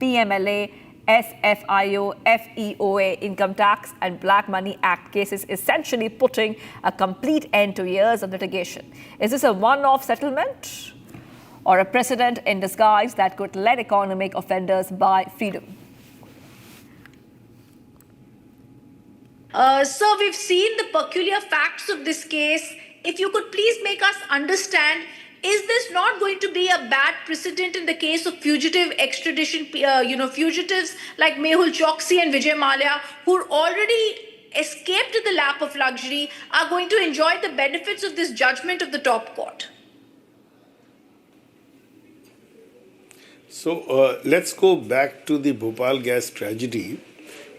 PMLA, SFIO, FEOA, Income Tax and Black Money Act cases, essentially putting a complete end to years of litigation. Is this a one-off settlement or a precedent in disguise that could let economic offenders buy freedom? Sir, we've seen the peculiar facts of this case. If you could please make us understand, is this not going to be a bad precedent in the case of fugitive extradition, fugitives like Mehul Choksi and Vijay Mallya, who already escaped to the lap of luxury, are going to enjoy the benefits of this judgment of the top court? So let's go back to the Bhopal gas tragedy.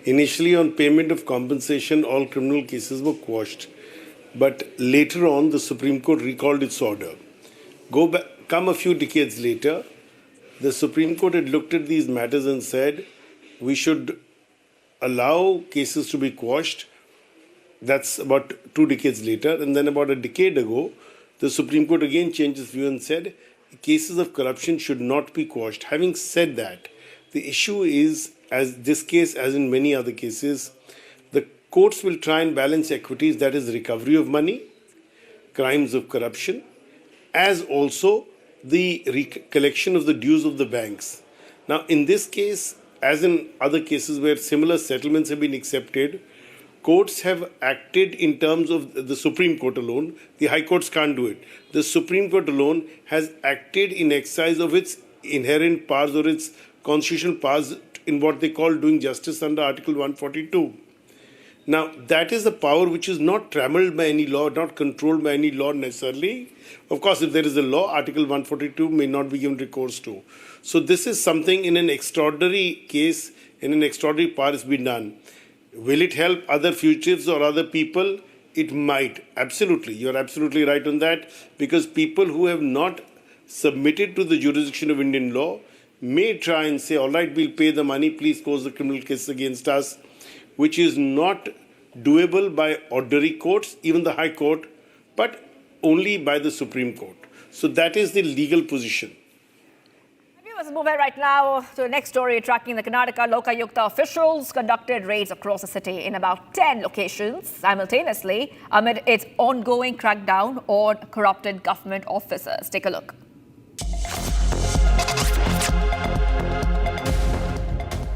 Initially, on payment of compensation, all criminal cases were quashed. But later on, the Supreme Court recalled its order. Come a few decades later, the Supreme Court had looked at these matters and said, we should allow cases to be quashed. That's about 2 decades later. And then about a decade ago, the Supreme Court again changed its view and said, cases of corruption should not be quashed. Having said that, the issue is, as this case, as in many other cases, the courts will try and balance equities, that is recovery of money, crimes of corruption, as also the collection of the dues of the banks. Now, in this case, as in other cases where similar settlements have been accepted, courts have acted in terms of the Supreme Court alone. The high courts can't do it. The Supreme Court alone has acted in exercise of its inherent powers or its constitutional powers in what they call doing justice under Article 142. Now, that is a power which is not trammeled by any law, not controlled by any law necessarily. Of course, if there is a law, Article 142 may not be given recourse to. So this is something in an extraordinary case, in an extraordinary power has been done. Will it help other fugitives or other people? It might. Absolutely. You're absolutely right on that. Because people who have not submitted to the jurisdiction of Indian law may try and say, all right, we'll pay the money, please close the criminal case against us, which is not doable by ordinary courts, even the High Court, but only by the Supreme Court. So that is the legal position. Let's move on right now to the next story. Tracking the Karnataka Lokayukta officials conducted raids across the city in about 10 locations simultaneously amid its ongoing crackdown on corrupted government officers. Take a look.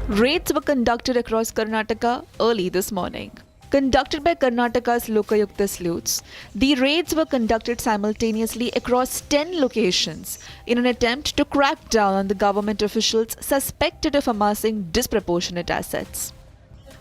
Raids were conducted across Karnataka early this morning. Conducted by Karnataka's Lokayukta sleuths, the raids were conducted simultaneously across 10 locations in an attempt to crack down on the government officials suspected of amassing disproportionate assets.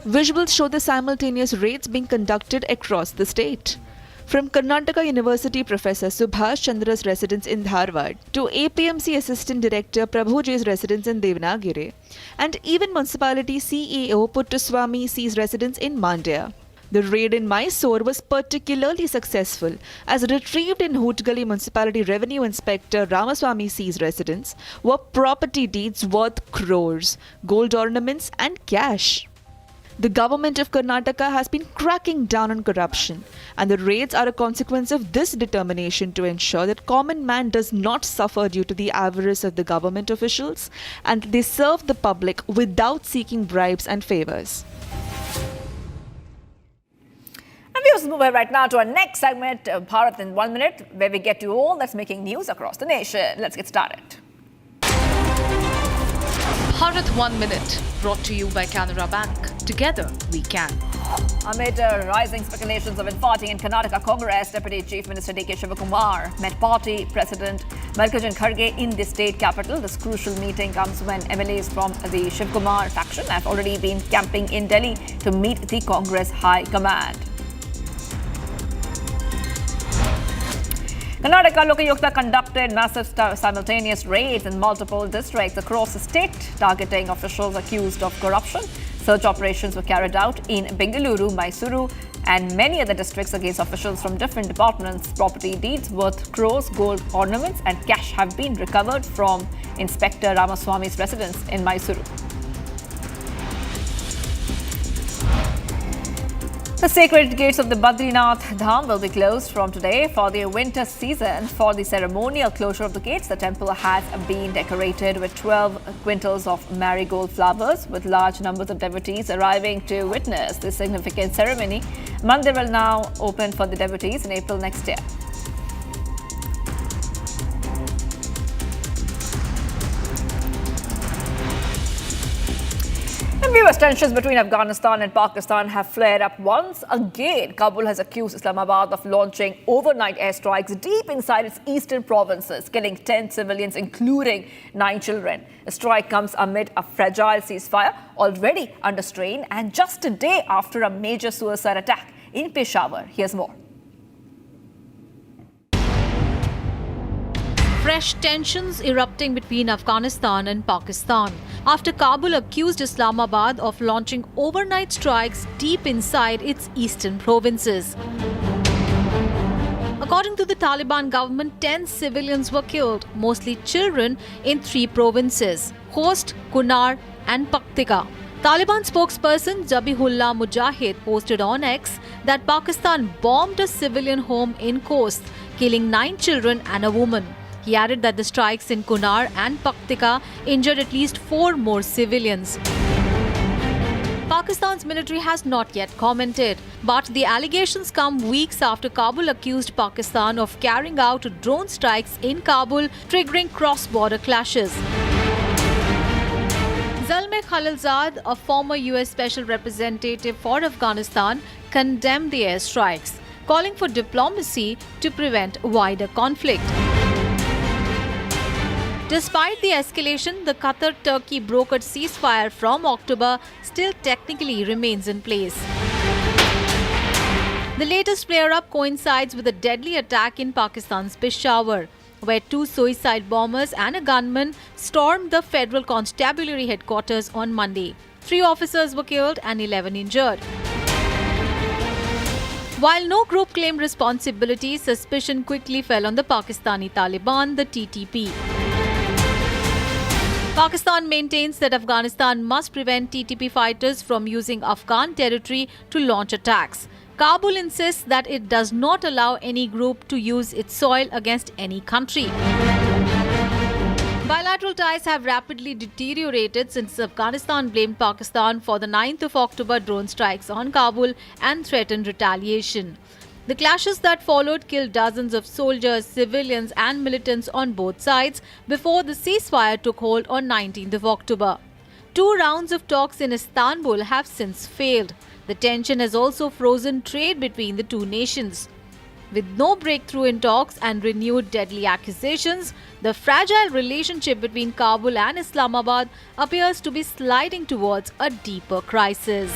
Visuals show the simultaneous raids being conducted across the state. From Karnataka University Professor Subhash Chandra's residence in Dharwad to APMC Assistant Director Prabhuji's residence in Devanagere, and even Municipality CEO Puttaswamy C's residence in Mandya. The raid in Mysore was particularly successful as retrieved in Hootgali Municipality Revenue Inspector Ramaswamy C's residence were property deeds worth crores, gold ornaments and cash. The government of Karnataka has been cracking down on corruption, and the raids are a consequence of this determination to ensure that common man does not suffer due to the avarice of the government officials and they serve the public without seeking bribes and favors. And we also move on right now to our next segment, Bharat in 1 minute, where we get to all that's making news across the nation. Let's get started. Bharat 1 Minute, brought to you by Canara Bank. Together, we can. Amid rising speculations of infighting in Karnataka Congress, Deputy Chief Minister D.K. Shivakumar met Party President Mallikarjun Kharge in the state capital. This crucial meeting comes when MLAs from the Shivakumar faction have already been camping in Delhi to meet the Congress High Command. Karnataka Lokayukta conducted massive simultaneous raids in multiple districts across the state, targeting officials accused of corruption. Search operations were carried out in Bengaluru, Mysuru, and many other districts against officials from different departments. Property deeds worth crores, gold ornaments, and cash have been recovered from Inspector Ramaswamy's residence in Mysuru. The sacred gates of the Badrinath Dham will be closed from today for the winter season. For the ceremonial closure of the gates, the temple has been decorated with 12 quintals of marigold flowers, with large numbers of devotees arriving to witness this significant ceremony. Mandir will now open for the devotees in April next year. And viewers, tensions between Afghanistan and Pakistan have flared up once again. Kabul has accused Islamabad of launching overnight airstrikes deep inside its eastern provinces, killing 10 civilians, including 9 children. The strike comes amid a fragile ceasefire already under strain and just a day after a major suicide attack in Peshawar. Here's more. Fresh tensions erupting between Afghanistan and Pakistan after Kabul accused Islamabad of launching overnight strikes deep inside its eastern provinces. According to the Taliban government, 10 civilians were killed, mostly children, in 3 provinces: Khost, Kunar and Paktika. Taliban spokesperson Zabihullah Mujahid posted on X that Pakistan bombed a civilian home in Khost, killing 9 children and a woman. He added that the strikes in Kunar and Paktika injured at least 4 more civilians. Pakistan's military has not yet commented, but the allegations come weeks after Kabul accused Pakistan of carrying out drone strikes in Kabul, triggering cross-border clashes. Zalmay Khalilzad, a former US Special Representative for Afghanistan, condemned the airstrikes, calling for diplomacy to prevent wider conflict. Despite the escalation, the Qatar-Turkey brokered ceasefire from October still technically remains in place. The latest flare-up coincides with a deadly attack in Pakistan's Peshawar, where 2 suicide bombers and a gunman stormed the Federal Constabulary headquarters on Monday. 3 officers were killed and 11 injured. While no group claimed responsibility, suspicion quickly fell on the Pakistani Taliban, the TTP. Pakistan maintains that Afghanistan must prevent TTP fighters from using Afghan territory to launch attacks. Kabul insists that it does not allow any group to use its soil against any country. Bilateral ties have rapidly deteriorated since Afghanistan blamed Pakistan for the 9th of October drone strikes on Kabul and threatened retaliation. The clashes that followed killed dozens of soldiers, civilians and militants on both sides before the ceasefire took hold on 19th of October. 2 rounds of talks in Istanbul have since failed. The tension has also frozen trade between the 2 nations. With no breakthrough in talks and renewed deadly accusations, the fragile relationship between Kabul and Islamabad appears to be sliding towards a deeper crisis.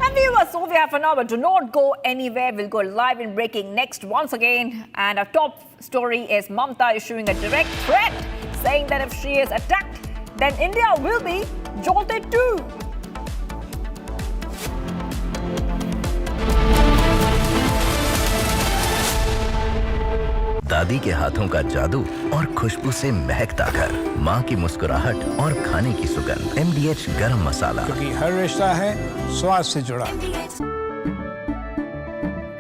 And viewers, so we have for now, but do not go anywhere. We'll go live in breaking next once again. And our top story is Mamata issuing a direct threat, saying that if she is attacked, then India will be jolted too. दादी के हाथों का जादू और खुशबू से महकता घर, माँ की मुस्कुराहट और खाने की सुगंध। MDH गरम मसाला, क्योंकि हर रिश्ता है स्वाद से जुड़ा।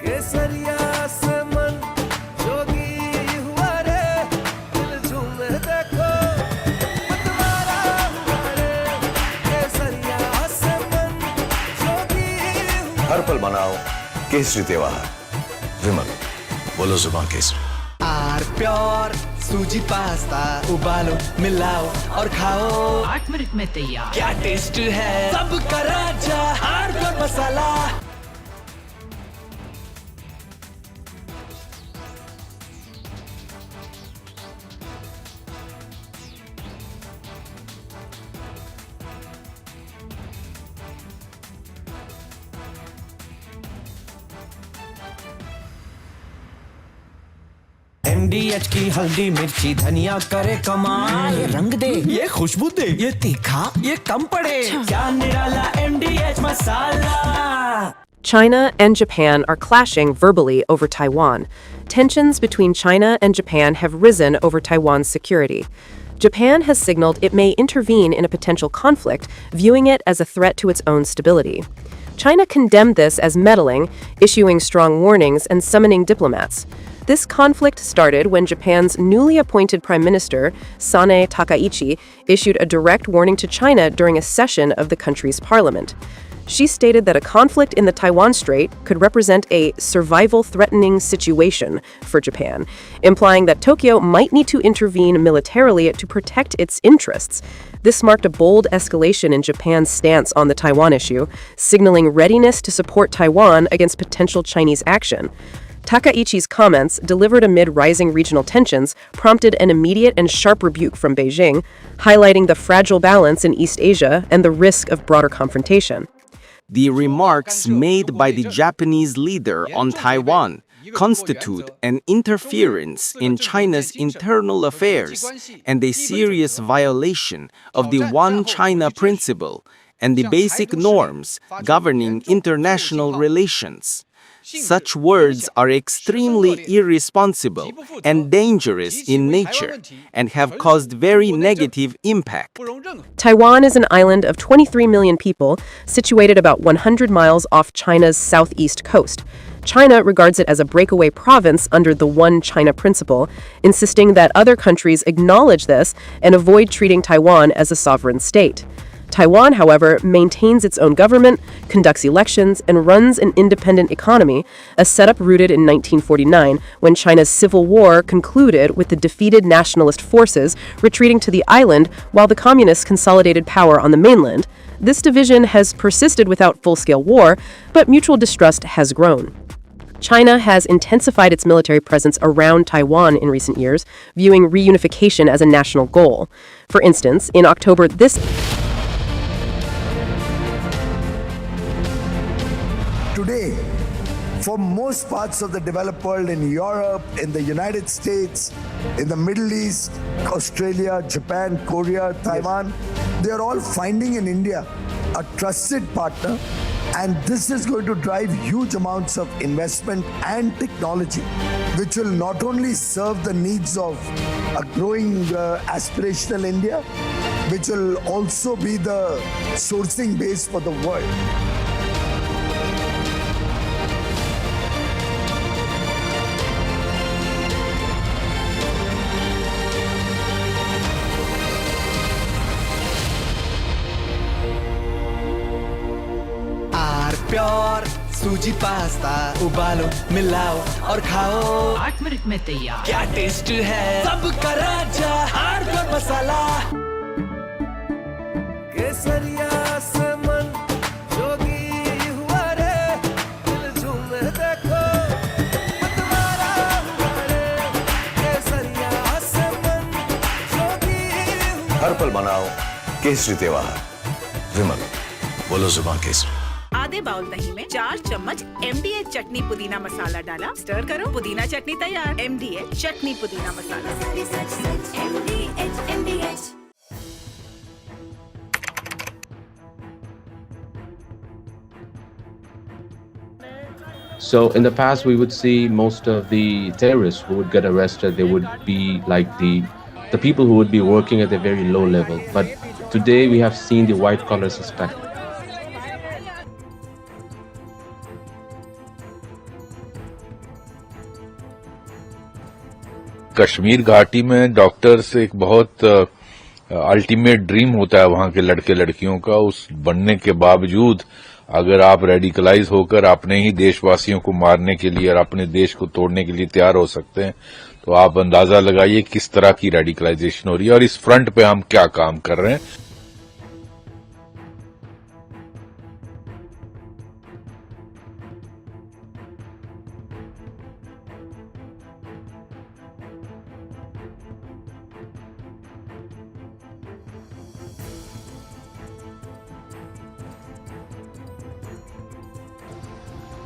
केसरिया से मन जोगी हुआ रे, दिल झूमे देखो मतवारा हुआ रे। केसरिया से मन जोगी हुआ। हर पल मनाओ केसरी त्योहार। विमल, बोलो जुबान केसरी। प्योर सूजी पास्ता उबालो, मिलाओ और खाओ। 8 मिनट में तैयार। क्या टेस्ट है सबका राजा प्योर मसाला। MDH की हल्दी मिर्ची धनिया करे कमाल। ये रंग दे, ये खुशबू दे, ये तीखा, ये कम पड़े। क्या निराला MDH masala. China and Japan are clashing verbally over Taiwan. Tensions between China and Japan have risen over Taiwan's security. Japan has signaled it may intervene in a potential conflict, viewing it as a threat to its own stability. China condemned this as meddling, issuing strong warnings and summoning diplomats. This conflict started when Japan's newly appointed Prime Minister, Sane Takaichi, issued a direct warning to China during a session of the country's parliament. She stated that a conflict in the Taiwan Strait could represent a survival-threatening situation for Japan, implying that Tokyo might need to intervene militarily to protect its interests. This marked a bold escalation in Japan's stance on the Taiwan issue, signaling readiness to support Taiwan against potential Chinese action. Takaichi's comments, delivered amid rising regional tensions, prompted an immediate and sharp rebuke from Beijing, highlighting the fragile balance in East Asia and the risk of broader confrontation. The remarks made by the Japanese leader on Taiwan constitute an interference in China's internal affairs and a serious violation of the One China principle and the basic norms governing international relations. Such words are extremely irresponsible and dangerous in nature and have caused very negative impact. Taiwan is an island of 23 million people, situated about 100 miles off China's southeast coast. China regards it as a breakaway province under the One China principle, insisting that other countries acknowledge this and avoid treating Taiwan as a sovereign state. Taiwan, however, maintains its own government, conducts elections, and runs an independent economy, a setup rooted in 1949 when China's civil war concluded with the defeated nationalist forces retreating to the island while the communists consolidated power on the mainland. This division has persisted without full-scale war, but mutual distrust has grown. China has intensified its military presence around Taiwan in recent years, viewing reunification as a national goal. For instance, in October Today, for most parts of the developed world, in Europe, in the United States, in the Middle East, Australia, Japan, Korea, Taiwan, they are all finding in India a trusted partner, and this is going to drive huge amounts of investment and technology, which will not only serve the needs of a growing aspirational India, which will also be the sourcing base for the world. Pure सूजी pasta उबालो मिलाओ और खाओ 8 minute में तैयार क्या taste है सबका राजा हार्डकोर मसाला केसरिया से मन जोगी हुआ रे दिल झूमे देखो तुम्हारा हुआ रे केसरिया से मन जोगी हर पल बनाओ केसरी त्योहार विमल बोलो जुबान केसरी आधे बाउल दही में 4 चम्मच MDH चटनी पुदीना मसाला डाला स्टर करो पुदीना चटनी तैयार MDH चटनी पुदीना मसाला MDH So in the past we would see most of the terrorists who would get arrested, they would be like the people who would be working at a very low level, but today we have seen the white collar suspect. Kashmir घाटी में doctors एक बहुत ultimate dream होता है वहां के लड़के लड़कियों का, उस बनने के बावजूद अगर आप रेडिकलाइज होकर अपने ही देशवासियों को मारने के लिए और अपने देश को तोड़ने के लिए तैयार हो सकते हैं, तो आप अंदाजा लगाइए किस तरह की रेडिकलाइजेशन हो रही है और इस फ्रंट पे हम क्या काम कर रहे हैं.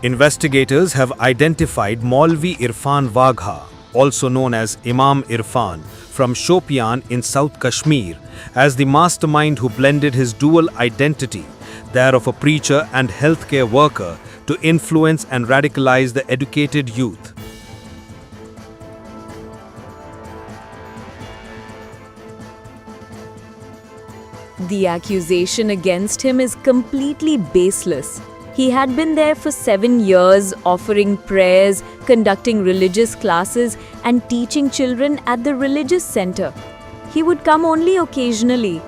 Investigators have identified Maulvi Irfan Wagha, also known as Imam Irfan, from Shopian in South Kashmir, as the mastermind who blended his dual identity, that of a preacher and healthcare worker, to influence and radicalize the educated youth. The accusation against him is completely baseless. He had been there for 7 years, offering prayers, conducting religious classes, and teaching children at the religious center. He would come only occasionally.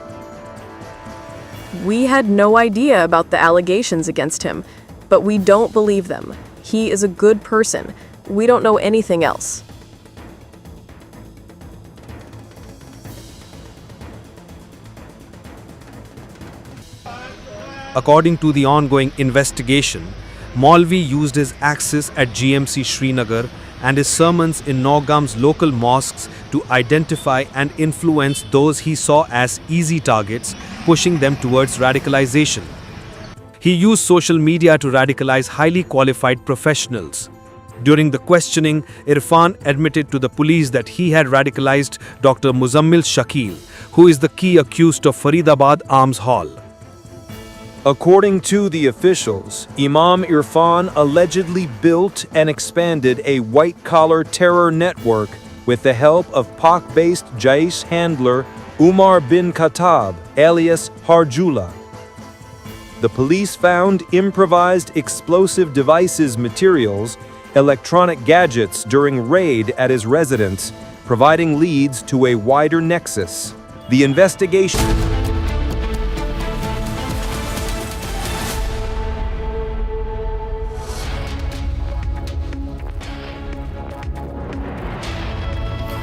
We had no idea about the allegations against him, but we don't believe them. He is a good person. We don't know anything else. According to the ongoing investigation, Maulvi used his access at GMC Srinagar and his sermons in Naugam's local mosques to identify and influence those he saw as easy targets, pushing them towards radicalization. He used social media to radicalize highly qualified professionals. During the questioning, Irfan admitted to the police that he had radicalized Dr. Muzammil Shakil, who is the key accused of Faridabad arms haul. According to the officials, Imam Irfan allegedly built and expanded a white-collar terror network with the help of Pak-based Jaish handler Umar bin Khattab, alias Harjula. The police found improvised explosive devices materials, electronic gadgets during raid at his residence, providing leads to a wider nexus. The investigation...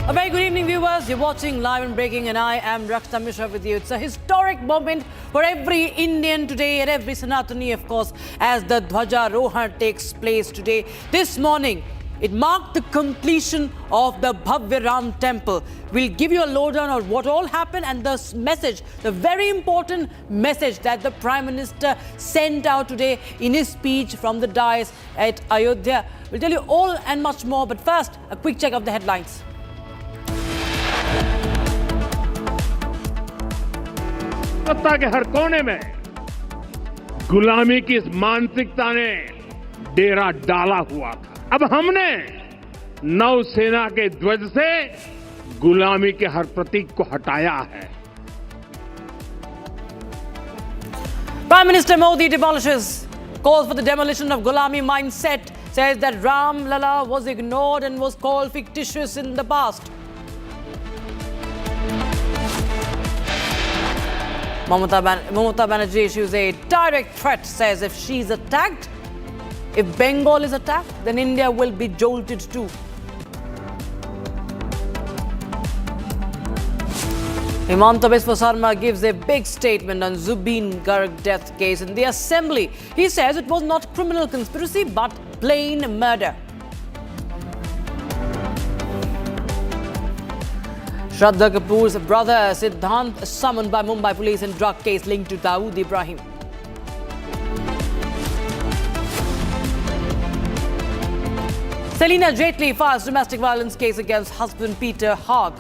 A very good evening, viewers. You're watching Live and Breaking, and I am Rakshita Mishra with you. It's a historic moment for every Indian today and every Sanatani, of course, as the Dhwaja Rohan takes place today. This morning, it marked the completion of the Bhavya Ram temple. We'll give you a lowdown on what all happened and the message, the very important message that the Prime Minister sent out today in his speech from the dais at Ayodhya. We'll tell you all and much more, but first, a quick check of the headlines. सत्ता के हर कोने में गुलामी की इस मानसिकता ने डेरा डाला हुआ था। अब हमने नौसेना के ध्वज से गुलामी के हर प्रतीक को हटाया है। Prime Minister Modi demolishes calls for the demolition of Gulami mindset, says that Ram Lala was ignored and was called fictitious in the past. Mamata Banerjee issues a direct threat, says if she's attacked, if Bengal is attacked, then India will be jolted too. Himanta Biswa Sarma gives a big statement on Zubeen Garg death case in the Assembly. He says it was not criminal conspiracy but plain murder. Shraddha Kapoor's brother Siddhant summoned by Mumbai police in drug case linked to Dawood Ibrahim. Selina Jaitley files domestic violence case against husband Peter Haag.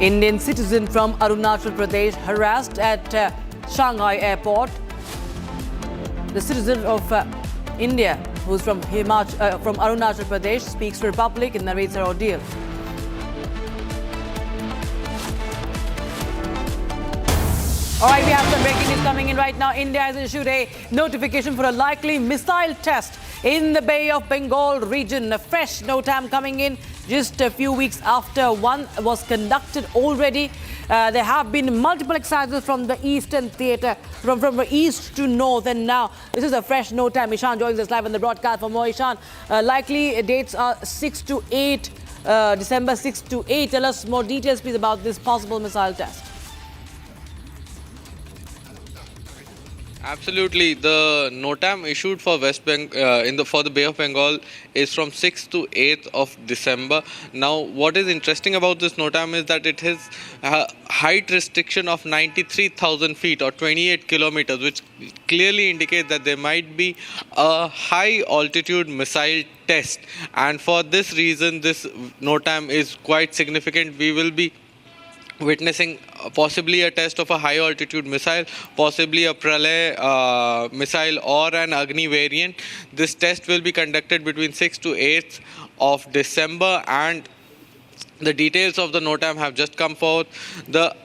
Indian citizen from Arunachal Pradesh harassed at Shanghai airport. The citizen of India, who's from Arunachal Pradesh, speaks to the Republic and narrates her ordeal. All right, we have some breaking news coming in right now. India has issued a notification for a likely missile test in the Bay of Bengal region. A fresh NOTAM coming in just a few weeks after one was conducted already. There have been multiple exercises from the eastern theatre, from east to north, and now this is a fresh NOTAM. Ishan joins us live on the broadcast for more. Ishan, likely dates are 6 to 8, December 6 to 8. Tell us more details, please, about this possible missile test. Absolutely, the NOTAM issued for for the Bay of Bengal is from 6th to 8th of December. Now, what is interesting about this NOTAM is that it has a height restriction of 93,000 feet or 28 kilometers, which clearly indicates that there might be a high altitude missile test. And for this reason, this NOTAM is quite significant. We will be witnessing possibly a test of a high altitude missile, possibly a Pralay missile or an Agni variant. This test will be conducted between 6th to 8th of December, and The details of the NOTAM have just come forth. The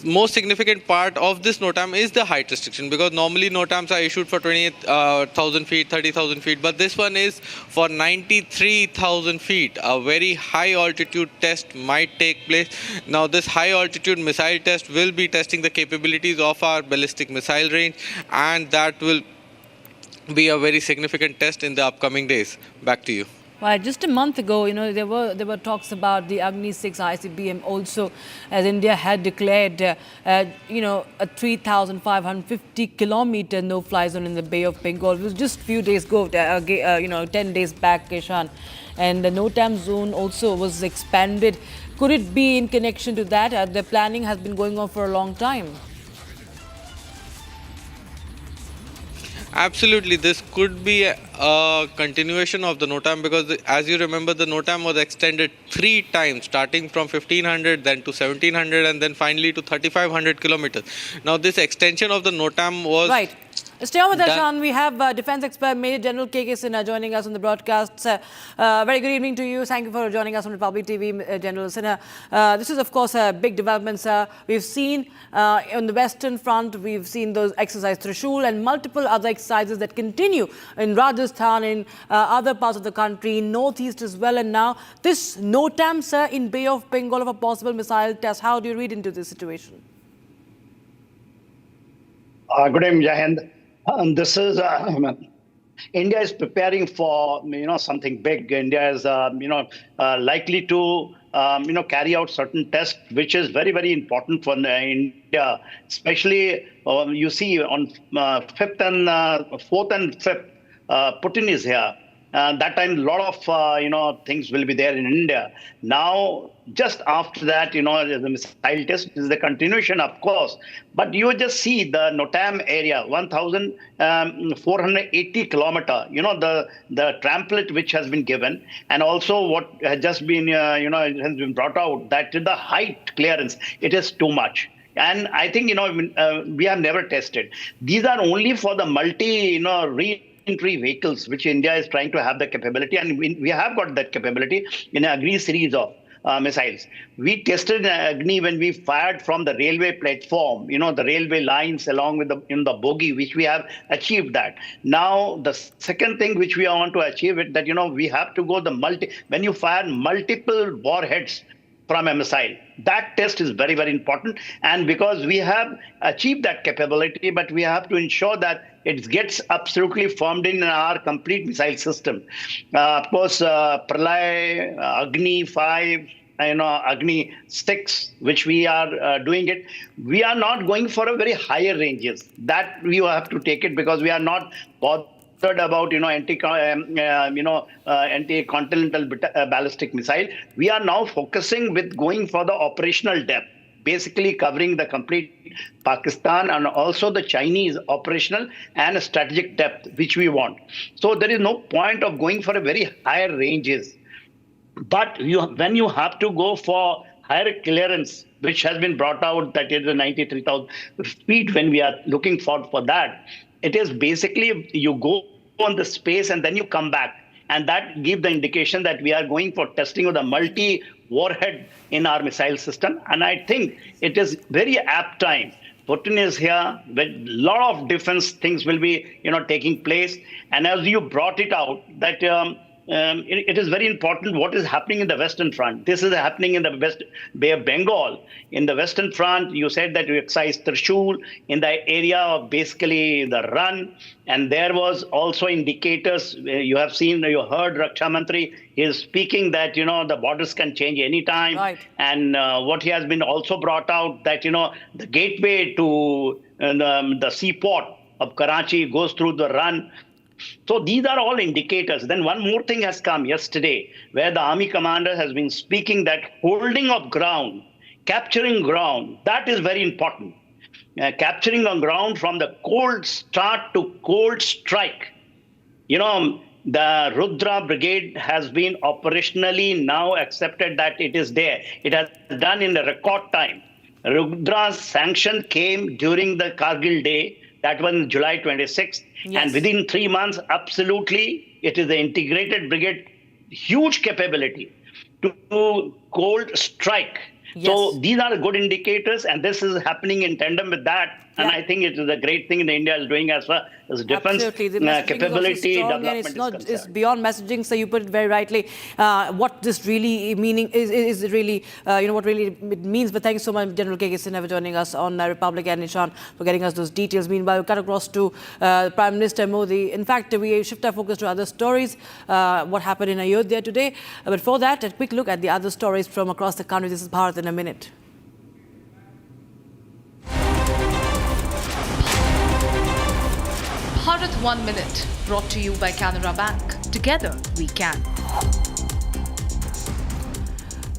most significant part of this NOTAM is the height restriction, because normally NOTAMs are issued for 28,000 feet, 30,000 feet, but this one is for 93,000 feet. A very high altitude test might take place. Now this high altitude missile test will be testing the capabilities of our ballistic missile range, and that will be a very significant test in the upcoming days. Back to you. Right, just a month ago, there were talks about the Agni 6 ICBM also, as India had declared, a 3,550 kilometer no-fly zone in the Bay of Bengal. It was just a few days ago, 10 days back, Keshan, and the NOTAM zone also was expanded. Could it be in connection to that? The planning has been going on for a long time. Absolutely, this could be a continuation of the NOTAM, because as you remember, the NOTAM was extended 3 times, starting from 1500, then to 1700, and then finally to 3500 kilometers. Now this extension of the NOTAM was... Right. Stay on with us, Sean. We have defense expert Major General K.K. Sinha joining us on the broadcast. Very good evening to you. Thank you for joining us on Republic TV, General Sinha. This is, of course, a big development, sir. We've seen on the Western Front, we've seen those exercise Trishul and multiple other exercises that continue in Rajasthan, in other parts of the country, in Northeast as well. And now this NOTAM, sir, in Bay of Bengal of a possible missile test. How do you read into this situation? Good evening, Jahend. This is India is preparing for something big. India is likely to carry out certain tests, which is very, very important for India. Especially you see on 4th and 5th, Putin is here. That time, a lot of things will be there in India. Now, just after that, the missile test is the continuation, of course. But you just see the NOTAM area, 1,480 kilometer. The template which has been given, and also what has just been it has been brought out, that the height clearance, it is too much. And I think we have never tested. These are only for the re-entry vehicles, which India is trying to have the capability, and we have got that capability in an Agni series of missiles. We tested Agni when we fired from the railway platform, the railway lines along with the bogie, which we have achieved that. Now, the second thing which we want to achieve is that, we have to go when you fire multiple warheads from a missile. That test is very, very important. And because we have achieved that capability, but we have to ensure that it gets absolutely formed in our complete missile system. Of course, Pralay, Agni 5, Agni 6, which we are doing it. We are not going for a very higher ranges. That we have to take it, because we are not bothered about anti-continental ballistic missile. We are now focusing with going for the operational depth, basically covering the complete Pakistan and also the Chinese operational and strategic depth, which we want. So there is no point of going for a very higher ranges. But when you have to go for higher clearance, which has been brought out, that is the 93,000 feet, when we are looking for that, it is basically you go on the space and then you come back. And that gives the indication that we are going for testing of the multi-warhead in our missile system. And I think it is very apt time. Putin is here, with a lot of defense things will be, taking place. And as you brought it out, that it is very important what is happening in the Western Front. This is happening in the West Bay of Bengal. In the Western Front, you said that you exercised Trishul in the area of basically the run. And there was also indicators. You have seen, you heard Raksha Mantri is speaking that, the borders can change anytime. Right. And what he has been also brought out, that, the gateway to the seaport of Karachi goes through the run. So these are all indicators. Then one more thing has come yesterday, where the army commander has been speaking that holding of ground, capturing ground, that is very important. Capturing on ground from the cold start to cold strike. The Rudra Brigade has been operationally now accepted that it is there. It has done in a record time. Rudra's sanction came during the Kargil day. That was July 26th. Yes. And within 3 months, absolutely, it is the integrated brigade, huge capability. to cold strike. So these are good indicators, and this is happening in tandem with that. And I think it is a great thing that India is doing as far as defense capability development it's not, is concerned. it's beyond messaging. So you put it very rightly. What this really meaning is really, what really it means. But thank you so much, General K.K. Sinha, for joining us on Republic, and Nishan for getting us those details. Meanwhile, we cut across to Prime Minister Modi. In fact, we shift our focus to other stories. What happened in Ayodhya today. But for that, a quick look at the other stories from across the country. This is Bharat in a minute. Bharat 1 Minute, brought to you by Canara Bank. Together we can.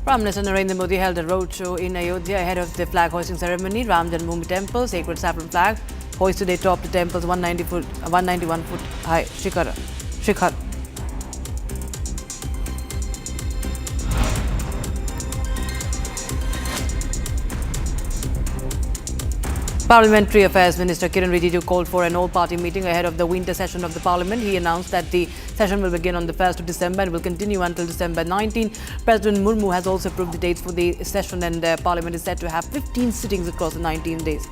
Prime Minister Narendra Modi held a roadshow in Ayodhya ahead of the flag hoisting ceremony. Ram Janmabhoomi Temple, sacred saffron flag, hoisted atop the temple's 191 foot high shikhar. Parliamentary Affairs Minister Kiran Rijiju called for an all-party meeting ahead of the winter session of the Parliament. He announced that the session will begin on the 1st of December and will continue until December 19. President Murmu has also approved the dates for the session, and Parliament is set to have 15 sittings across the 19 days.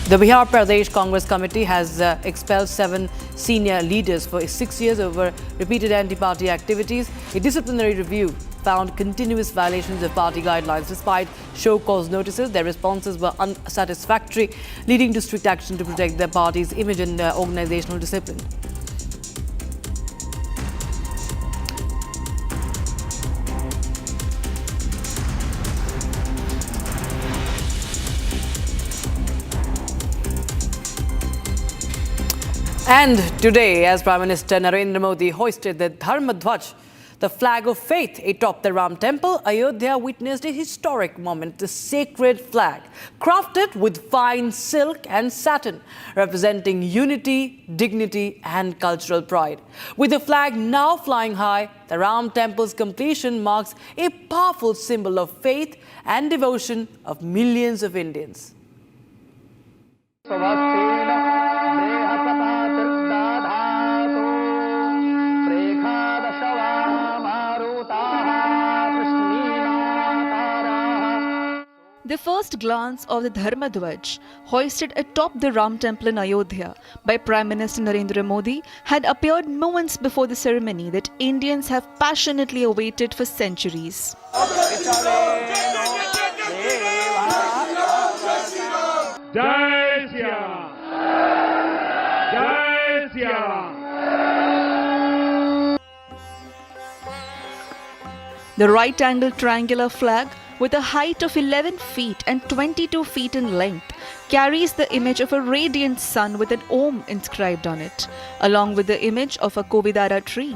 The Bihar Pradesh Congress Committee has expelled 7 senior leaders for 6 years over repeated anti-party activities. A disciplinary review found continuous violations of party guidelines. Despite show-cause notices, their responses were unsatisfactory, leading to strict action to protect the party's image and organizational discipline. And today, as Prime Minister Narendra Modi hoisted the Dharma Dhwaj, the flag of faith atop the Ram Temple, Ayodhya witnessed a historic moment. The sacred flag, crafted with fine silk and satin, representing unity, dignity and cultural pride. With the flag now flying high, the Ram Temple's completion marks a powerful symbol of faith and devotion of millions of Indians. The first glance of the Dharma Dhwaj, hoisted atop the Ram Temple in Ayodhya by Prime Minister Narendra Modi, had appeared moments before the ceremony that Indians have passionately awaited for centuries. Jai Shri Ram! Jai Shri Ram! The right-angled triangular flag, with a height of 11 feet and 22 feet in length, carries the image of a radiant sun with an Om inscribed on it, along with the image of a Kovidara tree.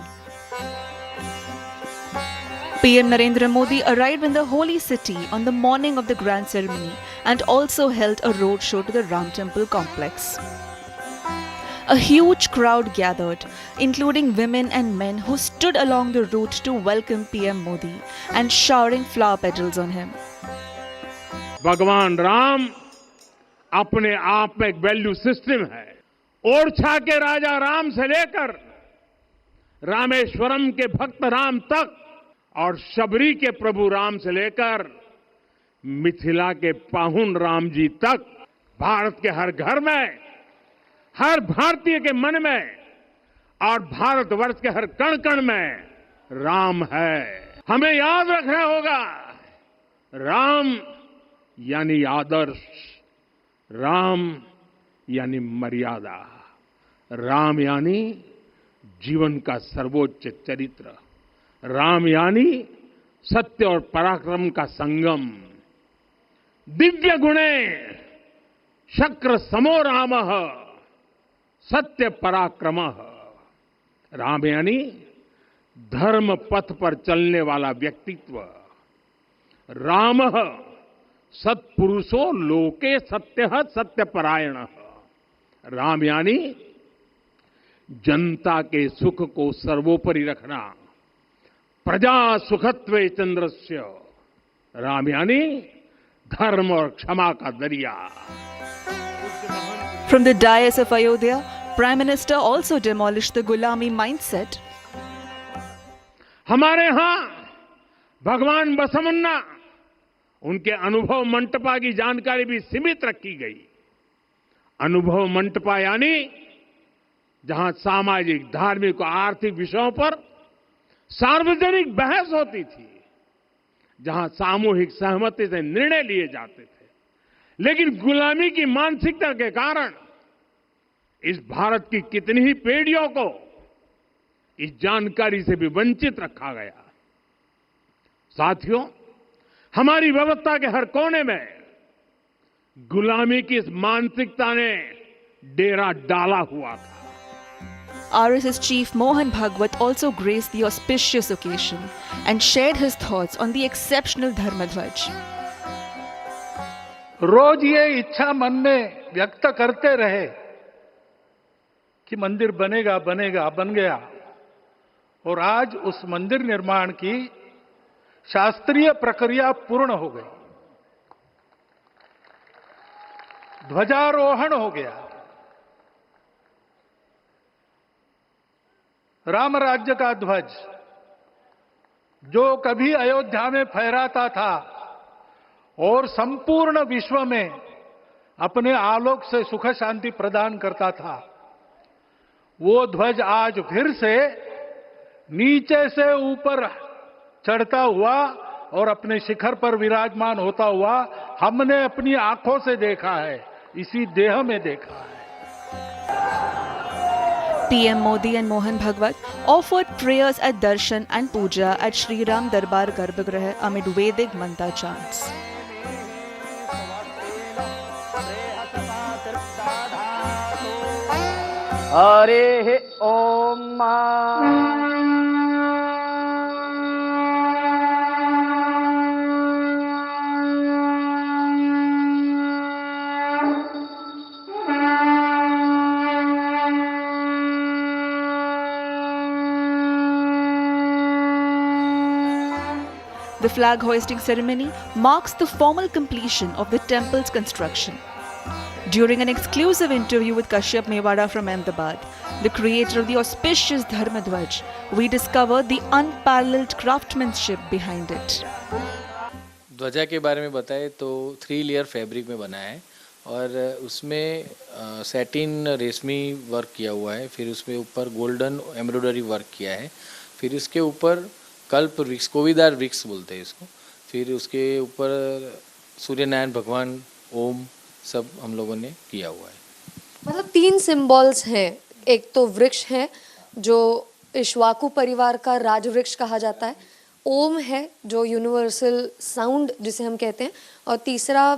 PM Narendra Modi arrived in the holy city on the morning of the grand ceremony and also held a roadshow to the Ram Temple complex. A huge crowd gathered, including women and men who stood along the route to welcome PM Modi and showering flower petals on him. भगवान राम अपने आप में एक value system है। ओरछा के राजा राम से लेकर रामेश्वरम के भक्त राम तक और शबरी के प्रभु राम से लेकर मिथिला के पाहुन राम जी तक, भारत के हर घर में, हर भारतीय के मन में और भारतवर्ष के हर कण कण में राम है। हमें याद रखना होगा, राम यानी आदर्श, राम यानी मर्यादा, राम यानी जीवन का सर्वोच्च चरित्र, राम यानी सत्य और पराक्रम का संगम। दिव्य गुणे शक्र समो रामः सत्य पराक्रमः। राम यानी धर्म पथ पर चलने वाला व्यक्तित्व। रामः सत्पुरुषो लोके सत्यः सत्यपरायणः। राम यानी जनता के सुख को सर्वोपरि रखना, प्रजा सुखत्वे चंद्रस्य। राम यानी धर्म और क्षमा का दरिया। From the dais of Ayodhya, Prime Minister also demolished the Gulami mindset. हमारे यहाँ भगवान बसवन्ना उनके अनुभव मंटपा की जानकारी भी सीमित रखी गई। अनुभव मंटपा यानी जहां सामाजिक, धार्मिक और आर्थिक विषयों पर सार्वजनिक बहस होती थी, जहां सामूहिक सहमति से निर्णय लिए जाते थे। लेकिन गुलामी की मानसिकता के कारण इस भारत की कितनी ही पीढ़ियों को इस जानकारी से भी वंचित रखा गया। साथियों, हमारी व्यवस्था के हर कोने में गुलामी की इस मानसिकता ने डेरा डाला हुआ था। RSS Chief Mohan Bhagwat also graced the auspicious occasion and shared his thoughts on the exceptional Dharmadhwaj. रोज ये इच्छा मन में व्यक्त करते रहे कि मंदिर बनेगा बनेगा, बन गया। और आज उस मंदिर निर्माण की शास्त्रीय प्रक्रिया पूर्ण हो गई, ध्वजारोहण हो गया। राम राज्य का ध्वज जो कभी अयोध्या में फहराता था और संपूर्ण विश्व में अपने आलोक से सुख शांति प्रदान करता था, वो ध्वज आज फिर से नीचे से ऊपर चढ़ता हुआ और अपने शिखर पर विराजमान होता हुआ हमने अपनी आंखों से देखा है, इसी देह में देखा है। PM Modi and Mohan Bhagwat offered prayers at Darshan and Puja at Shri Ram Darbar Garbhagriha amid Vedic mantra chants. Hare Om. The flag hoisting ceremony marks the formal completion of the temple's construction. During an exclusive interview with Kashyap Mewada from Ahmedabad, the creator of the auspicious Dharmadhwaj, we discovered the unparalleled craftsmanship behind it. ध्वजा के बारे में बताएं तो 3 layer fabric में बना है और उसमें सैटिन रेशमी वर्क किया हुआ है, फिर उसमें ऊपर गोल्डन एम्ब्रॉयडरी वर्क किया है, फिर इसके ऊपर कल्प वृक्ष, कोविदार वृक्ष बोलते हैं इसको, फिर उसके ऊपर सूर्य नारायण भगवान, ओम, सब हम लोगों ने किया हुआ है। मतलब 3 सिंबल्स हैं, एक तो वृक्ष है जो इक्ष्वाकु परिवार का राज वृक्ष कहा जाता है, ओम है जो यूनिवर्सल साउंड जिसे हम कहते हैं, और तीसरा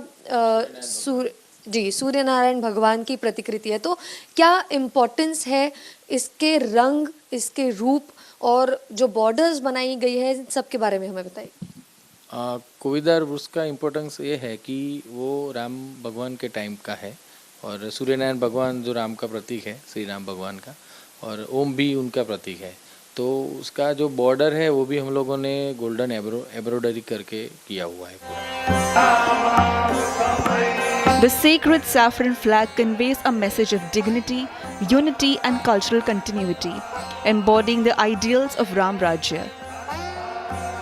सूर्य नारायण भगवान की प्रतिकृति है। तो क्या इम्पोर्टेंस है इसके रंग, इसके रूप और जो बॉर्डर्स बनाई गई है, सब के बारे में हमें बताइए। कोविदार वृक्ष का इम्पोर्टेंस ये है कि वो राम भगवान के टाइम का है और सूर्यनारायण भगवान जो राम का प्रतीक है, श्री राम भगवान का, और ओम भी उनका प्रतीक है। तो उसका जो बॉर्डर है वो भी हम लोगों ने गोल्डन एम्ब्रॉयडरी करके किया हुआ है पूरा। The sacred saffron flag conveys a message of dignity, unity and cultural continuity, embodying the ideals of Ram Rajya.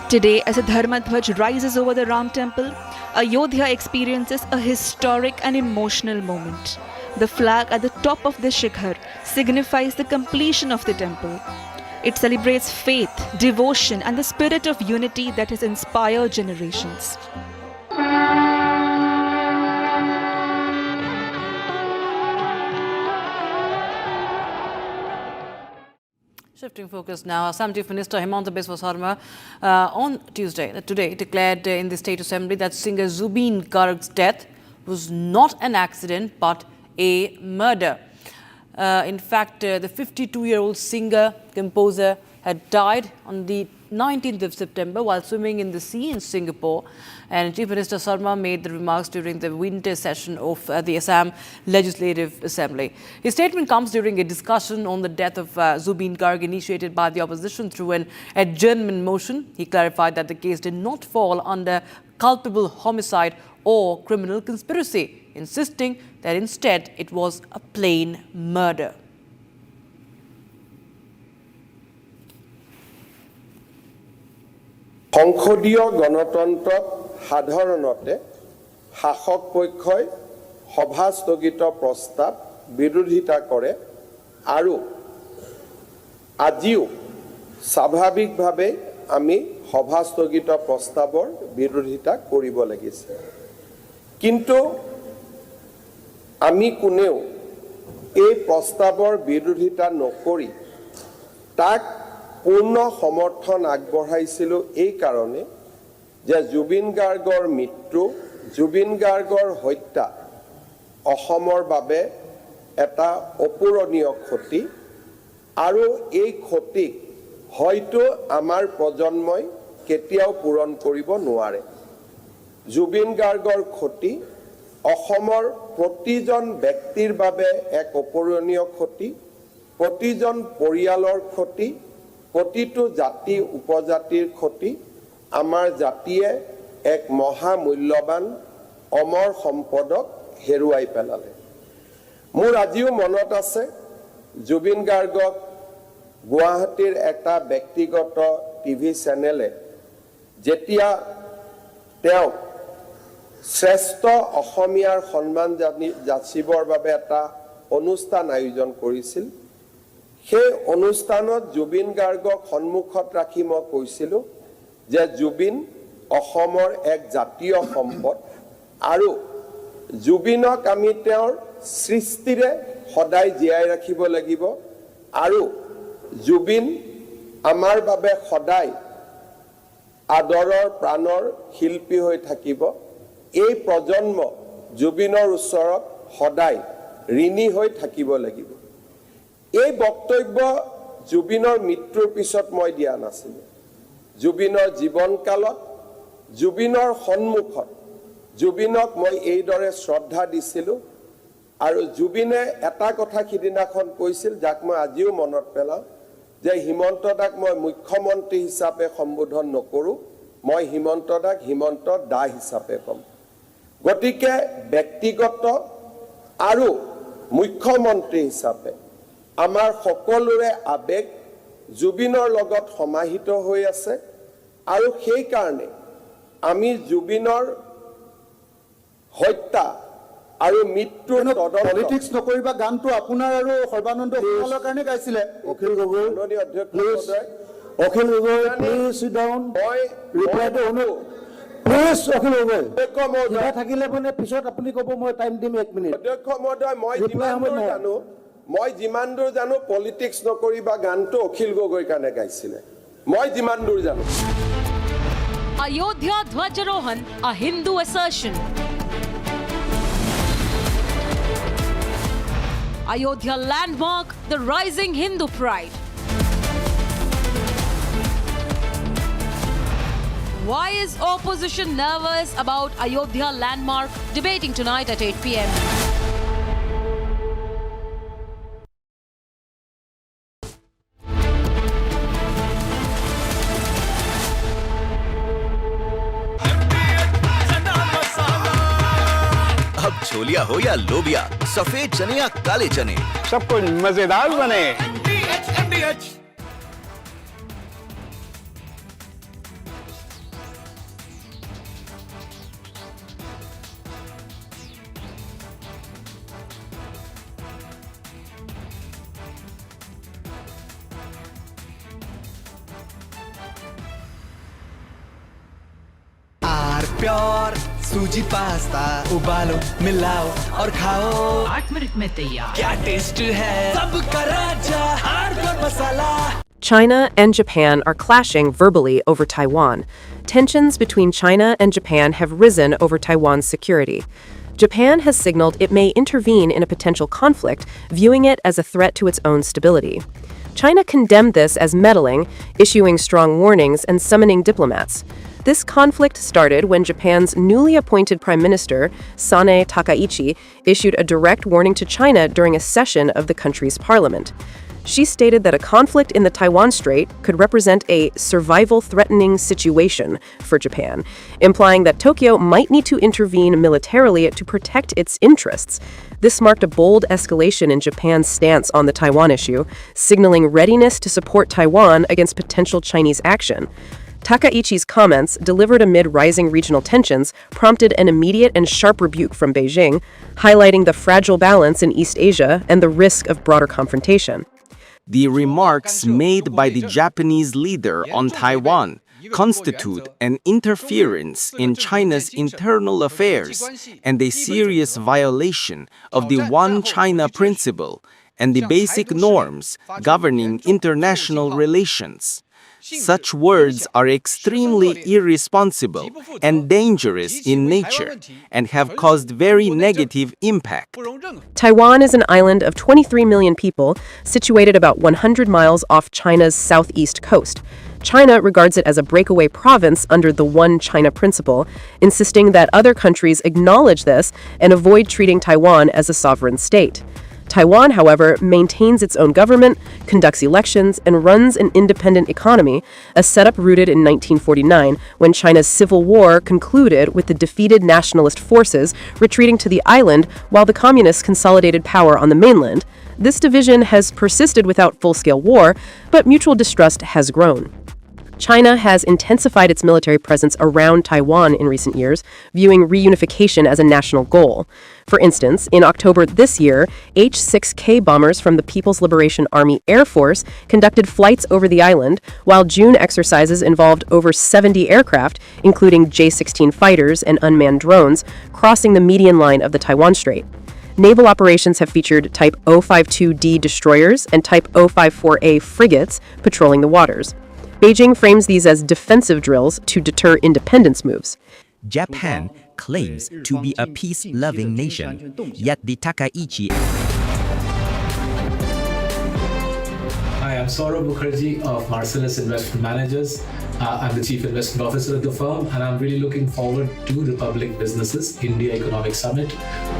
Today, as the Dharmadhwaj rises over the Ram temple, Ayodhya experiences a historic and emotional moment. The flag at the top of the shikhar signifies the completion of the temple. It celebrates faith, devotion and the spirit of unity that has inspired generations. Shifting focus now, Assam Chief Minister Himanta Biswa Sarma on today declared in the State Assembly that singer Zubeen Garg's death was not an accident but a murder. In fact, the 52-year-old singer, composer had died on the 19th of September while swimming in the sea in Singapore. And Chief Minister Sarma made the remarks during the winter session of the Assam Legislative Assembly. His statement comes during a discussion on the death of Zubeen Garg initiated by the opposition through an adjournment motion. He clarified that the case did not fall under culpable homicide or criminal conspiracy, insisting that instead it was a plain murder. সংসদীয় গণতন্ত্ৰত সাধাৰণতে শাসক পক্ষই সভা স্থগিত প্ৰস্তাৱ বিৰোধিতা কৰে আৰু আজিও স্বাভাৱিকভাৱে আমি সভা স্থগিত প্ৰস্তাৱৰ বিৰোধিতা কৰিব লাগিছে কিন্তু আমি কোনেও এই প্ৰস্তাৱৰ বিৰোধিতা নকৰি তাক পূৰ্ণ সমৰ্থন আগবঢ়াইছিল এই কাৰণে যে জুবিন গাৰ্গৰ মৃত্যু জুবিন গাৰ্গৰ হত্যা অসমৰ বাবে এটা অপূৰণীয় ক্ষতি আৰু এই ক্ষতিক হয়তো আমাৰ প্ৰজন্মই কেতিয়াও পূৰণ কৰিব নোৱাৰে জুবিন গাৰ্গৰ ক্ষতি অসমৰ প্ৰতিজন ব্যক্তিৰ বাবে এক অপূৰণীয় ক্ষতি প্ৰতিজন পৰিয়ালৰ ক্ষতি প্ৰতিটো জাতি উপজাতিৰ ক্ষতি আমাৰ জাতিয়ে এক মহামূল্যৱান অমৰ সম্পদক হেৰুৱাই পেলালে মোৰ আজিও মনত আছে জুবিন গাৰ্গক গুৱাহাটীৰ এটা ব্যক্তিগত টিভি চেনেলে যেতিয়া তেওঁ শ্ৰেষ্ঠ অসমীয়াৰ সন্মান যাচিবৰ বাবে এটা অনুষ্ঠান আয়োজন কৰিছিল সেই অনুষ্ঠানত জুবিন গাৰ্গক সন্মুখত ৰাখি মই কৈছিল যে জুবিন অসমৰ এক জাতীয় সম্পদ আৰু জুবিনক আমি তেওঁৰ সৃষ্টিৰে সদায় জীয়াই ৰাখিব লাগিব আৰু জুবিন আমাৰ বাবে সদায় আদৰৰ প্ৰাণৰ শিল্পী হৈ থাকিব এই প্ৰজন্ম জুবিনৰ ওচৰত সদায় ঋণী হৈ থাকিব লাগিব এই বক্তব্য জুবিনৰ মৃত্যুৰ পিছত মই দিয়া নাছিল জুবিনৰ জীৱনকালত জুবিনৰ সন্মুখত জুবিনক মই এইদৰে শ্ৰদ্ধা দিছিলোঁ আৰু জুবিনে এটা কথা সিদিনাখন কৈছিল যাক মই আজিও মনত পেলাওঁ যে হিমন্ত দাক মই মুখ্যমন্ত্ৰী হিচাপে সম্বোধন নকৰোঁ মই হিমন্ত দাক হিমন্ত দা হিচাপে ক'ম গতিকে ব্যক্তিগত আৰু মুখ্যমন্ত্ৰী হিচাপে আমাৰ সকলোৰে আবেগ জুবিনৰ লগত সমাহিত হৈ আছে আৰু সেই কাৰণে আমি জুবিনৰ হত্যা আৰু মৃত্যুৰ পলিটিক্স নকৰিবা গানটো আপোনাৰ আৰু সৰ্বানন্দ সোণোৱালৰ কাৰণে গাইছিলে Akhil Gogoi please sit down মই ৰিপ্লাইটো শুনো প্লিজ অখিল গগৈ কিবা থাকিলে মানে পিছত আপুনি ক'ব মই টাইম দিম 1 মিনিট অধ্যক্ষ মহোদয় মই যিমান দূৰ জানো পলিটিক্স নকৰিবা গানটো অখিল গগৈৰ কাৰণে গাইছিলে মই যিমান দূৰ জানো Ayodhya Dwajarohan, a Hindu assertion. Ayodhya landmark, the rising Hindu pride. Why is opposition nervous about Ayodhya landmark? Debating tonight at 8 p.m. अब छोलिया हो या लोबिया सफेद चने या काले चने सबको मजेदार बने प्योर सूजी पास्ता उबालो मिलाओ और खाओ 8 मिनट में तैयार क्या टेस्ट है सबका राजा hardcore masala China and Japan are clashing verbally over Taiwan. Tensions between China and Japan have risen over Taiwan's security. Japan has signaled it may intervene in a potential conflict, viewing it as a threat to its own stability. China condemned this as meddling, issuing strong warnings and summoning diplomats. This conflict started when Japan's newly appointed Prime Minister, Sane Takaichi, issued a direct warning to China during a session of the country's parliament. She stated that a conflict in the Taiwan Strait could represent a survival-threatening situation for Japan, implying that Tokyo might need to intervene militarily to protect its interests. This marked a bold escalation in Japan's stance on the Taiwan issue, signaling readiness to support Taiwan against potential Chinese action. Takaichi's comments, delivered amid rising regional tensions, prompted an immediate and sharp rebuke from Beijing, highlighting the fragile balance in East Asia and the risk of broader confrontation. The remarks made by the Japanese leader on Taiwan constitute an interference in China's internal affairs and a serious violation of the One China principle and the basic norms governing international relations. Such words are extremely irresponsible and dangerous in nature and have caused very negative impact. Taiwan is an island of 23 million people, situated about 100 miles off China's southeast coast. China regards it as a breakaway province under the One China principle, insisting that other countries acknowledge this and avoid treating Taiwan as a sovereign state. Taiwan, however, maintains its own government, conducts elections, and runs an independent economy, a setup rooted in 1949 when China's civil war concluded with the defeated nationalist forces retreating to the island while the communists consolidated power on the mainland. This division has persisted without full-scale war, but mutual distrust has grown. China has intensified its military presence around Taiwan in recent years, viewing reunification as a national goal. For instance, in October this year, H-6K bombers from the People's Liberation Army Air Force conducted flights over the island, while June exercises involved over 70 aircraft, including J-16 fighters and unmanned drones, crossing the median line of the Taiwan Strait. Naval operations have featured Type 052D destroyers and Type 054A frigates patrolling the waters. Beijing frames these as defensive drills to deter independence moves. Japan claims to be a peace-loving nation, yet the Takaichi... Hi, I'm Saurabh Mukherjee of Marcellus Investment Managers. I'm the Chief Investment Officer at the firm, and I'm really looking forward to Republic Businesses India Economic Summit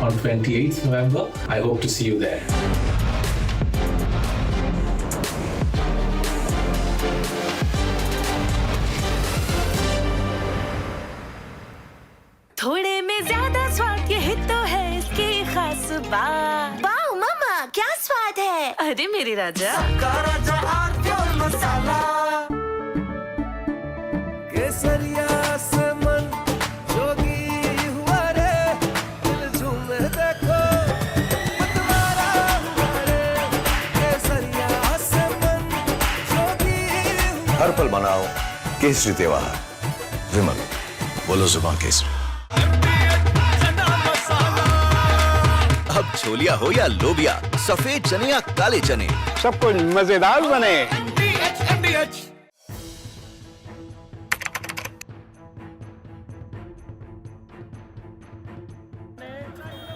on 28th November. I hope to see you there. थोड़े में ज्यादा स्वाद ये तो है इसकी खास बात। वाओ मामा क्या स्वाद है? अरे मेरे राजा राजा और प्योर मसाला केसरिया से मन जोगी हुआ रे दिल झूमे देखो मतवारा हुआ रे केसरिया से मन जोगी हर पल मनाओ केसरी त्योहार। विमल बोलो जुबान केसरी। अब छोलिया हो या लोबिया, सफेद चने या काले चने, सब कुछ मजेदार बने।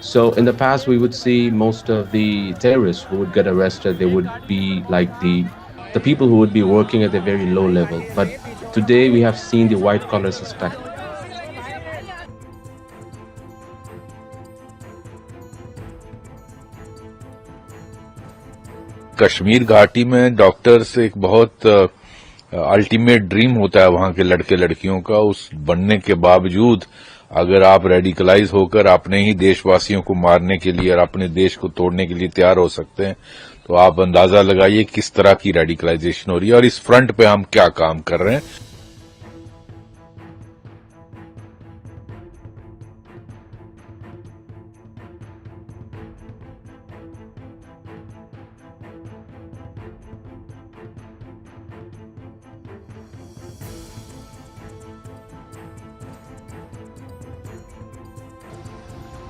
So in the past, we would see most of the terrorists who would get arrested, they would be like the people who would be working at a very low level. But today we have seen the white-collar suspect. Kashmir घाटी में doctors एक बहुत ultimate dream होता है वहां के लड़के लड़कियों का। उस बनने के बावजूद अगर आप रेडिकलाइज होकर अपने ही देशवासियों को मारने के लिए और अपने देश को तोड़ने के लिए तैयार हो सकते हैं, तो आप अंदाजा लगाइए किस तरह की रेडिकलाइजेशन हो रही है और इस फ्रंट पे हम क्या काम कर रहे हैं।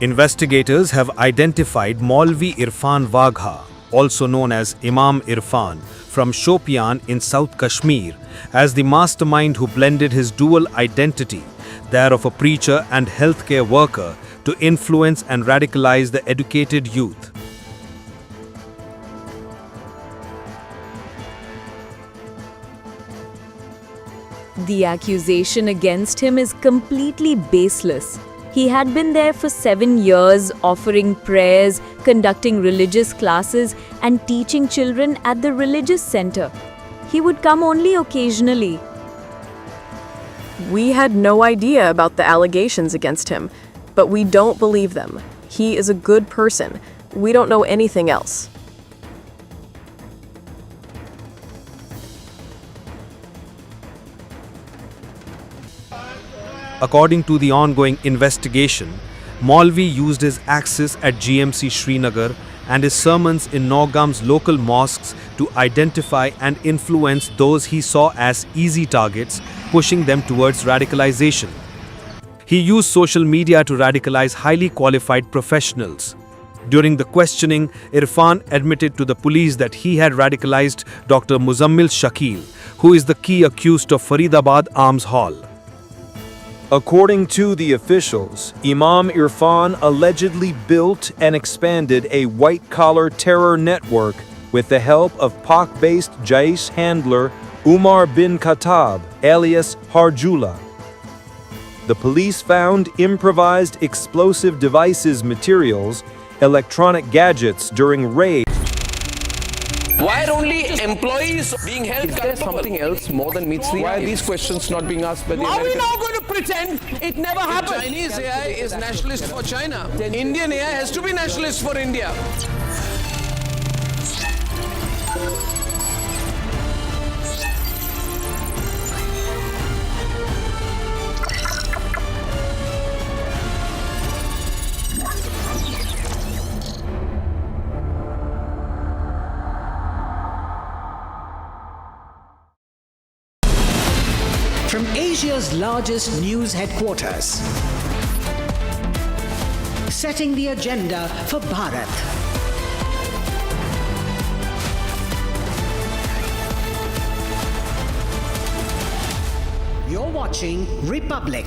Investigators have identified Maulvi Irfan Wagha, also known as Imam Irfan, from Shopian in South Kashmir, as the mastermind who blended his dual identity, that of a preacher and healthcare worker, to influence and radicalize the educated youth. The accusation against him is completely baseless. He had been there for 7 years, offering prayers, conducting religious classes, and teaching children at the religious center. He would come only occasionally. We had no idea about the allegations against him, but we don't believe them. He is a good person. We don't know anything else. According to the ongoing investigation, Maulvi used his access at GMC Srinagar and his sermons in Naugam's local mosques to identify and influence those he saw as easy targets, pushing them towards radicalization. He used social media to radicalize highly qualified professionals. During the questioning, Irfan admitted to the police that he had radicalized Dr. Muzammil Shakil, who is the key accused of Faridabad Arms Hall. According to the officials, Imam Irfan allegedly built and expanded a white-collar terror network with the help of Pak-based Jaish handler Umar bin Khattab, alias Harjula. The police found improvised explosive devices materials, electronic gadgets during raids. Why are only employees being held culpable? Is there something else more than meets the eye? Why are these questions not being asked by the Americans? Are we now going to pretend it never happened? Chinese AI is nationalist for China. Indian AI has to be nationalist for India. From Asia's largest news headquarters, setting the agenda for Bharat. You're watching Republic.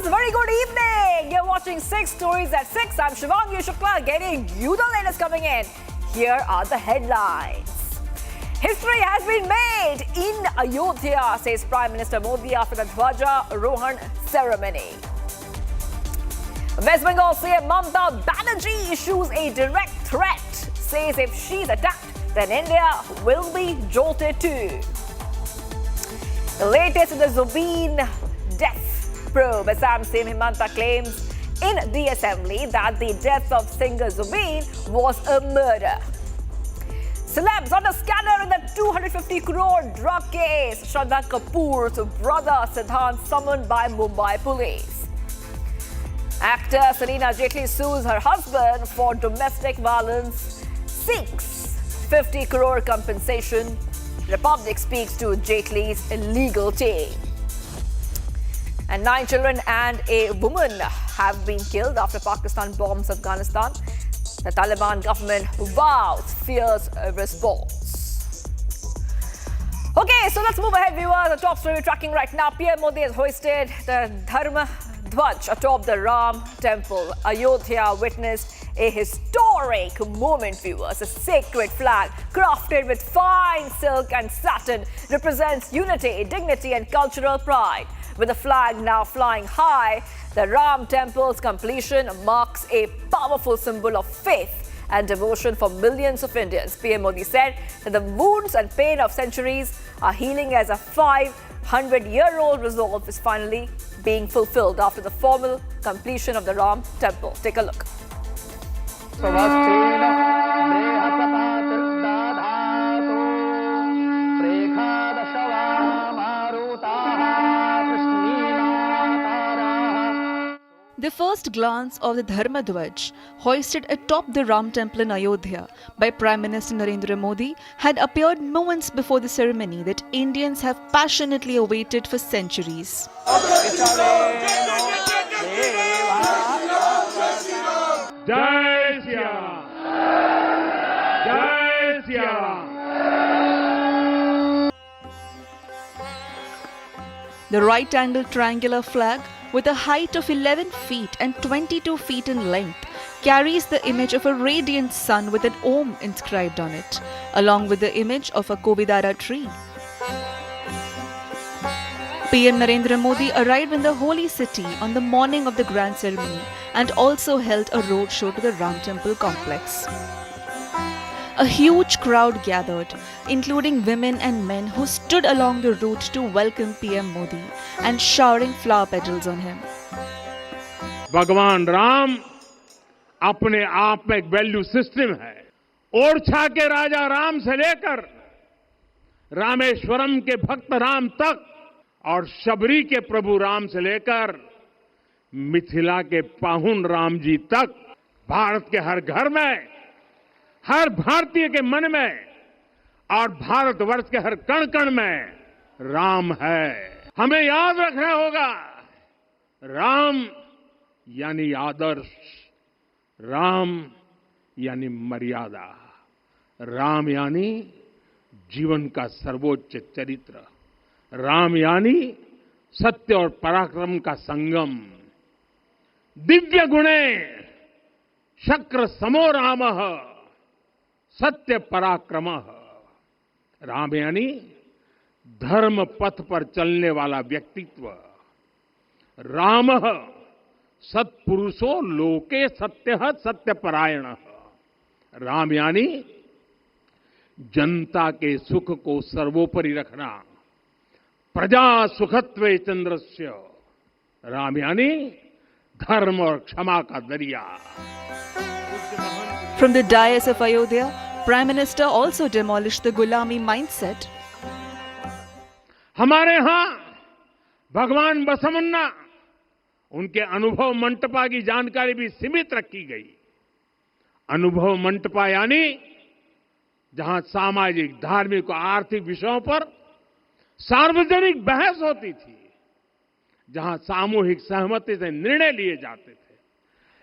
Very good evening. You're watching 6 Stories at 6. I'm Shivangi Shukla getting you the latest coming in. Here are the headlines. History has been made in Ayodhya, says Prime Minister Modi after the Dhwaja Rohan ceremony. West Bengal CM Mamata Banerjee issues a direct threat, says if she's attacked, then India will be jolted too. The latest in the Zubeen death probe, Assam CM Mamata claims in the assembly that the death of singer Zubeen was a murder. Celebs under scanner in the 250 crore drug case. Siddhant Kapoor's brother Siddhant summoned by Mumbai police. Actor Jaitley sues her husband for domestic violence, seeks 50 crore compensation. Republic speaks to Jaitley's legal team. And 9 children and a woman have been killed after Pakistan bombs Afghanistan. The Taliban government vows fierce response. Okay, so let's move ahead, viewers. The top story we're tracking right now. PM Modi has hoisted the Dharma Dhwaj atop the Ram temple. Ayodhya witnessed a historic moment, viewers. A sacred flag crafted with fine silk and satin represents unity, dignity and cultural pride. With the flag now flying high, the Ram temple's completion marks a powerful symbol of faith and devotion for millions of Indians. PM Modi said that the wounds and pain of centuries are healing as a 500-year-old resolve is finally being fulfilled after the formal completion of the Ram temple. Take a look. The first glance of the Dharma Dhwaj, hoisted atop the Ram temple in Ayodhya by Prime Minister Narendra Modi, had appeared moments before the ceremony that Indians have passionately awaited for centuries. The right-angled triangular flag, with a height of 11 feet and 22 feet in length, carries the image of a radiant sun with an Om inscribed on it, along with the image of a Kovidara tree. PM Narendra Modi arrived in the holy city on the morning of the grand ceremony and also held a road show to the Ram Temple complex. A huge crowd gathered, including women and men who stood along the route to welcome PM Modi and showering flower petals on him. भगवान राम अपने आप में एक value system है। ओरछा के राजा राम से लेकर रामेश्वरम के भक्त राम तक और शबरी के प्रभु राम से लेकर मिथिला के पाहुन राम जी तक भारत के हर घर में, हर भारतीय के मन में और भारतवर्ष के हर कण कण में राम है। हमें याद रखना होगा, राम यानी आदर्श, राम यानी मर्यादा, राम यानी जीवन का सर्वोच्च चरित्र, राम यानी सत्य और पराक्रम का संगम। दिव्य गुणे शक्र समो रामः सत्य पराक्रमः। राम यानी धर्म पथ पर चलने वाला व्यक्तित्व। रामः सत्पुरुषो लोके सत्यः सत्यपरायणः। राम यानी जनता के सुख को सर्वोपरि रखना, प्रजा सुखत्वे चंद्रस्य। राम यानी धर्म और क्षमा का दरिया। From the dais of Ayodhya, Prime Minister also demolished the Gulami mindset. हमारे यहां भगवान बसवन्ना, उनके अनुभव मंटपा की जानकारी भी सीमित रखी गई। अनुभव मंटपा यानी जहां सामाजिक, धार्मिक और आर्थिक विषयों पर सार्वजनिक बहस होती थी, जहां सामूहिक सहमति से निर्णय लिए जाते थे।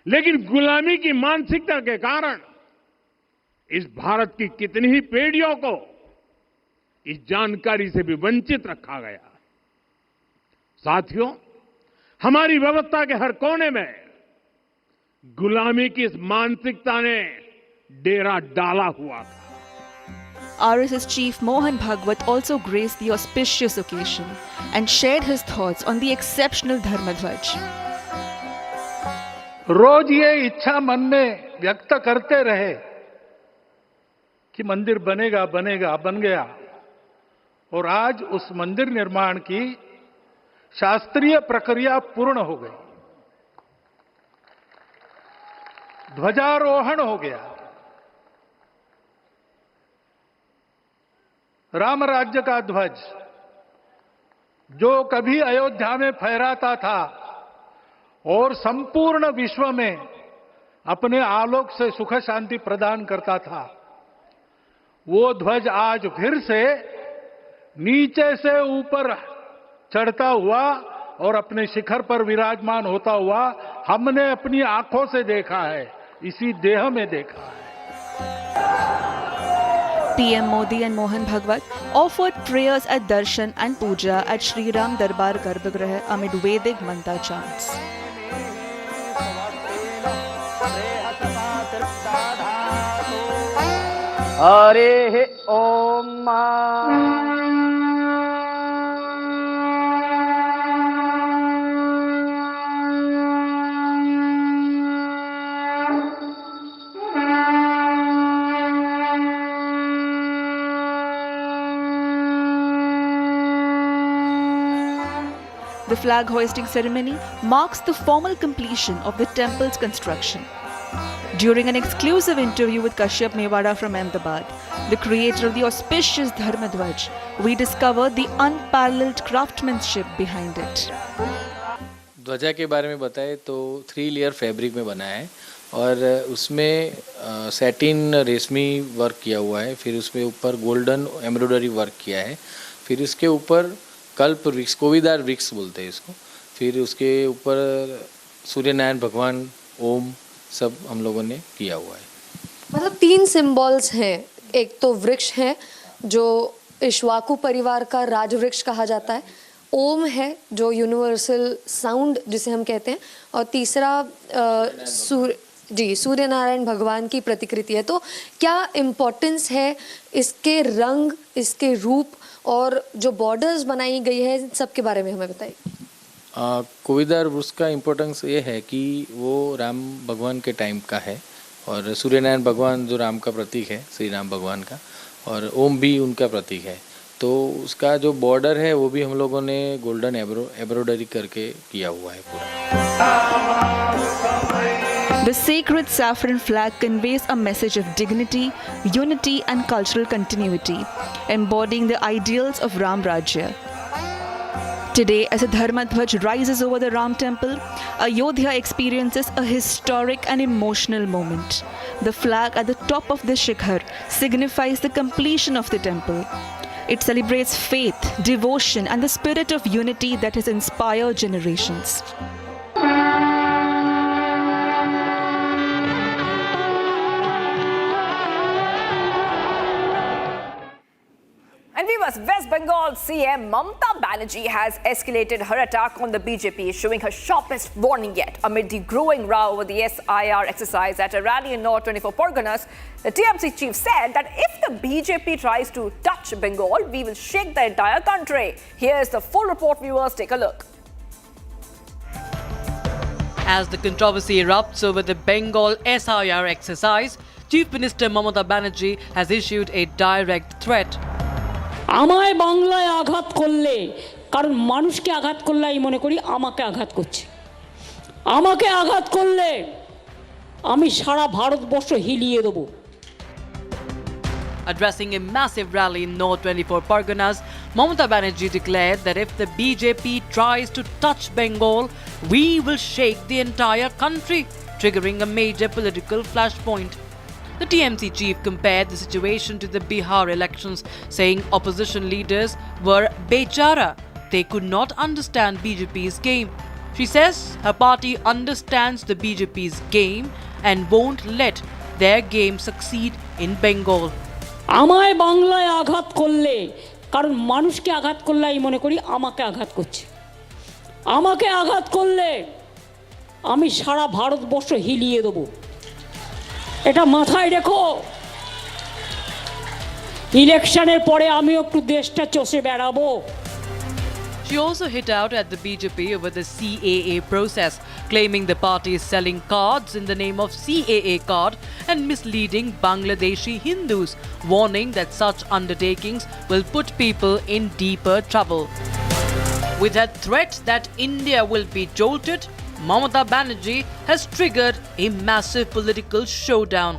लेकिन गुलामी की मानसिकता के कारण इस भारत की कितनी ही पीढ़ियों को इस जानकारी से भी वंचित रखा गया। साथियों, हमारी व्यवस्था के हर कोने में गुलामी की इस मानसिकता ने डेरा डाला हुआ था। RSS Chief Mohan Bhagwat also graced the auspicious occasion and shared his thoughts on the exceptional Dharmadhwaj. रोज ये इच्छा मन में व्यक्त करते रहे कि मंदिर बनेगा बनेगा, बन गया। और आज उस मंदिर निर्माण की शास्त्रीय प्रक्रिया पूर्ण हो गई, ध्वजारोहण हो गया। राम राज्य का ध्वज जो कभी अयोध्या में फहराता था और संपूर्ण विश्व में अपने आलोक से सुख शांति प्रदान करता था, वो ध्वज आज फिर से नीचे से ऊपर चढ़ता हुआ और अपने शिखर पर विराजमान होता हुआ हमने अपनी आंखों से देखा है, इसी देह में देखा है। PM Modi and Mohan Bhagwat offered prayers at darshan and puja at Shri Ram Darbar Garbhagriha amid Vedic mantra chants. Hare Om. The flag hoisting ceremony marks the formal completion of the temple's construction. During an exclusive interview with Kashyap Mewada from Ahmedabad, the creator of the auspicious Dharmadhwaj, we discovered the unparalleled craftsmanship behind it. ध्वजा के बारे में बताएं तो 3 layer fabric में बना है और उसमें सैटिन रेशमी वर्क किया हुआ है, फिर उसमें ऊपर गोल्डन एम्ब्रॉयडरी वर्क किया है, फिर इसके ऊपर कल्प वृक्ष, कोविदार वृक्ष बोलते हैं इसको, फिर उसके ऊपर सूर्य नारायण भगवान ओम सब हम लोगों ने किया हुआ है। मतलब 3 सिंबल्स हैं, एक तो वृक्ष है जो इक्ष्वाकु परिवार का राजवृक्ष कहा जाता है, ओम है जो यूनिवर्सल साउंड जिसे हम कहते हैं, और तीसरा सूर्य नारायण भगवान की प्रतिकृति है। तो क्या इम्पोर्टेंस है इसके रंग, इसके रूप और जो बॉर्डर्स बनाई गई है इन सब के बारे में हमें बताइए। कोविदार वृक्ष का इम्पोर्टेंस ये है कि वो राम भगवान के टाइम का है और सूर्यनारायण भगवान जो राम का प्रतीक है, श्री राम भगवान का, और ओम भी उनका प्रतीक है। तो उसका जो बॉर्डर है वो भी हम लोगों ने गोल्डन एम्ब्रॉयडरी करके किया हुआ है पूरा। The sacred saffron flag conveys a message of dignity, unity and cultural continuity, embodying the ideals of Ram Rajya. Today, as a Dharma Dhwaj rises over the Ram temple, Ayodhya experiences a historic and emotional moment. The flag at the top of the shikhar signifies the completion of the temple. It celebrates faith, devotion and the spirit of unity that has inspired generations. And viewers, West Bengal CM Mamata Banerjee has escalated her attack on the BJP, issuing her sharpest warning yet amid the growing row over the SIR exercise at a rally in North 24 Parganas. The TMC chief said that if the BJP tries to touch Bengal, we will shake the entire country. Here's the full report, viewers. Take a look. As the controversy erupts over the Bengal SIR exercise, Chief Minister Mamata Banerjee has issued a direct threat. আমায় বাংলায় আঘাত করলে কারণ মানুষকে আঘাত করলে আমি মনে করি আমাকে আঘাত করছে আমাকে আঘাত করলে আমি সারা ভারতবর্ষ হিলিয়ে দেব Addressing a massive rally in North 24 Parganas, Mamata Banerjee declared that if the BJP tries to touch Bengal, we will shake the entire country, triggering a major political flashpoint. The TMC chief compared the situation to the Bihar elections, saying opposition leaders were bechara. They could not understand BJP's game. She says her party understands the BJP's game and won't let their game succeed in Bengal. আমায় বাংলায় আঘাত করলে কারণ মানুষকে আঘাত করলে আমি মনে করি আমাকে আঘাত করছে আমাকে আঘাত করলে আমি সারা ভারতবর্ষ হিলিয়ে দেব এটা মাথায় রেখো ইলেকশনের পরে আমি একটু দেশটা চষে বেড়াবো She also hit out at the BJP over the CAA process, claiming the party is selling cards in the name of CAA card and misleading Bangladeshi Hindus, warning that such undertakings will put people in deeper trouble. With her threat that India will be jolted, Mamata Banerjee has triggered a massive political showdown.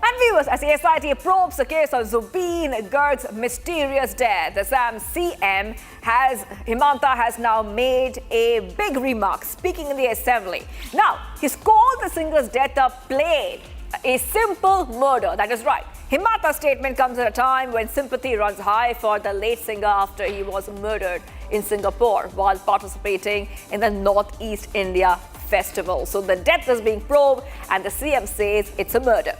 And viewers, as the SIT probes the case of Zubeen Garg's mysterious death, the CM Himanta has now made a big remark, speaking in the assembly. Now, he's called the singer's death a plain, a simple murder. That is right. Himanta's statement comes at a time when sympathy runs high for the late singer after he was murdered in Singapore while participating in the Northeast India Festival. So the death is being probed and the CM says it's a murder.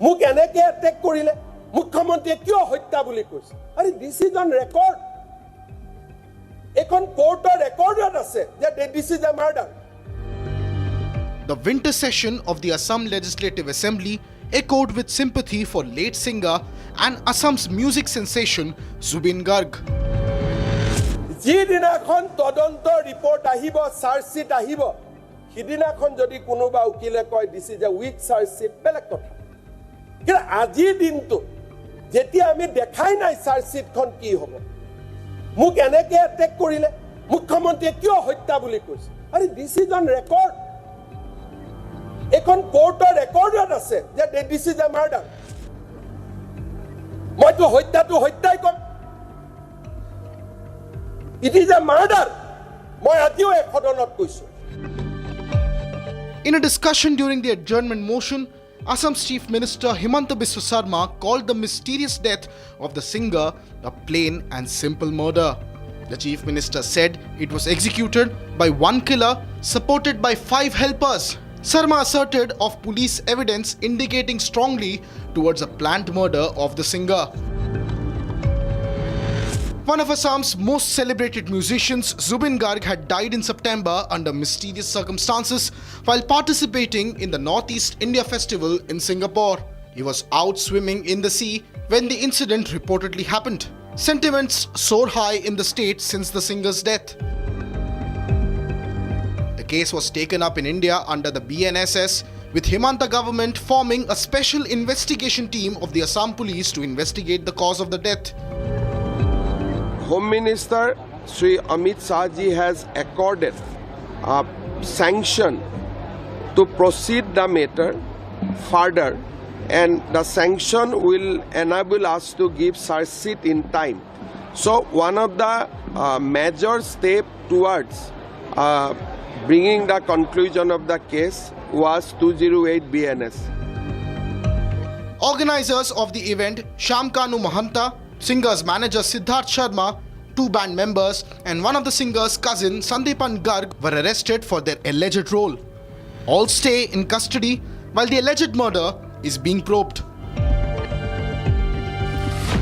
মোক এনেকে এটেক কৰিলে মুখ্যমন্ত্ৰীয়ে কিয় হত্যা বুলি কৈছে আৰে this is on record এখন কোৰ্টৰ ৰেকৰ্ডত আছে যে this is a murder The winter session of the Assam Legislative Assembly echoed with sympathy for late singer and Assam's music sensation Zubeen Garg. যিদিনাখন তদন্ত ৰিপৰ্ট আহিব চাৰ্জশিট আহিব সিদিনাখন যদি কোনোবা উকিলে কয় দিস ইজ আ উইক চাৰ্জশিট বেলেগ কথা কিন্তু আজি দিনটো যেতিয়া আমি দেখাই নাই চাৰ্জশিটখন কি হ'ব মোক এনেকে এটেক কৰিলে মুখ্যমন্ত্ৰীয়ে কিয় হত্যা বুলি কৈছে আৰে দিস ইজ অন ৰেকৰ্ড এখন কোৰ্টৰ ৰেকৰ্ডত আছে যে দিস ইজ আ মাৰ্ডাৰ মইতো হত্যাই কম ইট ইজ আ মাৰ্ডাৰ মই আজিও এক সদনত কৈছো In a discussion during the adjournment motion, Assam's Chief Minister Himanta Biswa Sarma called the mysterious death of the singer a plain and simple murder. The Chief Minister said it was executed by one killer supported by 5 helpers. Sarma asserted of police evidence indicating strongly towards a planned murder of the singer. One of Assam's most celebrated musicians, Zubeen Garg, had died in September under mysterious circumstances while participating in the Northeast India Festival in Singapore. He was out swimming in the sea when the incident reportedly happened. Sentiments soared high in the state since the singer's death. The case was taken up in India under the BNSS, with Mamata government forming a special investigation team of the Assam police to investigate the cause of the death. Home Minister Sri Amit Shah ji has accorded a sanction to proceed the matter further, and the sanction will enable us to give search sheet in time. So one of the major steps towards bringing the conclusion of the case was 208 BNS. Organizers of the event, Shamkanu Mahanta, singer's manager Siddhant Sharma, 2 band members, and one of the singer's cousin Sandeepan Garg were arrested for their alleged role. All stay in custody while the alleged murder is being probed.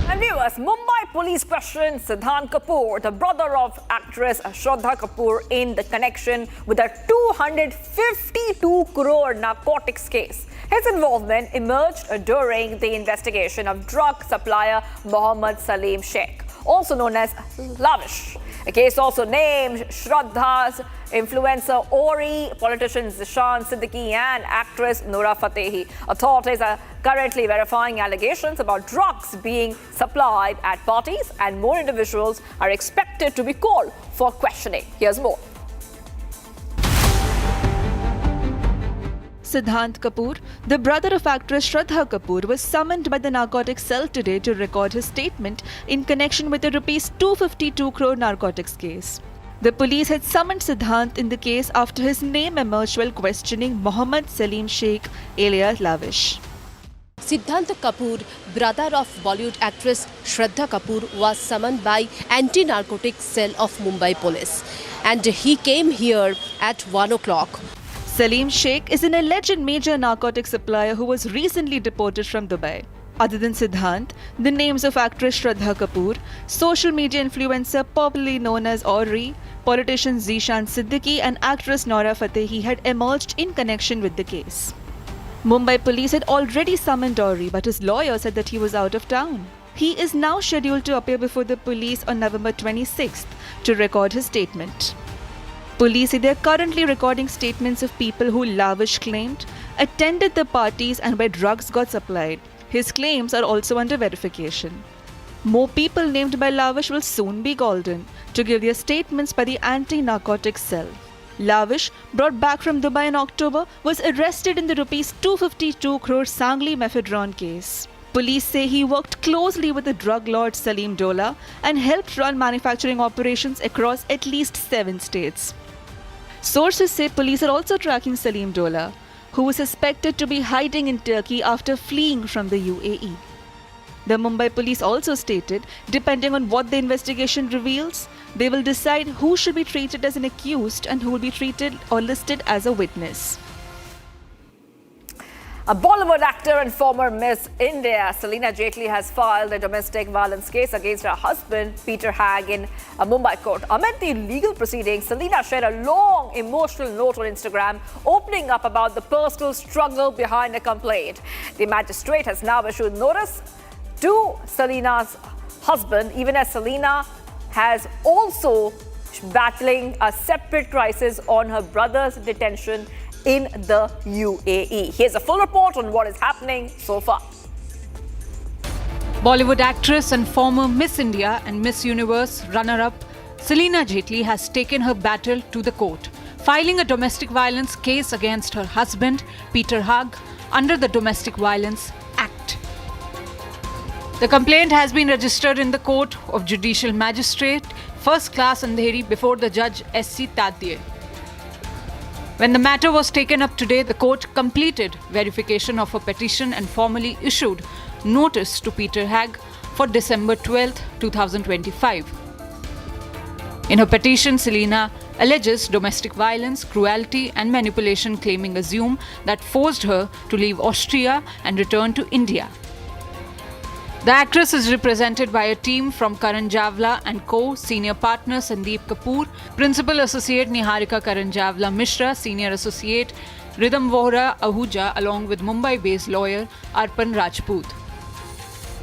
And viewers, Mumbai police questioned Siddhant Kapoor, the brother of actress Shraddha Kapoor, in the connection with a 252 crore narcotics case. His involvement emerged during the investigation of drug supplier Mohammed Salim Sheikh, also known as Lavish. A case also named Shraddha's influencer Ori, politician Zishan Siddiqui, and actress Noora Fatehi. Authorities are currently verifying allegations about drugs being supplied at parties, and more individuals are expected to be called for questioning. Here's more. Siddhant Kapoor, the brother of actress Shraddha Kapoor, was summoned by the narcotics cell today to record his statement in connection with the Rs 252 crore narcotics case. The police had summoned Siddhant in the case after his name emerged while questioning Mohammed Salim Sheikh alias Lavish. Siddhant Kapoor, brother of Bollywood actress Shraddha Kapoor, was summoned by anti-narcotics cell of Mumbai police, and he came here at 1 o'clock. Salim Sheikh is an alleged major narcotics supplier who was recently deported from Dubai. Other than Siddhant, the names of actress Shraddha Kapoor, social media influencer popularly known as Ori, politician Zishan Siddiqui, and actress Noora Fatehi had emerged in connection with the case. Mumbai police had already summoned Ori, but his lawyer said that he was out of town. He is now scheduled to appear before the police on November 26th to record his statement. Police say they are currently recording statements of people who Lavish claimed attended the parties and where drugs got supplied. His claims are also under verification. More people named by Lavish will soon be called in to give their statements by the anti-narcotics cell. Lavish, brought back from Dubai in October, was arrested in the Rs 252 crore Sangli mephedrone case. Police say he worked closely with the drug lord Salim Dola and helped run manufacturing operations across at least 7 states. Sources say police are also tracking Salim Dola, who was suspected to be hiding in Turkey after fleeing from the UAE. The Mumbai police also stated, depending on what the investigation reveals, they will decide who should be treated as an accused and who will be treated or listed as a witness. A Bollywood actor and former Miss India, Selina Jaitley, has filed a domestic violence case against her husband, Peter Hagg, in a Mumbai court. Amid the legal proceedings, Selina shared a long, emotional note on Instagram, opening up about the personal struggle behind the complaint. The magistrate has now issued notice to Selina's husband, even as Selina has also battling a separate crisis on her brother's detention in the UAE. Here's a full report on what is happening so far. Bollywood actress and former Miss India and Miss Universe runner-up Selina Jaitley has taken her battle to the court, filing a domestic violence case against her husband, Peter Hagg, under the Domestic Violence Act. The complaint has been registered in the Court of Judicial Magistrate, First Class Andheri, before the Judge S.C. Tadye. When the matter was taken up today, the court completed verification of a petition and formally issued notice to Peter Hagg for December 12, 2025. In her petition, Selina alleges domestic violence, cruelty and manipulation, claiming assume that forced her to leave Austria and return to India. The actress is represented by a team from Karan Javla and Co., Senior Partner Sandeep Kapoor, Principal Associate Niharika Karan Javla Mishra, Senior Associate Ridham Vohra Ahuja, along with Mumbai-based lawyer Arpan Rajput.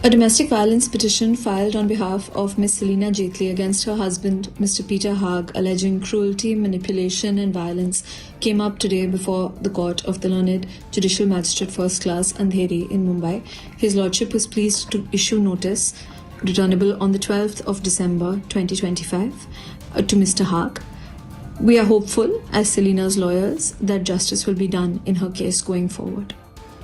A domestic violence petition filed on behalf of Ms. Selina Jaitley against her husband, Mr. Peter Haag, alleging cruelty, manipulation and violence came up today before the court of the Learned Judicial Magistrate First Class Andheri in Mumbai. His Lordship was pleased to issue notice returnable on the 12th of December 2025 to Mr. Haag. We are hopeful, as Selina's lawyers, that justice will be done in her case going forward.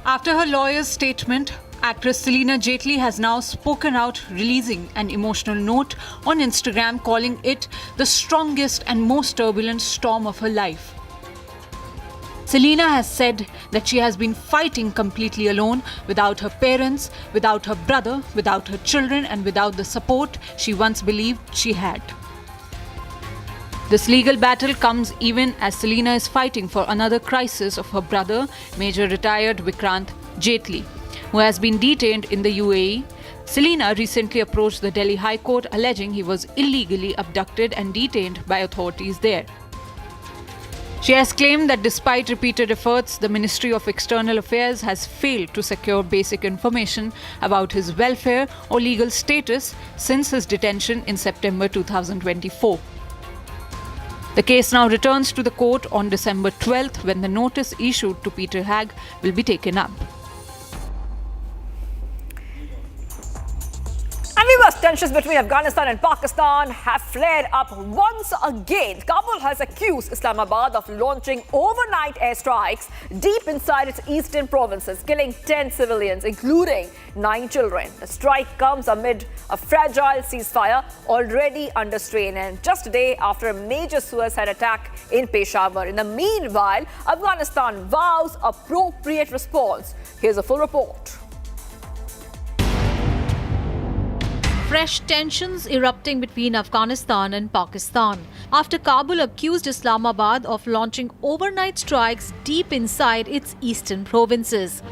After her lawyer's statement, actress Selina Jaitley has now spoken out, releasing an emotional note on Instagram calling it the strongest and most turbulent storm of her life. Selina has said that she has been fighting completely alone, without her parents, without her brother, without her children, and without the support she once believed she had. This legal battle comes even as Selina is fighting for another crisis of her brother, Major Retired Vikrant Jaitley, who has been detained in the UAE. Selina recently approached the Delhi High Court alleging he was illegally abducted and detained by authorities there. She has claimed that despite repeated efforts, the Ministry of External Affairs has failed to secure basic information about his welfare or legal status since his detention in September 2024. The case now returns to the court on December 12th when the notice issued to Peter Haag will be taken up. Tensions between Afghanistan and Pakistan have flared up once again. Kabul has accused Islamabad of launching overnight airstrikes deep inside its eastern provinces, killing 10 civilians, including 9 children. The strike comes amid a fragile ceasefire already under strain and just a day after a major suicide attack in Peshawar. In the meanwhile, Afghanistan vows appropriate response. Here's a full report. Fresh tensions erupting between Afghanistan and Pakistan after Kabul accused Islamabad of launching overnight strikes deep inside its eastern provinces.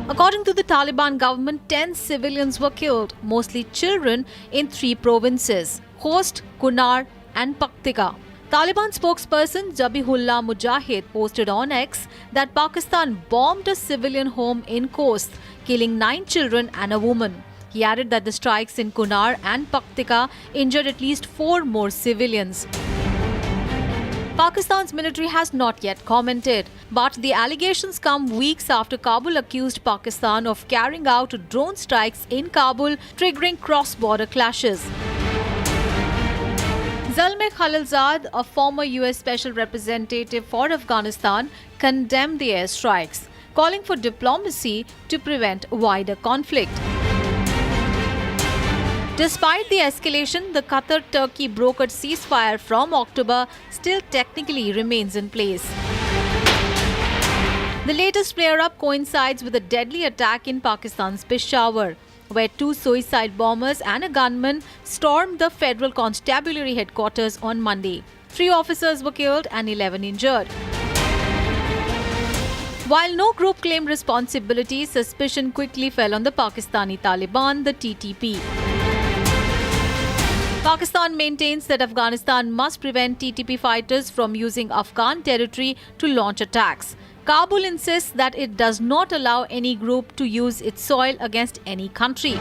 According to the Taliban government, 10 civilians were killed, mostly children, in 3 provinces: Khost, Kunar and Paktika. Taliban spokesperson Zabihullah Mujahid posted on X that Pakistan bombed a civilian home in Khost, killing 9 children and a woman. He added that the strikes in Kunar and Paktika injured at least 4 more civilians. Pakistan's military has not yet commented, but the allegations come weeks after Kabul accused Pakistan of carrying out drone strikes in Kabul, triggering cross-border clashes. Zalmay Khalilzad, a former US Special Representative for Afghanistan, condemned the airstrikes, calling for diplomacy to prevent wider conflict. Despite the escalation, the Qatar-Turkey brokered ceasefire from October still technically remains in place. The latest flare-up coincides with a deadly attack in Pakistan's Peshawar, where 2 suicide bombers and a gunman stormed the Federal Constabulary headquarters on Monday. 3 officers were killed and 11 injured. While no group claimed responsibility, suspicion quickly fell on the Pakistani Taliban, the TTP. Pakistan maintains that Afghanistan must prevent TTP fighters from using Afghan territory to launch attacks. Kabul insists that it does not allow any group to use its soil against any country.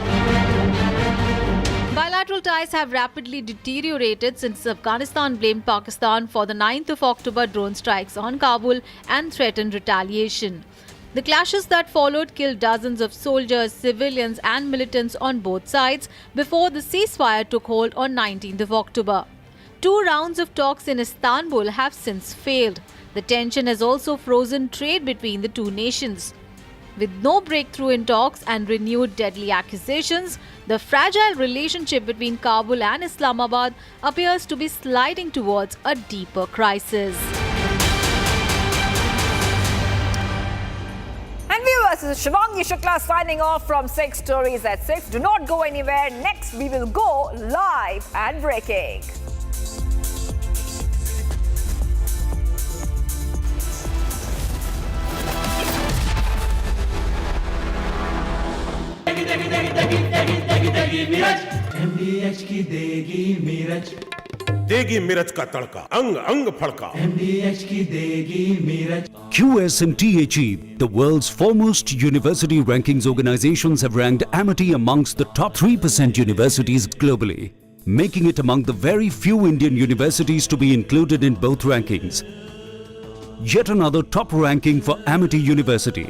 Bilateral ties have rapidly deteriorated since Afghanistan blamed Pakistan for the 9th of October drone strikes on Kabul and threatened retaliation. The clashes that followed killed dozens of soldiers, civilians and militants on both sides before the ceasefire took hold on 19th of October. 2 rounds of talks in Istanbul have since failed. The tension has also frozen trade between the 2 nations. With no breakthrough in talks and renewed deadly accusations, the fragile relationship between Kabul and Islamabad appears to be sliding towards a deeper crisis. And viewers, this is Shivangi Shukla signing off from 6 Stories at 6. Do not go anywhere. Next, we will go live and breaking. MDH की देगी मीरज, देगी मिर्च का तड़का, अंग अंग फड़का। MDH की देगी Miraj. QS&THE, the world's foremost university rankings organizations, have ranked Amity amongst the top 3% universities globally, making it among the very few Indian universities to be included in both rankings. Yet another top ranking for Amity University.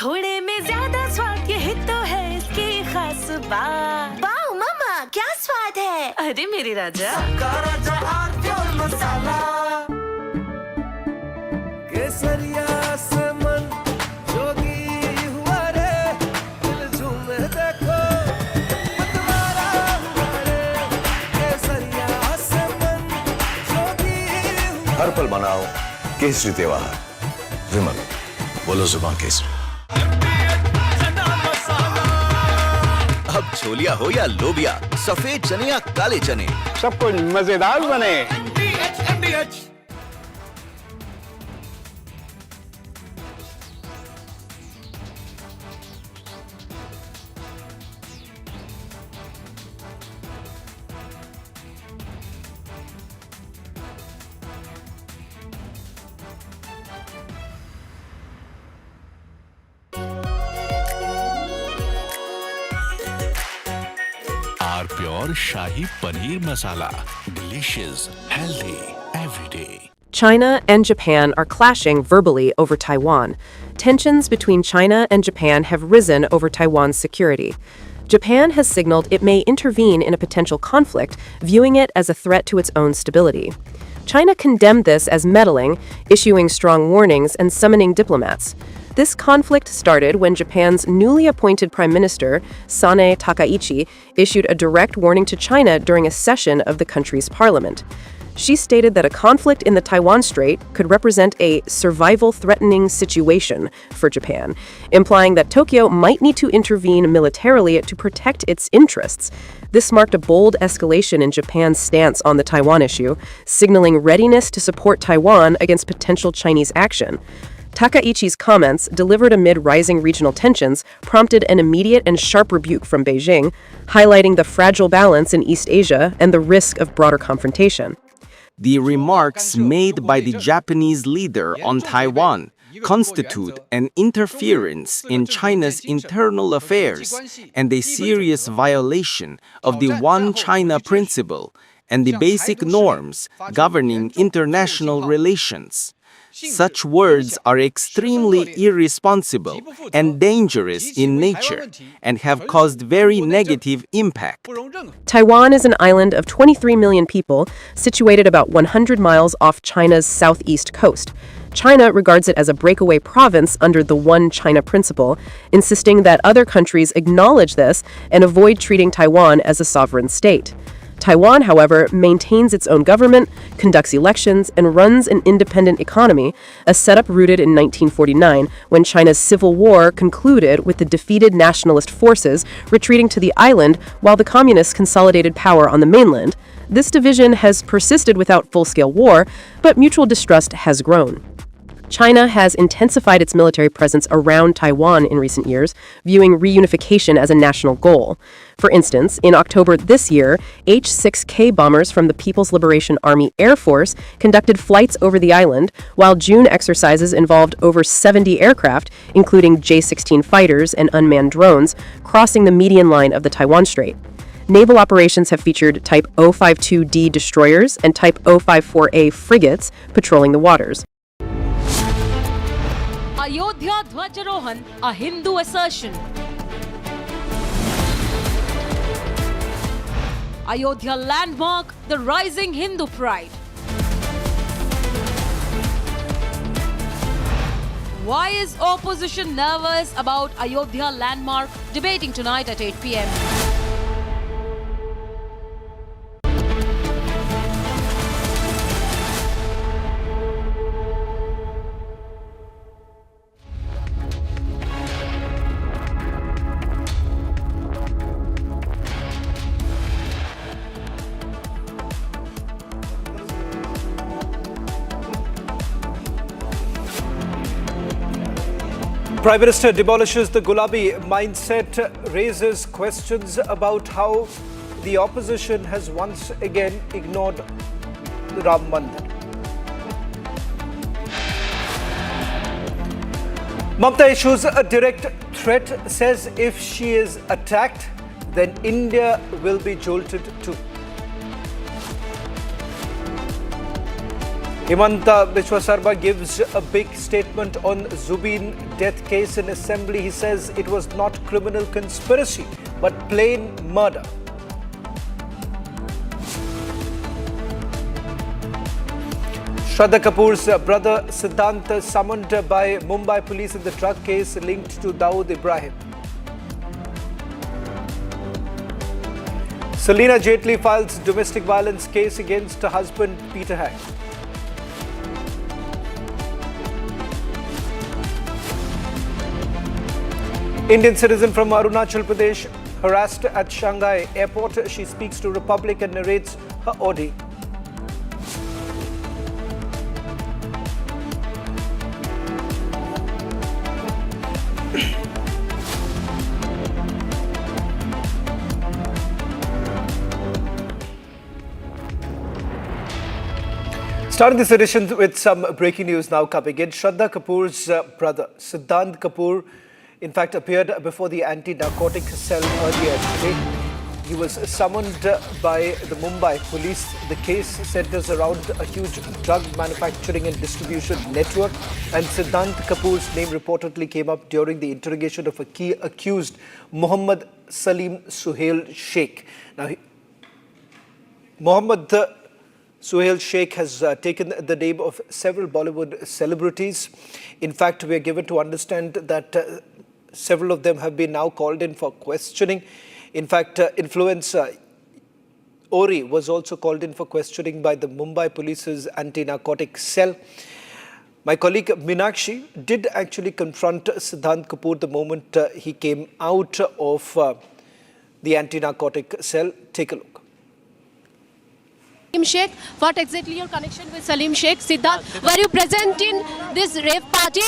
थोड़े में ज्यादा स्वाद, यही तो है इसकी खास बात। वाओ मामा, क्या स्वाद है? अरे मेरे राजा, राजा और प्योर मसाला। केसरिया से मन जोगी हुआ रे, दिल झूमे देखो मतवारा हुआ रे। केसरिया से मन जोगी हुआ। हर पल मनाओ केसरी त्योहार। विमल, बोलो जुबान केसरी। अब छोलिया हो या लोबिया, सफेद चने या काले चने, सब कुछ मजेदार बने। Pure Shahi Paneer Masala. Delicious, healthy, every day. China and Japan are clashing verbally over Taiwan. Tensions between China and Japan have risen over Taiwan's security. Japan has signaled it may intervene in a potential conflict, viewing it as a threat to its own stability. China condemned this as meddling, issuing strong warnings and summoning diplomats. This conflict started when Japan's newly appointed Prime Minister, Sane Takaichi, issued a direct warning to China during a session of the country's parliament. She stated that a conflict in the Taiwan Strait could represent a survival-threatening situation for Japan, implying that Tokyo might need to intervene militarily to protect its interests. This marked a bold escalation in Japan's stance on the Taiwan issue, signaling readiness to support Taiwan against potential Chinese action. Takaichi's comments, delivered amid rising regional tensions, prompted an immediate and sharp rebuke from Beijing, highlighting the fragile balance in East Asia and the risk of broader confrontation. The remarks made by the Japanese leader on Taiwan constitute an interference in China's internal affairs and a serious violation of the One China principle and the basic norms governing international relations. Such words are extremely irresponsible and dangerous in nature and have caused very negative impact. Taiwan is an island of 23 million people, situated about 100 miles off China's southeast coast. China regards it as a breakaway province under the One China principle, insisting that other countries acknowledge this and avoid treating Taiwan as a sovereign state. Taiwan, however, maintains its own government, conducts elections, and runs an independent economy, a setup rooted in 1949 when China's civil war concluded with the defeated nationalist forces retreating to the island while the communists consolidated power on the mainland. This division has persisted without full-scale war, but mutual distrust has grown. China has intensified its military presence around Taiwan in recent years, viewing reunification as a national goal. For instance, in October this year, H-6K bombers from the People's Liberation Army Air Force conducted flights over the island, while June exercises involved over 70 aircraft, including J-16 fighters and unmanned drones, crossing the median line of the Taiwan Strait. Naval operations have featured Type 052D destroyers and Type 054A frigates patrolling the waters. Ayodhya Dhwajarohan, a Hindu assertion. Ayodhya landmark, the rising Hindu pride. Why is opposition nervous about Ayodhya landmark? Debating tonight at 8 p.m. Prime Minister demolishes the Gulabi mindset, raises questions about how the opposition has once again ignored Ram Mandir. Mamata issues a direct threat, says if she is attacked, then India will be jolted too. Himanta Biswa Sarma gives a big statement on Zubeen death case in assembly. He says it was not criminal conspiracy, but plain murder. Shraddha Kapoor's brother Siddhant summoned by Mumbai police in the drug case linked to Dawood Ibrahim. Selina Jaitley files domestic violence case against her husband Peter Hag. Indian citizen from Arunachal Pradesh harassed at Shanghai airport. She speaks to Republic and narrates her ordeal. Starting this edition with some breaking news now coming in. Shraddha Kapoor's brother, Siddhant Kapoor, in fact, appeared before the anti-narcotic cell earlier today. He was summoned by the Mumbai police. The case centers around a huge drug manufacturing and distribution network, and Siddhant Kapoor's name reportedly came up during the interrogation of a key accused, Mohammad Salim Suhail Sheikh. Now, Mohammad Suhail Sheikh has taken the name of several Bollywood celebrities. In fact, we are given to understand that several of them have been now called in for questioning. In fact, influencer Ori was also called in for questioning by the Mumbai police's anti-narcotic cell. My colleague Meenakshi did actually confront Siddhant Kapoor the moment he came out of the anti-narcotic cell. Take a look. Salim Sheikh, what exactly your connection with Salim Sheikh? Siddhant, were you present in this rave party?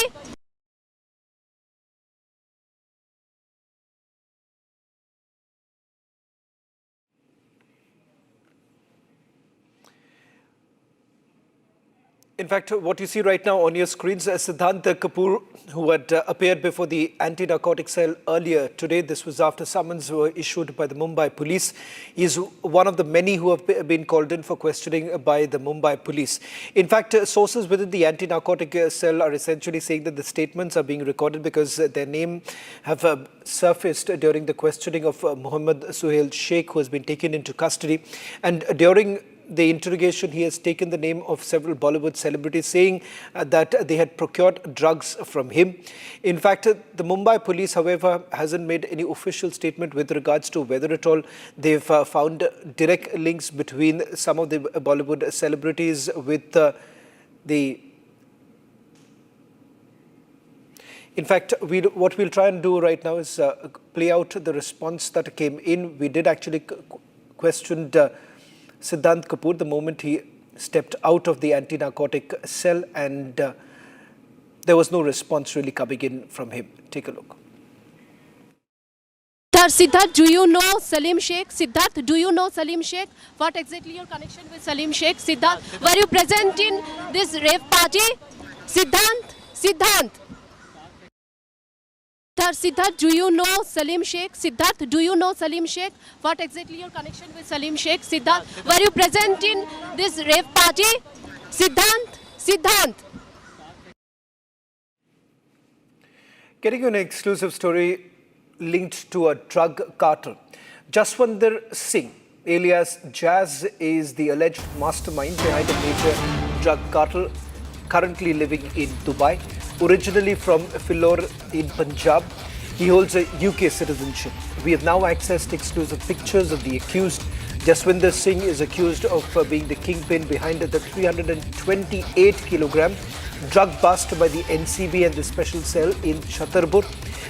In fact, what you see right now on your screens is Siddhant Kapoor, who had appeared before the anti-narcotic cell earlier today. This was after summons were issued by the Mumbai police. He is one of the many who have been called in for questioning by the Mumbai police. In fact, sources within the anti-narcotic cell are essentially saying that the statements are being recorded because their name have surfaced during the questioning of Mohammad Suhail Sheikh, who has been taken into custody. And during the interrogation, he has taken the name of several Bollywood celebrities, saying that they had procured drugs from him. In fact, the Mumbai police, however, hasn't made any official statement with regards to whether at all they've found direct links between some of the Bollywood celebrities with the... In fact, what we'll try and do right now is play out the response that came in. We did actually question Siddhant Kapoor the moment he stepped out of the anti-narcotic cell, and there was no response really coming in from him. Take a look. Siddhant, do you know Salim Sheikh? Siddhant, do you know Salim Sheikh? What exactly your connection with Salim Sheikh? Siddhant, were you present in this rave party? Siddhant. Siddhant, do you know Salim Sheikh? Siddhant, do you know Salim Sheikh? What exactly your connection with Salim Sheikh? Siddhant, were you present in this rave party? Siddhant. Getting an exclusive story linked to a drug cartel. Jaswinder Singh, alias Jazz, is the alleged mastermind behind a major drug cartel, currently living in Dubai. Originally from Philor in Punjab, he holds a UK citizenship. We have now accessed exclusive pictures of the accused. Jaswinder Singh is accused of being the kingpin behind the 328-kilogram drug bust by the NCB and the special cell in Chhatarpur,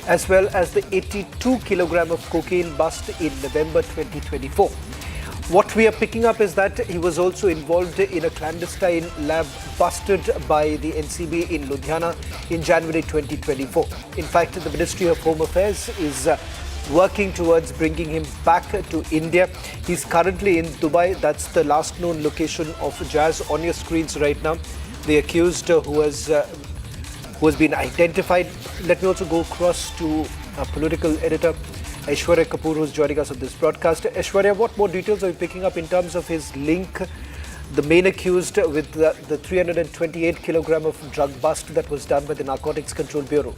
as well as the 82 kilogram of cocaine bust in November 2024. What we are picking up is that he was also involved in a clandestine lab busted by the NCB in Ludhiana in January 2024. In fact, the Ministry of Home Affairs is working towards bringing him back to India. He's currently in Dubai. That's the last known location of Jazz on your screens right now. The accused who has been identified. Let me also go across to our political editor, Ayodhya Kapoor, who's joining us on this broadcast. Ayodhya, what more details are you picking up in terms of his link, the main accused, with the 328 kilogram of drug bust that was done by the Narcotics Control Bureau?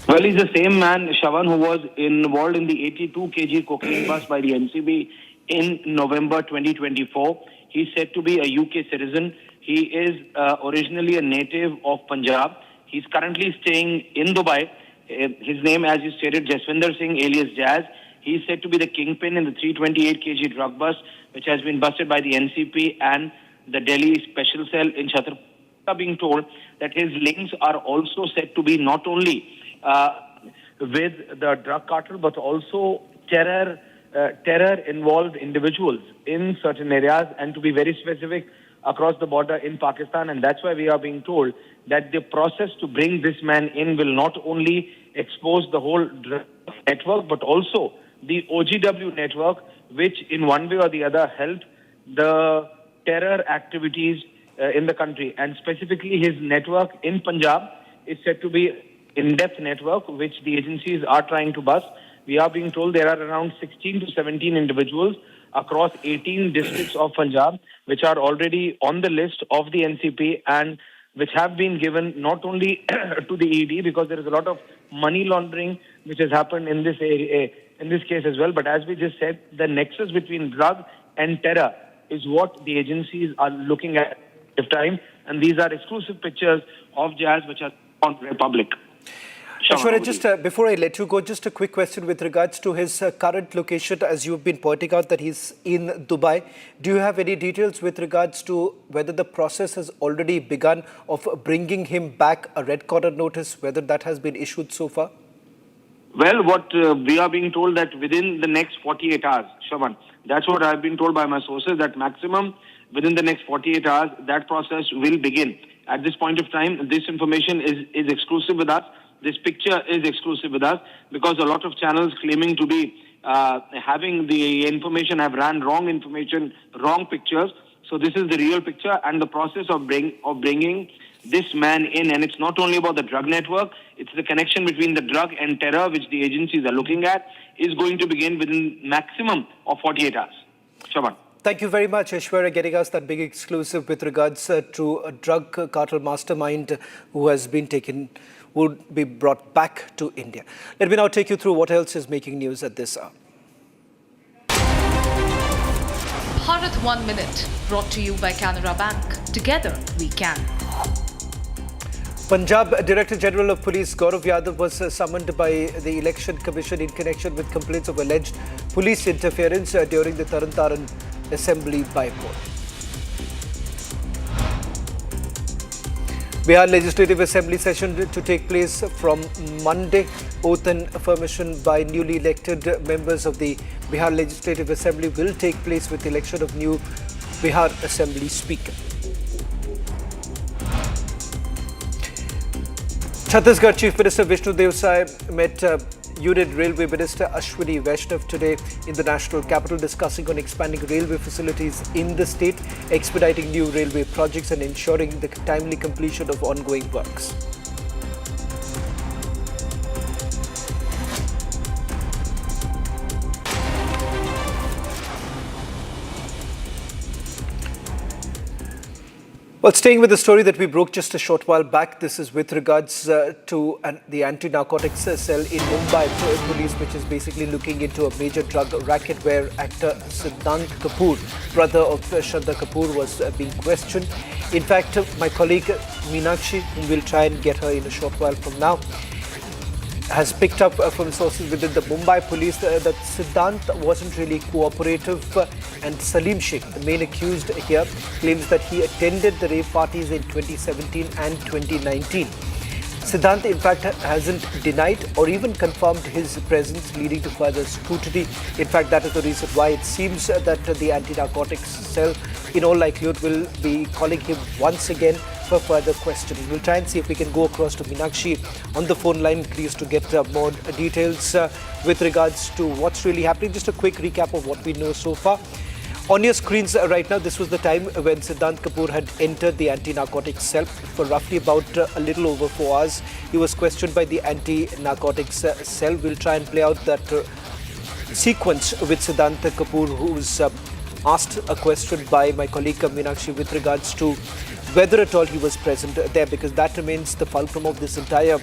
Well, he's the same man, Shavan, who was involved in the 82 kg cocaine bust by the NCB in November 2024. He's said to be a UK citizen. He is originally a native of Punjab. He's currently staying in Dubai. His name, as you stated, Jaswinder Singh, alias Jazz. He's said to be the kingpin in the 328 kg drug bust, which has been busted by the NCP and the Delhi Special Cell in Chhatrapati. Being told that his links are also said to be not only with the drug cartel, but also terror-involved individuals in certain areas, and to be very specific, across the border in Pakistan. And that's why we are being told that the process to bring this man in will not only expose the whole drug network, but also the OGW network, which in one way or the other helped the terror activities in the country. And specifically his network in Punjab is said to be in-depth network, which the agencies are trying to bust. We are being told there are around 16 to 17 individuals across 18 districts of Punjab, which are already on the list of the NCP and which have been given not only to the ED, because there is a lot of money laundering which has happened in this area, in this case as well. But as we just said, the nexus between drug and terror is what the agencies are looking at this time. And these are exclusive pictures of Jazz which are on Republic. Ashwarya, just before I let you go, just a quick question with regards to his current location, as you've been pointing out that he's in Dubai. Do you have any details with regards to whether the process has already begun of bringing him back, a red corner notice, whether that has been issued so far? Well, what we are being told that within the next 48 hours, Shavan, that's what I've been told by my sources, that maximum within the next 48 hours, that process will begin. At this point of time, this information is exclusive with us. This picture is exclusive with us because a lot of channels claiming to be having the information have ran wrong information, wrong pictures. So this is the real picture, and the process of bringing this man in. And it's not only about the drug network, it's the connection between the drug and terror, which the agencies are looking at, is going to begin within maximum of 48 hours. Shaban. Thank you very much, Ashwarya, getting us that big exclusive with regards to a drug cartel mastermind who has been taken, would be brought back to India. Let me now take you through what else is making news at this hour. Bharat 1 Minute, brought to you by Canara Bank. Together we can. Punjab Director General of Police Gaurav Yadav was summoned by the Election Commission in connection with complaints of alleged police interference during the Taran Assembly by-poll. Bihar Legislative Assembly session to take place from Monday. Oath and affirmation by newly elected members of the Bihar Legislative Assembly will take place with the election of new Bihar Assembly Speaker. Chhattisgarh Chief Minister Vishnu Dev Sai met Union Railway Minister Ashwini Vaishnav today in the national capital, discussing on expanding railway facilities in the state, expediting new railway projects and ensuring the timely completion of ongoing works. Well, staying with the story that we broke just a short while back, this is with regards to the anti-narcotics cell in Mumbai police, which is basically looking into a major drug racket where actor Siddhant Kapoor, brother of Shraddha Kapoor, was being questioned. In fact, my colleague Meenakshi, whom we'll try and get her in a short while from now, has picked up from sources within the Mumbai police that Siddhant wasn't really cooperative, and Salim Sheikh, the main accused here, claims that he attended the rave parties in 2017 and 2019. Siddhant, in fact, hasn't denied or even confirmed his presence, leading to further scrutiny. In fact, that is the reason why it seems that the anti-narcotics cell, in all likelihood, will be calling him once again for further questioning. We'll try and see if we can go across to Meenakshi on the phone line, please, to get more details with regards to what's really happening. Just a quick recap of what we know so far. On your screens right now, this was the time when Siddhant Kapoor had entered the anti-narcotics cell for roughly about a little over 4 hours. He was questioned by the anti-narcotics cell. We'll try and play out that sequence with Siddhant Kapoor, who's asked a question by my colleague Meenakshi with regards to whether at all he was present there, because that remains the fulcrum of this entire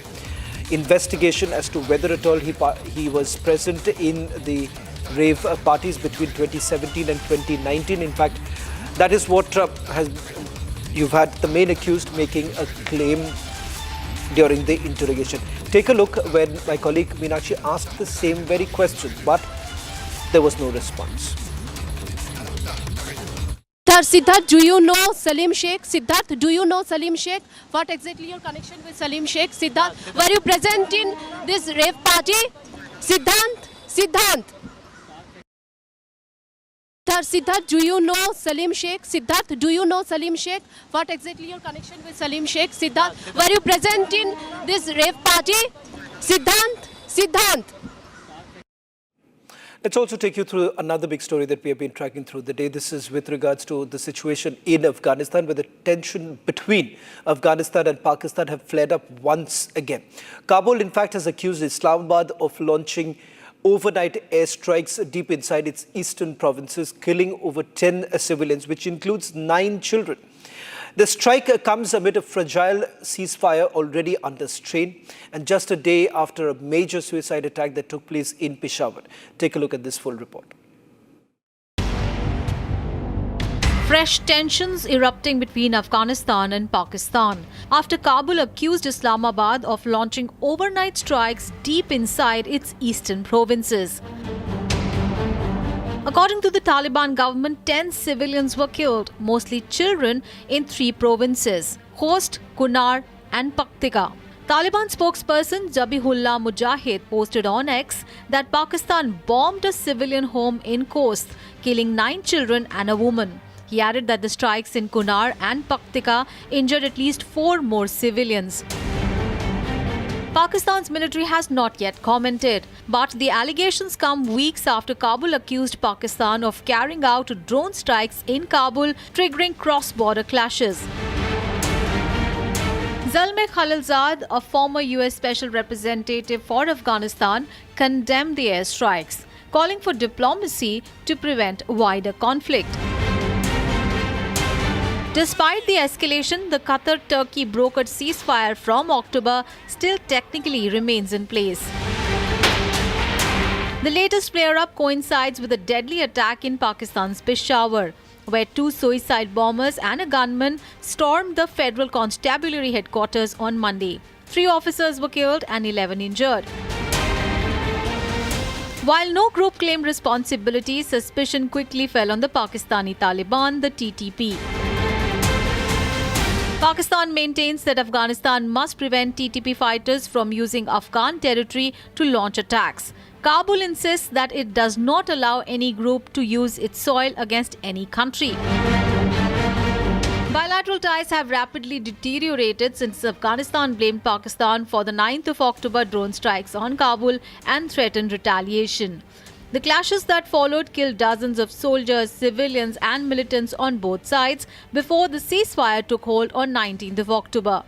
investigation as to whether at all he was present in the rave parties between 2017 and 2019. In fact, that is what you've had the main accused making a claim during the interrogation. Take a look when my colleague Meenakshi asked the same very question, but there was no response. Siddharth, do you know Salim Sheikh? Siddharth, do you know Salim Sheikh? What exactly your connection with Salim Sheikh? Siddharth, were you present in this rave party? Siddharth. Siddharth, do you know Salim Sheikh? Siddharth, do you know Salim Sheikh? What exactly your connection with Salim Sheikh? Siddharth, were you present in this rave party? Siddharth. Let's also take you through another big story that we have been tracking through the day. This is with regards to the situation in Afghanistan, where the tension between Afghanistan and Pakistan have flared up once again. Kabul, in fact, has accused Islamabad of launching overnight airstrikes deep inside its eastern provinces, killing over 10 civilians, which includes 9 children. The strike comes amid a fragile ceasefire already under strain, and just a day after a major suicide attack that took place in Peshawar. Take a look at this full report. Fresh tensions erupting between Afghanistan and Pakistan after Kabul accused Islamabad of launching overnight strikes deep inside its eastern provinces. According to the Taliban government, 10 civilians were killed, mostly children, in 3 provinces: Khost, Kunar and Paktika. Taliban spokesperson Zabihullah Mujahid posted on X that Pakistan bombed a civilian home in Khost, killing 9 children and a woman. He added that the strikes in Kunar and Paktika injured at least 4 more civilians. Pakistan's military has not yet commented, but the allegations come weeks after Kabul accused Pakistan of carrying out drone strikes in Kabul, triggering cross-border clashes. Zalmay Khalilzad, a former US Special Representative for Afghanistan, condemned the airstrikes, calling for diplomacy to prevent wider conflict. Despite the escalation, the Qatar-Turkey brokered ceasefire from October still technically remains in place. The latest flare-up coincides with a deadly attack in Pakistan's Peshawar, where 2 suicide bombers and a gunman stormed the Federal Constabulary headquarters on Monday. 3 officers were killed and 11 injured. While no group claimed responsibility, suspicion quickly fell on the Pakistani Taliban, the TTP. Pakistan maintains that Afghanistan must prevent TTP fighters from using Afghan territory to launch attacks. Kabul insists that it does not allow any group to use its soil against any country. Bilateral ties have rapidly deteriorated since Afghanistan blamed Pakistan for the 9th of October drone strikes on Kabul and threatened retaliation. The clashes that followed killed dozens of soldiers, civilians and militants on both sides before the ceasefire took hold on 19th of October.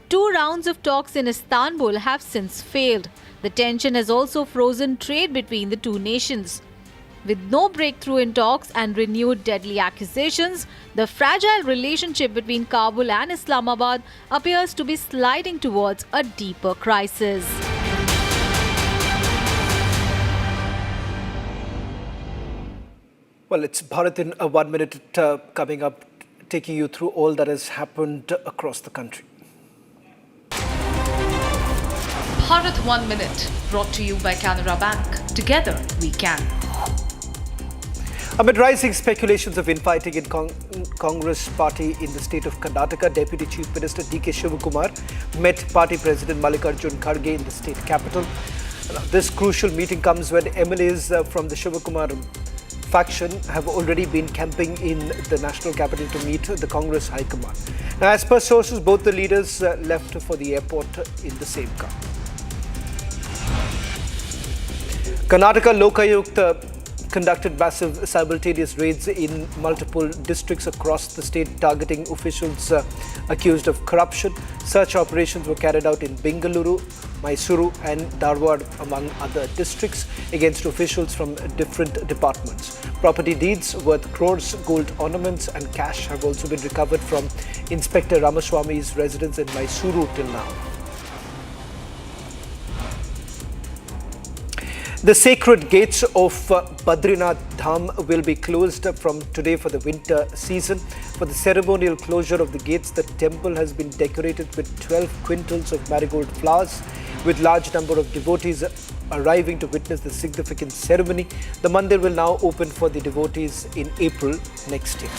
2 rounds of talks in Istanbul have since failed. The tension has also frozen trade between the 2 nations. With no breakthrough in talks and renewed deadly accusations, the fragile relationship between Kabul and Islamabad appears to be sliding towards a deeper crisis. Well, it's Bharat in 1 minute coming up, taking you through all that has happened across the country. Bharat 1 minute, brought to you by Canara Bank. Together we can. Amid rising speculations of infighting in Congress party in the state of Karnataka. Deputy Chief Minister D.K. Shivakumar met party President Mallikarjun Kharge in the state capital. This crucial meeting comes when MLAs from the Shivakumar faction have already been camping in the national capital to meet the Congress High Command. Now, as per sources, both the leaders left for the airport in the same car. Karnataka Lokayukta conducted massive simultaneous raids in multiple districts across the state, targeting officials accused of corruption. Search operations were carried out in Bengaluru, Mysuru and Dharwad, among other districts, against officials from different departments. Property deeds worth crores, gold ornaments and cash have also been recovered from Inspector Ramaswamy's residence in Mysuru till now. The sacred gates of Badrinath Dham will be closed from today for the winter season. For the ceremonial closure of the gates, the temple has been decorated with 12 quintals of marigold flowers, with large number of devotees arriving to witness the significant ceremony. The mandir will now open for the devotees in April next year.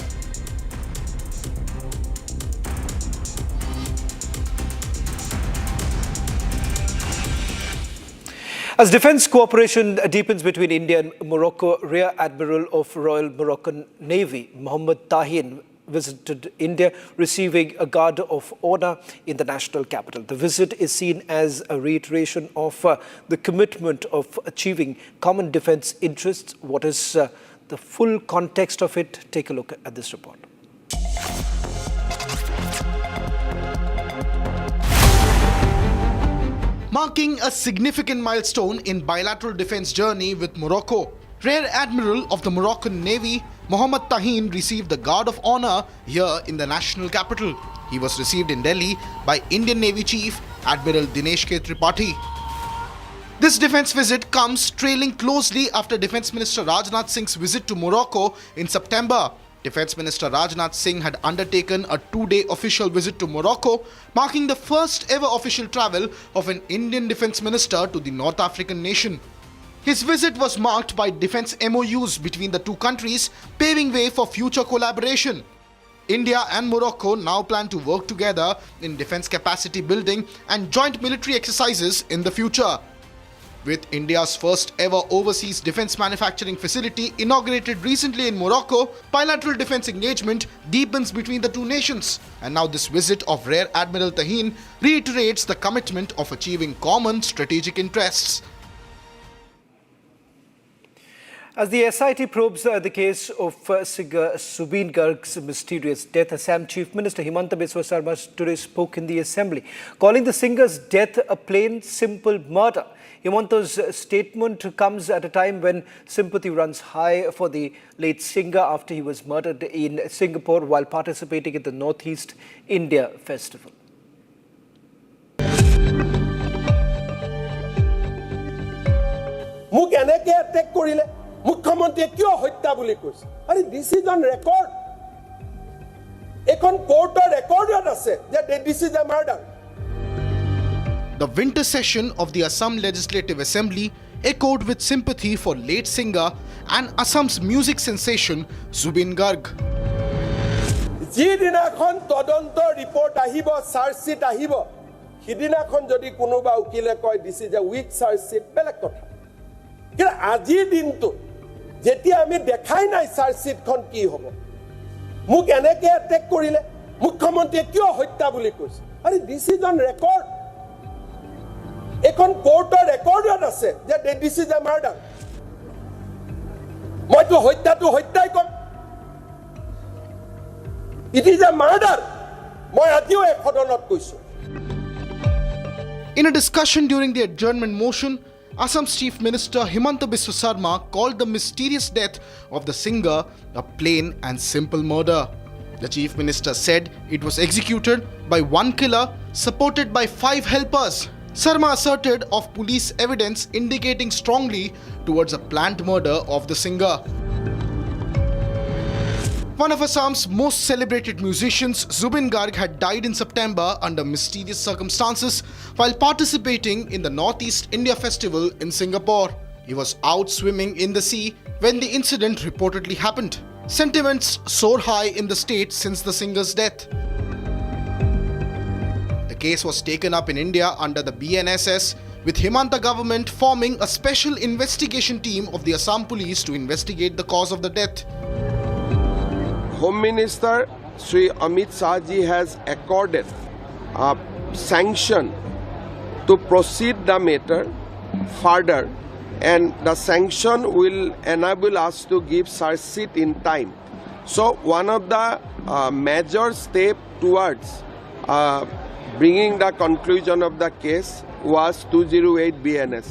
As defence cooperation deepens between India and Morocco, Rear Admiral of Royal Moroccan Navy, Mohammed Tahin, visited India, receiving a Guard of Honour in the national capital. The visit is seen as a reiteration of the commitment of achieving common defence interests. What is the full context of it? Take a look at this report. Marking a significant milestone in bilateral defence journey with Morocco, Rear Admiral of the Moroccan Navy, Mohammed Tahin, received the Guard of Honour here in the national capital. He was received in Delhi by Indian Navy Chief Admiral Dinesh K. Tripathi. This defence visit comes trailing closely after Defence Minister Rajnath Singh's visit to Morocco in September. Defence Minister Rajnath Singh had undertaken a 2-day official visit to Morocco, marking the first ever official travel of an Indian Defence Minister to the North African nation. His visit was marked by defence MOUs between the two countries, paving way for future collaboration. India and Morocco now plan to work together in defence capacity building and joint military exercises in the future. With India's first ever overseas defence manufacturing facility inaugurated recently in Morocco, bilateral defence engagement deepens between the two nations. And now this visit of Rear Admiral Tahin reiterates the commitment of achieving common strategic interests. As the SIT probes the case of singer Zubeen Garg's mysterious death, Assam Chief Minister Himanta Biswa Sarma today spoke in the Assembly, calling the singer's death a plain, simple murder. Himanta's statement comes at a time when sympathy runs high for the late singer after he was murdered in Singapore while participating in the Northeast India Festival. This is on record. Ekon court record that this is a murder. The winter session of the Assam Legislative Assembly echoed with sympathy for late singer and Assam's music sensation Zubeen Garg. Jidinakhon todonto report ahibo charge sheet ahibo hidinakhon jodi konoba ukile koy this is a weak charge sheet belek kotha kila aji dintu jetia ami dekhai nai charge sheet khon ki hobo muk eneke attack korile mukhyamantri kyo hotya boli koise are this is on record. Ekon court record ase that this is a murder. Moi to hoitya kom. It is a murder. Moi adio ek hodonot koisu. In a discussion during the adjournment motion, Assam's Chief Minister Himanta Biswa Sarma called the mysterious death of the singer a plain and simple murder. The Chief Minister said it was executed by one killer supported by 5 helpers. Sarma asserted of police evidence indicating strongly towards a planned murder of the singer. One of Assam's most celebrated musicians, Zubeen Garg, had died in September under mysterious circumstances while participating in the Northeast India Festival in Singapore. He was out swimming in the sea when the incident reportedly happened. Sentiments soar high in the state since the singer's death. The case was taken up in India under the BNSS, with Mamata government forming a special investigation team of the Assam police to investigate the cause of the death. Home Minister Sri Amit Shah ji has accorded a sanction to proceed the matter further, and the sanction will enable us to give search sheet in time. So one of the major steps towards bringing the conclusion of the case was 208 BNS.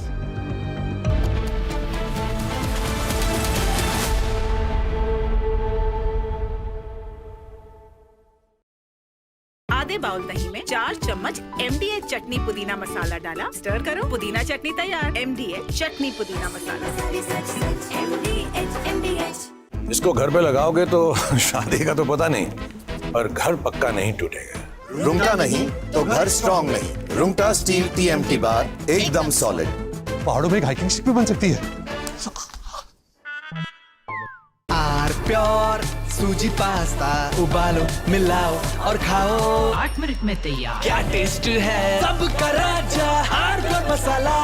आधे bowl दही में 4 चम्मच MDH चटनी पुदीना मसाला डाला, stir करो, पुदीना चटनी तैयार। MDH चटनी पुदीना मसाला। इसको घर पे लगाओगे तो शादी का तो पता नहीं, पर घर पक्का नहीं टूटेगा। रुंगटा नहीं तो घर स्ट्रॉन्ग नहीं। रुंगटा स्टील TMT बार एकदम सॉलिड। पहाड़ों में एक हाइकिंग स्टिक भी बन सकती है। प्योर सूजी पास्ता उबालो, मिलाओ और खाओ, 8 मिनट में तैयार। क्या टेस्ट है सबका राजा हार्डकोर मसाला।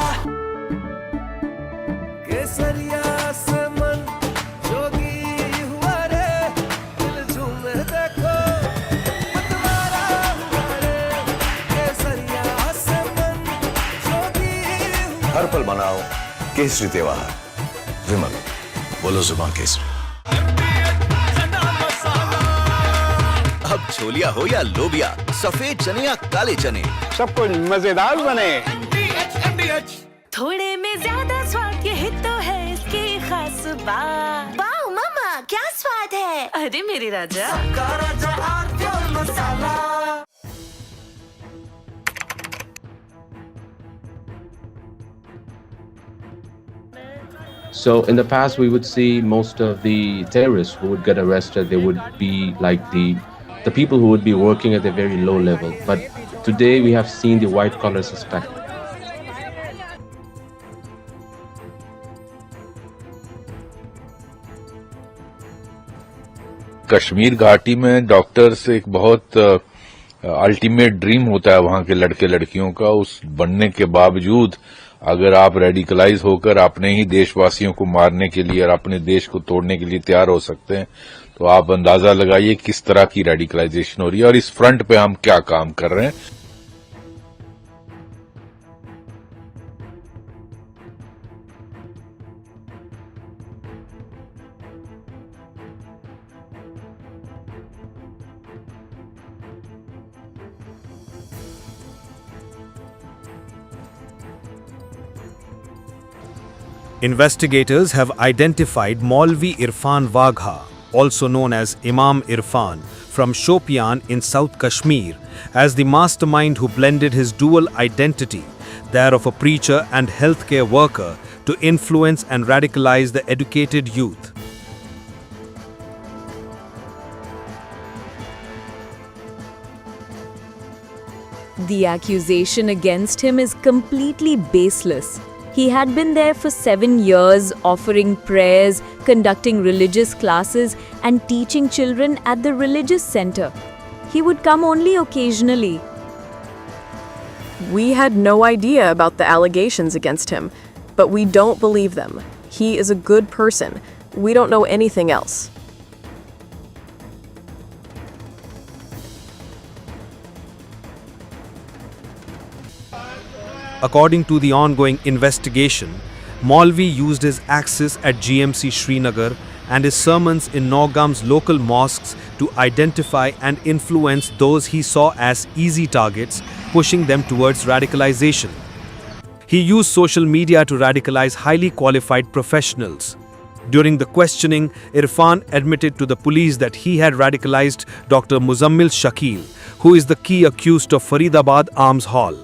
केसरिया से मन जोगी हुआ रे, दिल झूमे देखो मतवारा हुआ रे। केसरिया से मन जोगी हुआ। हर पल बनाओ केसरी त्योहार। विमल, बोलो जुबान केसरी। अब छोलिया हो या लोबिया, सफेद चने या काले चने, सब कुछ मजेदार बने। थोड़े में ज्यादा स्वाद, यही तो है इसकी खास बात। वाओ मामा क्या स्वाद है, अरे मेरे राजा। So in the past, we would see most of the terrorists who would get arrested, they would be like the people who would be working at a very low level. But today we have seen the white collar suspect. Kashmir घाटी में doctors एक बहुत ultimate dream होता है वहां के लड़के लड़कियों का। उस बनने के बावजूद अगर आप रेडिकलाइज होकर अपने ही देशवासियों को मारने के लिए और अपने देश को तोड़ने के लिए तैयार हो सकते हैं, तो आप अंदाजा लगाइए किस तरह की रेडिकलाइजेशन हो रही है और इस फ्रंट पे हम क्या काम कर रहे हैं। Investigators have identified Maulvi Irfan Wagha, also known as Imam Irfan, from Shopian in South Kashmir, as the mastermind who blended his dual identity, that of a preacher and healthcare worker, to influence and radicalize the educated youth. The accusation against him is completely baseless. He had been there for 7 years, offering prayers, conducting religious classes, and teaching children at the religious center. He would come only occasionally. We had no idea about the allegations against him, but we don't believe them. He is a good person. We don't know anything else. According to the ongoing investigation, Maulvi used his access at GMC Srinagar and his sermons in Naugam's local mosques to identify and influence those he saw as easy targets, pushing them towards radicalization. He used social media to radicalize highly qualified professionals. During the questioning, Irfan admitted to the police that he had radicalized Dr. Muzammil Shakil, who is the key accused of Faridabad Arms Hall.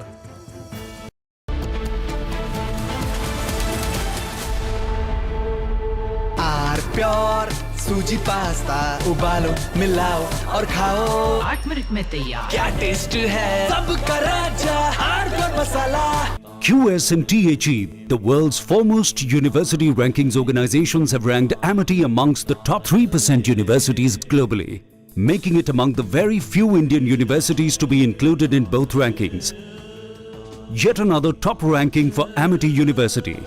Pure सूजी pasta उबालो, मिलाओ और खाओ, 8 minute में तैयार। क्या taste है सबका राजा hardcore masala. QS&THE, the world's foremost university rankings organizations, have ranked Amity amongst the top 3% universities globally, making it among the very few Indian universities to be included in both rankings. Yet another top ranking for Amity University.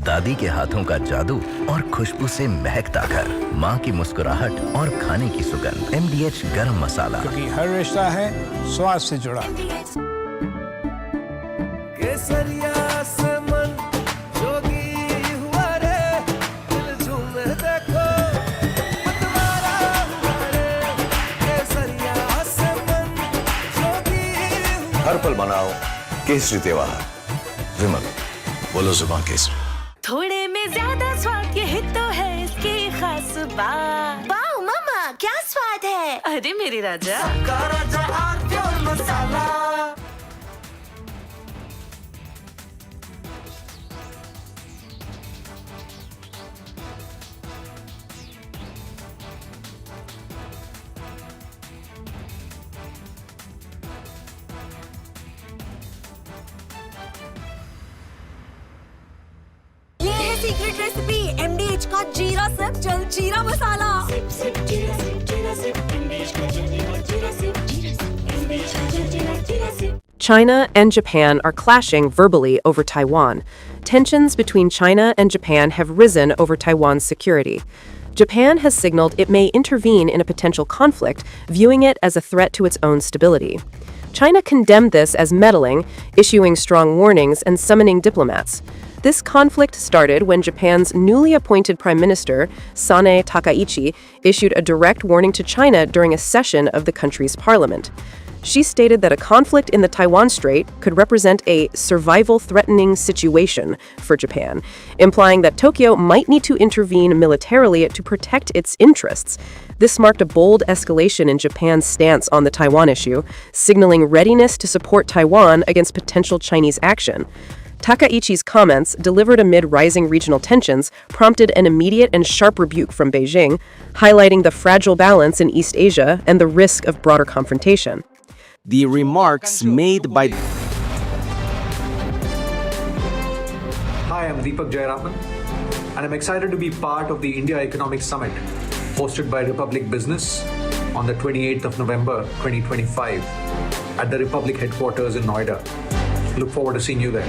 दादी के हाथों का जादू और खुशबू से महकता घर, माँ की मुस्कुराहट और खाने की सुगंध। MDH गरम मसाला, क्योंकि हर रिश्ता है स्वाद से जुड़ा। केसरिया से मन जोगी हुआ रे, दिल झूमे देखो मतवारा हुआ रे। केसरिया से मन जोगी हुआ। हर पल मनाओ केसरी त्योहार। विमल, बोलो जुबान केसरी। थोड़े में ज्यादा स्वाद, यही तो है इसकी खास बात। वाओ मामा, क्या स्वाद है। अरे मेरे राजा, राजा और प्योर मसाला। सीक्रेट रेसिपी MDH का जीरा सिप जल जीरा मसाला। China and Japan are clashing verbally over Taiwan. Tensions between China and Japan have risen over Taiwan's security. Japan has signaled it may intervene in a potential conflict, viewing it as a threat to its own stability. China condemned this as meddling, issuing strong warnings and summoning diplomats. This conflict started when Japan's newly appointed Prime Minister, Sane Takaichi, issued a direct warning to China during a session of the country's parliament. She stated that a conflict in the Taiwan Strait could represent a survival-threatening situation for Japan, implying that Tokyo might need to intervene militarily to protect its interests. This marked a bold escalation in Japan's stance on the Taiwan issue, signaling readiness to support Taiwan against potential Chinese action. Takaichi's comments, delivered amid rising regional tensions, prompted an immediate and sharp rebuke from Beijing, highlighting the fragile balance in East Asia and the risk of broader confrontation. The remarks made by... Hi, I'm Deepak Jayaraman, and I'm excited to be part of the India Economic Summit, hosted by Republic Business on the 28th of November 2025 at the Republic headquarters in Noida. Look forward to seeing you there.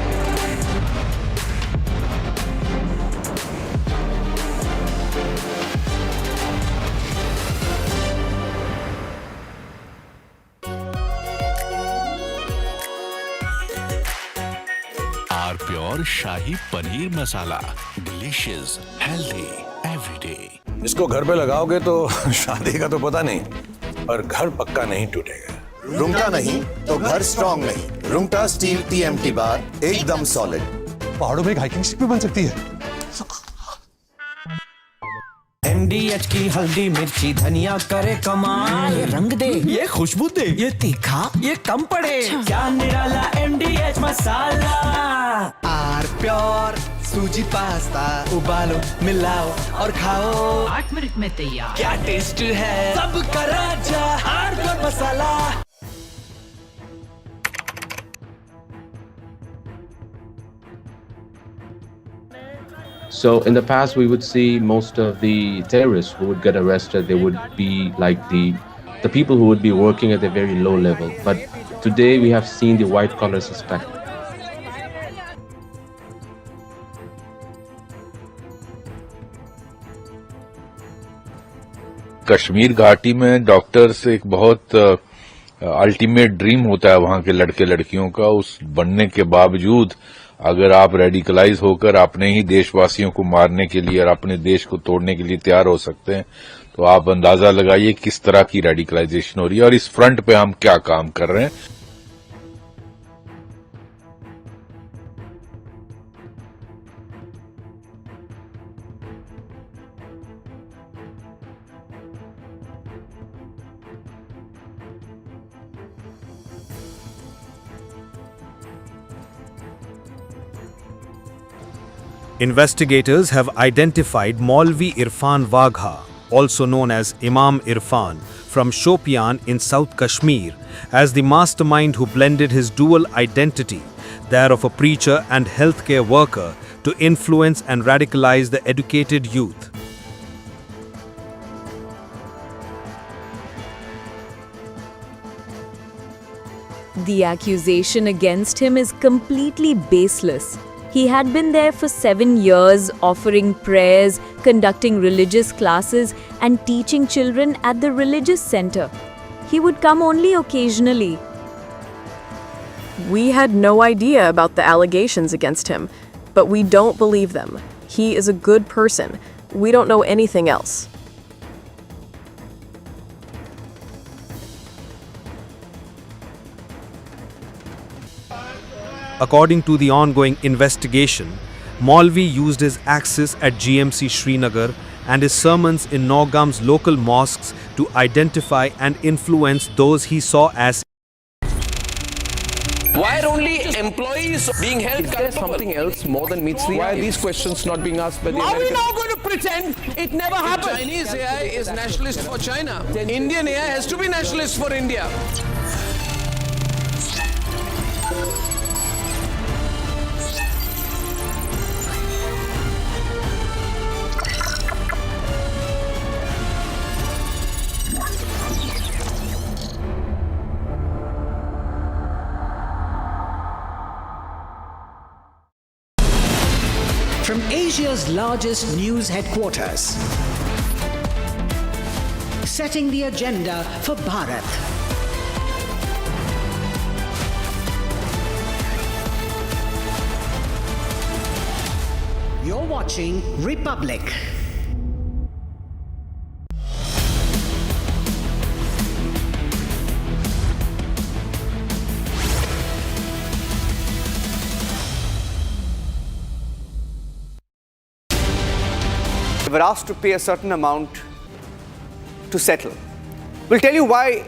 Our pure Shahi Paneer Masala. Delicious, healthy, every day. इसको घर पे लगाओगे तो शादी का तो पता नहीं, पर घर पक्का नहीं टूटेगा। रूंगटा नहीं तो घर स्ट्रॉन्ग नहीं। रूंगटा स्टील TMT बार एकदम सॉलिड। पहाड़ों में एक हाइकिंग स्टिक भी बन सकती है। MDH की हल्दी मिर्ची धनिया करे कमाल। ये रंग दे, ये खुशबू दे, ये तीखा, ये कम पड़े। क्या निराला MDH मसाला। आर प्योर सूजी पास्ता, उबालो मिलाओ और खाओ। 8 मिनट में तैयार। क्या टेस्ट है, सबका राजा R pure masala. So in the past, we would see most of the terrorists who would get arrested, they would be like the people who would be working at a very low level. But today we have seen the white collar suspect. Kashmir घाटी में doctors एक बहुत ultimate dream होता है वहां के लड़के लड़कियों का। उस बनने के बावजूद अगर आप रेडिकलाइज होकर अपने ही देशवासियों को मारने के लिए और अपने देश को तोड़ने के लिए तैयार हो सकते हैं, तो आप अंदाजा लगाइए किस तरह की रेडिकलाइजेशन हो रही है और इस फ्रंट पे हम क्या काम कर रहे हैं। Investigators have identified Maulvi Irfan Wagha, also known as Imam Irfan, from Shopian in South Kashmir as the mastermind who blended his dual identity, that of a preacher and healthcare worker, to influence and radicalize the educated youth. The accusation against him is completely baseless. He had been there for 7 years, offering prayers, conducting religious classes, and teaching children at the religious center. He would come only occasionally. We had no idea about the allegations against him, but we don't believe them. He is a good person. We don't know anything else. According to the ongoing investigation, Maulvi used his access at GMC Srinagar and his sermons in Naugam's local mosques to identify and influence those he saw as. Why are only employees being held accountable? Is there something else more than meets the eye? Why are these questions not being asked by the Americans? Are we now going to pretend it never happened? Chinese AI is nationalist for China. Indian AI has to be nationalist for India. From Asia's largest news headquarters, setting the agenda for Bharat. You're watching Republic. They were asked to pay a certain amount to settle. We'll tell you why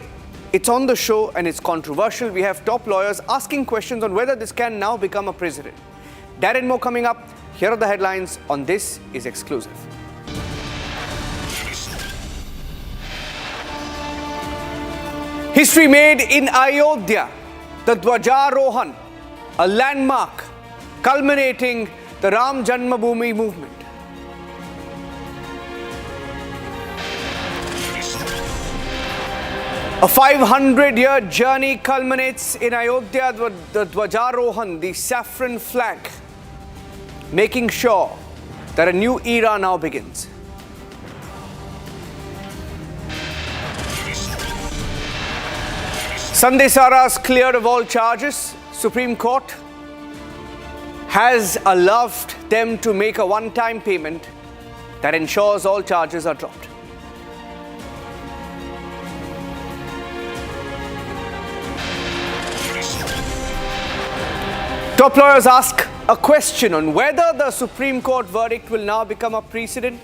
it's on the show and it's controversial. We have top lawyers asking questions on whether this can now become a precedent. That and more coming up. Here are the headlines on This Is Exclusive. History made in Ayodhya, the Dwajarohan, a landmark culminating the Ram Janmabhoomi movement. A 500-year journey culminates in Ayodhya, the Dwajarohan, the saffron flag, making sure that a new era now begins. Sandesara is cleared of all charges. Supreme Court has allowed them to make a one-time payment that ensures all charges are dropped. Top lawyers ask a question on whether the Supreme Court verdict will now become a precedent.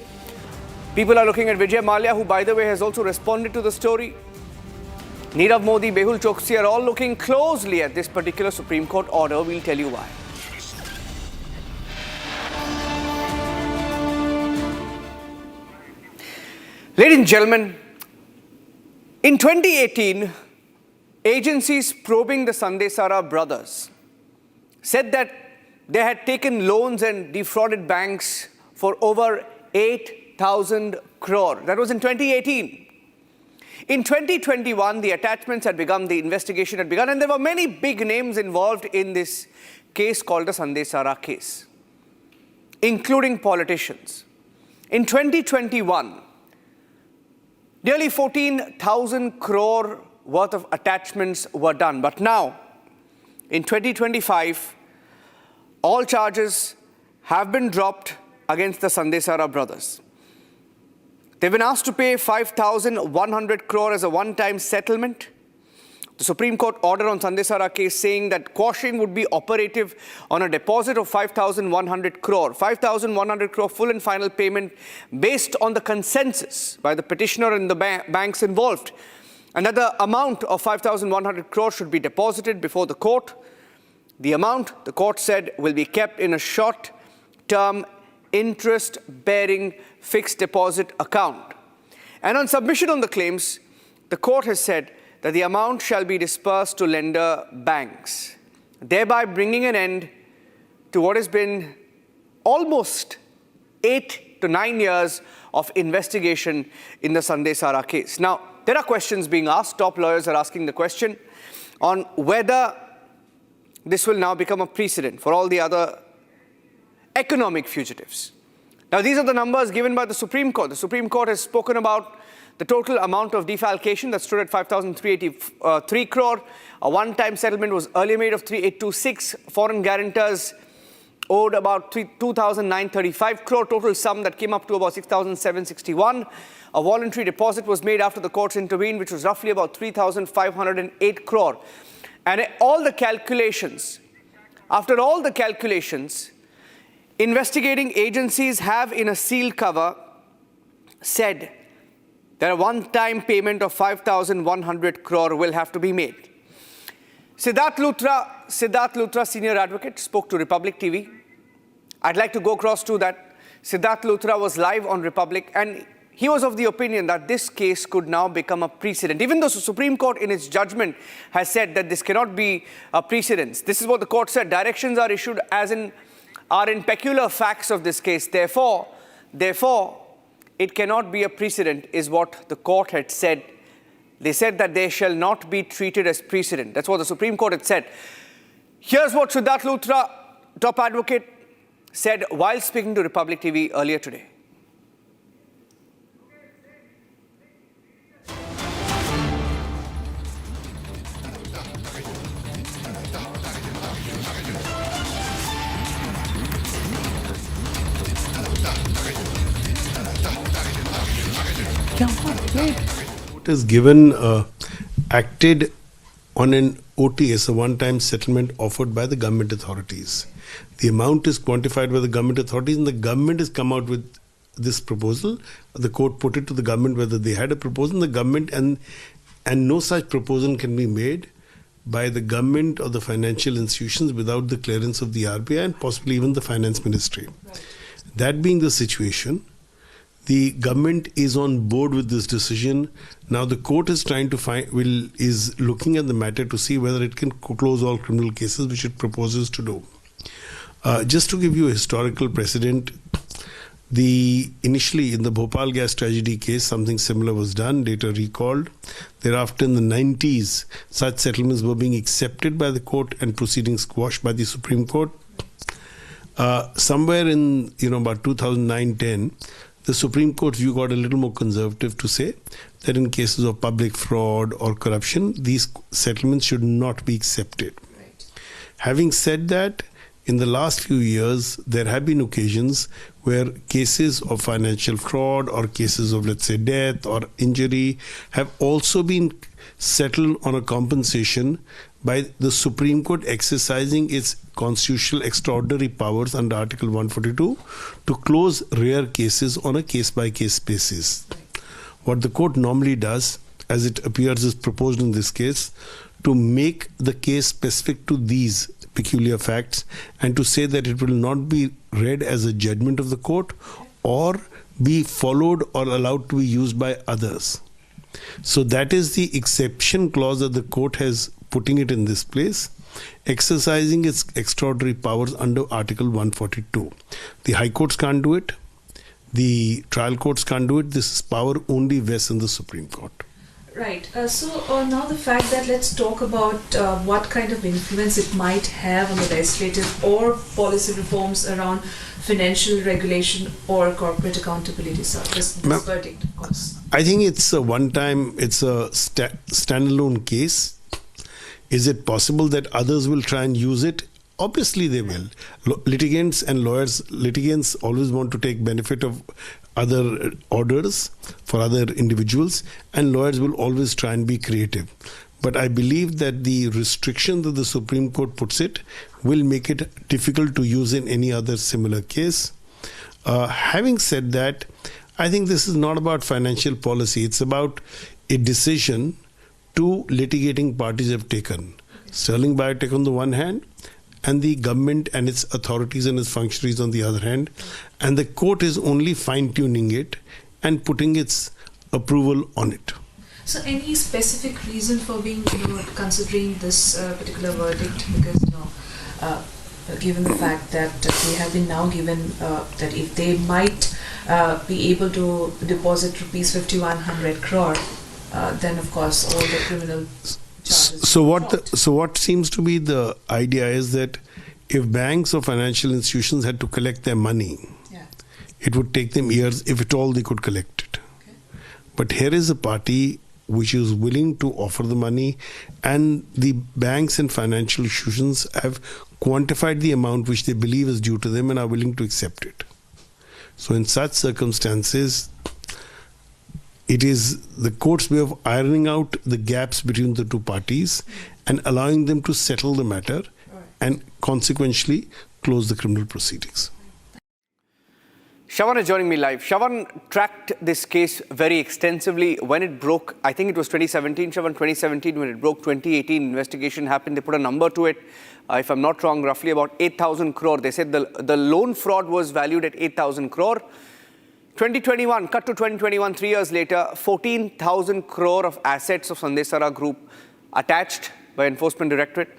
People are looking at Vijay Mallya, who, by the way, has also responded to the story. Nirav Modi, Mehul Choksi are all looking closely at this particular Supreme Court order. We'll tell you why. Ladies and gentlemen, in 2018, agencies probing the Sandesara brothers said that they had taken loans and defrauded banks for over 8,000 crore. That was in 2018. In 2021, the attachments had begun, the investigation had begun, and there were many big names involved in this case called the Sandesara case, including politicians. In 2021, nearly 14,000 crore worth of attachments were done. But now, in 2025, all charges have been dropped against the Sandesara brothers. They've been asked to pay 5,100 crore as a one-time settlement. The Supreme Court order on Sandesara case saying that quashing would be operative on a deposit of 5,100 crore. 5,100 crore full and final payment based on the consensus by the petitioner and the banks involved. And that the amount of 5,100 crore should be deposited before the court. The amount, the court said, will be kept in a short-term interest-bearing fixed deposit account. And on submission on the claims, the court has said that the amount shall be dispersed to lender banks, thereby bringing an end to what has been almost 8 to 9 years of investigation in the Sandesara case. Now, there are questions being asked. Top lawyers are asking the question on whether this will now become a precedent for all the other economic fugitives. Now, these are the numbers given by the Supreme Court. The Supreme Court has spoken about the total amount of defalcation that stood at 5,383 crore. A one-time settlement was earlier made of 3,826. Foreign guarantors owed about 2,935 crore. Total sum that came up to about 6,761. A voluntary deposit was made after the courts intervened, which was roughly about 3,508 crore. And after all the calculations, investigating agencies have, in a sealed cover, said that a one-time payment of 5,100 crore will have to be made. Siddhant Luthra, senior advocate, spoke to Republic TV. I'd like to go across to that. Siddhant Luthra was live on Republic, and he was of the opinion that this case could now become a precedent. Even though the Supreme Court in its judgment has said that this cannot be a precedent. This is what the court said. Directions are issued are in peculiar facts of this case. Therefore, it cannot be a precedent, is what the court had said. They said that they shall not be treated as precedent. That's what the Supreme Court had said. Here's what Siddhant Luthra, top advocate, said while speaking to Republic TV earlier today. It is given, acted on an OTS, a one-time settlement offered by the government authorities. The amount is quantified by the government authorities, and the government has come out with this proposal. The court put it to the government whether they had a proposal. The government and no such proposal can be made by the government or the financial institutions without the clearance of the RBI and possibly even the finance ministry. Right. That being the situation, the government is on board with this decision. Now the court is trying to is looking at the matter to see whether it can close all criminal cases, which it proposes to do. Just to give you a historical precedent, initially in the Bhopal gas tragedy case, something similar was done, later recalled. Thereafter in the 90s, such settlements were being accepted by the court and proceedings squashed by the Supreme Court. Somewhere in about 2009-10, the Supreme Court's view got a little more conservative to say that in cases of public fraud or corruption, these settlements should not be accepted. Right. Having said that, in the last few years, there have been occasions where cases of financial fraud or cases of, let's say, death or injury have also been settled on a compensation by the Supreme Court exercising its constitutional extraordinary powers under Article 142 to close rare cases on a case-by-case basis. What the court normally does, as it appears is proposed in this case, to make the case specific to these peculiar facts and to say that it will not be read as a judgment of the court or be followed or allowed to be used by others. So that is the exception clause that the court has putting it in this place, exercising its extraordinary powers under Article 142. The High Courts can't do it. The trial courts can't do it. This power only vests in the Supreme Court. Right. So now the fact that let's talk about what kind of influence it might have on the legislative or policy reforms around financial regulation or corporate accountability. So this verdict, of course. I think it's a standalone case. Is it possible that others will try and use it? Obviously they will. Litigants always want to take benefit of other orders for other individuals, and lawyers will always try and be creative. But I believe that the restriction that the Supreme Court puts it will make it difficult to use in any other similar case. Having said that, I think this is not about financial policy. It's about a decision two litigating parties have taken. Sterling Biotech on the one hand, and the government and its authorities and its functionaries on the other hand. And the court is only fine-tuning it and putting its approval on it. So any specific reason for being, considering this particular verdict? Because, given the fact that they have been now given that if they might be able to deposit rupees 5,100 crore, then of course all the criminal charges. So what seems to be the idea is that if banks or financial institutions had to collect their money, it would take them years, if at all they could collect it. Okay. But here is a party which is willing to offer the money, and the banks and financial institutions have quantified the amount which they believe is due to them and are willing to accept it. So in such circumstances, it is the court's way of ironing out the gaps between the two parties and allowing them to settle the matter and consequently close the criminal proceedings. Shravan is joining me live. Shravan tracked this case very extensively when it broke. I think it was 2017, Shravan, 2017 when it broke. 2018 investigation happened. They put a number to it. If I'm not wrong, roughly about 8,000 crore. They said the loan fraud was valued at 8,000 crore. 2021, cut to 2021, 3 years later, 14,000 crore of assets of Sandesara Group attached by Enforcement Directorate.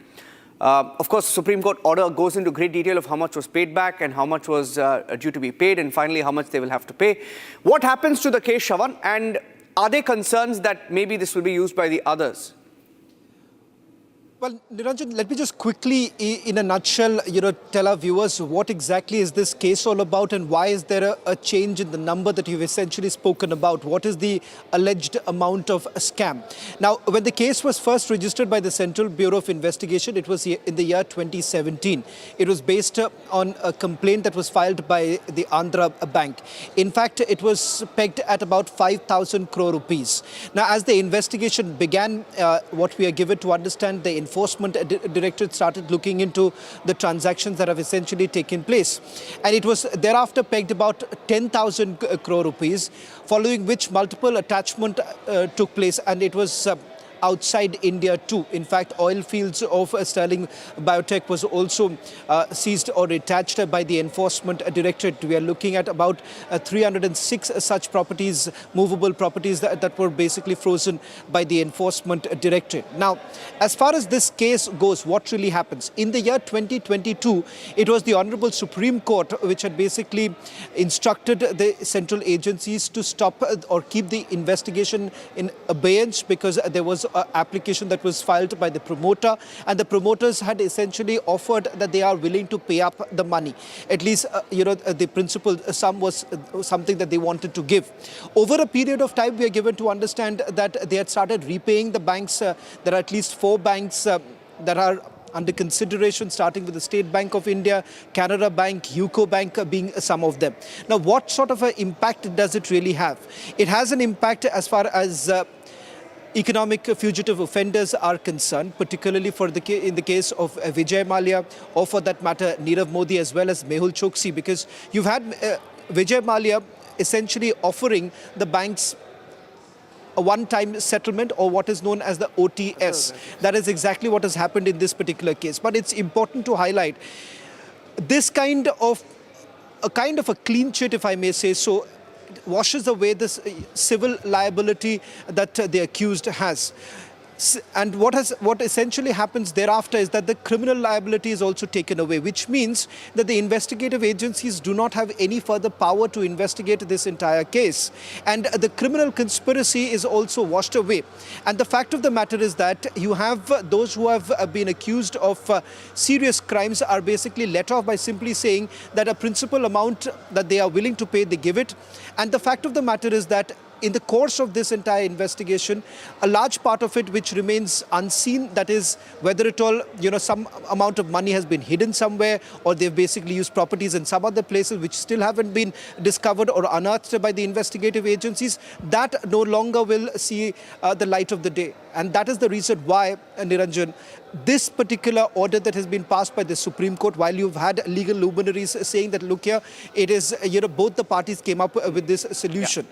Of course, the Supreme Court order goes into great detail of how much was paid back and how much was due to be paid, and finally how much they will have to pay. What happens to the case, Shravan, and are there concerns that maybe this will be used by the others? Well, Niranjan, let me just quickly, in a nutshell, tell our viewers what exactly is this case all about and why is there a change in the number that you've essentially spoken about? What is the alleged amount of a scam? Now, when the case was first registered by the Central Bureau of Investigation, it was in the year 2017. It was based on a complaint that was filed by the Andhra Bank. In fact, it was pegged at about 5,000 crore rupees. Now, as the investigation began, what we are given to understand, the Enforcement Directorate started looking into the transactions that have essentially taken place. And it was thereafter pegged about 10,000 crore rupees, following which multiple attachment took place, and it was outside India too. In fact, oil fields of Sterling Biotech was also seized or attached by the Enforcement Directorate. We are looking at about 306 such properties, movable properties that were basically frozen by the Enforcement Directorate. Now, as far as this case goes, what really happens? In the year 2022, it was the Honorable Supreme Court which had basically instructed the central agencies to stop or keep the investigation in abeyance because there was an application that was filed by the promoter, and the promoters had essentially offered that they are willing to pay up the money. At least, the principal sum was something that they wanted to give. Over a period of time, we are given to understand that they had started repaying the banks. There are at least 4 banks that are under consideration, starting with the State Bank of India, Canara Bank, UCO Bank being some of them. Now, what sort of an impact does it really have? It has an impact as far as economic fugitive offenders are concerned, particularly in the case of Vijay Mallya, or for that matter Nirav Modi as well as Mehul Choksi, because you've had Vijay Mallya essentially offering the banks a one-time settlement, or what is known as the OTS. That is exactly what has happened in this particular case. But it's important to highlight this kind of a clean chit, if I may say so, washes away this civil liability that the accused has. And what essentially happens thereafter is that the criminal liability is also taken away, which means that the investigative agencies do not have any further power to investigate this entire case. And the criminal conspiracy is also washed away. And the fact of the matter is that you have those who have been accused of serious crimes are basically let off by simply saying that a principal amount that they are willing to pay, they give it. And the fact of the matter is that in the course of this entire investigation, a large part of it which remains unseen, that is whether at all, some amount of money has been hidden somewhere, or they've basically used properties in some other places which still haven't been discovered or unearthed by the investigative agencies, that no longer will see the light of the day. And that is the reason why, Niranjan, this particular order that has been passed by the Supreme Court, while you've had legal luminaries saying that, look here, it is, both the parties came up with this solution.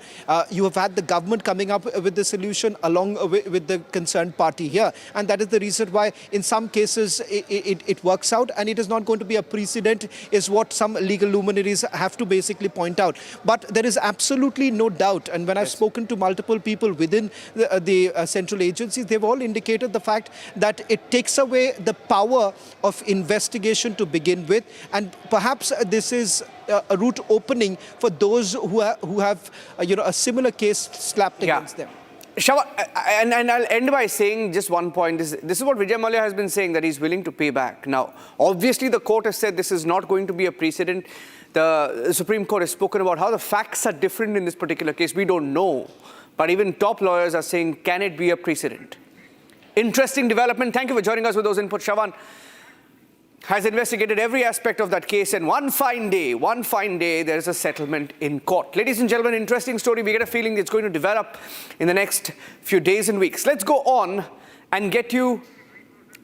You have had the government coming up with the solution along with the concerned party here. And that is the reason why in some cases it works out, and it is not going to be a precedent, is what some legal luminaries have to basically point out. But there is absolutely no doubt, and when I've spoken to multiple people within the central agencies, they've all indicated the fact that it takes away the power of investigation to begin with, and perhaps this is a route opening for those who have a similar case slapped against them. Shava, and I'll end by saying just one point. This is what Vijay Mallya has been saying, that he's willing to pay back. Now, obviously the court has said this is not going to be a precedent. The Supreme Court has spoken about how the facts are different in this particular case. We don't know. But even top lawyers are saying, can it be a precedent? Interesting development. Thank you for joining us with those inputs. Shavan has investigated every aspect of that case, and one fine day, there is a settlement in court. Ladies and gentlemen, interesting story. We get a feeling it's going to develop in the next few days and weeks. Let's go on and get you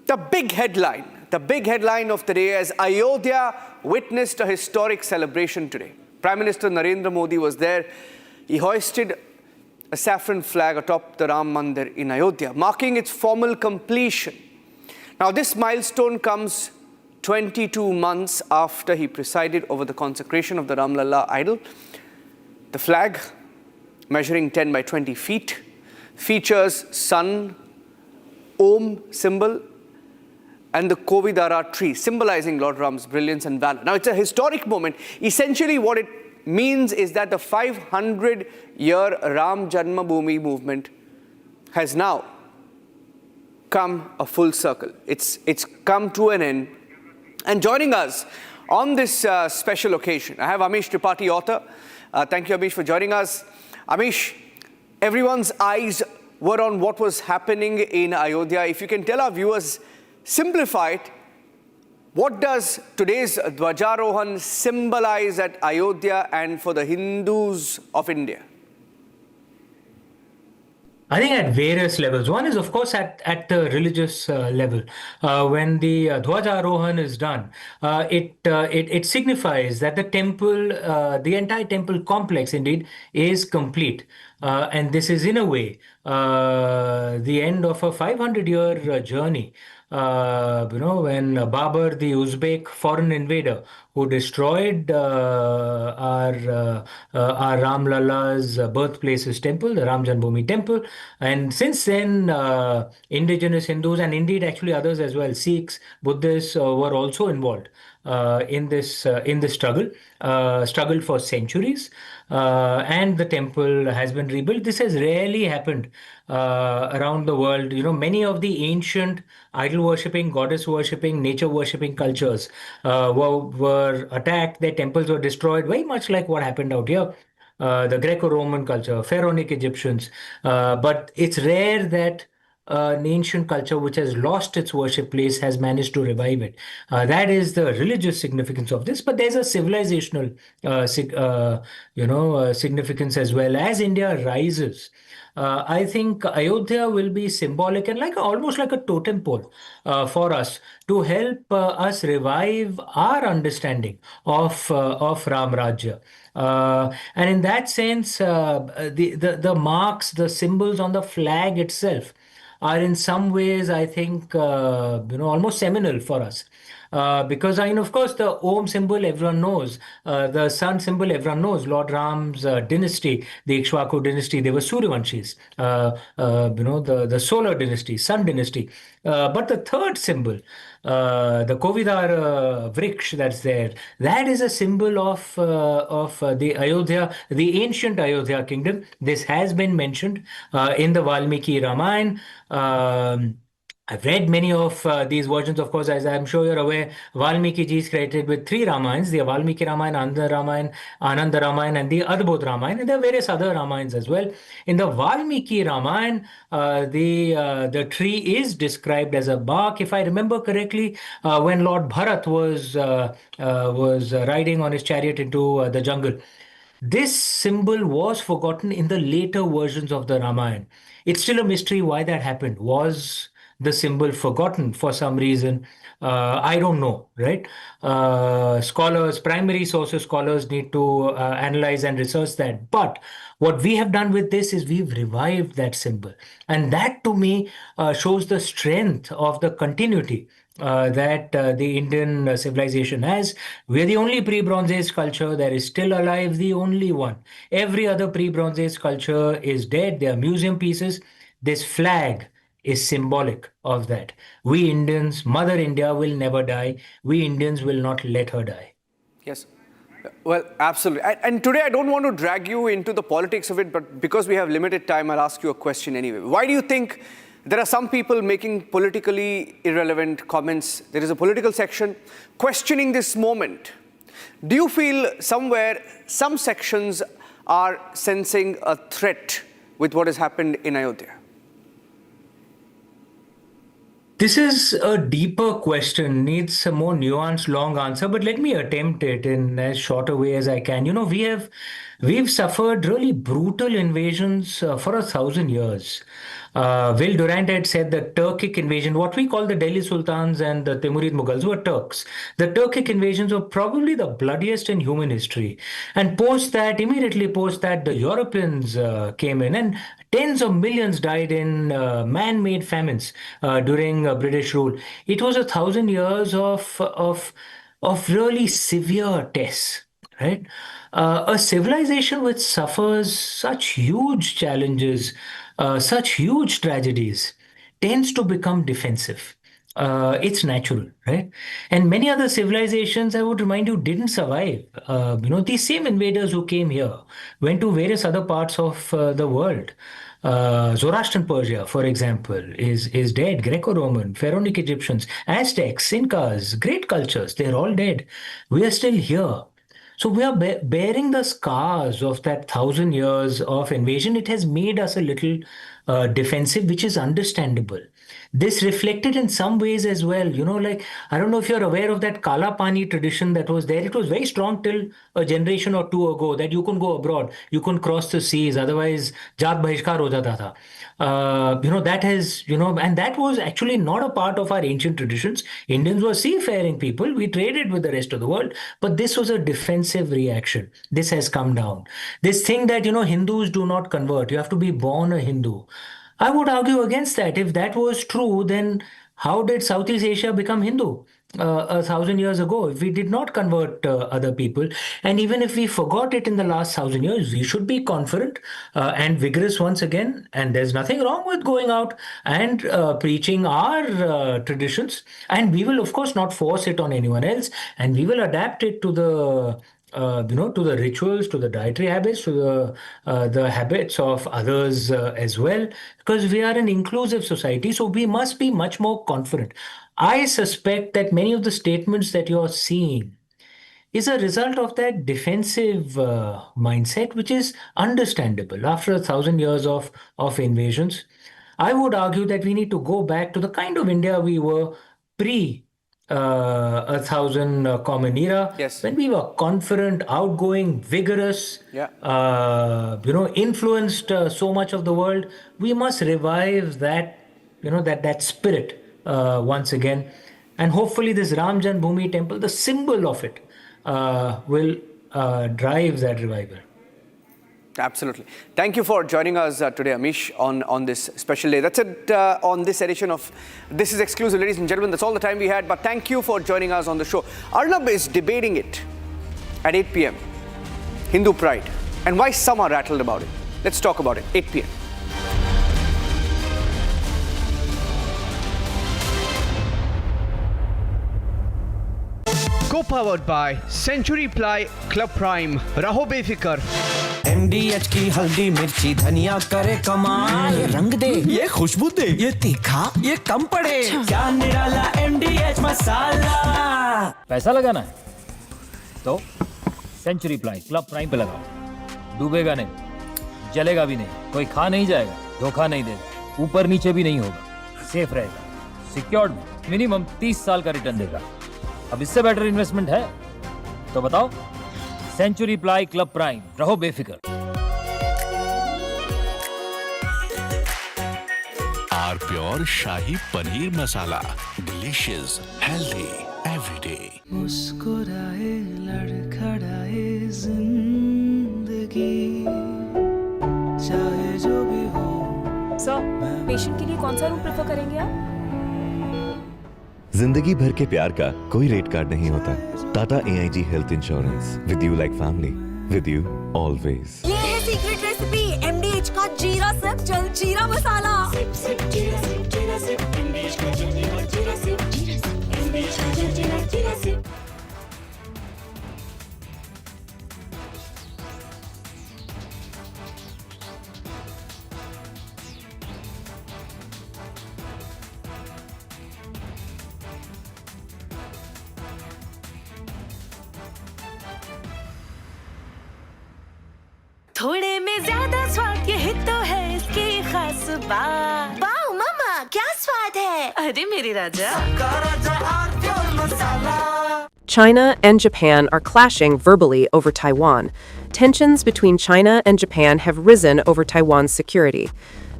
the big headline. The big headline of the day, as Ayodhya witnessed a historic celebration today. Prime Minister Narendra Modi was there. He hoisted a saffron flag atop the Ram Mandir in Ayodhya, marking its formal completion. Now, this milestone comes 22 months after he presided over the consecration of the Ram Lalla idol. The flag, measuring 10 by 20 feet, features sun, Om symbol, and the Kovidara tree, symbolizing Lord Ram's brilliance and valor. Now, it's a historic moment. Essentially, what it means is that the 500-year Ram Janmabhoomi movement has now come a full circle. It's come to an end. And joining us on this special occasion, I have Amish Tripathi, author. Thank you, Amish, for joining us. Amish, everyone's eyes were on what was happening in Ayodhya. If you can tell our viewers, simplify it, what does today's Dwajarohan symbolize at Ayodhya and for the Hindus of India? I think at various levels. One is, of course, at the religious level. When the Dwajarohan is done, it signifies that the temple, the entire temple complex, indeed, is complete. And this is, in a way, the end of a 500-year journey. When Babur, the Uzbek foreign invader, who destroyed our Ram Lalla's birthplace's temple, the Ram Janmabhoomi temple, and since then, indigenous Hindus and indeed actually others as well, Sikhs, Buddhists, were also involved in this struggle for centuries. And the temple has been rebuilt. This has rarely happened around the world. Many of the ancient idol worshipping, goddess worshipping, nature worshipping cultures were attacked. Their temples were destroyed, very much like what happened out here. The Greco-Roman culture, Pharaonic Egyptians. But it's rare that an ancient culture which has lost its worship place has managed to revive it. That is the religious significance of this. But there's a civilizational significance as well. As India rises, I think Ayodhya will be symbolic and almost like a totem pole for us to help us revive our understanding of Ram Rajya. And in that sense, the marks, the symbols on the flag itself are in some ways, I think, almost seminal for us. Because, of course, the Om symbol, everyone knows. The sun symbol, everyone knows. Lord Ram's dynasty, the Ikshvaku dynasty, they were Suryavanshis. The solar dynasty, sun dynasty. But the third symbol, the Kovidara Vriksh that's there, that is a symbol of the Ayodhya, the ancient Ayodhya kingdom. This has been mentioned in the Valmiki Ramayana. I've read many of these versions, of course, as I'm sure you're aware. Valmiki ji is credited with 3 Ramayans, the Valmiki Ramayana, Ananda Ramayana, and the Adbodh Ramayana, and there are various other Ramayans as well. In the Valmiki Ramayana, the tree is described as a bark. If I remember correctly, when Lord Bharat was riding on his chariot into the jungle, this symbol was forgotten in the later versions of the Ramayana. It's still a mystery why that happened. Was the symbol forgotten for some reason. I don't know, right? Scholars, primary sources scholars need to analyze and research that. But what we have done with this is we've revived that symbol. And that to me shows the strength of the continuity that the Indian civilization has. We're the only pre-Bronze Age culture that is still alive, the only one. Every other pre-Bronze Age culture is dead. They are museum pieces. This flag is symbolic of that. We Indians, Mother India will never die. We Indians will not let her die. Yes. Well, absolutely. And today I don't want to drag you into the politics of it, but because we have limited time, I'll ask you a question anyway. Why do you think there are some people making politically irrelevant comments? There is a political section questioning this moment. Do you feel somewhere some sections are sensing a threat with what has happened in Ayodhya? This is a deeper question, needs a more nuanced, long answer, but let me attempt it in as short a way as I can. You know, we've suffered really brutal invasions for 1,000 years. Will Durant had said the Turkic invasion, what we call the Delhi Sultans and the Timurid Mughals were Turks. The Turkic invasions were probably the bloodiest in human history. And immediately post that, the Europeans came in and tens of millions died in man-made famines during British rule. It was 1,000 years of really severe tests, right? A civilization which suffers such huge challenges, such huge tragedies, tends to become defensive. It's natural, right? And many other civilizations, I would remind you, didn't survive. These same invaders who came here went to various other parts of the world. Zoroastrian Persia, for example, is dead. Greco-Roman, Pharaonic Egyptians, Aztecs, Incas, great cultures, they're all dead. We are still here. So we are bearing the scars of that 1,000 years of invasion. It has made us a little defensive, which is understandable. This reflected in some ways as well. I don't know if you're aware of that Kala Pani tradition that was there. It was very strong till a generation or two ago that you couldn't go abroad, you couldn't cross the seas, otherwise Jaat Bahishkar ho jata tha. That has, and that was actually not a part of our ancient traditions. Indians were seafaring people. We traded with the rest of the world, but this was a defensive reaction. This has come down. This thing that, Hindus do not convert. You have to be born a Hindu. I would argue against that. If that was true, then how did Southeast Asia become Hindu 1,000 years ago? If we did not convert other people, and even if we forgot it in the last 1,000 years, we should be confident and vigorous once again. And there's nothing wrong with going out and preaching our traditions. And we will, of course, not force it on anyone else. And we will adapt it to the to the rituals, to the dietary habits, to the habits of others as well, because we are an inclusive society, so we must be much more confident. I suspect that many of the statements that you're seeing is a result of that defensive mindset, which is understandable after 1,000 years of invasions. I would argue that we need to go back to the kind of India we were pre 1,000 Common Era, when we were confident, outgoing, vigorous, influenced so much of the world. We must revive that, that spirit once again. And hopefully this Ram Janmabhoomi temple, the symbol of it, will drive that revival. Absolutely. Thank you for joining us today, Amish, on this special day. That's it on this edition of This is Exclusive. Ladies and gentlemen, that's all the time we had, but thank you for joining us on the show. Arnab is debating it at 8 p.m. Hindu pride and why some are rattled about it. Let's talk about it. 8 p.m. Co-powered by Century Ply Club Prime. Raho befikar. MDH की हल्दी मिर्ची धनिया करे कमाल, ये रंग दे, ये खुशबू दे, ये तीखा, ये कम पड़े, क्या निराला MDH मसाला। पैसा लगाना है तो सेंचुरी प्लाई क्लब प्राइम पे लगाओ। डूबेगा नहीं, जलेगा भी नहीं, कोई खा नहीं जाएगा, धोखा नहीं देगा, ऊपर नीचे भी नहीं होगा, सेफ रहेगा, सिक्योर्ड, मिनिमम 30 साल का रिटर्न देगा। अब इससे बेटर इन्वेस्टमेंट है तो बताओ। सेंचुरी प्लाई क्लब प्राइम, रहो बेफिक्र। Our pure shahi paneer masala, delicious, healthy everyday. मुस्कुराए लड़खड़ाए जिंदगी, चाहे जो भी हो। सर, पेशेंट के लिए कौन सा रूम प्रेफर करेंगे आप? जिंदगी भर के प्यार का कोई रेट कार्ड नहीं होता। Tata AIG health insurance, with you like family, with you always. ये है सीक्रेट रेसिपी MDH का जीरा सिप जलजीरा मसाला। सिप सिप जीरा सिप जीरा सिप MDH का जलजीरा जीरा सिप जीरा सिप MDH का जलजीरा जीरा सिप। थोड़े में ज्यादा स्वाद, यही तो है इसकी खास बात। वाओ मामा, क्या स्वाद है। अरे मेरी राजा। China and Japan are clashing verbally over Taiwan. Tensions between China and Japan have risen over Taiwan's security.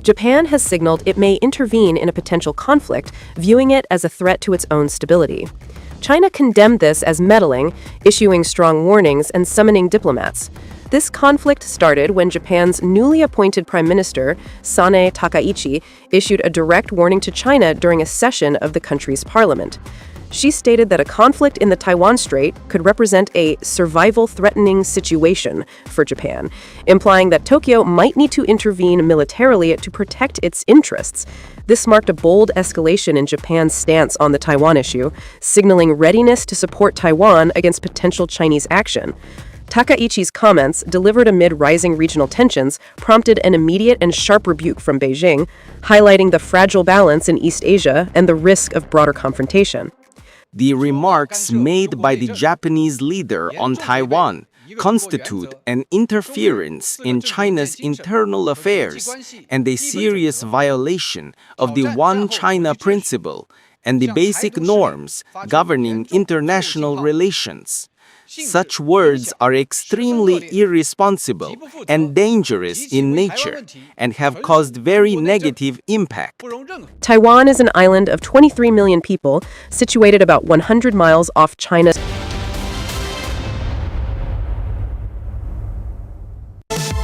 Japan has signaled it may intervene in a potential conflict, viewing it as a threat to its own stability. China condemned this as meddling, issuing strong warnings and summoning diplomats. This conflict started when Japan's newly appointed Prime Minister, Sane Takaichi, issued a direct warning to China during a session of the country's parliament. She stated that a conflict in the Taiwan Strait could represent a survival-threatening situation for Japan, implying that Tokyo might need to intervene militarily to protect its interests. This marked a bold escalation in Japan's stance on the Taiwan issue, signaling readiness to support Taiwan against potential Chinese action. Takaichi's comments, delivered amid rising regional tensions, prompted an immediate and sharp rebuke from Beijing, highlighting the fragile balance in East Asia and the risk of broader confrontation. The remarks made by the Japanese leader on Taiwan constitute an interference in China's internal affairs and a serious violation of the One China principle and the basic norms governing international relations. Such words are extremely irresponsible and dangerous in nature and have caused very negative impact. Taiwan is an island of 23 million people, situated about 100 miles off China's.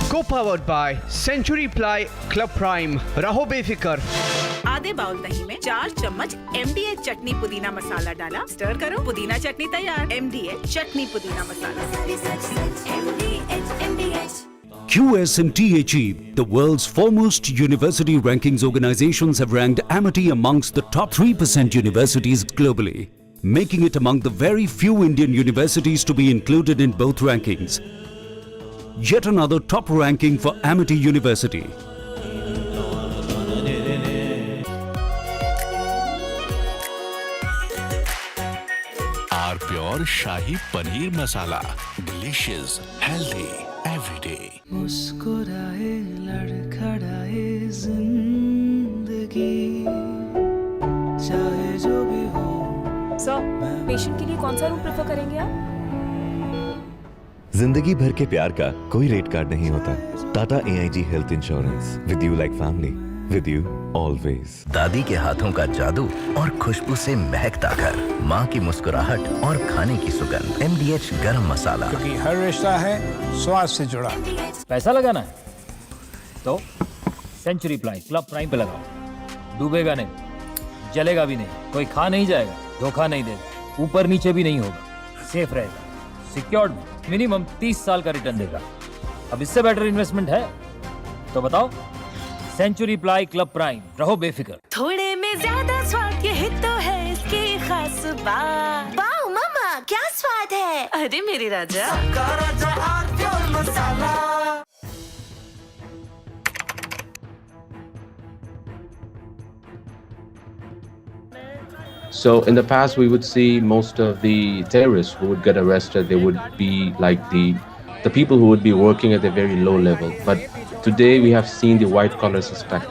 Co-powered by Century Ply Club Prime. रहो बेफिक्र। आधे bowl दही में 4 चम्मच MDH चटनी पुदीना मसाला डाला, stir करो, पुदीना चटनी तैयार। MDH चटनी पुदीना मसाला। QS&THE, the world's foremost university rankings organizations, have ranked Amity amongst the top 3% universities globally, making it among the very few Indian universities to be included in both rankings. Yet another top ranking for Amity University. Our pure shahi paneer masala, delicious, healthy everyday. मुस्कुराए लड़खड़ाए जिंदगी, चाहे जो भी हो। Sir, patient के लिए कौन सा रूम प्रेफर करेंगे आप? जिंदगी भर के प्यार का कोई रेट कार्ड नहीं होता। Tata AIG health insurance, with you like family, with you always. दादी के हाथों का जादू और खुशबू से महकता घर, माँ की मुस्कुराहट और खाने की सुगंध। MDH गरम मसाला, क्योंकि हर रिश्ता है स्वाद से जुड़ा। पैसा लगाना है तो सेंचुरी प्लाई क्लब प्राइम पे लगाओ। डूबेगा नहीं, जलेगा भी नहीं, कोई खा नहीं जाएगा, धोखा नहीं देगा, ऊपर नीचे भी नहीं होगा, सेफ रहेगा, सिक्योर्ड में मिनिमम 30 साल का रिटर्न देगा। अब इससे बेटर इन्वेस्टमेंट है तो बताओ। सेंचुरी प्लाई क्लब प्राइम, रहो बेफिक्र। थोड़े में ज्यादा स्वाद, यही तो है इसकी खास बात। वाओ मामा, क्या स्वाद है। अरे मेरी राजा। So in the past, we would see most of the terrorists who would get arrested, they would be like the people who would be working at a very low level. But today we have seen the white collar suspect.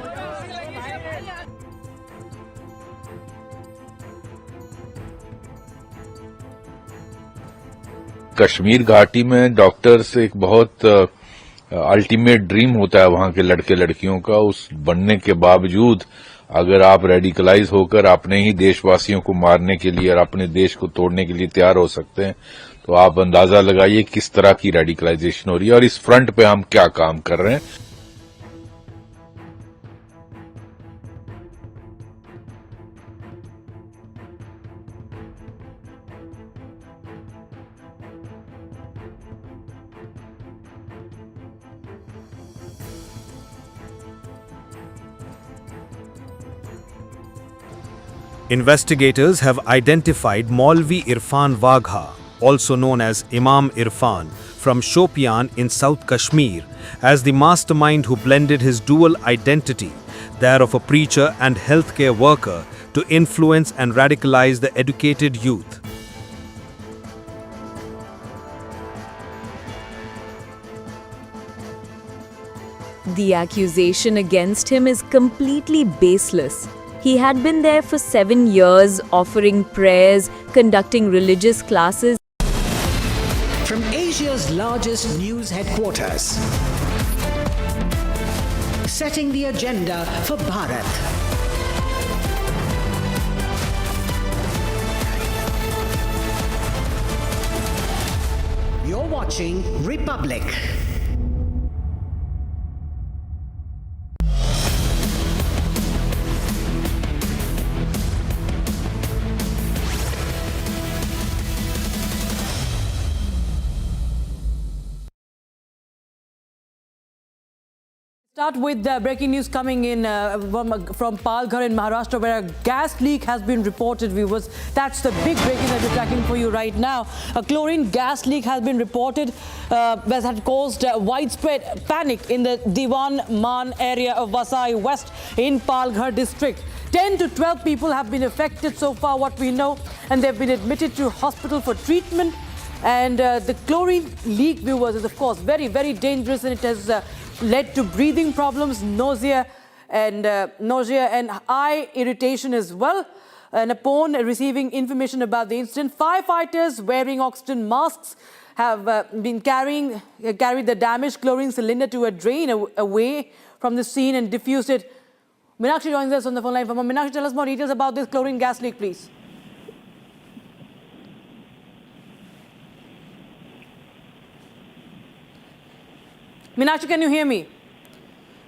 Kashmir घाटी में doctors एक बहुत ultimate dream होता है वहां के लड़के लड़कियों का, उस बनने के बावजूद अगर आप रेडिकलाइज होकर अपने ही देशवासियों को मारने के लिए और अपने देश को तोड़ने के लिए तैयार हो सकते हैं, तो आप अंदाजा लगाइए किस तरह की रेडिकलाइजेशन हो रही है और इस फ्रंट पे हम क्या काम कर रहे हैं. Investigators have identified Maulvi Irfan Wagha, also known as Imam Irfan, from Shopian in South Kashmir, as the mastermind who blended his dual identity, that of a preacher and healthcare worker, to influence and radicalize the educated youth. The accusation against him is completely baseless. He had been there for 7 years, offering prayers, conducting religious classes. From Asia's largest news headquarters, setting the agenda for Bharat. You're watching Republic. Start with the breaking news coming in from Palghar in Maharashtra, where a gas leak has been reported, viewers. That's the big breaking that we're tracking for you right now. A chlorine gas leak has been reported that had caused widespread panic in the Diwan Man area of Vasai West in Palghar district. 10 to 12 people have been affected so far, what we know, and they've been admitted to hospital for treatment. And the chlorine leak, viewers, is of course very, very dangerous, and it has led to breathing problems, nausea and eye irritation as well. And upon receiving information about the incident, firefighters wearing oxygen masks have been carried the damaged chlorine cylinder to a drain away from the scene and diffused it. Meenakshi joins us on the phone line. Meenakshi, tell us more details about this chlorine gas leak, please. Meenakshi, can you hear me?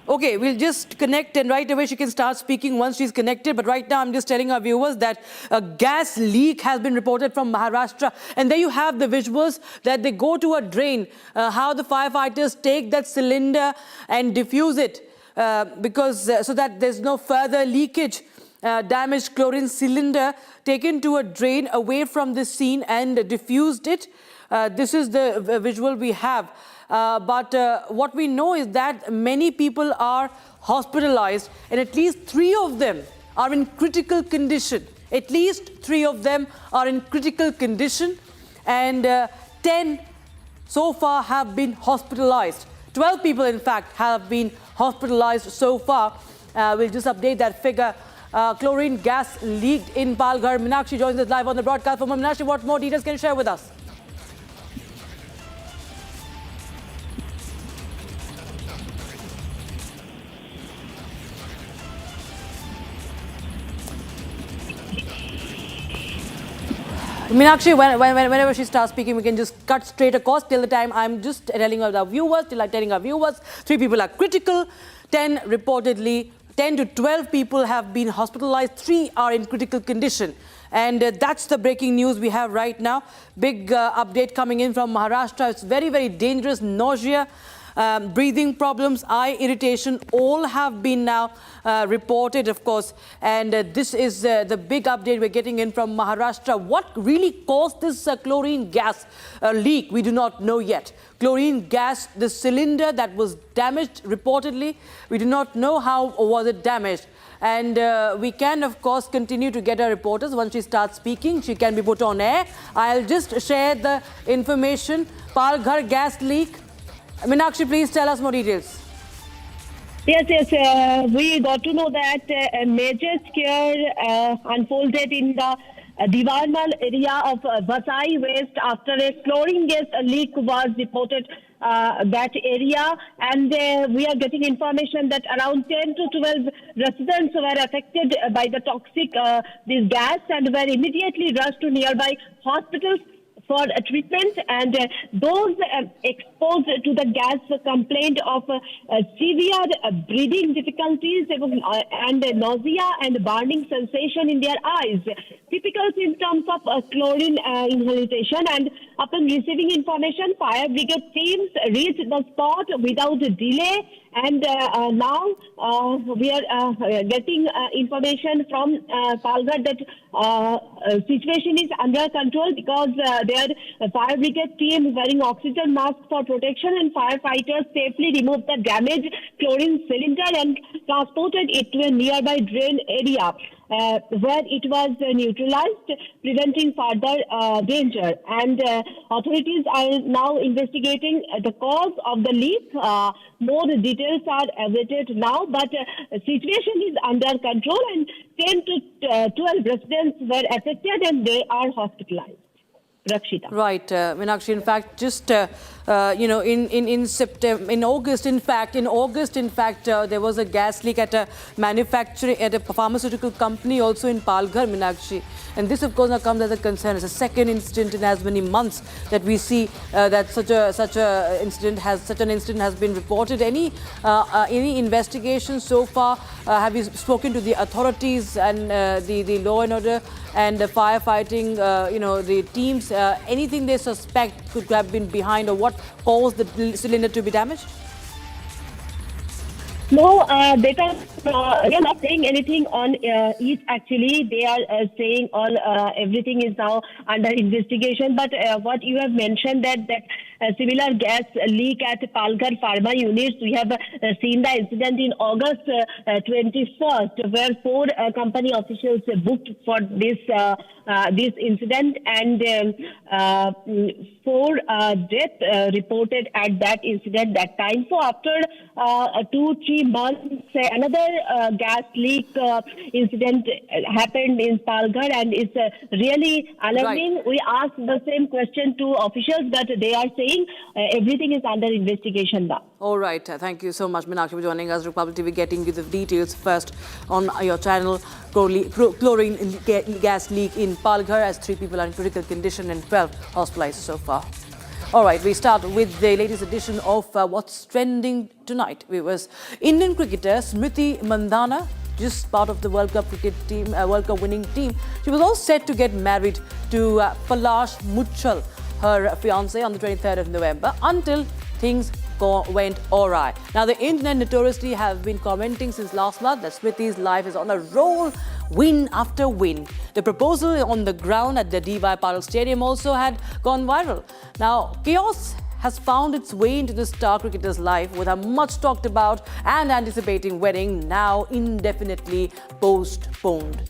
Okay, we'll just connect and right away she can start speaking once she's connected. But right now I'm just telling our viewers that a gas leak has been reported from Maharashtra. And there you have the visuals that they go to a drain, how the firefighters take that cylinder and diffuse it so that there's no further leakage. Damaged chlorine cylinder taken to a drain away from the scene and diffused it. This is the visual we have. But what we know is that many people are hospitalized, and at least 3 of them are in critical condition. At least 3 of them are in critical condition, and 10 so far have been hospitalized. 12 people, in fact, have been hospitalized so far. We'll just update that figure. Chlorine gas leaked in Palghar. Meenakshi joins us live on the broadcast. Meenakshi, what more details can you share with us? Meenakshi, whenever she starts speaking, we can just cut straight across. Till the time I'm just telling our viewers, 3 people are critical, 10 to 12 people have been hospitalized, 3 are in critical condition. And that's the breaking news we have right now. Big update coming in from Maharashtra. It's very, very dangerous. Nausea, breathing problems, eye irritation, all have been now reported, of course. And this is the big update we're getting in from Maharashtra. What really caused this chlorine gas leak? We do not know yet. Chlorine gas, the cylinder that was damaged reportedly, we do not know how was it damaged. And we can, of course, continue to get our reporters. Once she starts speaking, she can be put on air. I'll just share the information. Palghar gas leak. Meenakshi, please tell us more details. Yes. We got to know that a major scare unfolded in the Diwanmal area of Vasai West after a chlorine gas leak was reported that area, and we are getting information that around 10 to 12 residents were affected by the toxic this gas and were immediately rushed to nearby hospitals for treatment, and those exposed to the gas complained of severe breathing difficulties and nausea and burning sensation in their eyes, typical symptoms of chlorine inhalation. And upon receiving information, fire brigade teams reached the spot without delay. And now we are getting information from Palghar that situation is under control because their fire brigade team wearing oxygen masks for protection, and firefighters safely removed the damaged chlorine cylinder and transported it to a nearby drain area, where it was neutralized, preventing further danger. And authorities are now investigating the cause of the leak. More details are awaited now, but situation is under control, and 10 to 12 residents were affected and they are hospitalized. Rakshita. Right, Meenakshi. In fact, just in September, in August, there was a gas leak at a pharmaceutical company also in Palghar, Meenakshi. And this, of course, now comes as a concern. It's the second incident in as many months that we see that such an incident has been reported. Any investigation so far? Have you spoken to the authorities and the law and order and the firefighting, the teams? Anything they suspect could have been behind, or what caused the cylinder to be damaged? No, they are not saying anything on it. Actually, they are saying all everything is now under investigation. But what you have mentioned that similar gas leak at Palghar Pharma units, we have seen the incident in August 21st, where 4 company officials booked for this incident, and 4 deaths reported at that incident that time. So after 2-3 months, another gas leak incident happened in Palghar, and it's really alarming. Right. We asked the same question to officials, but they are saying everything is under investigation now. All right. Thank you so much, Meenakshi, for joining us. Republic TV getting you the details first on your channel. Chlorine gas leak in Palghar, as 3 people are in critical condition and 12 hospitalized so far. All right, we start with the latest edition of What's Trending Tonight. Viewers, Indian cricketer Smriti Mandhana, just part of the World Cup cricket team, World Cup winning team, she was all set to get married to Palash Muchal, her fiancé, on the 23rd of November, until things went awry. Now, the internet notoriously have been commenting since last month that Smriti's life is on a roll, win after win. The proposal on the ground at the D.Y. Patil Stadium also had gone viral. Now, chaos has found its way into the star cricketer's life, with a much talked about and anticipating wedding now indefinitely postponed.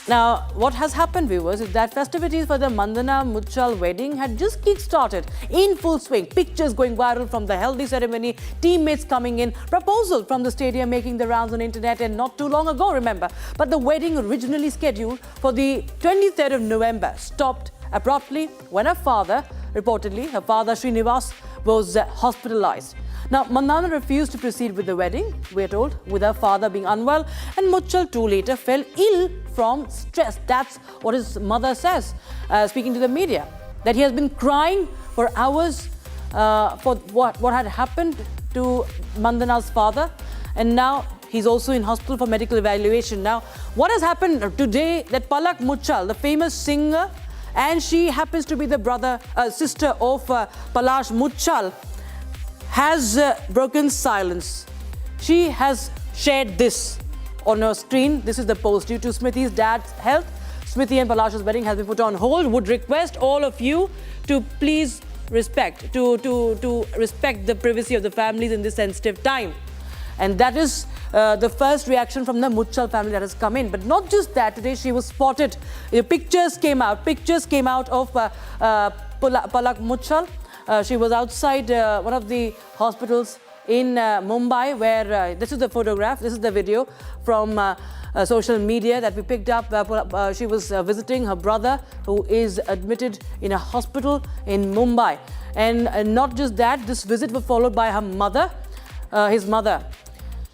Now, what has happened, viewers, is that festivities for the Mandana Muchal wedding had just kick-started in full swing. Pictures going viral from the haldi ceremony, teammates coming in, proposal from the stadium making the rounds on internet, and not too long ago, remember. But the wedding, originally scheduled for the 23rd of November, stopped abruptly when her father, reportedly, her father Srinivas, was hospitalized. Now, Mandana refused to proceed with the wedding, we're told, with her father being unwell, and Muchal too later fell ill from stress. That's what his mother says, speaking to the media, that he has been crying for hours for what had happened to Mandana's father, and now he's also in hospital for medical evaluation. Now, what has happened today, that Palak Muchal, the famous singer, and she happens to be the sister of Palash Muchal, has broken silence. She has shared this on her screen. This is the post. Due to Smriti's dad's health, Smriti and Palash's wedding has been put on hold. Would request all of you to please respect the privacy of the families in this sensitive time. And that is the first reaction from the Muchal family that has come in. But not just that, today she was spotted. Pictures came out of Palak Muchal. She was outside one of the hospitals in Mumbai, where this is the photograph, this is the video from social media that we picked up. She was visiting her brother, who is admitted in a hospital in Mumbai. And not just that, this visit was followed by her mother, his mother.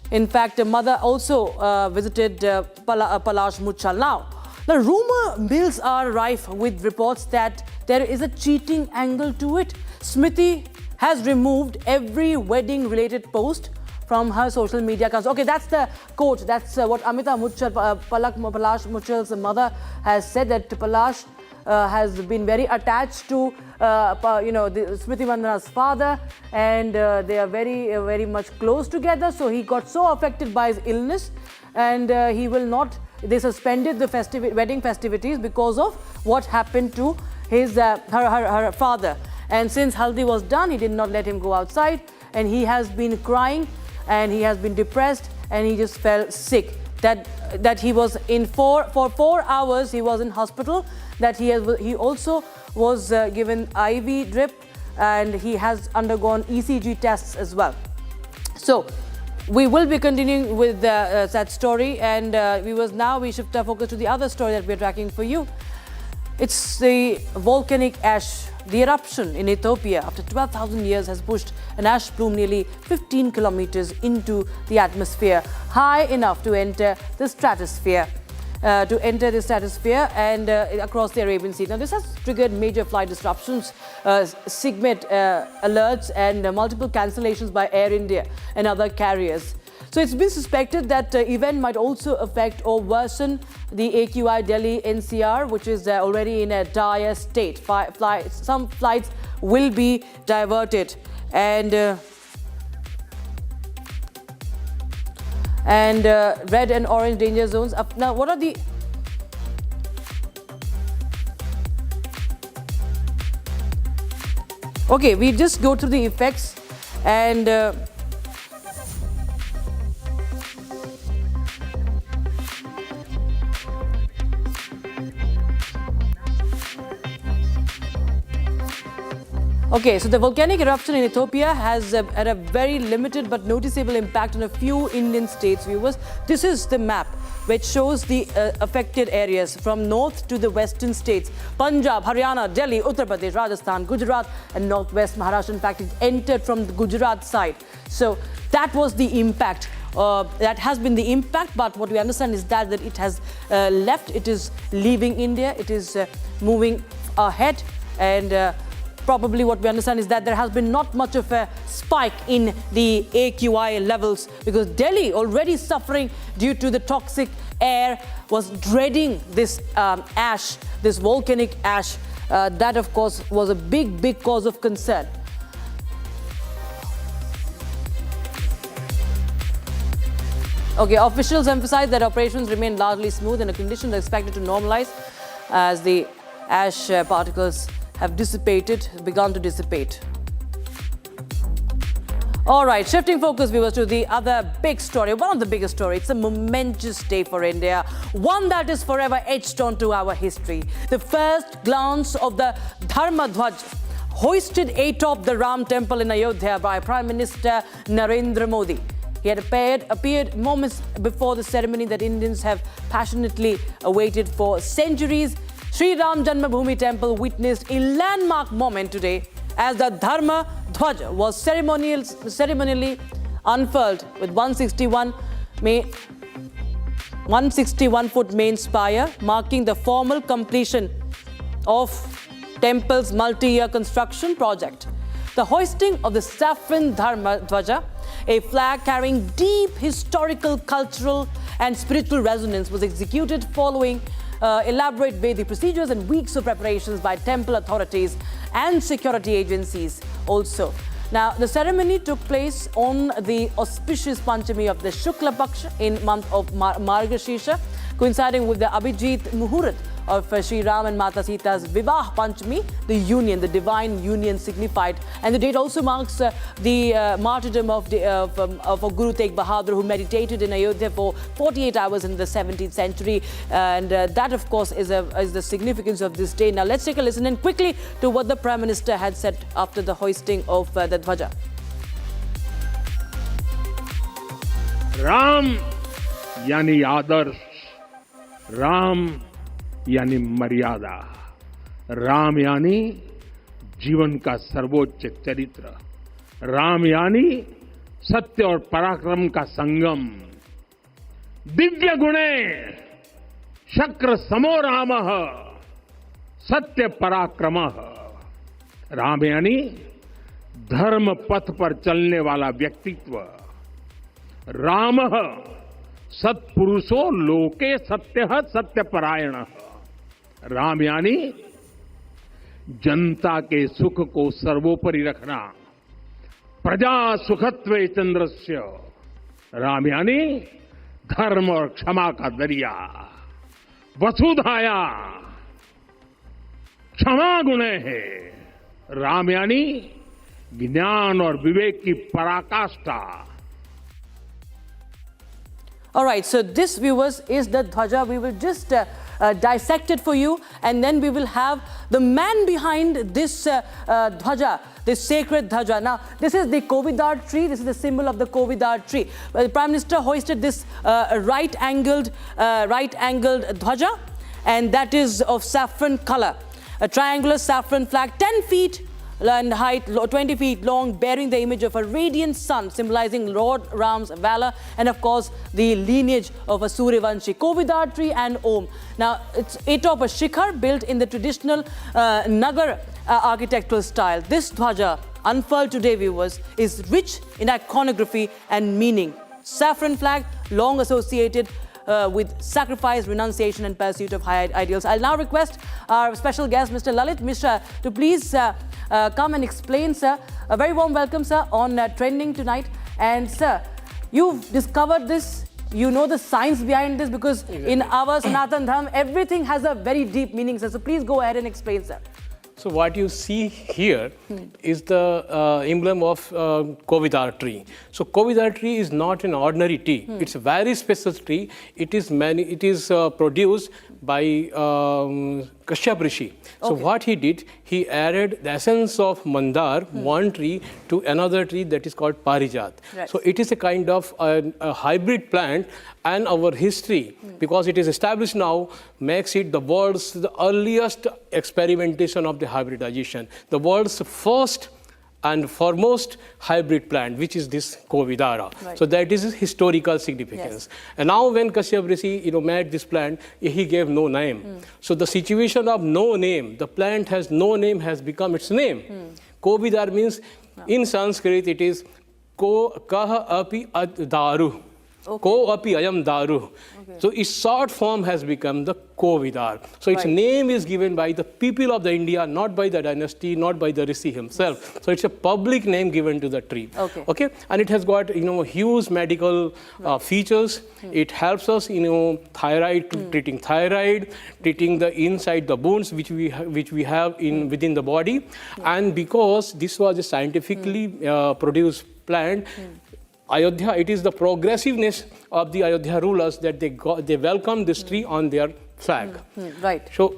In fact, the mother also visited Palash Muchal. Now, the rumor mills are rife with reports that there is a cheating angle to it. Smriti has removed every wedding-related post from her social media accounts. Okay, that's the quote. That's what Amity Muchal, Palash Muchal's mother has said, that Palash has been very attached to the Smriti Mandana's father, and they are very much close together. So he got so affected by his illness, and they suspended the wedding festivities because of what happened to his her father. And since Haldi was done, he did not let him go outside, and he has been crying, and he has been depressed, and he just fell sick. That he was for 4 hours he was in hospital. That he also was given IV drip, and he has undergone ECG tests as well. So we will be continuing with that story, and we shift our focus to the other story that we are tracking for you. It's the volcanic ash. The eruption in Ethiopia after 12,000 years has pushed an ash plume nearly 15 kilometers into the atmosphere, high enough to enter the stratosphere. And across the Arabian Sea. Now, this has triggered major flight disruptions, SIGMET alerts, and multiple cancellations by Air India and other carriers. So it's been suspected that the event might also affect or worsen the AQI Delhi NCR, which is already in a dire state. Some flights will be diverted, and red and orange danger zones. Now, what are the... Okay, we just go through the effects, and okay, so the volcanic eruption in Ethiopia has had a very limited but noticeable impact on a few Indian states, viewers. This is the map which shows the affected areas from north to the western states. Punjab, Haryana, Delhi, Uttar Pradesh, Rajasthan, Gujarat and northwest Maharashtra. In fact, it entered from the Gujarat side. So that was the impact. That has been the impact, but what we understand is that it has left. It is leaving India. It is moving ahead, and probably what we understand is that there has been not much of a spike in the AQI levels, because Delhi, already suffering due to the toxic air, was dreading this ash, this volcanic ash. That, of course, was a big cause of concern. Okay, officials emphasize that operations remain largely smooth and the conditions are expected to normalize as the ash particles have begun to dissipate. All right, shifting focus, viewers, to the other big story, one of the biggest stories. It's a momentous day for India, one that is forever etched onto our history. The first glance of the Dharma Dhwaj, hoisted atop the Ram temple in Ayodhya by Prime Minister Narendra Modi. He had appeared moments before the ceremony that Indians have passionately awaited for centuries. Sri Ram Janmabhoomi Temple witnessed a landmark moment today as the Dharma Dhwaj was ceremonially unfurled with 161-foot main spire, marking the formal completion of temple's multi-year construction project. The hoisting of the saffron Dharma Dhwaja, a flag carrying deep historical, cultural and spiritual resonance, was executed following elaborate Vedic procedures and weeks of preparations by temple authorities and security agencies also. Now, the ceremony took place on the auspicious Panchami of the Shukla Paksha in month of Margashirsha, coinciding with the Abhijit Muhurat of Sri Ram and Mata Sita's Vivah Panchami, the union, the divine union signified. And the date also marks the martyrdom of Guru Tegh Bahadur, who meditated in Ayodhya for 48 hours in the 17th century. And that, of course, is the significance of this day. Now, let's take a listen in quickly to what the Prime Minister had said after the hoisting of the Dhwaja. Ram यानी आदर्श, राम यानी मर्यादा, राम यानी जीवन का सर्वोच्च चरित्र, राम यानी सत्य और पराक्रम का संगम, दिव्य गुणे शक्र समो रामः, सत्य पराक्रमः। राम यानी धर्म पथ पर चलने वाला व्यक्तित्व, रामः सत्पुरुषो लोके सत्यः सत्यपरायणः। राम यानी जनता के सुख को सर्वोपरि रखना, प्रजा सुखत्वे चंद्रस्य। राम यानी धर्म और क्षमा का दरिया, वसुधाया क्षमा गुणे है। राम यानी ज्ञान और विवेक की पराकाष्ठा। All right, so this, viewers, is the Dhwaja. We will just dissect it for you, and then we will have the man behind this Dhwaja, this sacred Dhwaja. Now, this is the Kovidar tree. This is the symbol of the Kovidar tree. The Prime Minister hoisted this right-angled Dhwaja, and that is of saffron color. A triangular saffron flag, 10 feet in height, 20 feet long, bearing the image of a radiant sun, symbolizing Lord Ram's valor, and of course, the lineage of a Suryavanshi, Kovidar tree and Om. Now, it's atop a shikhar built in the traditional Nagar architectural style. This Dhwaja, unfurled today, viewers, is rich in iconography and meaning. Saffron flag, long associated with sacrifice, renunciation, and pursuit of high ideals. I'll now request our special guest, Mr. Lalit Mishra, to please come and explain, sir. A very warm welcome, sir, on Trending tonight. And, sir, you've discovered this. You know the science behind this, because in our Sanatan Dharma, everything has a very deep meaning, sir. So please go ahead and explain, sir. So what you see here is the emblem of Kovidar tree. So Kovidar tree is not an ordinary tree. It's a very special tree. It is produced by Kashyap Rishi. So what he did, he added the essence of Mandar, one tree, to another tree that is called Parijat. Right. So it is a kind of a hybrid plant, and our history, because it is established now, makes it the world's earliest experimentation of the hybridization. The world's first and foremost hybrid plant, which is this Kovidara. Right. So that is its historical significance. Yes. And now when Kashyap Rishi made this plant, he gave no name. So the situation of no name, the plant has no name, has become its name. Kovidar means, in Sanskrit, it is ko kah api ad daru. Ko api ayam daru. So its short form has become the Kovidar. So its name is given by the people of the India, not by the dynasty, not by the Rishi himself. So it's a public name given to the tree. Okay. And it has got huge medical features. It helps us thyroid, treating thyroid, treating the inside the bones which we have within the body. And because this was a scientifically produced plant, Ayodhya, it is the progressiveness of the Ayodhya rulers that they welcome this tree on their flag. Right. So,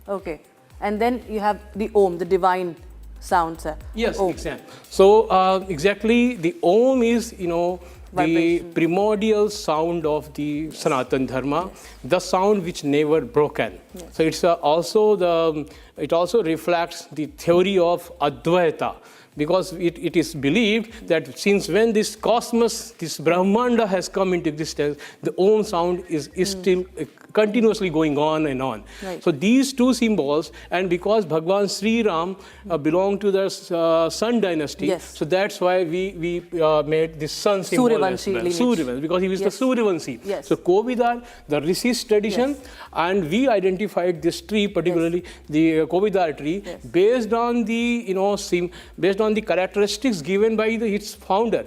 okay. And then you have the Om, the divine sound, sir. Yes, exactly. So, exactly, the Om is, the primordial sound of the Sanatan Dharma, the sound which never broken. So, it's it also reflects the theory of Advaita. Because it is believed that since when this cosmos, this Brahmanda has come into existence, the Om sound is still continuously going on and on. Right. So these two symbols, and because Bhagwan Sri Ram belonged to the Sun dynasty, so that's why we made this Sun symbol as well. Suryavanshi, because he was the Suryavanshi. So Kovidar, the Rishi's tradition, and we identified this tree, particularly the Kovidar tree, based on the based on the characteristics given by its founder.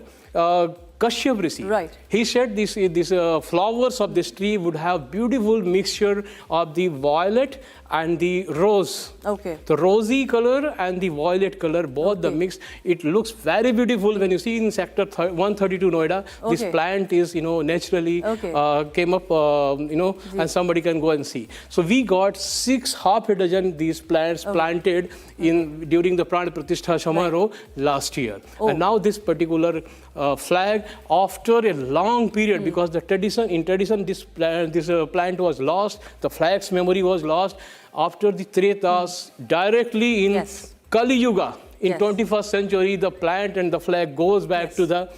Kashyap Rishi. Right. He said these flowers of this tree would have beautiful mixture of the violet and the rose. Okay. The rosy color and the violet color, both the mix. It looks very beautiful when you see in sector 132 Noida. This plant is, naturally came up, and somebody can go and see. So we got half a dozen these plants planted during the Pran Pratishtha Samaro last year. And now this particular flag after a long period, because the tradition, this plant was lost, the flag's memory was lost after the Tretas, directly in Kali Yuga, in 21st century, the plant and the flag goes back to the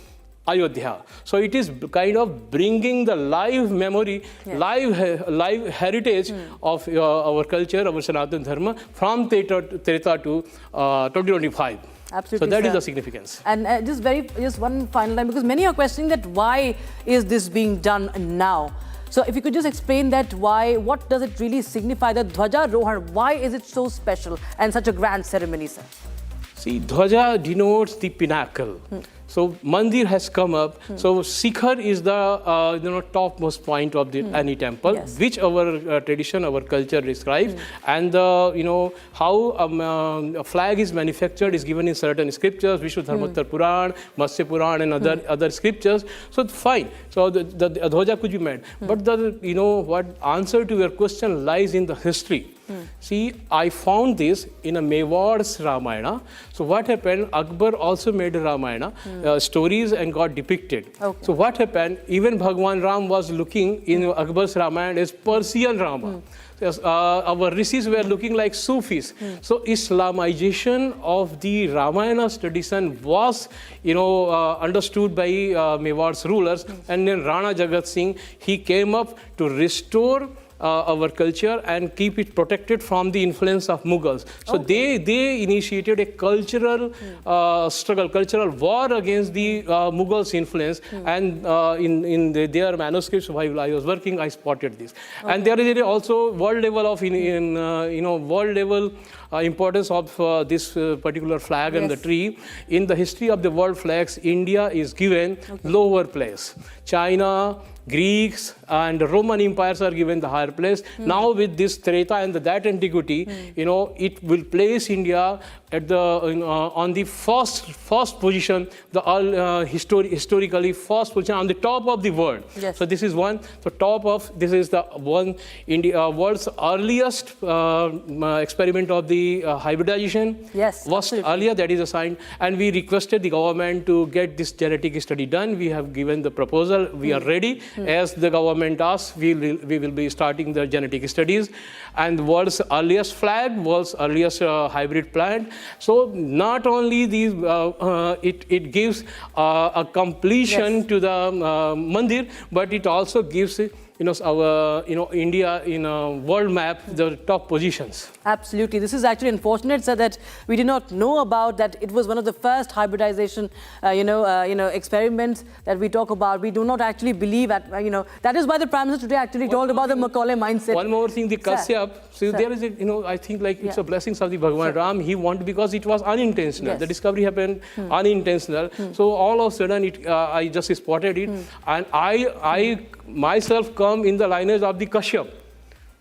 Ayodhya. So it is kind of bringing the live memory, live heritage of our culture, our Sanatana Dharma from Treta to 2025. Absolutely, so that sir. is the significance. And just one final time, because many are questioning that why is this being done now? So if you could just explain that why, what does it really signify, the Dhwaja Rohan, why is it so special and such a grand ceremony, sir? See, Dhwaja denotes the pinnacle. So mandir has come up. So Sikhar is the topmost point of the any temple, which our tradition, our culture describes, and how a flag is manufactured is given in certain scriptures, Vishuddharmottara Puran, Matsya Puran, and other scriptures. So fine. So the Dhwaja could be made, but the what answer to your question lies in the history. See, I found this in a Mewad's Ramayana. So what happened, Akbar also made a Ramayana, stories and got depicted. So what happened, even Bhagwan Ram was looking in Akbar's Ramayana as Persian Rama. Our rishis were looking like Sufis. So Islamization of the Ramayana's tradition was, understood by Mewad's rulers. And then Rana Jagat Singh, he came up to restore our culture and keep it protected from the influence of Mughals. So they initiated a cultural struggle, cultural war against the Mughals' influence. And in their manuscripts, while I was working, I spotted this. And there is also world level of world level importance of this particular flag and the tree. In the history of the world flags, India is given lower place. China, Greeks and Roman empires are given the higher place. Now with this Treta and that antiquity, it will place India at the on the first position, the historically first position on the top of the world. So this is one. So this is the one world's earliest experiment of the hybridization. Was earlier, that is a sign. And we requested the government to get this genetic study done. We have given the proposal. We are ready. As the government asks, we will be starting the genetic studies. And world's earliest flag, world's earliest hybrid plant. So not only these, it gives a completion to the mandir, but it also gives our India in a world map, the top positions. Absolutely. This is actually unfortunate, sir, that we did not know about that. It was one of the first hybridization, experiments that we talk about. We do not actually believe that, that is why the Prime Minister today actually told about the Macaulay mindset. One more thing, the Kashyap. So there is I think it's a blessings of the Bhagwan Ram. He wanted, because it was unintentional. The discovery happened unintentional. So all of a sudden, I just spotted it. And I myself come in the lineage of the Kashyap.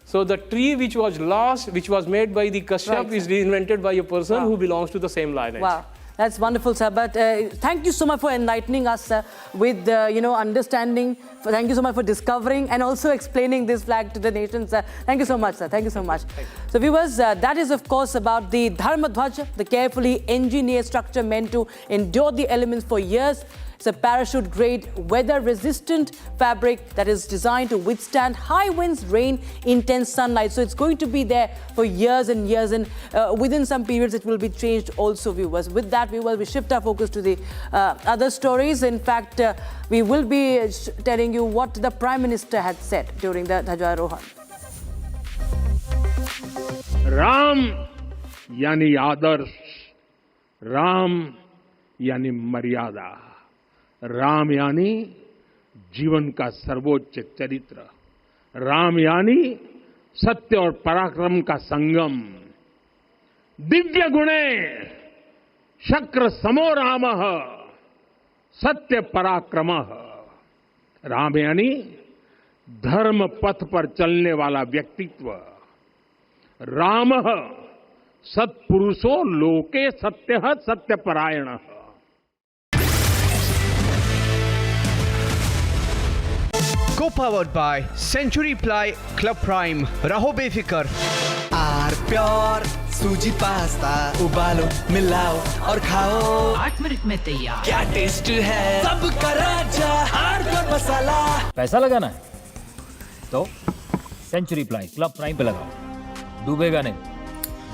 So the tree which was lost, which was made by the Kashyap, is reinvented by a person who belongs to the same lineage. Wow. That's wonderful, sir. But thank you so much for enlightening us, sir, with, understanding. Thank you so much for discovering and also explaining this flag to the nation, sir. Thank you so much, sir. Thank you so much. So viewers, that is, of course, about the Dharma Dhwaja, the carefully engineered structure meant to endure the elements for years. It's a parachute-grade, weather-resistant fabric that is designed to withstand high winds, rain, intense sunlight. So it's going to be there for years and years, and within some periods it will be changed also, viewers. With that, viewers, we shift our focus to the other stories. In fact, we will be telling you what the Prime Minister had said during the Dhwaja Rohan. Ram yani adarsh, Ram yani maryada, Ram यानी जीवन का सर्वोच्च चरित्र, राम यानी सत्य और पराक्रम का संगम, दिव्य गुणे शक्र समो रामः सत्य पराक्रमः, राम यानी धर्म पथ पर चलने वाला व्यक्तित्व, रामः सत्पुरुषो लोके सत्यः सत्यपरायणः. Co-powered by Century Ply Club Prime. Raho befikar. Pure सूजी पास्ता उबालो मिलाओ और खाओ 8 मिनट में तैयार। क्या टेस्ट है सबका राजा हार्डकोर मसाला। पैसा लगाना है तो सेंचुरी प्लाई क्लब प्राइम पे लगाओ। डूबेगा नहीं,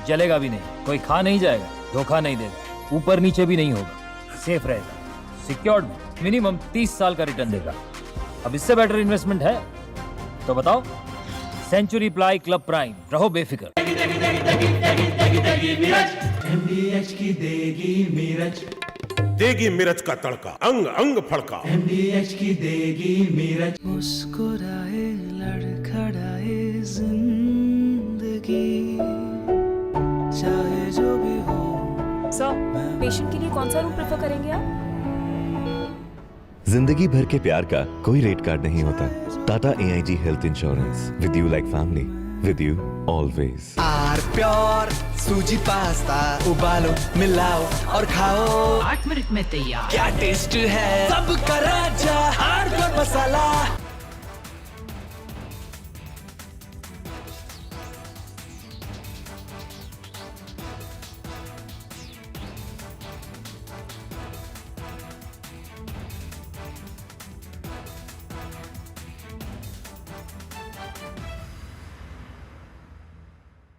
जलेगा भी नहीं, कोई खा नहीं जाएगा, धोखा नहीं देगा, ऊपर नीचे भी नहीं होगा, सेफ रहेगा, सिक्योर्ड में मिनिमम 30 साल का रिटर्न देगा। अब इससे बेटर इन्वेस्टमेंट है तो बताओ। सेंचुरी प्लाई क्लब प्राइम, रहो बेफिक्र। MDH की देगी मिर्च, देगी मिर्च का तड़का, अंग अंग फड़का। MDH की देगी मिर्च। मुस्कुराए लड़खड़ाए जिंदगी, चाहे जो भी हो। सर, पेशेंट के लिए कौन सा रूम प्रेफर करेंगे आप? जिंदगी भर के प्यार का कोई रेट कार्ड नहीं होता। Tata AIG health insurance, with you like family, with you always. Pure सूजी पास्ता उबालो मिलाओ और खाओ 8 मिनट में तैयार। क्या टेस्ट है सबका राजा हार्डकोर मसाला।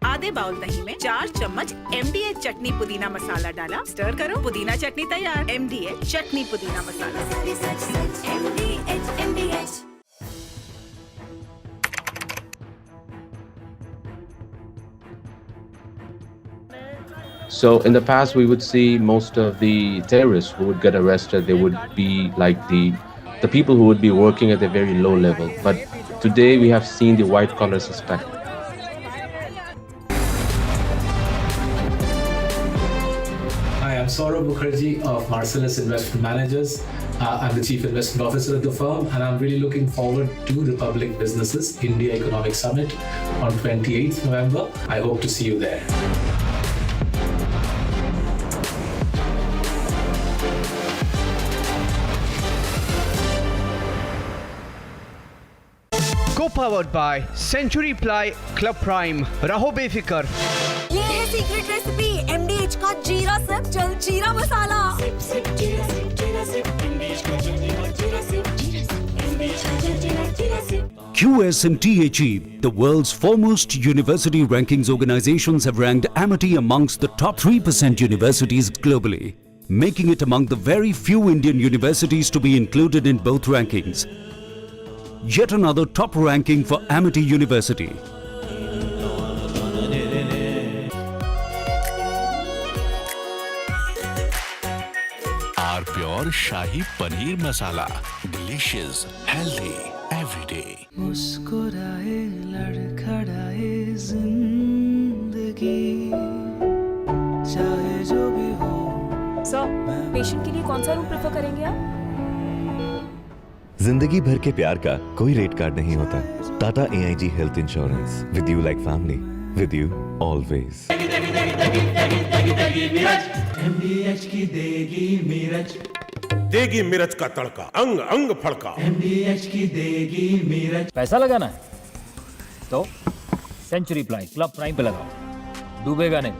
आधे बाउल दही में 4 चम्मच MDH चटनी पुदीना मसाला डाला, स्टर करो, पुदीना चटनी तैयार। MDH चटनी पुदीना मसाला। MDH। So in the past, we would see most of the terrorists who would get arrested. They would be like the people who would be working at a very low level. But today, we have seen the white collar suspect. Hi, I'm Saurabh Mukherjee of Marcellus Investment Managers. I'm the Chief Investment Officer at the firm, and I'm really looking forward to Republic Businesses India Economic Summit on 28th November. I hope to see you there. Co-powered by Century Ply Club Prime, रहो बेफिक्र। ये है secret recipe MDH का जीरा SIP jaljeera मसाला। SIP SIP जीरा SIP जीरा SIP MDH का जलजीरा जीरा सिप जीरा सिप MDH का जलजीरा जीरा SIP. QS&THE, the world's foremost university rankings organizations, have ranked Amity amongst the top 3% universities globally, making it among the very few Indian universities to be included in both rankings. Yet another top ranking for Amity University. Pure shahi paneer masala, delicious, healthy, everyday. मुस्कुराए लड़खड़ाए जिंदगी, चाहे जो भी हो। Sir, patient के लिए कौन सा रूम प्रेफर करेंगे आप? जिंदगी भर के प्यार का कोई रेट कार्ड नहीं होता। Tata AIG health insurance, with you like family, with you always. MDH की देगी मिर्च, देगी मिर्च का तड़का, अंग अंग फड़का। MDH की देगी मिर्च। पैसा लगाना है तो सेंचुरी प्लाई क्लब प्राइम पे लगाओ। डूबेगा नहीं,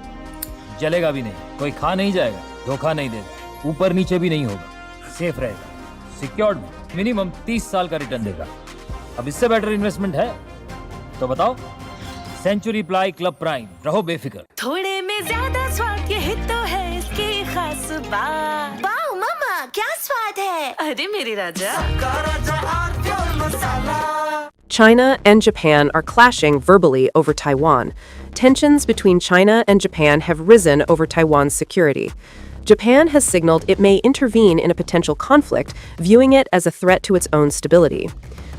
जलेगा भी नहीं, कोई खा नहीं जाएगा, धोखा नहीं देगा, ऊपर नीचे भी नहीं होगा, सेफ रहेगा, सिक्योर्ड में मिनिमम 30 साल का रिटर्न देगा। अब इससे बेटर इन्वेस्टमेंट है तो बताओ। सेंचुरी प्लाई क्लब प्राइम, रहो बेफिक्र। थोड़े में ज्यादा स्वाद, यही तो है इसकी खास बात। वाओ मामा, क्या स्वाद है। अरे मेरे राजा। China and Japan are clashing verbally over Taiwan. Tensions between China and Japan have risen over Taiwan's security. Japan has signaled it may intervene in a potential conflict, viewing it as a threat to its own stability.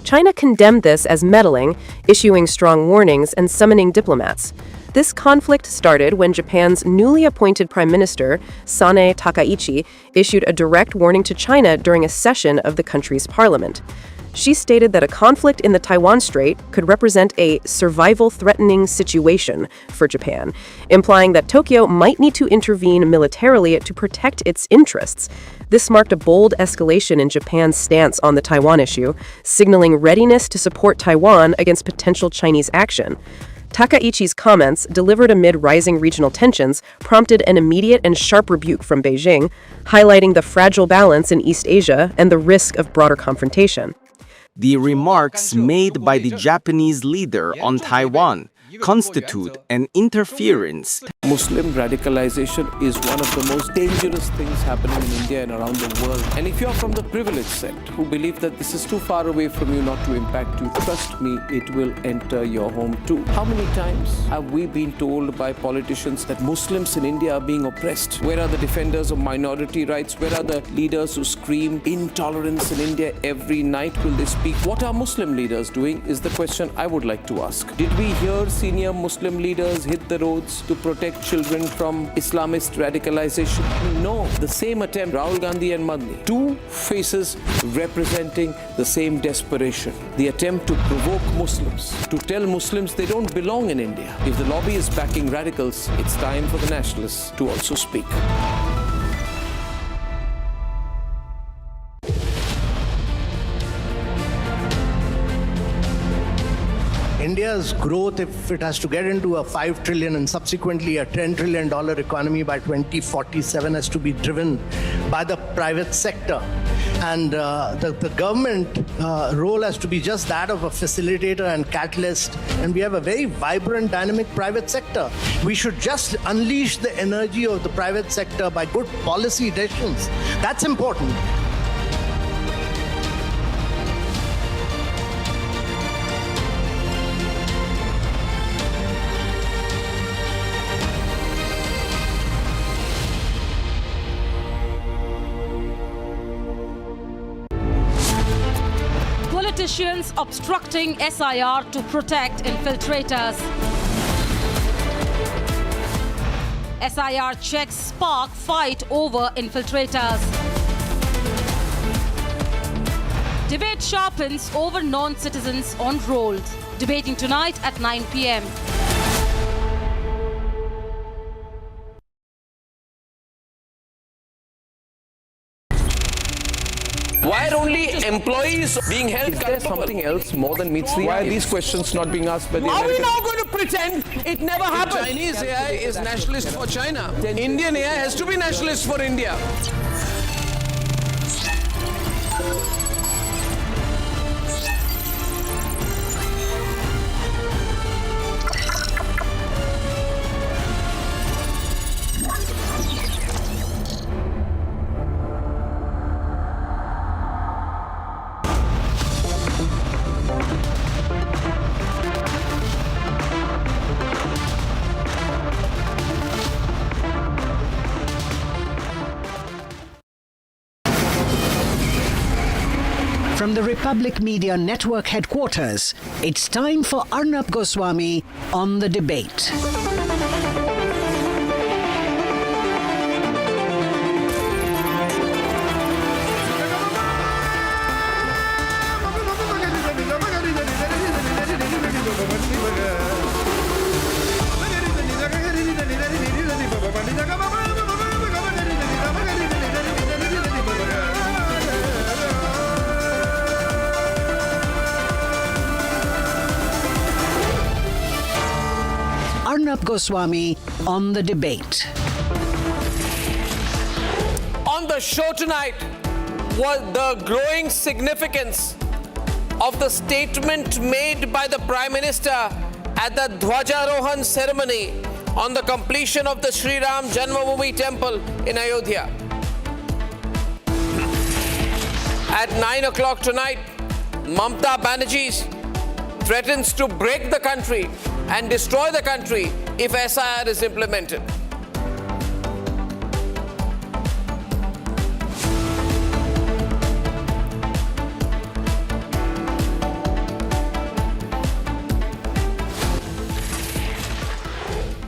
China condemned this as meddling, issuing strong warnings and summoning diplomats. This conflict started when Japan's newly appointed Prime Minister, Sane Takaichi, issued a direct warning to China during a session of the country's parliament. She stated that a conflict in the Taiwan Strait could represent a survival-threatening situation for Japan, implying that Tokyo might need to intervene militarily to protect its interests. This marked a bold escalation in Japan's stance on the Taiwan issue, signaling readiness to support Taiwan against potential Chinese action. Takaichi's comments, delivered amid rising regional tensions, prompted an immediate and sharp rebuke from Beijing, highlighting the fragile balance in East Asia and the risk of broader confrontation. The remarks made by the Japanese leader on Taiwan constitute an interference. Muslim radicalization is one of the most dangerous things happening in India and around the world. And if you're from the privileged set who believe that this is too far away from you not to impact you, trust me, it will enter your home too. How many times have we been told by politicians that Muslims in India are being oppressed? Where are the defenders of minority rights? Where are the leaders who scream intolerance in India every night? Will they speak? What are Muslim leaders doing is the question I would like to ask. Did we hear senior Muslim leaders hit the roads to protect children from Islamist radicalization? No. The same attempt, Rahul Gandhi and Madni, two faces representing the same desperation. The attempt to provoke Muslims, to tell Muslims they don't belong in India. If the lobby is backing radicals, it's time for the nationalists to also speak. India's growth, if it has to get into a $5 trillion and subsequently a $10 trillion economy by 2047, has to be driven by the private sector. And the government role has to be just that of a facilitator and catalyst. And we have a very vibrant, dynamic private sector. We should just unleash the energy of the private sector by good policy decisions. That's important. Politicians obstructing SIR to protect infiltrators. SIR checks spark fight over infiltrators. Debate sharpens over non-citizens on rolls. Debating tonight at 9 p.m. Why are only employees being held accountable? Is there something else more than meets the eye? Why are these questions not being asked by the Americans? Are we now going to pretend it never happened? Chinese AI is nationalist for China. Indian AI has to be nationalist for India. From the Republic Media Network headquarters, it's time for Arnab Goswami on The Debate. Arnab Goswami on The Debate. On the show tonight was the growing significance of the statement made by the Prime Minister at the Dhwajarohan ceremony on the completion of the Sri Ram Janmabhoomi temple in Ayodhya. At 9 o'clock tonight, Mamata Banerjee threatens to break the country and destroy the country if SIR is implemented.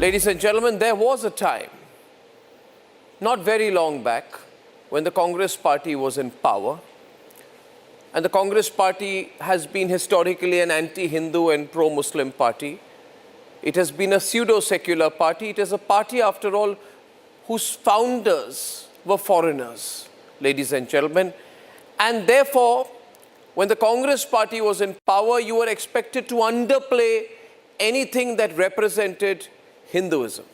Ladies and gentlemen, there was a time, not very long back, when the Congress party was in power. And the Congress party has been historically an anti-Hindu and pro-Muslim party. It has been a pseudo-secular party. It is a party, after all, whose founders were foreigners, ladies and gentlemen. And therefore, when the Congress party was in power, you were expected to underplay anything that represented Hinduism.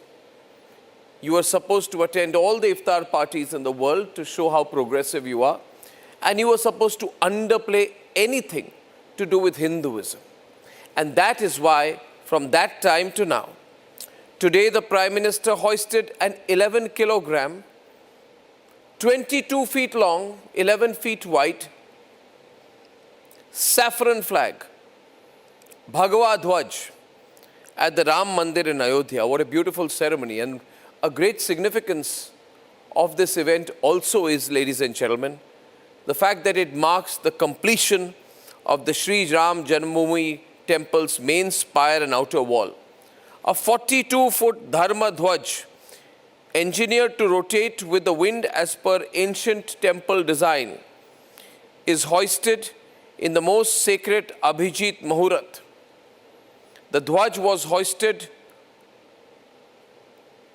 You were supposed to attend all the iftar parties in the world to show how progressive you are. And you were supposed to underplay anything to do with Hinduism. And that is why, from that time to now, today the Prime Minister hoisted an 11 kilogram, 22 feet long, 11 feet wide, saffron flag, Bhagwa Dhwaj, at the Ram Mandir in Ayodhya. What a beautiful ceremony. And a great significance of this event also is, ladies and gentlemen, the fact that it marks the completion of the Sri Ram Janmabhoomi temple's main spire and outer wall. A 42-foot Dharma Dhwaj, engineered to rotate with the wind as per ancient temple design, is hoisted in the most sacred Abhijit Muhurat. The Dhwaj was hoisted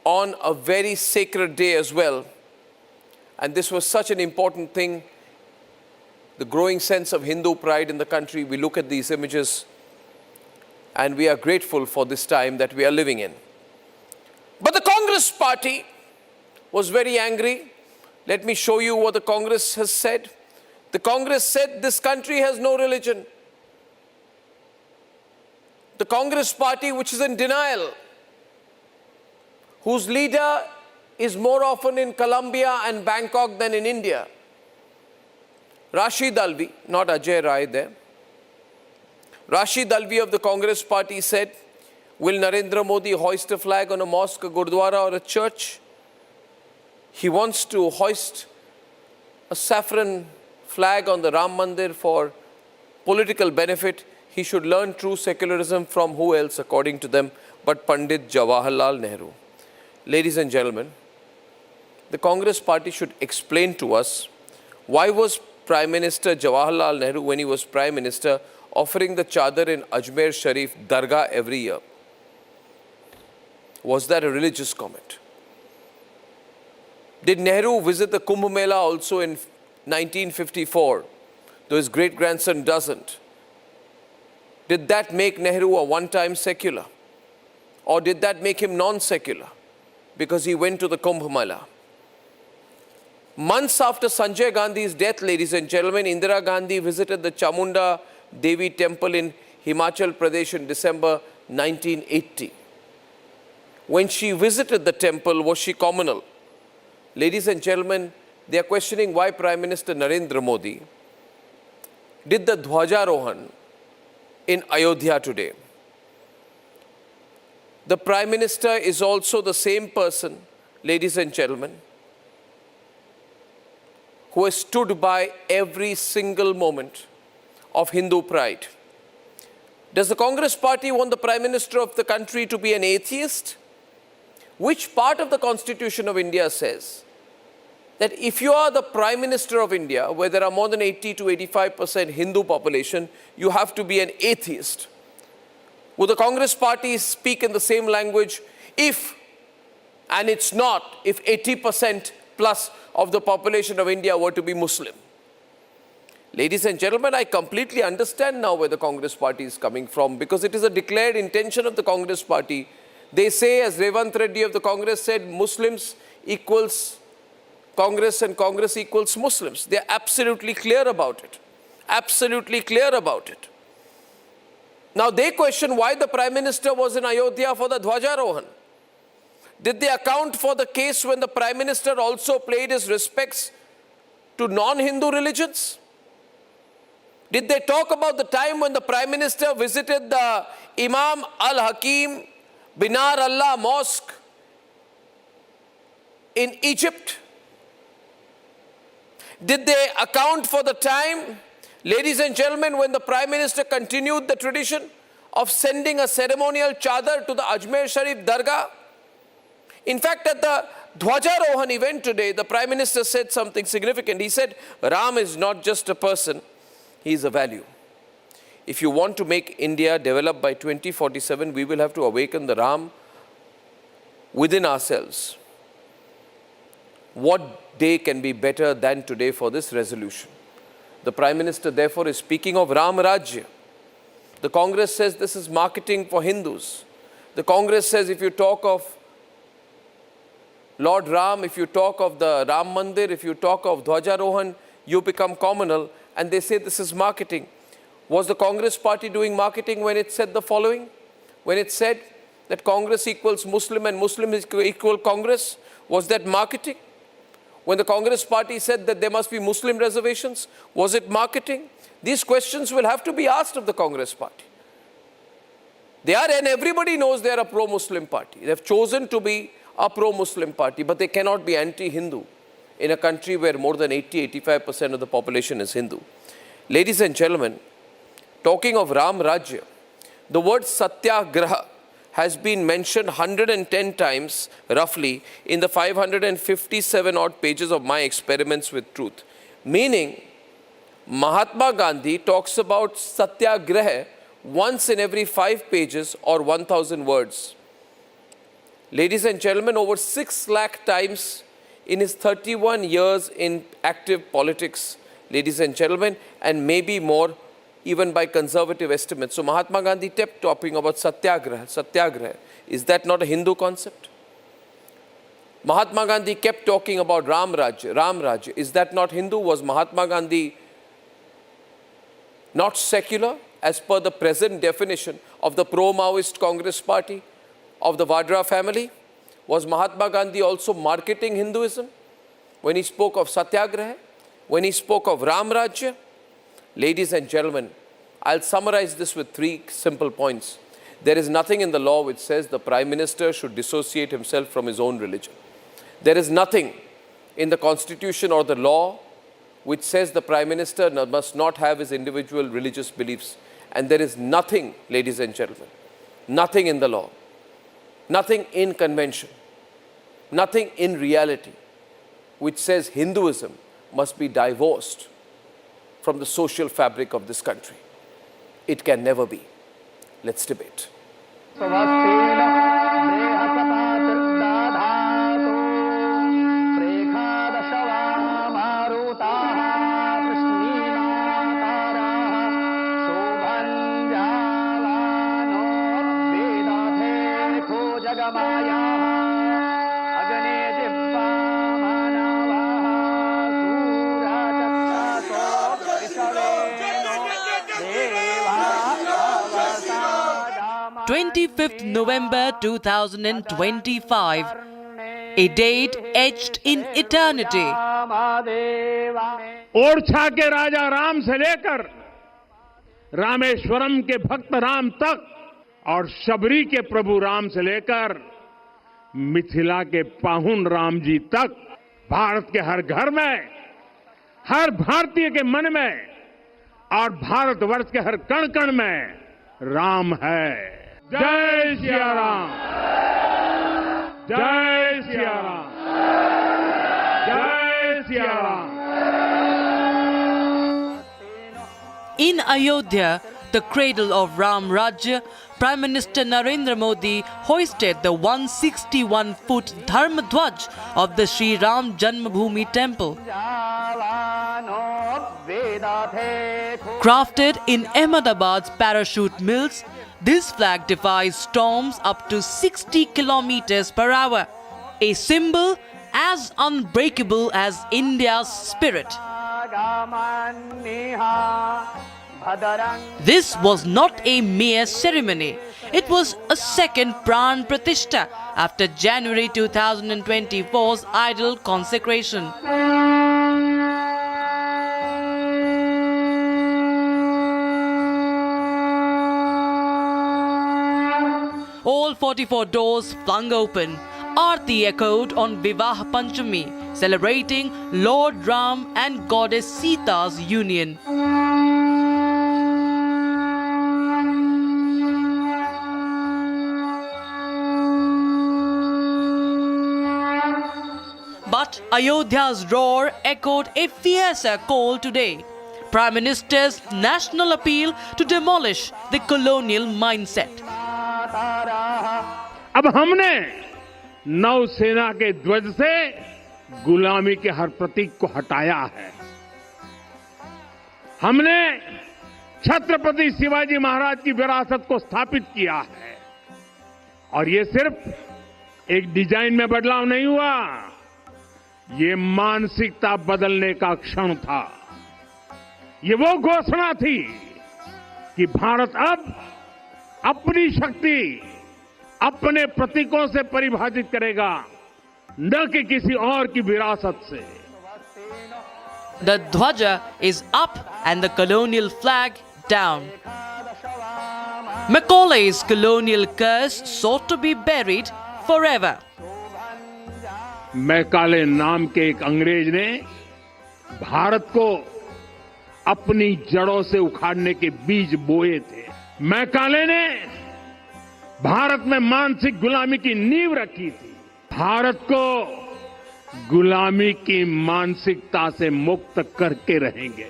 on a very sacred day as well. And this was such an important thing. The growing sense of Hindu pride in the country. We look at these images and we are grateful for this time that we are living in. But the Congress party was very angry. Let me show you what the Congress has said. The Congress said this country has no religion. The Congress party, which is in denial, whose leader is more often in Colombia and Bangkok than in India. Rashid Alvi, not Ajay Rai there. Rashid Alvi of the Congress party said, will Narendra Modi hoist a flag on a mosque, a gurdwara or a church? He wants to hoist a saffron flag on the Ram Mandir for political benefit. He should learn true secularism from who else, according to them, but Pandit Jawaharlal Nehru. Ladies and gentlemen, the Congress party should explain to us why was Prime Minister Jawaharlal Nehru, when he was Prime Minister, offering the chadar in Ajmer Sharif Dargah every year? Was that a religious comment? Did Nehru visit the Kumbh Mela also in 1954, though his great-grandson doesn't? Did that make Nehru a one-time secular? Or did that make him non-secular because he went to the Kumbh Mela? Months after Sanjay Gandhi's death, ladies and gentlemen, Indira Gandhi visited the Chamunda Devi temple in Himachal Pradesh in December 1980. When she visited the temple, was she communal? Ladies and gentlemen, they are questioning why Prime Minister Narendra Modi did the Dhwajarohan in Ayodhya today. The Prime Minister is also the same person, ladies and gentlemen, who has stood by every single moment of Hindu pride. Does the Congress party want the Prime Minister of the country to be an atheist? Which part of the Constitution of India says that if you are the Prime Minister of India, where there are more than 80 to 85% Hindu population, you have to be an atheist? Would the Congress party speak in the same language if, and it's not, if 80% plus of the population of India were to be Muslim? Ladies and gentlemen, I completely understand now where the Congress party is coming from, because it is a declared intention of the Congress party. They say, as Revant Reddy of the Congress said, Muslims equals Congress and Congress equals Muslims. They are absolutely clear about it. Absolutely clear about it. Now they question why the Prime Minister was in Ayodhya for the Dhwajarohan. Did they account for the case when the Prime Minister also paid his respects to non-Hindu religions? Did they talk about the time when the Prime Minister visited the Imam Al-Hakim Binar Allah Mosque in Egypt? Did they account for the time, ladies and gentlemen, when the Prime Minister continued the tradition of sending a ceremonial chadar to the Ajmer Sharif Dargah? In fact, at the Dhwajarohan event today, the Prime Minister said something significant. He said, Ram is not just a person, he is a value. If you want to make India develop by 2047, we will have to awaken the Ram within ourselves. What day can be better than today for this resolution? The Prime Minister, therefore, is speaking of Ram Rajya. The Congress says this is marketing for Hindus. The Congress says if you talk of Lord Ram, if you talk of the Ram Mandir, if you talk of Dhwajarohan, you become communal, and they say this is marketing. Was the Congress party doing marketing when it said the following? When it said that Congress equals Muslim and Muslim equal Congress? Was that marketing? When the Congress party said that there must be Muslim reservations, was it marketing? These questions will have to be asked of the Congress party. They are, and everybody knows they are a pro-Muslim party. They have chosen to be a pro-Muslim party, but they cannot be anti-Hindu in a country where more than 80-85% of the population is Hindu. Ladies and gentlemen, talking of Ram Rajya, the word Satyagraha has been mentioned 110 times, roughly, in the 557 odd pages of my experiments with truth. Meaning, Mahatma Gandhi talks about Satyagraha once in every 5 pages or 1,000 words. Ladies and gentlemen, over 6 lakh times in his 31 years in active politics, ladies and gentlemen, and maybe more even by conservative estimates. So Mahatma Gandhi kept talking about Satyagraha, Satyagraha. Is that not a Hindu concept? Mahatma Gandhi kept talking about Ram Rajya, Ram Rajya. Is that not Hindu? Was Mahatma Gandhi not secular as per the present definition of the pro-Maoist Congress party of the Vadra family? Was Mahatma Gandhi also marketing Hinduism when he spoke of Satyagraha, when he spoke of Ram Rajya? Ladies and gentlemen, I'll summarize this with 3 simple points. There is nothing in the law which says the Prime Minister should dissociate himself from his own religion. There is nothing in the Constitution or the law which says the Prime Minister must not have his individual religious beliefs. And there is nothing, ladies and gentlemen, nothing in the law, nothing in convention, nothing in reality which says Hinduism must be divorced from the social fabric of this country. It can never be. Let's debate. November 2025, a date etched in eternity. Orchha के राजा राम से लेकर रामेश्वरम के भक्त राम तक और शबरी के प्रभु राम से लेकर मिथिला के पाहुन राम जी तक भारत के हर घर में, हर भारतीय के मन में और भारतवर्ष के हर कण कण में राम है। जय सिया राम, जय सिया राम, जय Siya Ram. In Ayodhya, the cradle of Ram Rajya, Prime Minister Narendra Modi hoisted the 161-foot Dharma Dhwaj of the Sri Ram Janmabhoomi temple. Crafted in Ahmedabad's parachute mills, this flag defies storms up to 60 kilometers per hour, a symbol as unbreakable as India's spirit. This was not a mere ceremony. It was a second Pran Pratishtha after January 2024's idol consecration. All 44 doors flung open. Aarti echoed on Vivah Panchami, celebrating Lord Ram and Goddess Sita's union. But Ayodhya's roar echoed a fiercer call today. Prime Minister's national appeal to demolish the colonial mindset. अब हमने नौसेना के ध्वज से गुलामी के हर प्रतीक को हटाया है। हमने छत्रपति शिवाजी महाराज की विरासत को स्थापित किया है। और ये सिर्फ एक डिजाइन में बदलाव नहीं हुआ, ये मानसिकता बदलने का क्षण था। ये वो घोषणा थी कि भारत अब अपनी शक्ति अपने प्रतीकों से परिभाषित करेगा, न कि किसी और की विरासत से। The Dhwaja is up and the colonial flag down. Macaulay's colonial curse sought to be buried forever. Macaulay नाम के एक अंग्रेज ने भारत को अपनी जड़ों से उखाड़ने के बीज बोए थे। मैकाले ने भारत में मानसिक गुलामी की नींव रखी थी। भारत को गुलामी की मानसिकता से मुक्त करके रहेंगे।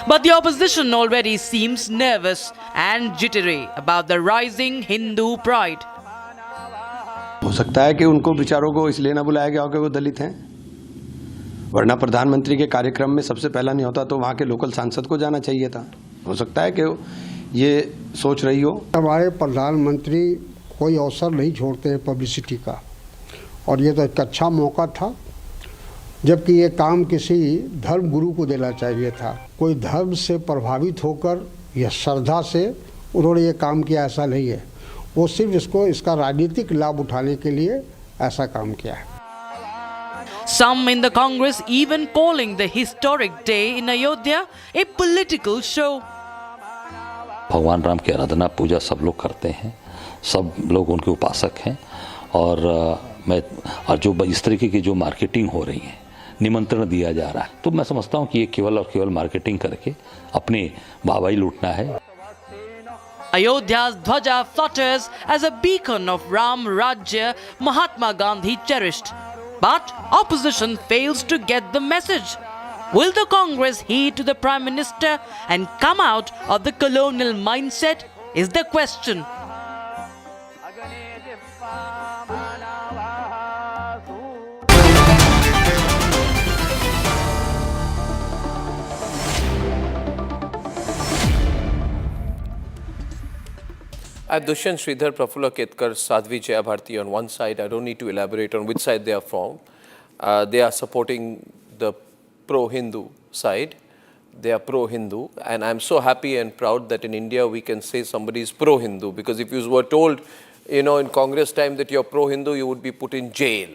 But the opposition already seems nervous and jittery about the rising Hindu pride. हो सकता है कि उनको विचारों को इसलिए ना बुलाया गया हो कि वो दलित हैं, वरना प्रधानमंत्री के कार्यक्रम में सबसे पहला नहीं होता तो वहाँ के लोकल सांसद को जाना चाहिए था। हो सकता है कि ये सोच रही हो। हमारे प्रधानमंत्री कोई अवसर नहीं छोड़ते हैं पब्लिसिटी का, और ये तो एक अच्छा मौका था, जबकि ये काम किसी धर्म गुरु को देना चाहिए था। कोई धर्म से प्रभावित होकर या श्रद्धा से उन्होंने ये काम किया, ऐसा नहीं है। वो सिर्फ इसका राजनीतिक लाभ उठाने के लिए ऐसा काम किया है। Some in the Congress even calling the historic day in Ayodhya a political show. भगवान राम की आराधना पूजा सब लोग करते हैं, सब लोग उनके उपासक हैं, और जो इस तरीके की जो मार्केटिंग हो रही है, निमंत्रण दिया जा रहा है, तो मैं समझता हूं कि ये केवल और केवल मार्केटिंग करके अपने वाहवाही लूटना है। Ayodhya's Dhwaja flutters as a beacon of Ram Rajya Mahatma Gandhi cherished. But opposition fails to get the message. Will the Congress heed to the Prime Minister and come out of the colonial mindset is the question. I have Dushyant, Sridhar, Prafulla Ketkar, Sadhvi Jaya Bharti on one side. I don't need to elaborate on which side they are from. They are supporting the pro-Hindu side. They are pro-Hindu. And I'm so happy and proud that in India we can say somebody is pro-Hindu. Because if you were told, in Congress time that you're pro-Hindu, you would be put in jail.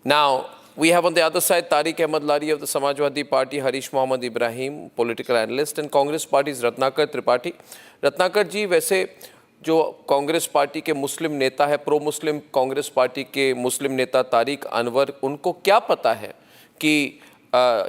Now, we have on the other side Tariq Ahmed Lari of the Samajwadi Party, Harish Mohammad Ibrahim, political analyst, and Congress Party's Ratnakar Tripathi. Ratnakar जी, वैसे जो Congress party के मुस्लिम नेता है, pro मुस्लिम Congress party के मुस्लिम नेता तारिक अनवर, उनको क्या पता है कि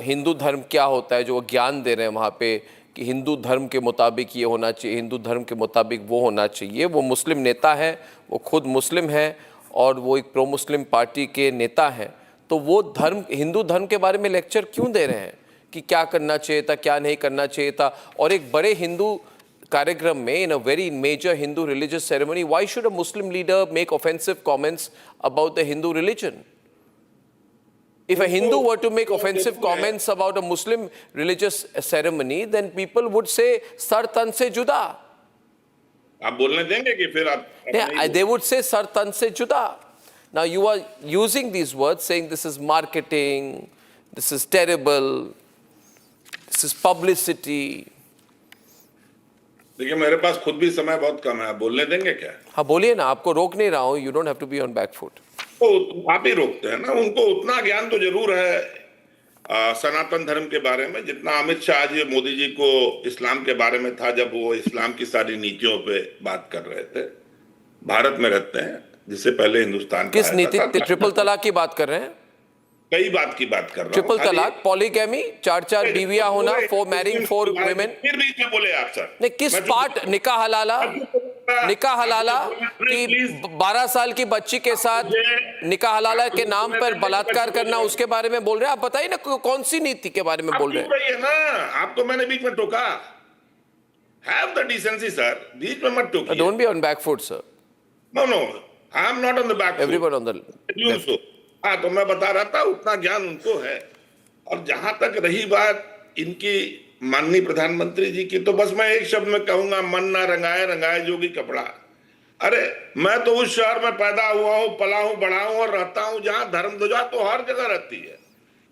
हिंदू धर्म क्या होता है, जो वो ज्ञान दे रहे हैं वहाँ पे कि हिंदू धर्म के मुताबिक ये होना चाहिए, हिंदू धर्म के मुताबिक वो होना चाहिए। वो मुस्लिम नेता है, वो खुद मुस्लिम है और वो एक प्रो मुस्लिम पार्टी के नेता हैं, तो वो धर्म, हिंदू धर्म के बारे में लेक्चर क्यों दे रहे हैं कि क्या करना चाहिए था, क्या नहीं करना चाहिए था। और एक बड़े हिंदू कार्यक्रम में, in a very major Hindu religious ceremony, why should a Muslim leader make offensive comments about the Hindu religion? If a Hindu were to make offensive comments about a Muslim religious ceremony, then people would say, sar tan se juda. आप बोलने देंगे कि फिर आप? Yeah, they would say sar tan se juda. Now you are using these words, saying this is marketing, this is terrible, this is publicity. देखिए, मेरे पास खुद भी समय बहुत कम है, आप बोलने देंगे क्या? हाँ बोलिए ना, आपको रोक नहीं रहा हूँ, you don't have to be on back foot. तो आप ही रोकते हैं ना, उनको उतना ज्ञान तो जरूर है सनातन धर्म के बारे में जितना अमित शाह जी मोदी जी को इस्लाम के बारे में था, जब वो इस्लाम की सारी नीतियों पे बात कर रहे थे। भारत में रहते हैं, जिससे पहले हिंदुस्तान का किस नीति? ट्रिपल तलाक की बात कर रहे हैं? कई बात की बात कर रहा हूं। ट्रिपल तलाक, पॉलीगैमी, 4 बीवियां होना, 4 मैरिंग 4 वुमेन। फिर बीच में बोले आप सर? नहीं, किस पार्ट? निकाह हलाला कि 12 साल की बच्ची के साथ निकाह हलाला के नाम पर बलात्कार करना, उसके बारे में बोल रहे हैं। आप बताइए ना कौन सी नीति के बारे में बोल रहे हैं? आप तो मैंने बीच में टोका। Have the decency, sir. बीच में मत टोकिए। Don't be on back foot, sir. No, I am not on the back foot. Everyone on the left. हाँ, तो मैं बता रहा था उतना ज्ञान उनको है। और जहां तक रही बात इनकी माननीय प्रधानमंत्री जी की, तो बस मैं एक शब्द में कहूंगा, मन ना रंगाए रंगाए जोगी कपड़ा। अरे मैं तो उस शहर में पैदा हुआ हूं, पला हूं, बड़ा हूं और रहता हूं जहां धर्म ध्वजा तो हर जगह रहती है।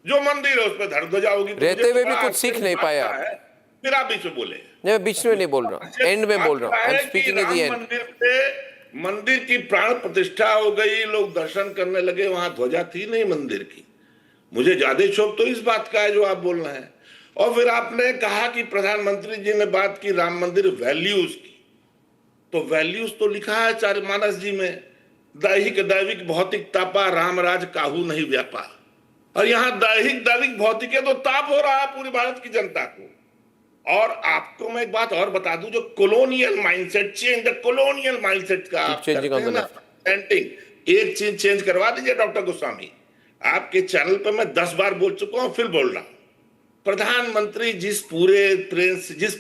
जो मंदिर है उस पर धर्म ध्वजा होगी। रहते हुए भी कुछ सीख नहीं पाया। फिर आप बीच में बोले। मैं बीच में नहीं बोल रहा, एंड में बोल रहा हूँ। I am speaking at the end. मंदिर की प्राण प्रतिष्ठा हो गई, लोग दर्शन करने लगे, वहां ध्वजा थी नहीं मंदिर की। मुझे ज्यादा शौक तो इस बात का है जो आप बोल रहे हैं। और फिर आपने कहा कि प्रधानमंत्री जी ने बात की राम मंदिर वैल्यूज की, तो वैल्यूज तो लिखा है चारिमानस जी में, दैहिक दैविक भौतिक तापा राम राज काहू नहीं व्यापा। और यहाँ दैहिक दैविक भौतिक तो ताप हो रहा है पूरी भारत की जनता को। और आपको मैं एक बात और बता दूं, जो colonial mindset, change the colonial mindset का आप करते हैं ना, एक चीज चेंज करवा दीजिए डॉक्टर गोस्वामी। आपके चैनल पर मैं 10 बार बोल चुका हूं, फिर बोल रहा हूं। प्रधानमंत्री जिस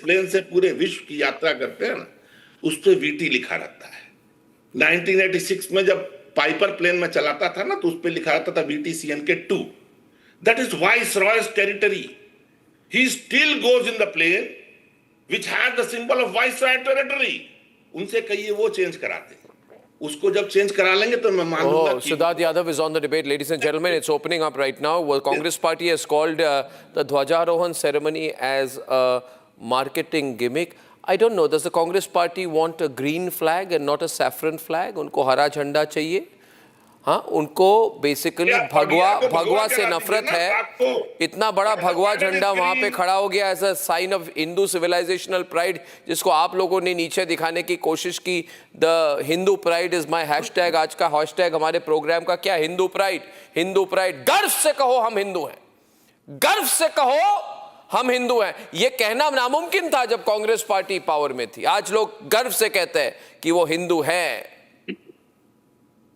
प्लेन से पूरे विश्व की यात्रा करते हैं ना, उस पर वीटी लिखा रहता है। 1986 में जब पाइपर प्लेन में चलाता था ना, तो उस पर लिखा रहता था VTCNK2। That is vice Royce territory. He still goes in the plane which has the symbol of viceroy territory. उनसे कहिए वो चेंज कराते। उसको जब चेंज करा लेंगे तो मैं मान लूंगा। Siddhant Yadav is on the debate. Ladies and gentlemen, it's opening up right now. Well, Congress party has called the Dhwajarohan ceremony as a marketing gimmick. I don't know. Does the Congress party want a green flag and not a saffron flag? उनको हरा झंडा चाहिए? हाँ, उनको basically भगवा से नफरत है। इतना बड़ा भगवा झंडा वहां पे खड़ा हो गया as a sign of Hindu civilizational pride, जिसको आप लोगों ने नीचे दिखाने की कोशिश की। The Hindu pride is my hashtag. आज का हैशटैग हमारे प्रोग्राम का क्या? हिंदू प्राइड। हिंदू प्राइड। गर्व से कहो हम हिंदू हैं, गर्व से कहो हम हिंदू हैं। ये कहना नामुमकिन था जब कांग्रेस पार्टी पावर में थी। आज लोग गर्व से कहते हैं कि वो हिंदू हैं।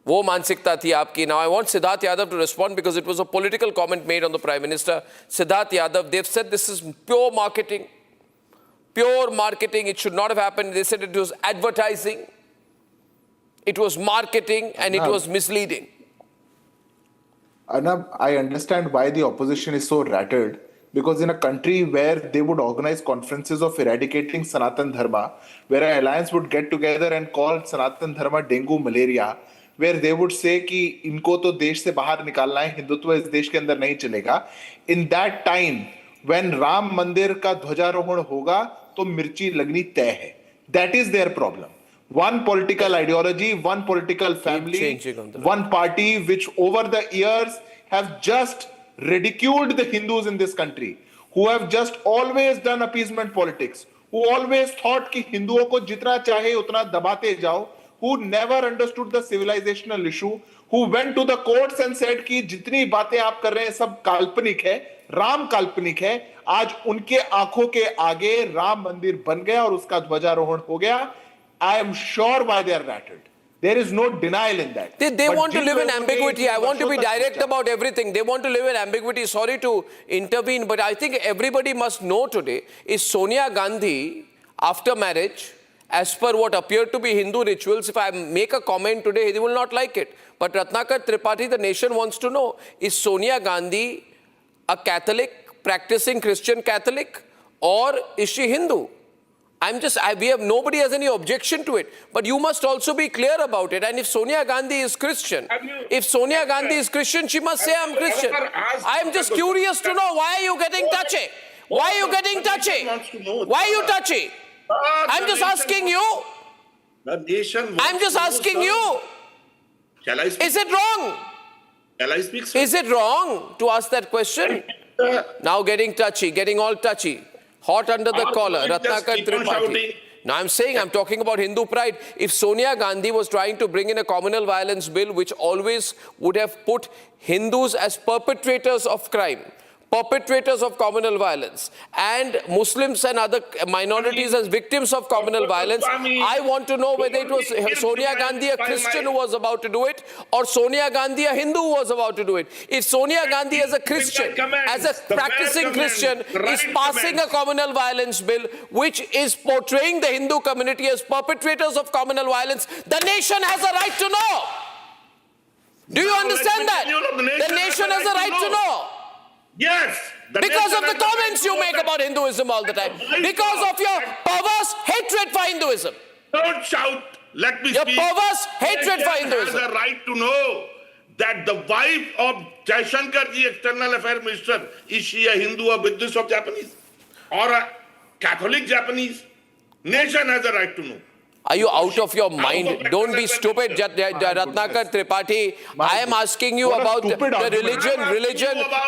वो मानसिकता थी आपकी। Now I want Siddhant Yadav to respond because it was a political comment made on the Prime Minister. Siddhant Yadav, they've said this is pure marketing. Pure marketing. It should not have happened. They said it was advertising. It was marketing and it was misleading. Arnab, I understand why the opposition is so rattled, because in a country where they would organize conferences of eradicating Sanatan Dharma, where an alliance would get together and call Sanatan Dharma dengue malaria, where they would say कि इनको तो देश से बाहर निकालना है, हिंदुत्व इस देश के अंदर नहीं चलेगा। In that time, when Ram मंदिर का ध्वजारोहण होगा तो मिर्ची लगनी तय है। That is their problem. One political ideology, one political family, one party which over the years have just ridiculed the Hindus in this country, who have just always done appeasement politics, who always thought कि हिंदुओं को जितना चाहे उतना दबाते जाओ, who never understood the civilizational issue, who went to the courts and said कि जितनी बातें आप कर रहे हैं सब काल्पनिक है, राम काल्पनिक है। आज उनके आंखों के आगे राम मंदिर बन गया और उसका ध्वजारोहण हो गया। I am sure why they are rattled. There is no denial in that. They want to live in ambiguity. I want to be direct about everything. They want to live in ambiguity. Sorry to intervene, but I think everybody must know today is Sonia Gandhi, after marriage, as per what appeared to be Hindu rituals, if I make a comment today, they will not like it. But Ratnakar Tripathi, the nation wants to know, is Sonia Gandhi a Catholic, practicing Christian Catholic, or is she Hindu? Nobody has any objection to it. But you must also be clear about it. And if Sonia Gandhi is Christian, she must say I'm Christian. I'm just curious to know, why are you getting touchy? Why are you getting touchy? Why are you touchy? I'm just asking you. I'm just asking you. Is it wrong? Is it wrong to ask that question? Now getting touchy, getting all touchy. Hot under the collar, Ratnakar Tripathi. Now I'm talking about Hindu pride. If Sonia Gandhi was trying to bring in a communal violence bill which always would have put Hindus as perpetrators of crime, perpetrators of communal violence, and Muslims and other minorities as victims of communal violence, I want to know whether it was Sonia Gandhi, a Christian, who was about to do it, or Sonia Gandhi, a Hindu, who was about to do it. If Sonia Gandhi, as a Christian, as a practicing Christian, is passing a communal violence bill which is portraying the Hindu community as perpetrators of communal violence, the nation has a right to know. Do you understand that? The nation has a right to know. Yes. Because of the comments you make about Hinduism all the time. Because of your perverse hatred for Hinduism. Don't shout. Let me Your speak. perverse hatred for Hinduism. Has a right to know that the wife of Jaishankar ji, External Affairs Minister, is she a Hindu or Buddhist or Japanese? Or a Catholic Japanese? Nation has a right to know. Are you out of your mind? Don't be stupid, Ratnakar Tripathi. I am asking you about the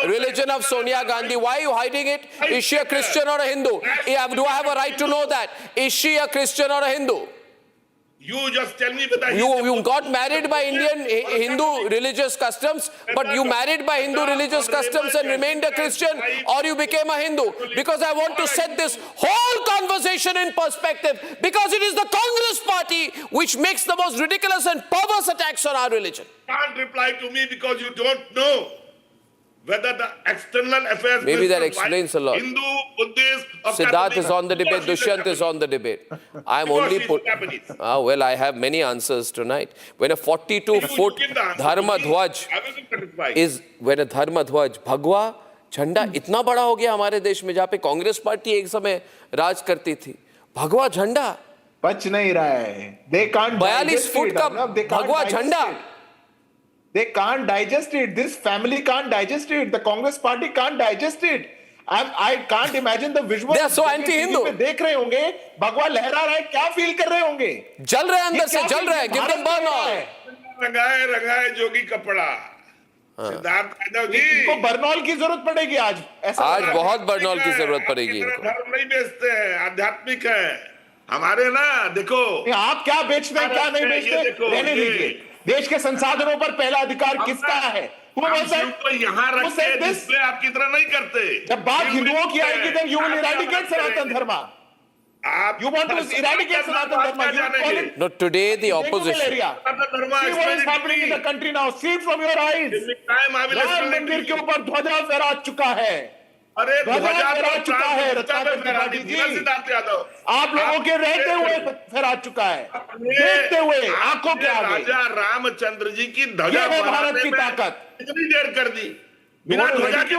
religion of Sonia Gandhi. Why are you hiding it? Is she a Christian or a Hindu? Do I have a right to know that? Is she a Christian or a Hindu? You just tell me whether you got married by Hindu religious customs, but you married by Hindu religious customs and remained a Christian, or you became a Hindu? Because I want to set this whole conversation in perspective, because it is the Congress party which makes the most ridiculous and perverse attacks on our religion. You can't reply to me because you don't know whether the External Affairs Maybe that Minister, explains a lot. Hindu, Buddhist, or Siddharth Catholic, is on the debate, because she's a Dushyant is on the debate. I am Because only she's put. Japanese. Well, I have many answers tonight. When a 42-foot Dharma Dhwaj is, when a Dharma Dhwaj, Bhagwa झंडा इतना बड़ा हो गया हमारे देश में, जहाँ पे कांग्रेस पार्टी एक समय राज करती थी, भगवा झंडा पच नहीं रहा है. They can't 42 फुट का भगवा झंडा. They can't digest it. This family can't digest it. The Congress party can't digest it. I can't imagine the visual. They are so anti-Hindu. देख रहे होंगे, भगवा लहरा रहा है, क्या फील कर रहे होंगे? जल रहे अंदर से, जल रहे. Give them burn all. रंगाए जोगी कपड़ा. सिद्धार्थ यादव जी, इनको बर्नॉल की जरूरत पड़ेगी आज. आज बहुत बर्नॉल की जरूरत पड़ेगी इनको. धर्म नहीं बेचते हैं, आध्यात्मिक है. हमारे ना देखो. आप क्या बेचते हैं, क्या नहीं बेचते, रहने दीजिए. देश के संसाधनों पर पहला अधिकार किसका है? तो यहाँ रख के डिस्प्ले आपकी तरह नहीं करते. जब बात हिंदुओं की आएगी, then you will eradicate Sanatan Dharma. You want to eradicate Sanatan Dharma. You call it. No, today the opposition. See what is happening in the country now. See it from your eyes. Ram मंदिर के ऊपर ध्वजा फहरा चुका है. अरे ध्वजा फहरा चुका है रत्नाकर त्रिपाठी जी. आप लोगों के रहते हुए फहरा चुका है, देखते हुए आंखों के आगे. राजा रामचंद्र जी की ध्वजा भारत की ताकत कितनी देर कर दी बिना ध्वजा के.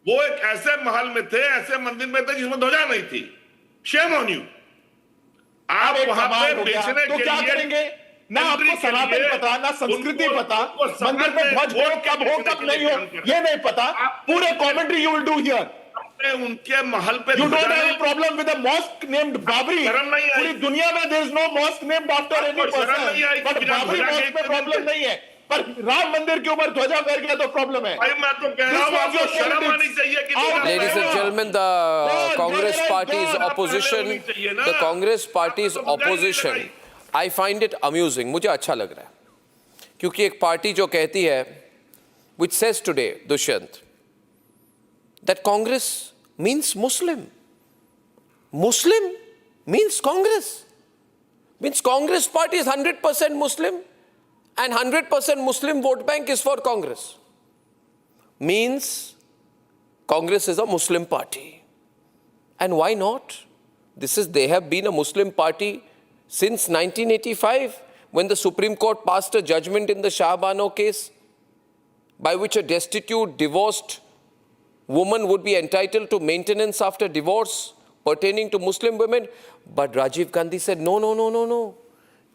वो एक ऐसे महल में थे, ऐसे मंदिर में थे जिसमें ध्वजा नहीं थी. Shame on you. आप वहां पे बेचने तो क्या करेंगे? ना आपको सनातन पता, ना संस्कृति पता, मंदिर में ध्वज हो कब नहीं हो ये नहीं पता. पूरे commentary you will do here. उनके महल पे you don't have a problem with a mosque named Babri. पूरी दुनिया में there is no mosque named after any person, but Babri mosque में प्रॉब्लम नहीं है. पर राम मंदिर के ऊपर ध्वजा फहर गया तो प्रॉब्लम है. मैं तो कह रहा हूं आपको शर्म आनी चाहिए कि Ladies and gentlemen, the Congress party's opposition, the Congress party's opposition, I find it amusing. मुझे अच्छा लग रहा है, क्योंकि एक पार्टी जो कहती है, which says today, Dushyant, that Congress means Muslim. Muslim means Congress. Means Congress party is 100% Muslim and 100% Muslim vote bank is for Congress. Means Congress is a Muslim party. And why not? They have been a Muslim party since 1985, when the Supreme Court passed a judgment in the Shah Bano case, by which a destitute, divorced woman would be entitled to maintenance after divorce pertaining to Muslim women. But Rajiv Gandhi said, no.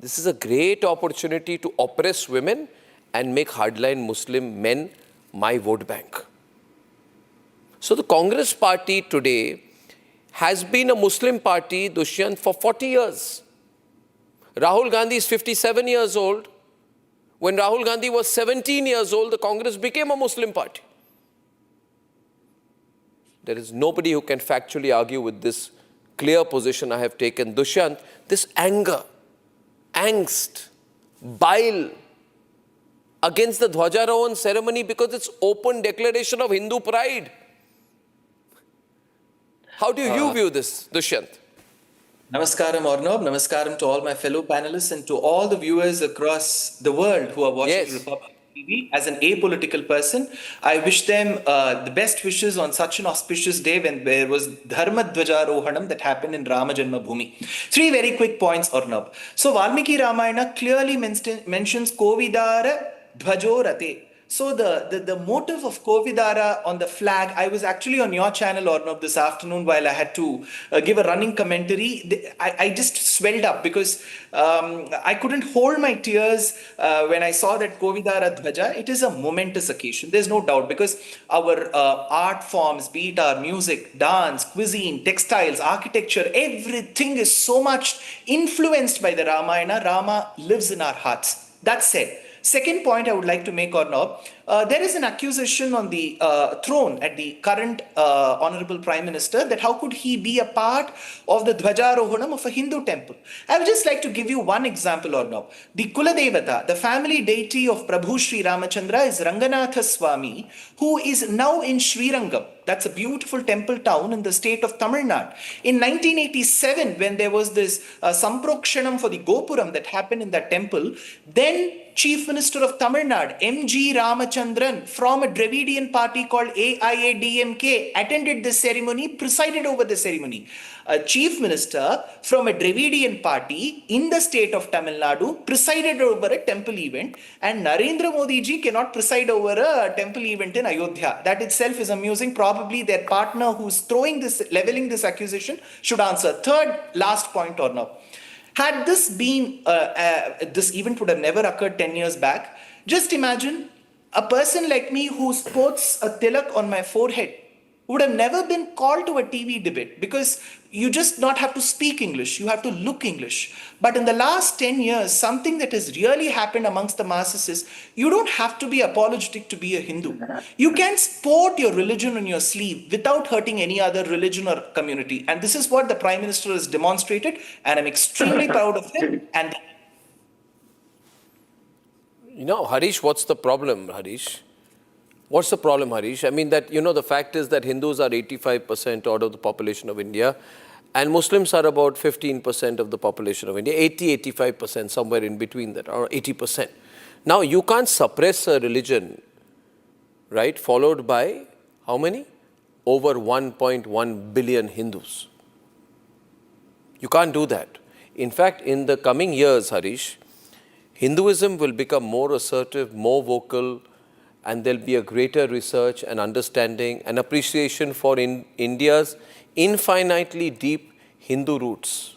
This is a great opportunity to oppress women and make hardline Muslim men my vote bank. So the Congress party today has been a Muslim party, Dushyant, for 40 years. Rahul Gandhi is 57 years old. When Rahul Gandhi was 17 years old, the Congress became a Muslim party. There is nobody who can factually argue with this clear position I have taken. Dushyant, this anger, angst, bile against the Dhwajarohan ceremony because it's open declaration of Hindu pride. How do you view this, Dushyant? Namaskaram, Arnab. Namaskaram to all my fellow panelists and to all the viewers across the world who are watching Republic TV. As an apolitical person, I wish them the best wishes on such an auspicious day when there was Dharma Dhwajarohanam that happened in Rama Janmabhoomi. 3 very quick points, Arnab. So Valmiki Ramayana clearly mentions Kovidara Dhwajorate. So the motive of Kovidara on the flag, I was actually on your channel, Arnab, this afternoon while I had to give a running commentary. I just swelled up because I couldn't hold my tears when I saw that Kovidara Dhwaja. It is a momentous occasion, there's no doubt, because our art forms, be it our music, dance, cuisine, textiles, architecture, everything is so much influenced by the Ramayana. Rama lives in our hearts. That said, second point I would like to make, Arnab, there is an accusation on the throne at the current Honorable Prime Minister that how could he be a part of the Dhwajarohanam of a Hindu temple. I would just like to give you one example, Arnab. The Kuladevata, the family deity of Prabhu Sri Ramachandra, is Ranganatha Swami, who is now in Srirangam. That's a beautiful temple town in the state of Tamil Nadu. In 1987, when there was this Samprokshanam for the Gopuram that happened in that temple, then Chief Minister of Tamil Nadu, M.G. Ramachandran, from a Dravidian party called AIADMK, attended this ceremony, presided over the ceremony. A Chief Minister from a Dravidian party in the state of Tamil Nadu presided over a temple event, and Narendra Modi ji cannot preside over a temple event in Ayodhya. That itself is amusing. Probably their partner who's leveling this accusation should answer. Third, last point, Arnab. Had this been, this event would have never occurred 10 years back. Just imagine a person like me who sports a tilak on my forehead would have never been called to a TV debate, because you just not have to speak English, you have to look English. But in the last 10 years, something that has really happened amongst the masses is you don't have to be apologetic to be a Hindu. You can sport your religion on your sleeve without hurting any other religion or community. And this is what the Prime Minister has demonstrated, and I'm extremely proud of him. And you know, Harish, what's the problem, Harish? What's the problem, Harish? I mean that, you know, the fact is that Hindus are 85% out of the population of India, and Muslims are about 15% of the population of India, 85%, somewhere in between that, or 80%. Now, you can't suppress a religion, right, followed by how many? Over 1.1 billion Hindus. You can't do that. In fact, in the coming years, Harish, Hinduism will become more assertive, more vocal, and there'll be a greater research and understanding and appreciation for India's infinitely deep Hindu roots.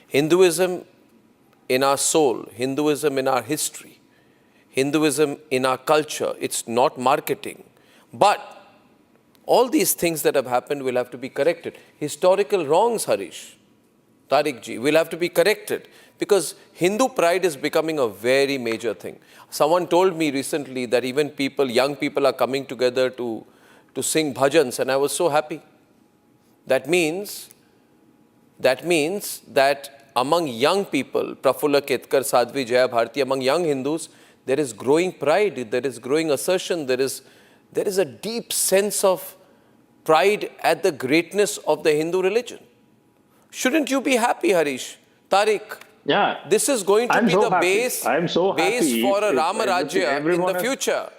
Hinduism in our soul, Hinduism in our history, Hinduism in our culture. It's not marketing. But all these things that have happened will have to be corrected. Historical wrongs, Harish, Tariq ji, will have to be corrected, because Hindu pride is becoming a very major thing. Someone told me recently that even young people are coming together to sing bhajans, and I was so happy. That means that among young people, Prafulla Ketkar, Sadhvi Jaya Bharti, among young Hindus, there is growing pride, there is growing assertion, there is a deep sense of pride at the greatness of the Hindu religion. Shouldn't you be happy, Harish? Tariq? Yeah. This is going to be the base for a Rama Rajya in the future.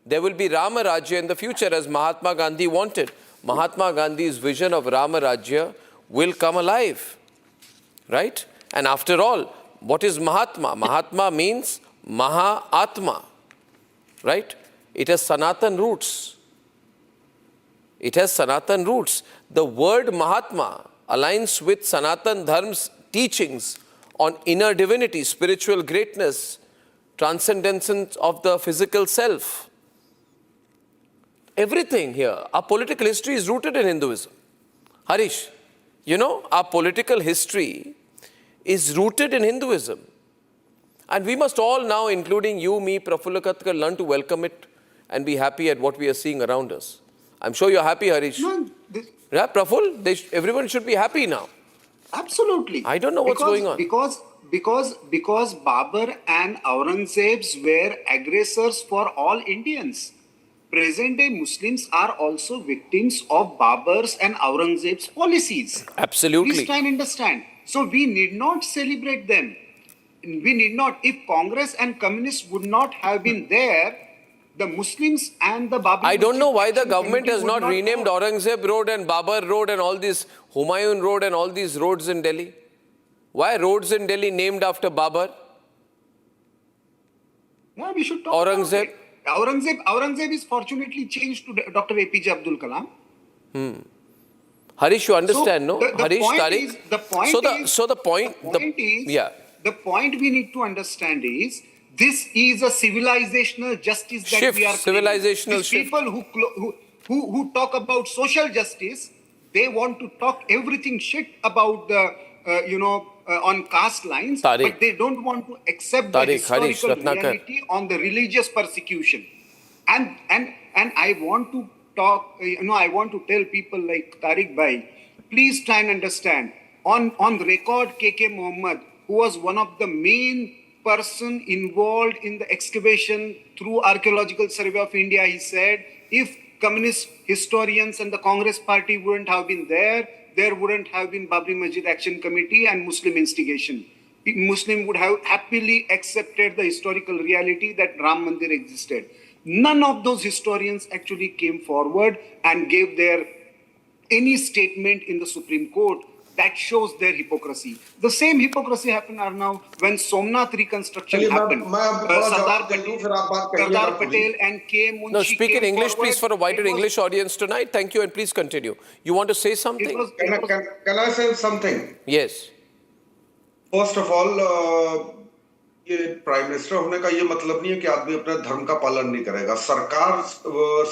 There will be Rama Rajya in the future, as Mahatma Gandhi wanted. Mahatma Gandhi's vision of Rama Rajya will come alive, right? And after all, what is Mahatma? Mahatma means Maha Atma, right? It has Sanatan roots. It has Sanatan roots. The word Mahatma aligns with Sanatan Dharma's teachings on inner divinity, spiritual greatness, transcendence of the physical self. Everything here, our political history is rooted in Hinduism. Harish, you know, our political history is rooted in Hinduism. And we must all now, including you, me, Prafulla Katkar, learn to welcome it and be happy at what we are seeing around us. I'm sure you're happy, Harish. No, Yeah, Praful, everyone should be happy now. Absolutely. I don't know what's going on. Because Babur and Aurangzebs were aggressors for all Indians. Present day Muslims are also victims of Babur's and Aurangzeb's policies. Absolutely. Please try and understand. So we need not celebrate them. We need not. If Congress and Communists would not have been there, the Muslims and the Babur... I don't know why the government has not renamed Aurangzeb Road and Babur Road and all these, Humayun Road and all these roads in Delhi. Why roads in Delhi named after Babur? Yeah, we should talk Aurangzeb? Aurangzeb is fortunately changed to Dr. APJ Abdul Kalam. Harish, you understand, no? The Harish, point Tariq. is, the point we need to understand is this is a civilizational justice that Shift, we are civilizational These people who talk about social justice, they want to talk everything shit about the on caste lines, Tariq. but they don't want to accept the historical reality on the religious persecution. And I want to talk, I want to tell people like Tariq Bhai, please try and understand. On record, KK Mohammed, who was one of the main person involved in the excavation through Archaeological Survey of India, he said, if communist historians and the Congress party wouldn't have been there wouldn't have been Babri Masjid Action Committee and Muslim instigation. Muslim would have happily accepted the historical reality that Ram Mandir existed. None of those historians actually came forward and gave any statement in the Supreme Court that shows their hypocrisy. The same hypocrisy happened now when Somnath reconstruction happened. Sardar Patel and K. Munshi. No, speak in English, please, for a wider English audience tonight. Thank you, and please continue. You want to say something? Can I say something? Yes. First of all, ये prime minister होने का ये मतलब नहीं है कि आदमी अपने धर्म का पालन नहीं करेगा. सरकार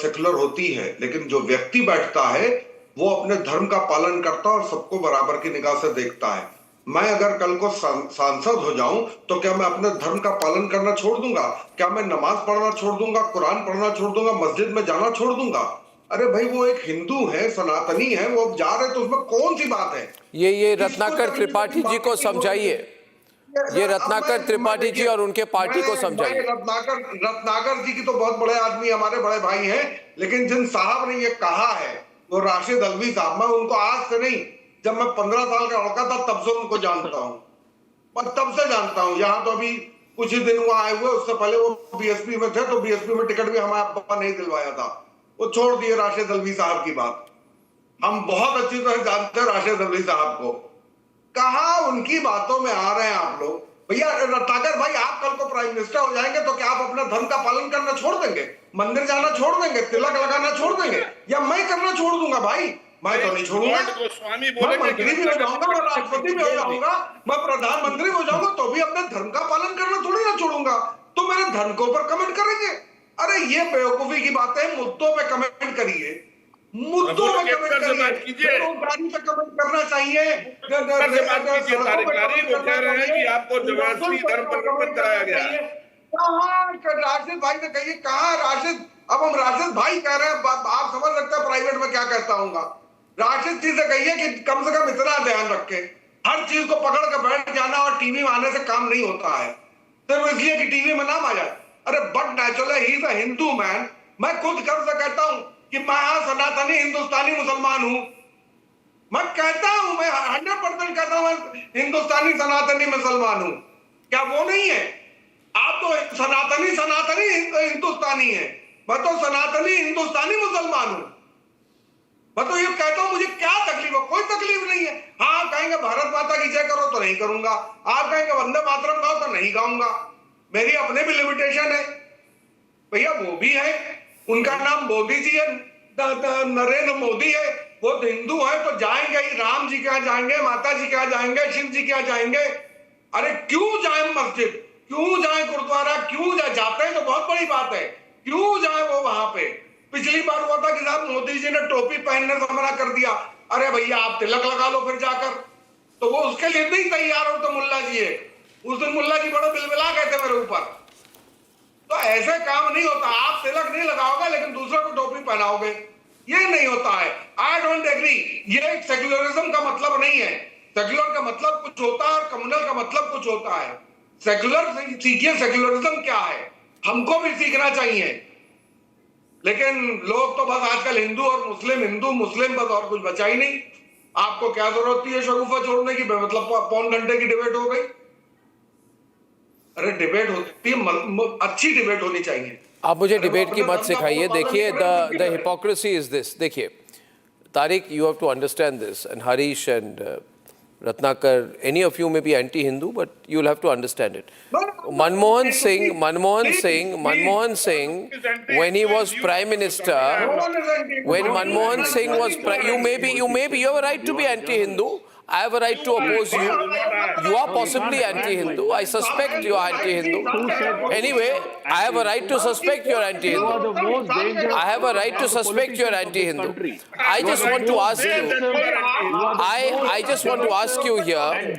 सेकुलर होती है, लेकिन जो व्यक्ति बैठता है वो अपने धर्म का पालन करता है और सबको बराबर की निगाह से देखता है. मैं अगर कल को सांसद हो जाऊं तो क्या मैं अपने धर्म का पालन करना छोड़ दूंगा? क्या मैं नमाज पढ़ना छोड़ दूंगा, कुरान पढ़ना छोड़ दूंगा, मस्जिद में जाना छोड़ दूंगा? अरे भाई, वो एक हिंदू है, सनातनी है, वो अब जा रहे तो उसमें कौन सी बात है? ये रत्नाकर त्रिपाठी जी को समझाइए. ये रत्नाकर त्रिपाठी जी और उनके पार्टी को समझाइए. रत्नाकर जी की तो बहुत बड़े आदमी, हमारे बड़े भाई हैं, लेकिन जिन साहब ने ये कहा है वो राशिद अलवी साहब, मैं उनको आज से नहीं, जब मैं 15 साल का लड़का था तब से उनको जानता हूँ, मैं तब से जानता हूँ. यहाँ तो अभी कुछ ही दिन हुआ आए हुए, उससे पहले वो बीएसपी में थे, तो बीएसपी में टिकट भी हमारे पापा नहीं दिलवाया था. वो छोड़ दिए राशिद अलवी साहब की बात. हम बहुत अच्छी तरह जानते हैं राशिद अलवी साहब को. कहाँ उनकी बातों में आ रहे हैं आप लोग? भैया रत्नाकर भाई, आप कल को प्राइम मिनिस्टर हो जाएंगे तो क्या आप अपना धर्म का पालन करना छोड़ देंगे? मंदिर जाना छोड़ देंगे? तिलक लगाना छोड़ देंगे? या मैं करना छोड़ दूंगा? भाई मैं तो नहीं छोड़ूंगा. मैं मंत्री भी हो जाऊंगा, मैं राष्ट्रपति भी हो जाऊंगा, मैं प्रधानमंत्री हो जाऊंगा, तो भी अपने धर्म का पालन करना थोड़ी ना छोड़ूंगा. तो मेरे धर्म के ऊपर कमेंट करेंगे? अरे ये बेवकूफी की बात है. मुद्दों में कमेंट करिए, मुद्दों में कमेंट करिए. बेरोजगारी पे कमेंट करना चाहिए. वो कह रहे हैं कि आपको जबरदस्ती धर्म परिवर्तन कराया गया. कहाँ राशिद भाई ने कहिए, कहाँ राशिद? अब हम राशिद भाई कह रहे हैं, आप समझ सकते हैं प्राइवेट में क्या कहता हूँ. राशिद जी से कहिए कि कम से कम इतना ध्यान रखे, हर चीज को पकड़ कर बैठ जाना और टीवी में आने से काम नहीं होता है सिर्फ इसलिए कि टीवी में नाम आ जाए. अरे बट नेचुरल है, he is a Hindu man. मैं खुद कर से कहता हूँ कि मैं सनातनी हिंदुस्तानी मुसलमान हूं. मैं कहता हूं, मैं 100% कहता हूं मैं हिंदुस्तानी सनातनी मुसलमान हूं. क्या वो नहीं है? आप तो सनातनी हिंदुस्तानी है, मैं तो सनातनी हिंदुस्तानी मुसलमान हूं. मैं तो ये कहता हूं, मुझे क्या तकलीफ है? कोई तकलीफ नहीं है. हाँ, कहेंगे भारत माता की जय करो तो नहीं करूंगा. आप कहेंगे वंदे मातरम गाओ तो नहीं गाऊंगा. मेरी अपने भी लिमिटेशन है. भैया वो भी है, उनका नाम मोदी जी है, नरेंद्र मोदी है. वो हिंदू है तो जाएंगे ही, राम जी के यहाँ जाएंगे, माता जी के यहाँ जाएंगे, शिव जी के यहाँ जाएंगे. अरे क्यों जाए मस्जिद, क्यों जाए गुरुद्वारा, क्यों जाते हैं तो बहुत बड़ी बात है. क्यों जाए वो वहां पे? पिछली बार हुआ था कि साहब मोदी जी ने टोपी पहनने से मना कर दिया. अरे भैया आप तिलक लगा लो फिर जाकर. तो वो उसके लिए नहीं तैयार हो तो मुल्ला जी है. उस दिन मुल्ला जी बड़े बिलबिला गए थे मेरे ऊपर. तो ऐसे काम नहीं होता. आप तिलक नहीं लगाओगे लेकिन दूसरों को टोपी पहनाओगे, ये नहीं होता है. I don't agree. ये सेक्युलरिज्म का मतलब नहीं है. सेक्युलर का मतलब कुछ होता है और कम्युनल का मतलब कुछ होता है. सेक्युलर सीखिए, सेक्युलरिज्म क्या है, हमको भी सीखना चाहिए. लेकिन लोग तो बस आजकल हिंदू मुस्लिम बस, और कुछ बचा ही नहीं. आपको क्या जरूरत थी शगुफा छोड़ने की? मतलब पौन घंटे की डिबेट हो गई. अरे डिबेट होती है, अच्छी डिबेट होनी चाहिए. आप मुझे डिबेट की मत सिखाइए. देखिए, द हिपोक्रेसी इज दिस. देखिए Tariq, you have to understand this, and Harish and Ratnakar, any of you may be anti-Hindu, but you'll have to understand it. Manmohan Singh, when he was Prime Minister, when Manmohan Singh was you have a right to be anti-Hindu. I have a right to oppose you. You are possibly anti-Hindu. I suspect you are anti-Hindu. Anyway, I have a right to suspect you are anti-Hindu. I have a right to suspect you are anti-Hindu. I just want to ask you. I just want to ask you here.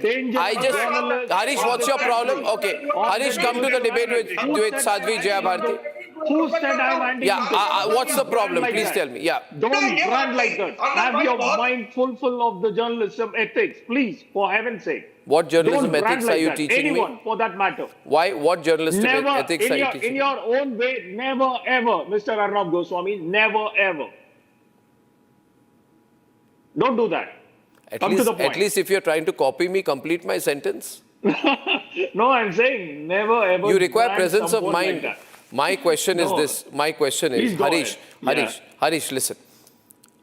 Harish, what's your problem? Okay, Harish, come to the debate with Sadhvi Jayabharti. Who said I'm anti-Hindu? Yeah, what's the problem? Please tell me. Yeah. Don't brand like that. Have your mind full of the journalism ethics, please, for heaven's sake. What journalism Don't ethics are you teaching me? Anyone, for that matter. Why? What journalism ethics are you teaching in your own way, never ever, Mr. Arunachal Goswami, never ever. Don't do that. Come to the point. At least if you're trying to copy me, complete my sentence. No, I'm saying never ever. You require presence of mind. Like my question is this. My question is, Harish, listen.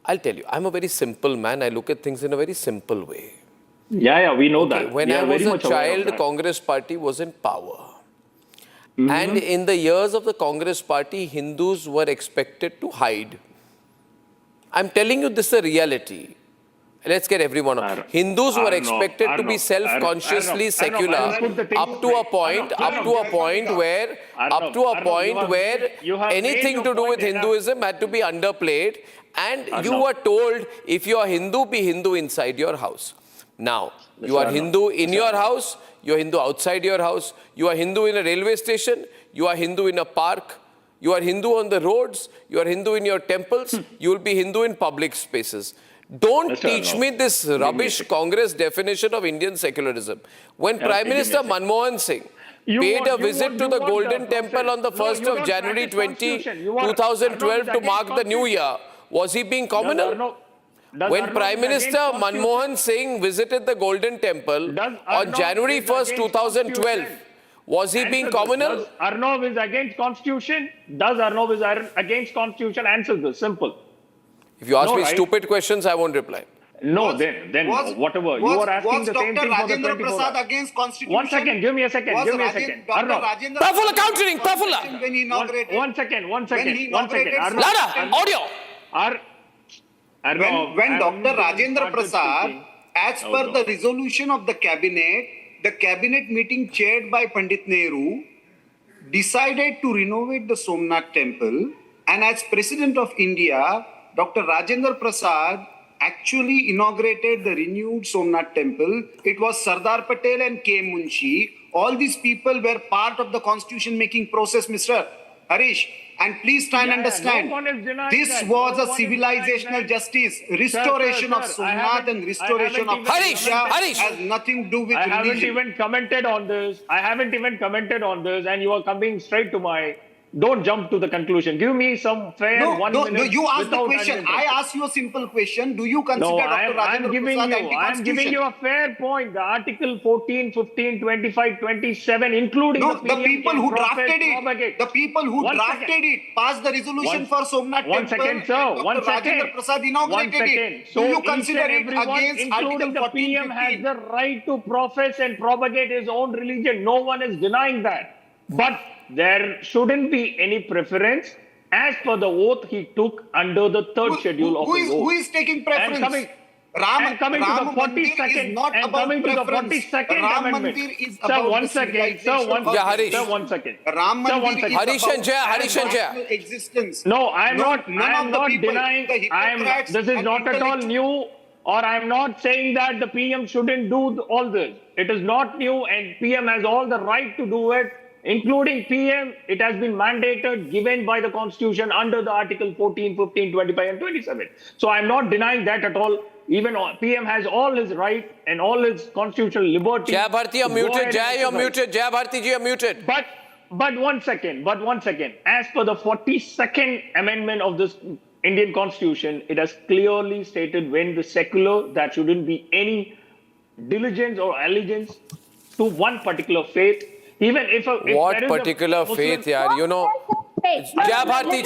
I'll tell you, I'm a very simple man. I look at things in a very simple way. Yeah, we know that. When I was a child, Congress party was in power. And in the years of the Congress party, Hindus were expected to hide. I'm telling you, this is a reality. Let's get everyone on. Hindus were expected to be self-consciously secular up to a point where anything to do with Hinduism had to be underplayed, and you were told, if you are Hindu, be Hindu inside your house. Now, you are Hindu in your house, you are Hindu outside your house, you are Hindu in a railway station, you are Hindu in a park, you are Hindu on the roads, you are Hindu in your temples, you will be Hindu in public spaces. Don't teach me this rubbish Congress definition of Indian secularism. When Prime Minister Manmohan Singh paid a visit to the Golden Temple on the 1st of January 2012 to mark the new year, was he being communal? When Prime Minister Manmohan Singh visited the Golden Temple on January 1st, 2012, was he being communal? Does Arnav is against Constitution? Does Arnav is against Constitution? Answer this, simple. If you ask me stupid questions, I won't reply. No, then whatever. You are asking the same thing for the 24 Prasad against Constitution? 1 second, give me a second. Tafula countering, Tafula. When he inaugurated. One second. Lara, audio. When Dr. Rajendra Prasad, as per the resolution of the cabinet meeting chaired by Pandit Nehru, decided to renovate the Somnath temple, and as President of India, Dr. Rajendra Prasad actually inaugurated the renewed Somnath temple. It was Sardar Patel and K. Munshi. All these people were part of the constitution making process, Mr. Harish. And please try and understand, this was a civilizational justice. Restoration of Somnath and restoration of Harish has nothing to do with religion. I haven't even commented on this. And you are coming straight to my... Don't jump to the conclusion. Give me some fair 1 minute. No, you asked the question. I asked you a simple question. Do you consider Dr. Rajendra Prasad anti-constitution? I'm giving you a fair point. The Article 14, 15, 25, 27, including the people who drafted it. The people who drafted it passed the resolution for Somnath temple. 1 second, sir. Dr. Rajendra Prasad inaugurated it. So do you consider it against including the PM has the right to profess and propagate his own religion. No one is denying that. But there shouldn't be any preference as per the oath he took under the third schedule of his oath. Who is taking preference? And coming to the 42nd amendment. Sir, 1 second. Sir, 1 second. Harish and Jaya. No, I'm not denying. This is not at all new. Or I'm not saying that the PM shouldn't do all this. It is not new, and PM has all the right to do it. Including PM, it has been mandated, given by the Constitution under the Article 14, 15, 25 and 27. So I'm not denying that at all. Even PM has all his right and all his constitutional liberty. Jaya Bharti, you're muted. Jaya, you're muted. Jaya Bharti, you're muted. But 1 second. As per the 42nd amendment of this Indian Constitution, it has clearly stated when the secular, that shouldn't be any diligence or allegiance to one particular faith. Even if what particular faith, yaar? You know, Jai Bharti,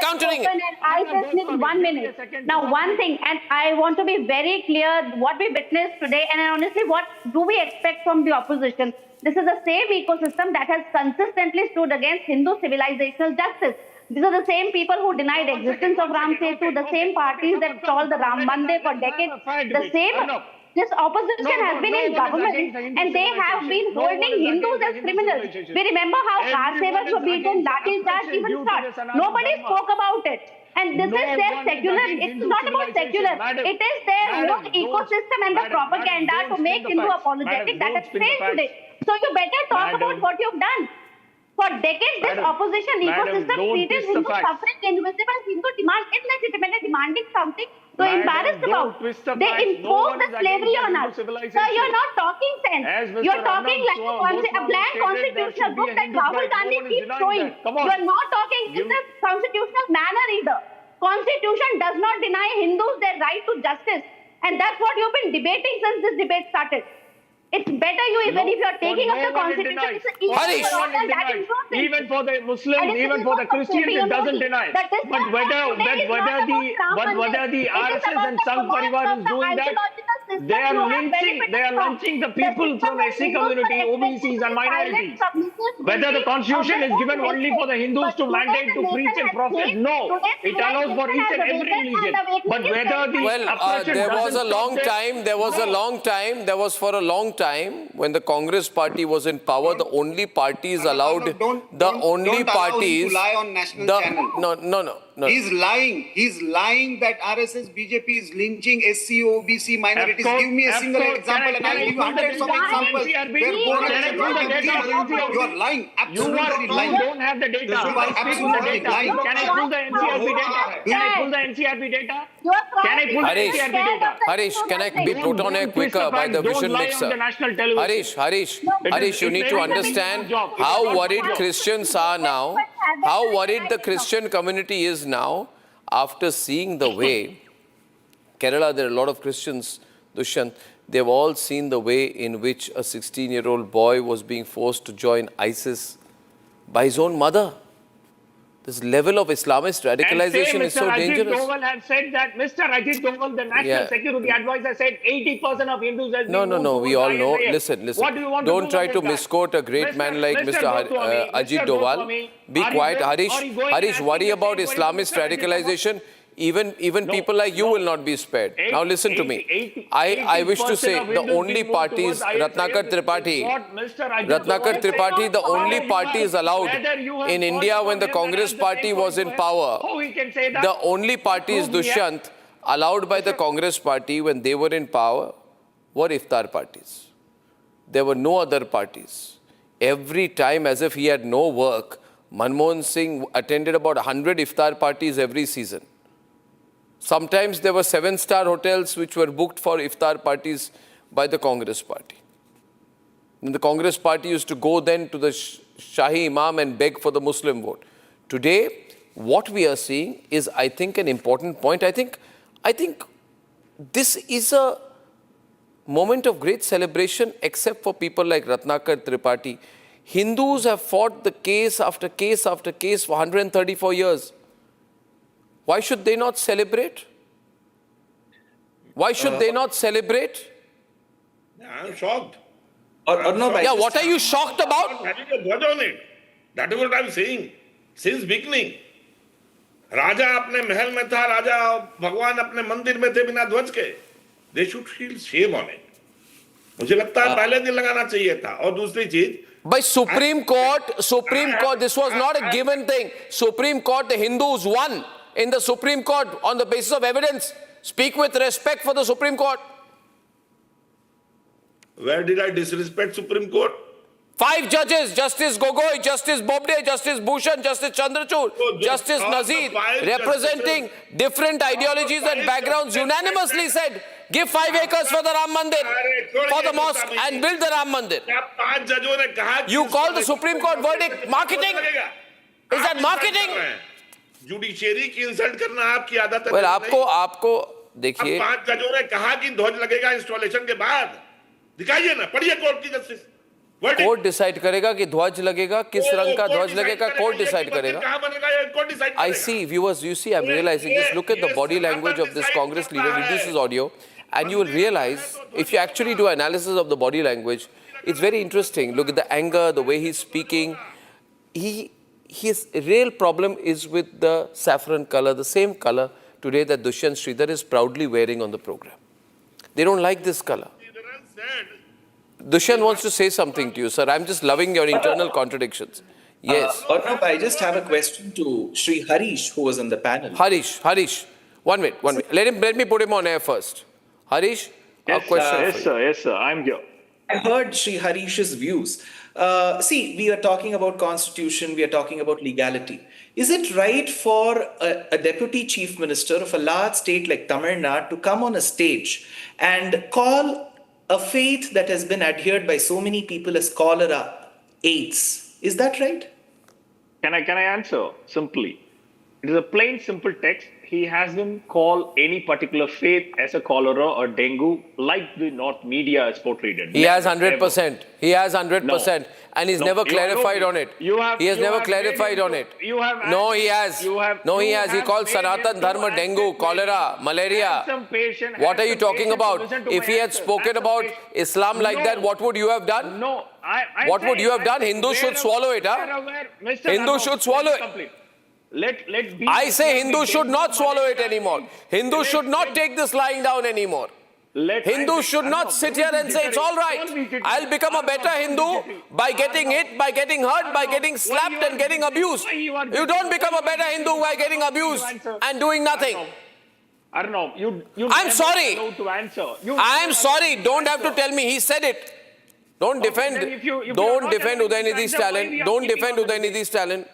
countering it. I just need 1 minute. Now, one thing, and I want to be very clear what we witnessed today, and honestly, what do we expect from the opposition? This is the same ecosystem that has consistently stood against Hindu civilizational justice. These are the same people who denied existence of Ram Setu, the same parties that stalled the Ram Mandir for decades, the same. This opposition has been in government and they have been holding Hindus as criminals. We remember how car savers were beaten, lathi charge, even shot. Nobody spoke about it. And this is their secular, it's not about secular, it is their own ecosystem and the propaganda to make Hindu apologetic that has failed today. So you better talk about what you've done. For decades, this opposition ecosystem treated Hindu suffering invisible, Hindu demand illegitimate, demanding something so embarrassed about. They imposed the slavery on us. Sir, you're not talking sense. You're talking like a blank constitutional book that Rahul Gandhi keeps showing. You're not talking in the constitutional manner either. Constitution does not deny Hindus their right to justice. And that's what you've been debating since this debate started. It's better even if you're taking up the constitution. Even for the Muslims, even for the Christians, it doesn't deny. But whether the RSS and Sangh Parivar is doing that, they are lynching the people from SC community, OBCs and minorities. Whether the constitution is given only for the Hindus to mandate to preach and profess, no. It allows for each and every religion. But whether the there was a long time when the Congress party was in power, the only parties allowed, to lie on national channel. No. He's lying that RSS BJP is lynching SC, OBC minorities. Give me a single example and I'll give you hundreds of examples where you are lying. Absolutely lying. You don't have the data. You are absolutely lying. Can I pull the NCRB data? Can I pull the NCRB data? Can I pull the NCRB data? Harish, can I be put on air quicker by the vision mixer? Harish, you need to understand how worried Christians are now, how worried the Christian community is now after seeing the way Kerala, there are a lot of Christians, Dushyant, they've all seen the way in which a 16-year-old boy was being forced to join ISIS by his own mother. This level of Islamist radicalization is so dangerous. Mr. Ajit Doval had said that, Mr. Ajit Doval, the National Security Advisor, said 80% of Hindus has been No, we all know. Listen. Don't try to misquote a great man like Mr. Ajit Doval. Be quiet. Harish, worry about Islamist radicalization. Even people like you will not be spared. Now listen to me. I wish to say the only parties, Ratnakar Tripathi, the only parties allowed in India when the Congress party was in power, the only parties, Dushyant, allowed by the Congress party when they were in power were iftar parties. There were no other parties. Every time, as if he had no work, Manmohan Singh attended about 100 iftar parties every season. Sometimes there were 7-star hotels which were booked for iftar parties by the Congress party. And the Congress party used to go then to the Shahi Imam and beg for the Muslim vote. Today, what we are seeing is, I think, an important point. I think this is a moment of great celebration, except for people like Ratnakar Tripathi. Hindus have fought the case after case after case for 134 years. Why should they not celebrate? Why should they not celebrate? I'm shocked. What are you shocked about? Having a judge on it. That is what I'm saying. Since beginning. Raja अपने महल में था, राजा भगवान अपने मंदिर में थे बिना ध्वज के. They should feel shame on it. मुझे लगता है पहले दिन लगाना चाहिए था. और दूसरी चीज, by Supreme Court, this was not a given thing. Supreme Court, the Hindus won in the Supreme Court on the basis of evidence. Speak with respect for the Supreme Court. Where did I disrespect Supreme Court? 5 judges, Justice Gogoi, Justice Bobde, Justice Bhushan, Justice Chandrachud, Justice Nazir, representing different ideologies and backgrounds, unanimously said, give 5 acres for the Ram Mandir, for the mosque, and build the Ram Mandir. You call the Supreme Court verdict marketing? Is that marketing? Judiciary की insult करना आपकी आदत है। आपको देखिए, 5 जजों ने कहा कि ध्वज लगेगा इंस्टॉलेशन के बाद। दिखाइए ना, पढ़िए कोर्ट की जस्टिस। कोर्ट डिसाइड करेगा कि ध्वज लगेगा, किस रंग का ध्वज लगेगा, कोर्ट डिसाइड करेगा. कहां बनेगा ये कोर्ट डिसाइड करेगा. I see, viewers, you see, I'm realizing, just look at the body language of this Congress leader. Reduce his audio, and you will realize, if you actually do analysis of the body language, it's very interesting. Look at the anger, the way he's speaking. His real problem is with the saffron color, the same color today that Dushyant Sridhar is proudly wearing on the program. They don't like this color. Dushyant wants to say something to you, sir. I'm just loving your internal contradictions. Yes. Arnab, I just have a question to Shri Harish, who was on the panel. Harish, 1 minute. Let me put him on air first. Harish, a question for you. Yes, sir, I'm here. I heard Shri Harish's views. See, we are talking about constitution, we are talking about legality. Is it right for a deputy chief minister of a large state like Tamil Nadu to come on a stage and call a faith that has been adhered by so many people as cholera, AIDS? Is that right? Can I answer simply? It is a plain, simple text. He hasn't called any particular faith as a cholera or dengue like the North media has portrayed it. He has 100%. He has 100%. And he's never clarified on it. He has never clarified on it. No, he has. No, he has. He called Sanatan Dharma dengue, cholera, malaria. What are you talking about? If he had spoken about Islam like that, what would you have done? No. What would you have done? Hindus should swallow it, huh? Hindus should swallow it. I say Hindus should not swallow it anymore. Hindus should not take this lying down anymore. Hindus should not sit here and say it's all right. I'll become a better Hindu by getting hit, by getting hurt, by getting slapped and getting abused. You don't become a better Hindu by getting abused and doing nothing. I'm sorry. I'm sorry. Don't have to tell me. He said it. Don't defend Udayanidhi's talent. Don't defend Udayanidhi's talent.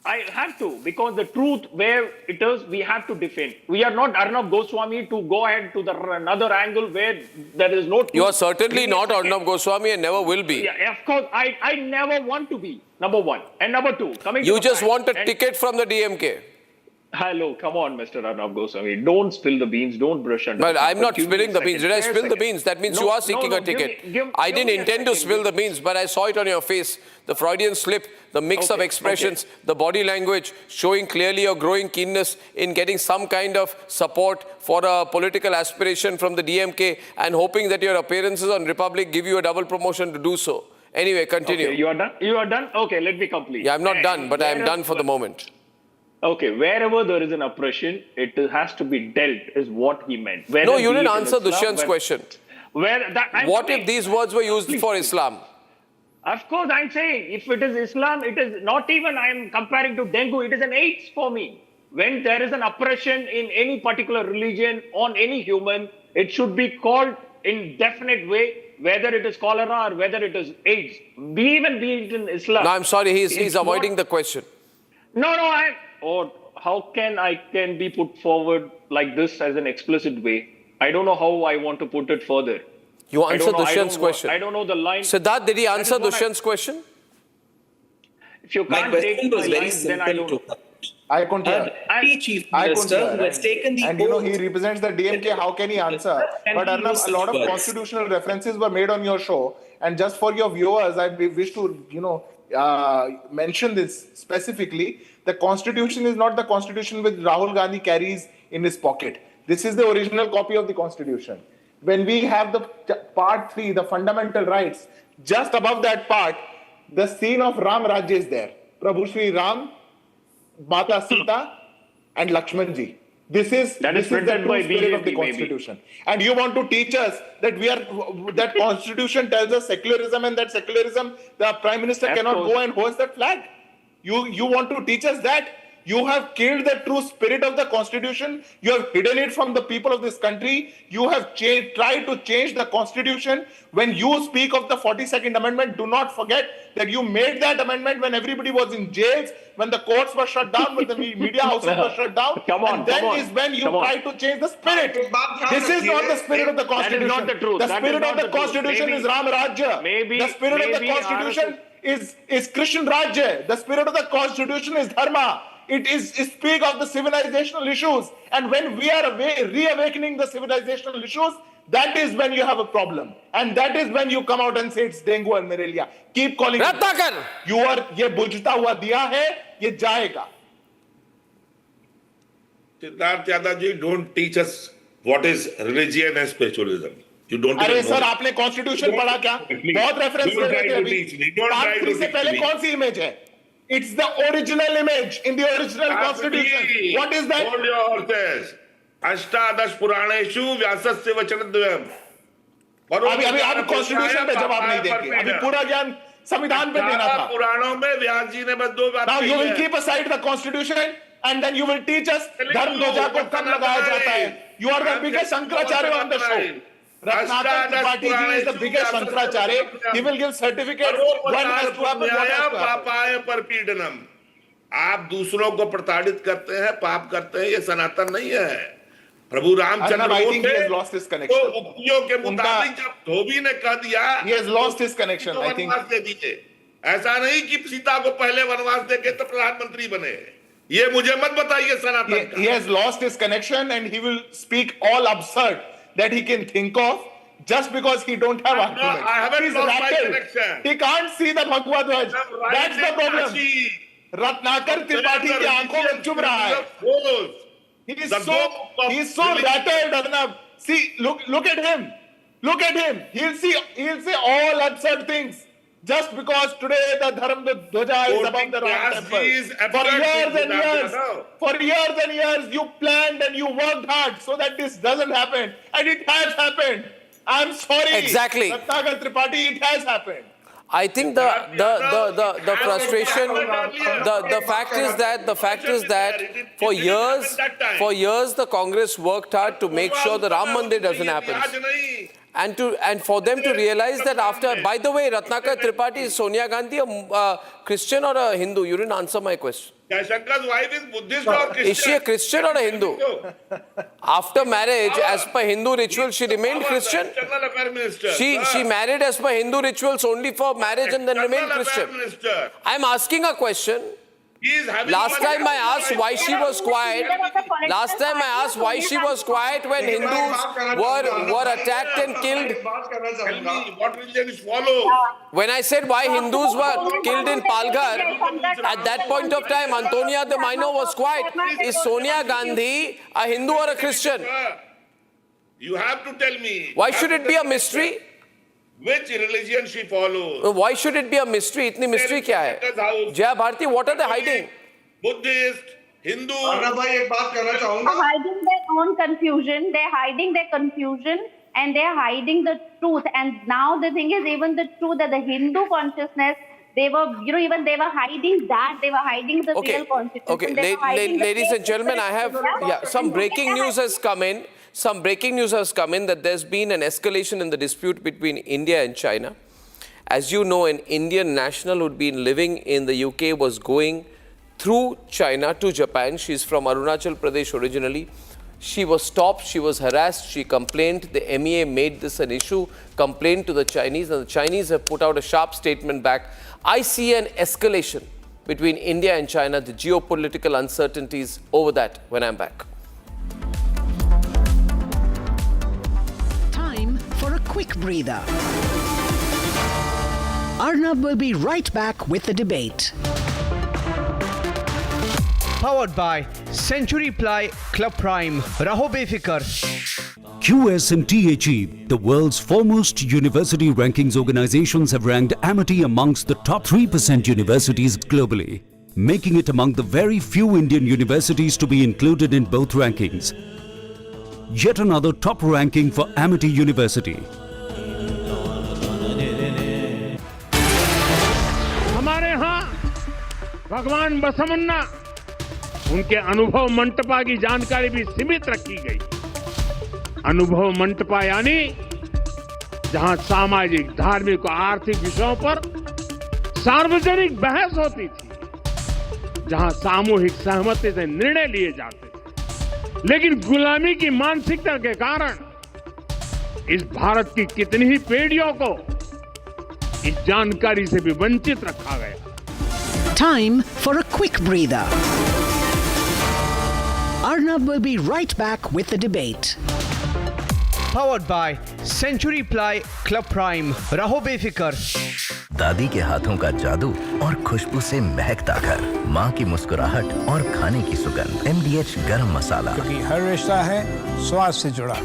I have to, because the truth where it is, we have to defend. We are not Arnab Goswami to go ahead to another angle where there is no truth. You are certainly not Arnab Goswami and never will be. Yeah, of course, I never want to be, number one. And number two, you just want a ticket from the DMK. Hello, come on, Mr. Arnab Goswami. Don't spill the beans, don't brush under. But I'm not spilling the beans. Did I spill the beans? That means you are seeking a ticket. I didn't intend to spill the beans, but I saw it on your face. The Freudian slip, the mix of expressions, the body language, showing clearly a growing keenness in getting some kind of support for a political aspiration from the DMK and hoping that your appearances on Republic give you a double promotion to do so. Anyway, continue. Okay, you are done? You are done? Okay, let me complete. Yeah, I'm not done, but I am done for the moment. Okay, wherever there is an oppression, it has to be dealt, is what he meant. No, you didn't answer Dushyant's question. What if these words were used for Islam? Of course, I'm saying, if it is Islam, it is not even I'm comparing to dengue, it is an AIDS for me. When there is an oppression in any particular religion on any human, it should be called in definite way, whether it is cholera or whether it is AIDS. Be it in Islam. No, I'm sorry, he's avoiding the question. No, how can I be put forward like this as an explicit way? I don't know how I want to put it further. You answer Dushyant's question. I don't know the line. Siddhant, did he answer Dushyant's question? If you can't take my lines, then I don't know. I couldn't hear. Chief Minister who has taken the and he represents the DMK. How can he answer? But Arnab, a lot of constitutional references were made on your show, and just for your viewers, I wish to mention this specifically. The Constitution is not the Constitution which Rahul Gandhi carries in his pocket. This is the original copy of the Constitution. When we have the part 3, the fundamental rights, just above that part, the scene of Ram Rajya is there. Prabhu Shri Ram, Mata Sita, and Lakshmanji. This is the true spirit of the Constitution. Maybe. And you want to teach us that that Constitution tells us secularism, and that secularism, the Prime Minister cannot go and hoist that flag. You want to teach us that? You have killed the true spirit of the Constitution. You have hidden it from the people of this country. You have tried to change the Constitution. When you speak of the 42nd Amendment, do not forget that you made that amendment when everybody was in jails, when the courts were shut down, when the media houses were shut down. When you tried to change the spirit. This is not the spirit of the Constitution. That is not the truth. The spirit of the Constitution is Ram Rajya. The spirit of the Constitution is Christian Rajya. The spirit of the Constitution is Dharma. It speak of the civilizational issues. And when we are reawakening the civilizational issues, that is when you have a problem. And that is when you come out and say it's dengue or malaria. Keep calling it. Ratnakar! ये बुझता हुआ दिया है, ये जाएगा. Siddharth Yadav ji, don't teach us what is religion and spiritualism. You don't. अरे sir, आपने constitution पढ़ा क्या? बहुत रेफरेंस ले रहे थे अभी. पार्ट 3 से पहले कौन सी इमेज है? It's the original image in the original constitution. What is that? Hold your horses. अष्टादश पुराणेषु व्यासस्य वचनद्वयम्. अभी आप कॉन्स्टिट्यूशन पे जवाब नहीं देंगे. अभी पूरा ज्ञान संविधान पे देना था. पुराणों में व्यास जी ने बस 2 बात Now you will keep aside the constitution and then you will teach us धर्म ध्वजा को कब लगाया जाता है. You are the biggest Shankaracharya on the show. Ratnakar Tripathi ji is the biggest Shankaracharya. He will give certificate when has to happen, what has to happen. पापाय परपीडनम. आप दूसरों को प्रताड़ित करते हैं, पाप करते हैं, ये सनातन नहीं है. प्रभु रामचंद्र तो उक्तियों के मुताबिक जब धोबी ने कह दिया, he has lost his connection. I think दे दीजिए. ऐसा नहीं कि सीता को पहले वनवास देके तो प्रधानमंत्री बने. ये मुझे मत बताइए सनातन का. He has lost his connection and he will speak all absurd that he can think of just because he don't have arguments. I haven't He's lost my rattled. connection. He can't see the Bhagwa Dhwaj. That's the problem. Ratnakar Tripathi की आंखों में चुभ रहा है. He's so rattled, Arnab. See, look at him. Look at him. He'll say all absurd things. Just because today the Dharma Dhwaja is above the Ram temple. For years and years, you planned and you worked hard so that this doesn't happen. And it has happened. I'm sorry. Exactly. Ratnakar Tripathi, it has happened. I think the frustration, the fact is that for years the Congress worked hard to make sure the Ram Mandir doesn't happen. And for them to realize that after, by the way, Ratnakar Tripathi, is Sonia Gandhi a Christian or a Hindu? You didn't answer my question. Jayashankar's wife is Buddhist or Christian? Is she a Christian or a Hindu? After marriage, as per Hindu ritual, she remained Christian. She married as per Hindu rituals only for marriage and then remained Christian. I'm asking a question. Last time I asked why she was quiet. Last time I asked why she was quiet when Hindus were attacked and killed. Tell me, what religion is followed? When I said why Hindus were killed in Palghar, at that point of time, Antonia de Maino was quiet. Is Sonia Gandhi a Hindu or a Christian? You have to tell me. Why should it be a mystery? Which religion she follows? Why should it be a mystery? Itni mystery kya hai? Jaya Bharati, what are they hiding? Buddhist, Hindu. They're hiding their own confusion. They're hiding their confusion and they're hiding the truth. And now the thing is, even the truth that the Hindu consciousness, they were, even they were hiding that. They were hiding the real constitution. Okay, ladies and gentlemen, I have some breaking news has come in. Some breaking news has come in that there's been an escalation in the dispute between India and China. As you know, an Indian national who'd been living in the UK was going through China to Japan. She's from Arunachal Pradesh originally. She was stopped, she was harassed, she complained. The MEA made this an issue, complained to the Chinese, and the Chinese have put out a sharp statement back. I see an escalation between India and China, the geopolitical uncertainties over that when I'm back. For a quick breather. Arnab will be right back with the debate. Powered by Century Ply Club Prime. Raho befikar. QS&THE, the world's foremost university rankings organizations, have ranked Amity amongst the top 3% universities globally, making it among the very few Indian universities to be included in both rankings. Yet another top ranking for Amity University. हमारे यहाँ भगवान बसवन्ना उनके अनुभव मंटपा की जानकारी भी सीमित रखी गई। अनुभव मंटपा यानी जहां सामाजिक, धार्मिक और आर्थिक विषयों पर सार्वजनिक बहस होती थी, जहां सामूहिक सहमति से निर्णय लिए जाते, लेकिन गुलामी की मानसिकता के कारण इस भारत की कितनी ही पीढ़ियों को इस जानकारी से भी वंचित रखा गया। Time for a quick breather. Arnab will be right back with the debate. Powered by Century Ply Club Prime. Raho befikar. दादी के हाथों का जादू और खुशबू से महकता घर, माँ की मुस्कुराहट और खाने की सुगंध। MDH गरम मसाला, क्योंकि हर रिश्ता है स्वाद से जुड़ा।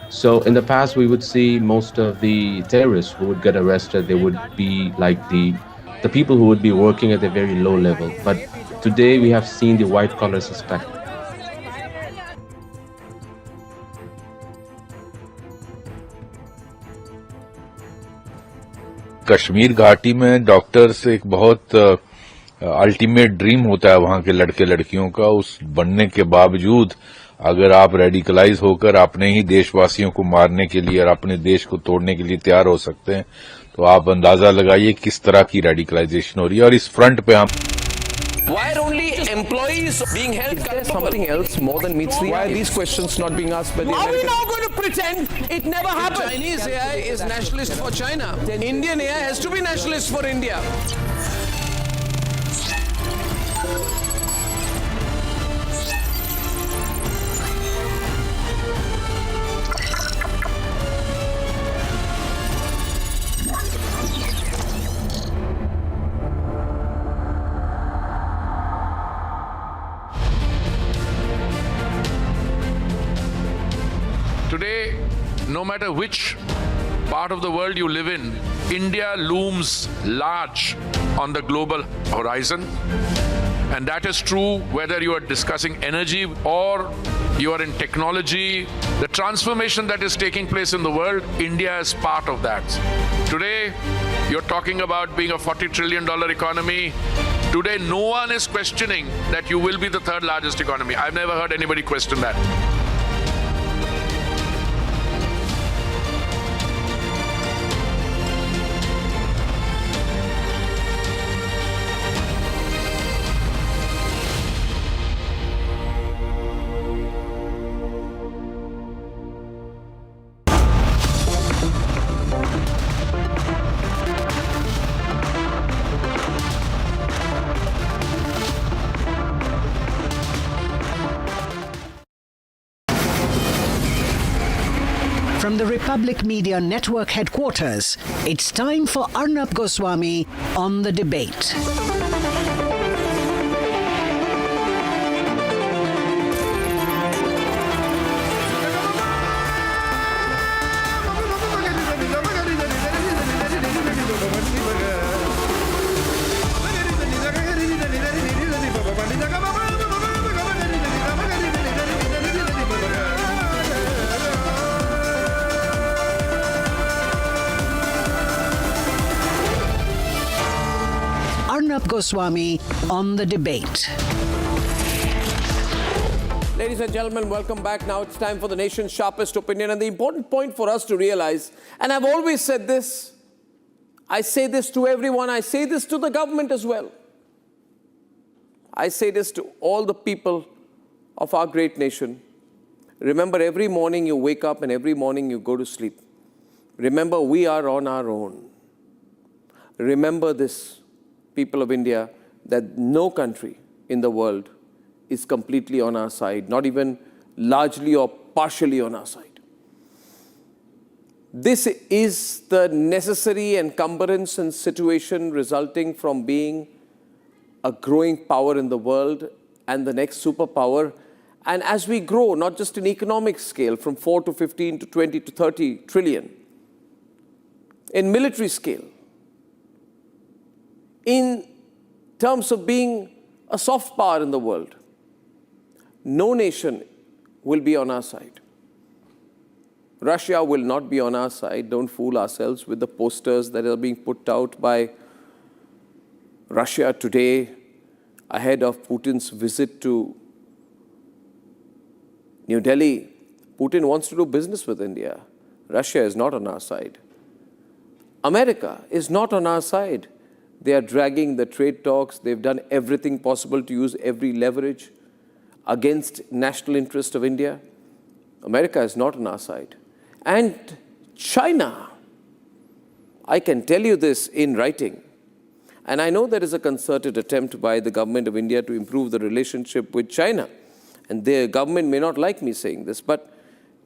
So in the past, we would see most of the terrorists who would get arrested, they would be like the people who would be working at a very low level. But today we have seen the white-collar suspect. Kashmir घाटी में doctors एक बहुत ultimate dream होता है वहां के लड़के लड़कियों का, उस बनने के बावजूद अगर आप रेडिकलाइज होकर अपने ही देशवासियों को मारने के लिए और अपने देश को तोड़ने के लिए तैयार हो सकते हैं, तो आप अंदाजा लगाइए किस तरह की रेडिकलाइजेशन हो रही है। और इस फ्रंट पे हम Why are only employees being held culpable? Something else more than meets the eye. Why are these questions not being asked by the Are we American? now going to pretend it never happened? Chinese AI is nationalist for China. Indian AI has to be nationalist for India. Today, no matter which part of the world you live in, India looms large on the global horizon. And that is true whether you are discussing energy or you are in technology. The transformation that is taking place in the world, India is part of that. Today, you're talking about being a $40 trillion economy. Today, no one is questioning that you will be the third largest economy. I've never heard anybody question that. From the Republic Media Network headquarters, it's time for Arnab Goswami on The Debate. Arnab Goswami on The Debate. Ladies and gentlemen, welcome back. Now it's time for the nation's sharpest opinion. And the important point for us to realize, and I've always said this, I say this to everyone, I say this to the government as well. I say this to all the people of our great nation. Remember, every morning you wake up and every morning you go to sleep. Remember, we are on our own. Remember this, people of India, that no country in the world is completely on our side, not even largely or partially on our side. This is the necessary encumbrance and situation resulting from being a growing power in the world and the next superpower. And as we grow, not just in economic scale, from 4 to 15 to 20 to 30 trillion, in military scale, in terms of being a soft power in the world, no nation will be on our side. Russia will not be on our side. Don't fool ourselves with the posters that are being put out by Russia today ahead of Putin's visit to New Delhi. Putin wants to do business with India. Russia is not on our side. America is not on our side. They are dragging the trade talks. They've done everything possible to use every leverage against national interest of India. America is not on our side. And China, I can tell you this in writing, And I know there is a concerted attempt by the government of India to improve the relationship with China. And the government may not like me saying this, but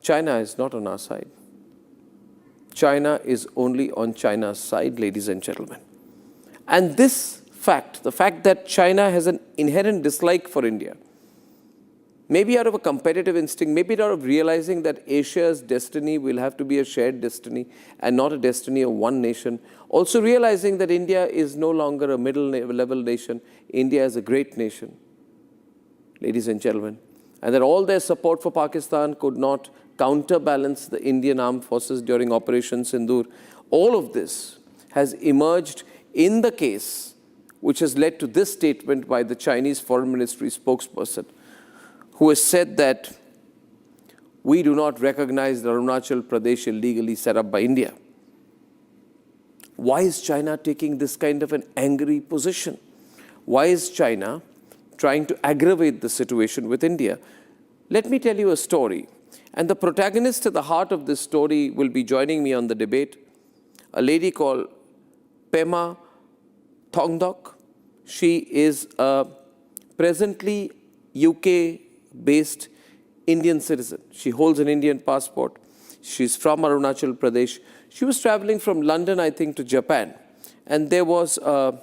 China is not on our side. China is only on China's side, ladies and gentlemen. And this fact, the fact that China has an inherent dislike for India, maybe out of a competitive instinct, maybe out of realizing that Asia's destiny will have to be a shared destiny and not a destiny of one nation. Also realizing that India is no longer a middle-level nation. India is a great nation, ladies and gentlemen. And that all their support for Pakistan could not counterbalance the Indian armed forces during Operation Sindoor. All of this has emerged in the case, which has led to this statement by the Chinese Foreign Ministry spokesperson, who has said that we do not recognize the Arunachal Pradesh illegally set up by India. Why is China taking this kind of an angry position? Why is China trying to aggravate the situation with India? Let me tell you a story. And the protagonist at the heart of this story will be joining me on the debate, a lady called Pema Thongdok. She is a presently UK-based Indian citizen. She holds an Indian passport. She's from Arunachal Pradesh. She was traveling from London, I think, to Japan. And there was a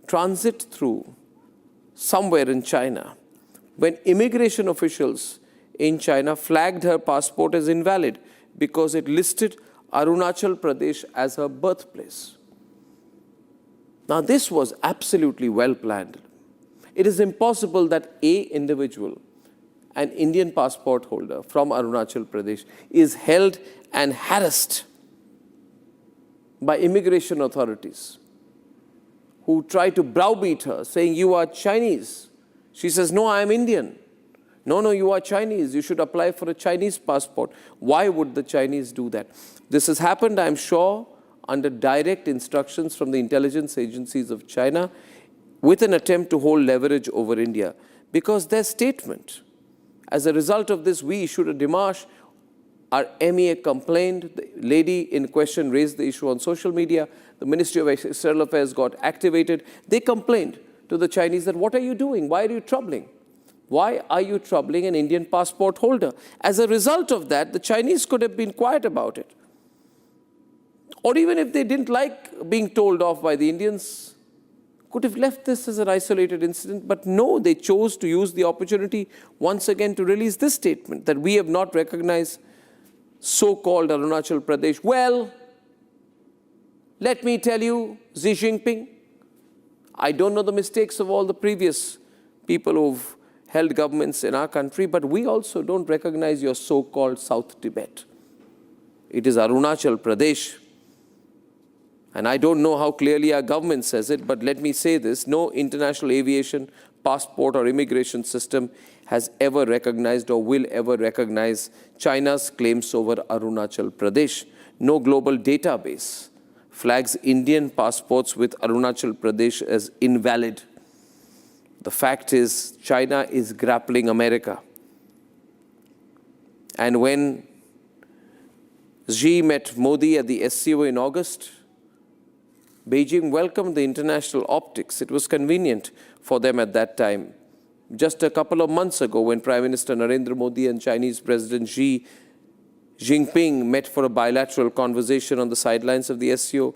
transit through somewhere in China when immigration officials in China flagged her passport as invalid because it listed Arunachal Pradesh as her birthplace. Now, this was absolutely well planned. It is impossible that an individual, an Indian passport holder from Arunachal Pradesh, is held and harassed by immigration authorities who try to browbeat her, saying, "You are Chinese." She says, "No, I am Indian." "No, you are Chinese. You should apply for a Chinese passport." Why would the Chinese do that? This has happened, I'm sure, under direct instructions from the intelligence agencies of China with an attempt to hold leverage over India. Because their statement, as a result of this, we issued a démarche. Our MEA complained. The lady in question raised the issue on social media. The Ministry of External Affairs got activated. They complained to the Chinese that, "What are you doing? Why are you troubling? Why are you troubling an Indian passport holder?" As a result of that, the Chinese could have been quiet about it. Or even if they didn't like being told off by the Indians, could have left this as an isolated incident. But no, they chose to use the opportunity once again to release this statement that we have not recognized so-called Arunachal Pradesh. Well, let me tell you, Xi Jinping, I don't know the mistakes of all the previous people who've held governments in our country, but we also don't recognize your so-called South Tibet. It is Arunachal Pradesh. And I don't know how clearly our government says it, but let me say this: no international aviation, passport or immigration system has ever recognized or will ever recognize China's claims over Arunachal Pradesh. No global database flags Indian passports with Arunachal Pradesh as invalid. The fact is, China is grappling America. And when Xi met Modi at the SCO in August, Beijing welcomed the international optics. It was convenient for them at that time. Just a couple of months ago, when Prime Minister Narendra Modi and Chinese President Xi Jinping met for a bilateral conversation on the sidelines of the SCO,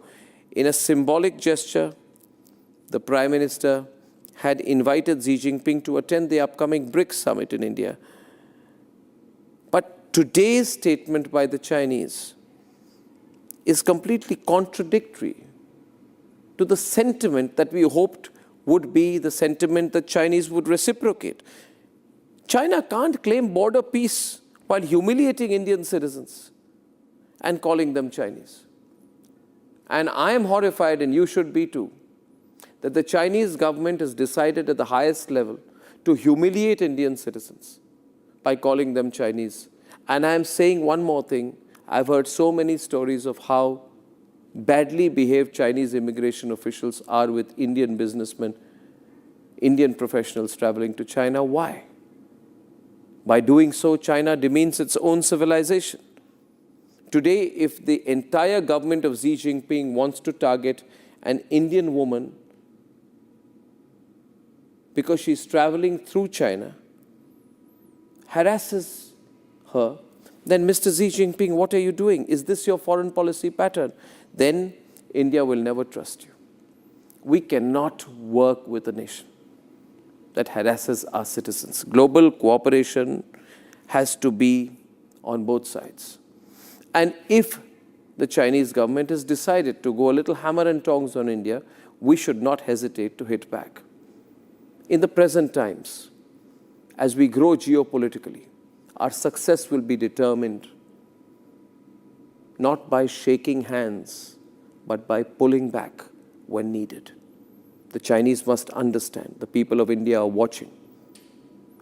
in a symbolic gesture, the Prime Minister had invited Xi Jinping to attend the upcoming BRICS summit in India. But today's statement by the Chinese is completely contradictory to the sentiment that we hoped would be the sentiment that Chinese would reciprocate. China can't claim border peace while humiliating Indian citizens and calling them Chinese. And I am horrified, and you should be too, that the Chinese government has decided at the highest level to humiliate Indian citizens by calling them Chinese. And I am saying one more thing. I've heard so many stories of how badly behaved Chinese immigration officials are with Indian businessmen, Indian professionals traveling to China. Why? By doing so, China demeans its own civilization. Today, if the entire government of Xi Jinping wants to target an Indian woman because she's traveling through China, harasses her, then Mr. Xi Jinping, what are you doing? Is this your foreign policy pattern? Then India will never trust you. We cannot work with a nation that harasses our citizens. Global cooperation has to be on both sides. And if the Chinese government has decided to go a little hammer and tongs on India, we should not hesitate to hit back. In the present times, as we grow geopolitically, our success will be determined not by shaking hands, but by pulling back when needed. The Chinese must understand the people of India are watching.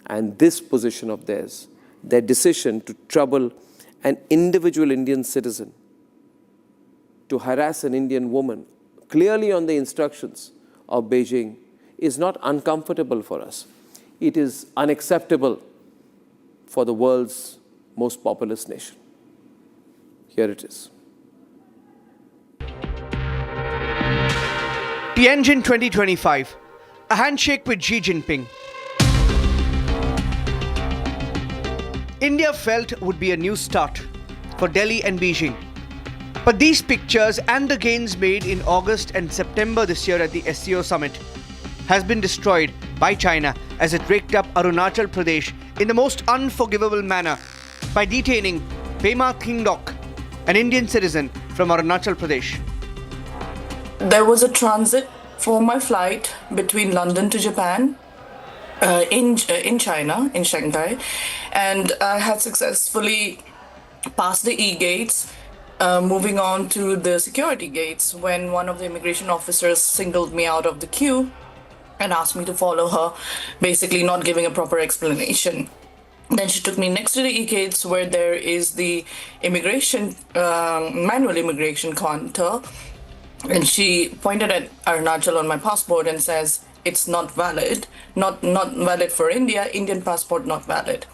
And this position of theirs, their decision to trouble an individual Indian citizen, to harass an Indian woman, clearly on the instructions of Beijing, is not uncomfortable for us. It is unacceptable for the world's most populous nation. Here it is. Tianjin 2025. A handshake with Xi Jinping. India felt would be a new start for Delhi and Beijing. But these pictures and the gains made in August and September this year at the SCO summit has been destroyed by China as it raked up Arunachal Pradesh in the most unforgivable manner by detaining Pema Thingdok, an Indian citizen from Arunachal Pradesh. There was a transit for my flight between London to Japan in China, in Shanghai, and I had successfully passed the E-gates, moving on to the security gates when one of the immigration officers singled me out of the queue and asked me to follow her, basically not giving a proper explanation. Then she took me next to the E-gates where there is the immigration, manual immigration counter, and she pointed at Arunachal on my passport and says, it's not valid, not valid for India, Indian passport not valid.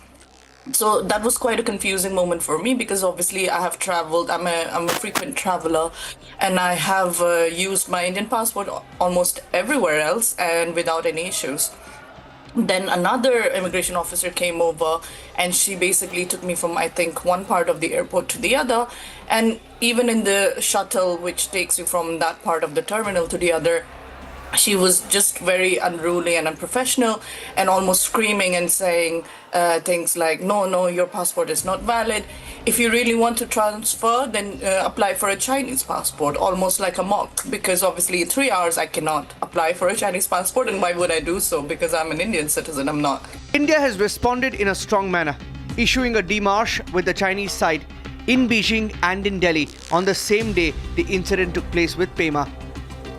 So that was quite a confusing moment for me because obviously I have traveled, I'm a frequent traveler, and I have used my Indian passport almost everywhere else and without any issues. Then another immigration officer came over and she basically took me from, I think, one part of the airport to the other. And even in the shuttle, which takes you from that part of the terminal to the other, she was just very unruly and unprofessional and almost screaming and saying things like, no, your passport is not valid. If you really want to transfer, then apply for a Chinese passport, almost like a mock, because obviously in 3 hours I cannot apply for a Chinese passport, and why would I do so? Because I'm an Indian citizen, I'm not. India has responded in a strong manner, issuing a démarche with the Chinese side in Beijing and in Delhi on the same day the incident took place with Pema,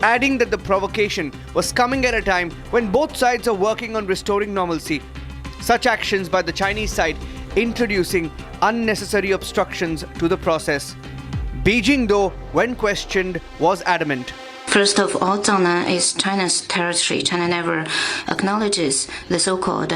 adding that the provocation was coming at a time when both sides are working on restoring normalcy. Such actions by the Chinese side introducing unnecessary obstructions to the process. Beijing, though, when questioned, was adamant. First of all, Zhangnan is China's territory. China never acknowledges the so-called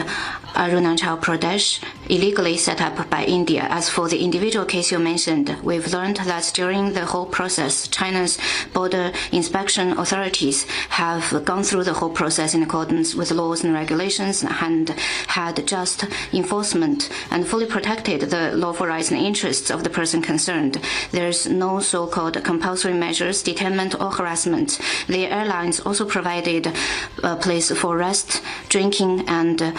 Arunachal Pradesh, illegally set up by India. As for the individual case you mentioned, we've learned that during the whole process, China's border inspection authorities have gone through the whole process in accordance with laws and regulations and had just enforcement and fully protected the lawful rights and interests of the person concerned. There's no so-called compulsory measures, detainment or harassment. The airlines also provided a place for rest, drinking, and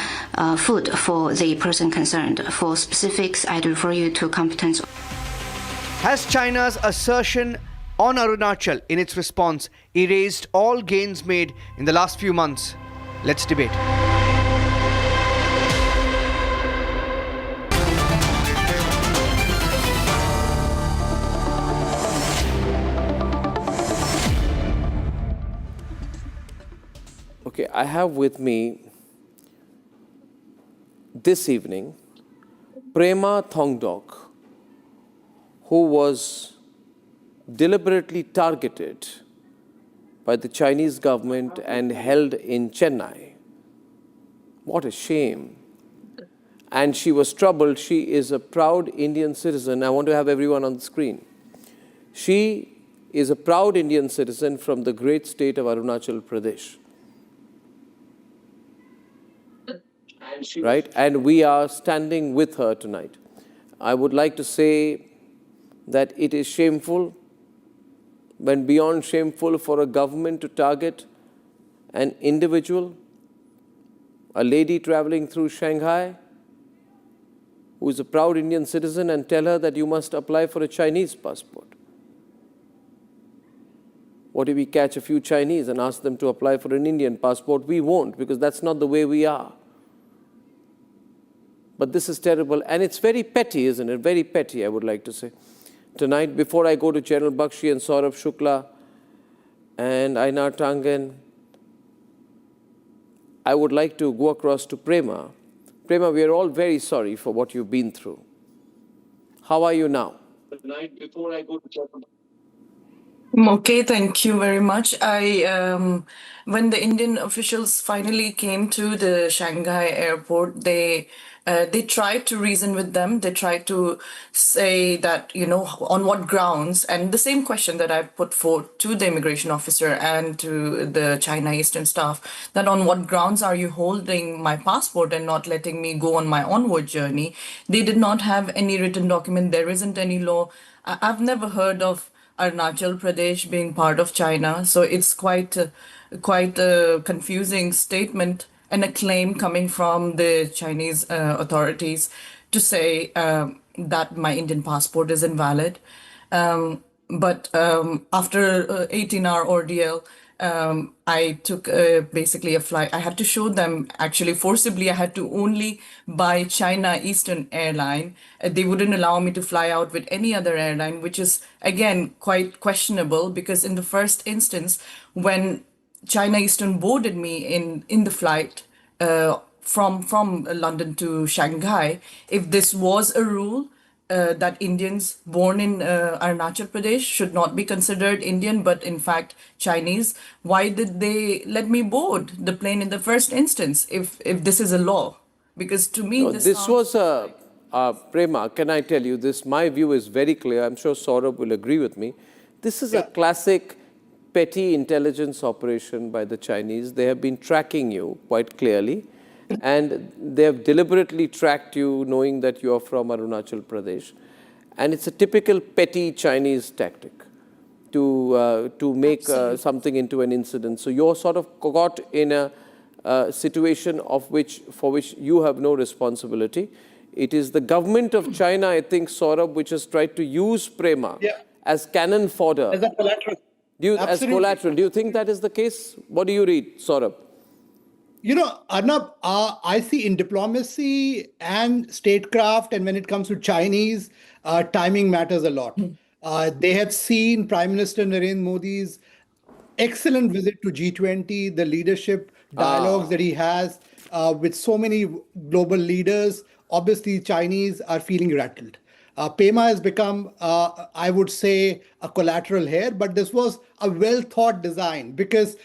food for the person concerned. For specifics, I'd refer you to Competence. Has China's assertion on Arunachal in its response erased all gains made in the last few months? Let's debate. Okay, I have with me this evening Pema Thingdok, who was deliberately targeted by the Chinese government and held in Chennai. What a shame. And she was troubled. She is a proud Indian citizen. I want to have everyone on the screen. She is a proud Indian citizen from the great state of Arunachal Pradesh. right? And we are standing with her tonight. I would like to say that it is shameful, when beyond shameful, for a government to target an individual, a lady traveling through Shanghai, who is a proud Indian citizen, and tell her that you must apply for a Chinese passport. What if we catch a few Chinese and ask them to apply for an Indian passport? We won't, because that's not the way we are. But this is terrible, and it's very petty, isn't it? Very petty, I would like to say. Tonight, before I go to General Bakshi and Saurabh Shukla and Ainar Tangen, I would like to go across to Prema. Prema, we are all very sorry for what you've been through. How are you now? Tonight, before I go to General Okay, thank you very much. When the Indian officials finally came to the Shanghai airport, they tried to reason with them. They tried to say that, on what grounds, and the same question that I put forth to the immigration officer and to the China Eastern staff, that on what grounds are you holding my passport and not letting me go on my onward journey? They did not have any written document. There isn't any law. I've never heard of Arunachal Pradesh being part of China. So it's quite a confusing statement and a claim coming from the Chinese authorities to say that my Indian passport is invalid. But after 18-hour ordeal, I took basically a flight. I had to show them, actually forcibly, I had to only buy China Eastern Airline. They wouldn't allow me to fly out with any other airline, which is, again, quite questionable, because in the first instance, when China Eastern boarded me in the flight from London to Shanghai, if this was a rule, that Indians born in Arunachal Pradesh should not be considered Indian, but in fact Chinese, why did they let me board the plane in the first instance if this is a law? Because to me, no, this was Prema, can I tell you this? My view is very clear. I'm sure Saurabh will agree with me. This is a classic petty intelligence operation by the Chinese. They have been tracking you quite clearly. And they have deliberately tracked you knowing that you are from Arunachal Pradesh. And it's a typical petty Chinese tactic to make something into an incident. So you're sort of caught in a situation for which you have no responsibility. It is the government of China, I think, Saurabh, which has tried to use Prema as cannon fodder. As a collateral. As collateral. Do you think that is the case? What do you read, Saurabh? Arnab, I see in diplomacy and statecraft, and when it comes to Chinese, timing matters a lot. They have seen Prime Minister Narendra Modi's excellent visit to G20, the leadership dialogues that he has with so many global leaders. Obviously, Chinese are feeling rattled. Pema has become, I would say, a collateral here, but this was a well-thought design, because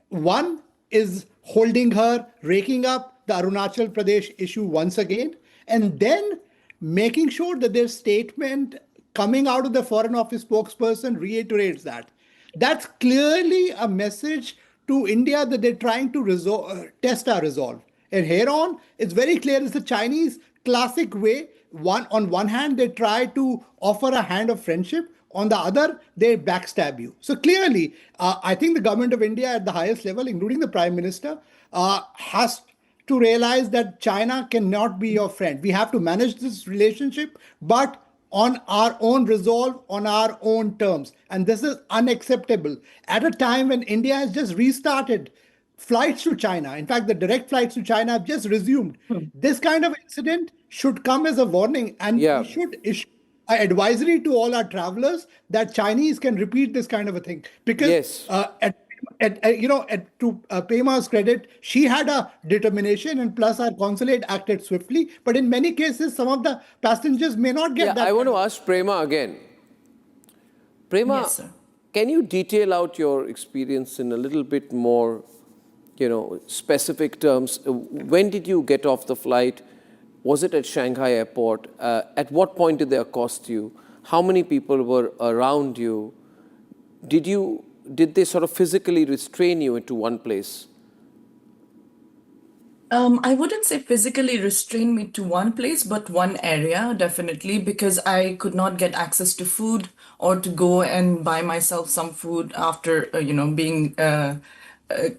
one is holding her, raking up the Arunachal Pradesh issue once again, and then making sure that their statement coming out of the Foreign Office spokesperson reiterates that. That's clearly a message to India that they're trying to test our resolve. And here on, it's very clear it's the Chinese classic way. On one hand, they try to offer a hand of friendship. On the other, they backstab you. So clearly, I think the government of India at the highest level, including the Prime Minister, has to realize that China cannot be your friend. We have to manage this relationship, but on our own resolve, on our own terms. And this is unacceptable at a time when India has just restarted flights to China. In fact, the direct flights to China have just resumed. This kind of incident should come as a warning, and we should issue an advisory to all our travelers that Chinese can repeat this kind of a thing. Because to Pema's credit, she had a determination, and plus our consulate acted swiftly. But in many cases, some of the passengers may not get that. I want to ask Prema again. Prema, can you detail out your experience in a little bit more, specific terms? When did you get off the flight? Was it at Shanghai airport? At what point did they accost you? How many people were around you? Did they sort of physically restrain you into one place? I wouldn't say physically restrain me to one place, but one area, definitely, because I could not get access to food or to go and buy myself some food after, being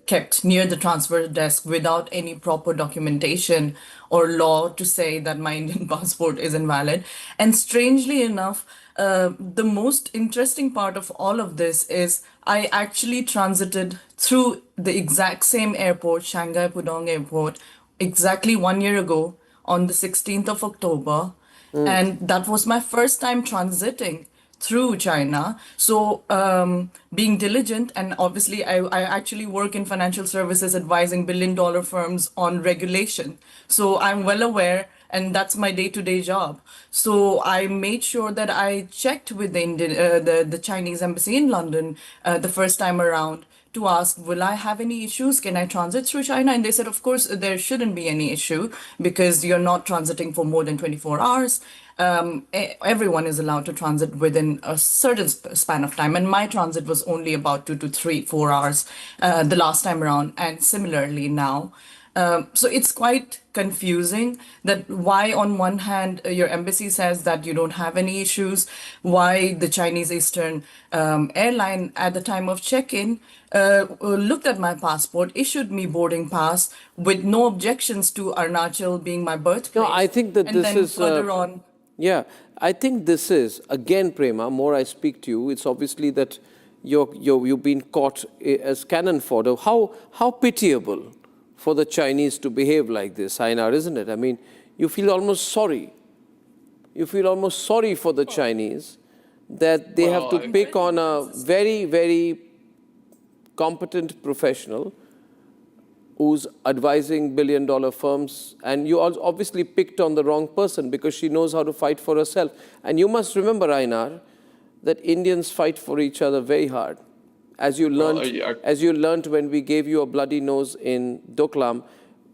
kept near the transfer desk without any proper documentation or law to say that my Indian passport is invalid. And strangely enough, the most interesting part of all of this is I actually transited through the exact same airport, Shanghai Pudong Airport, exactly 1 year ago on the 16th of October. And that was my first time transiting through China. So being diligent, and obviously I actually work in financial services advising billion-dollar firms on regulation. So I'm well aware, and that's my day-to-day job. So I made sure that I checked with the Chinese embassy in London the first time around to ask, will I have any issues? Can I transit through China? And they said, of course, there shouldn't be any issue because you're not transiting for more than 24 hours. Everyone is allowed to transit within a certain span of time. And my transit was only about 2 to 3, 4 hours the last time around. And similarly now. So it's quite confusing that why on one hand your embassy says that you don't have any issues, why the Chinese Eastern airline at the time of check-in looked at my passport, issued me boarding pass with no objections to Arunachal being my birthplace. No, I think that this is further on. Yeah, I think this is, again, Prema, more I speak to you, it's obviously that you've been caught as cannon fodder. How pitiable for the Chinese to behave like this, Ainar, isn't it? I mean, you feel almost sorry. You feel almost sorry for the Chinese that they have to pick on a very, very competent professional who's advising billion-dollar firms, and you obviously picked on the wrong person because she knows how to fight for herself. And you must remember, Ainar, that Indians fight for each other very hard. As you learned when we gave you a bloody nose in Doklam,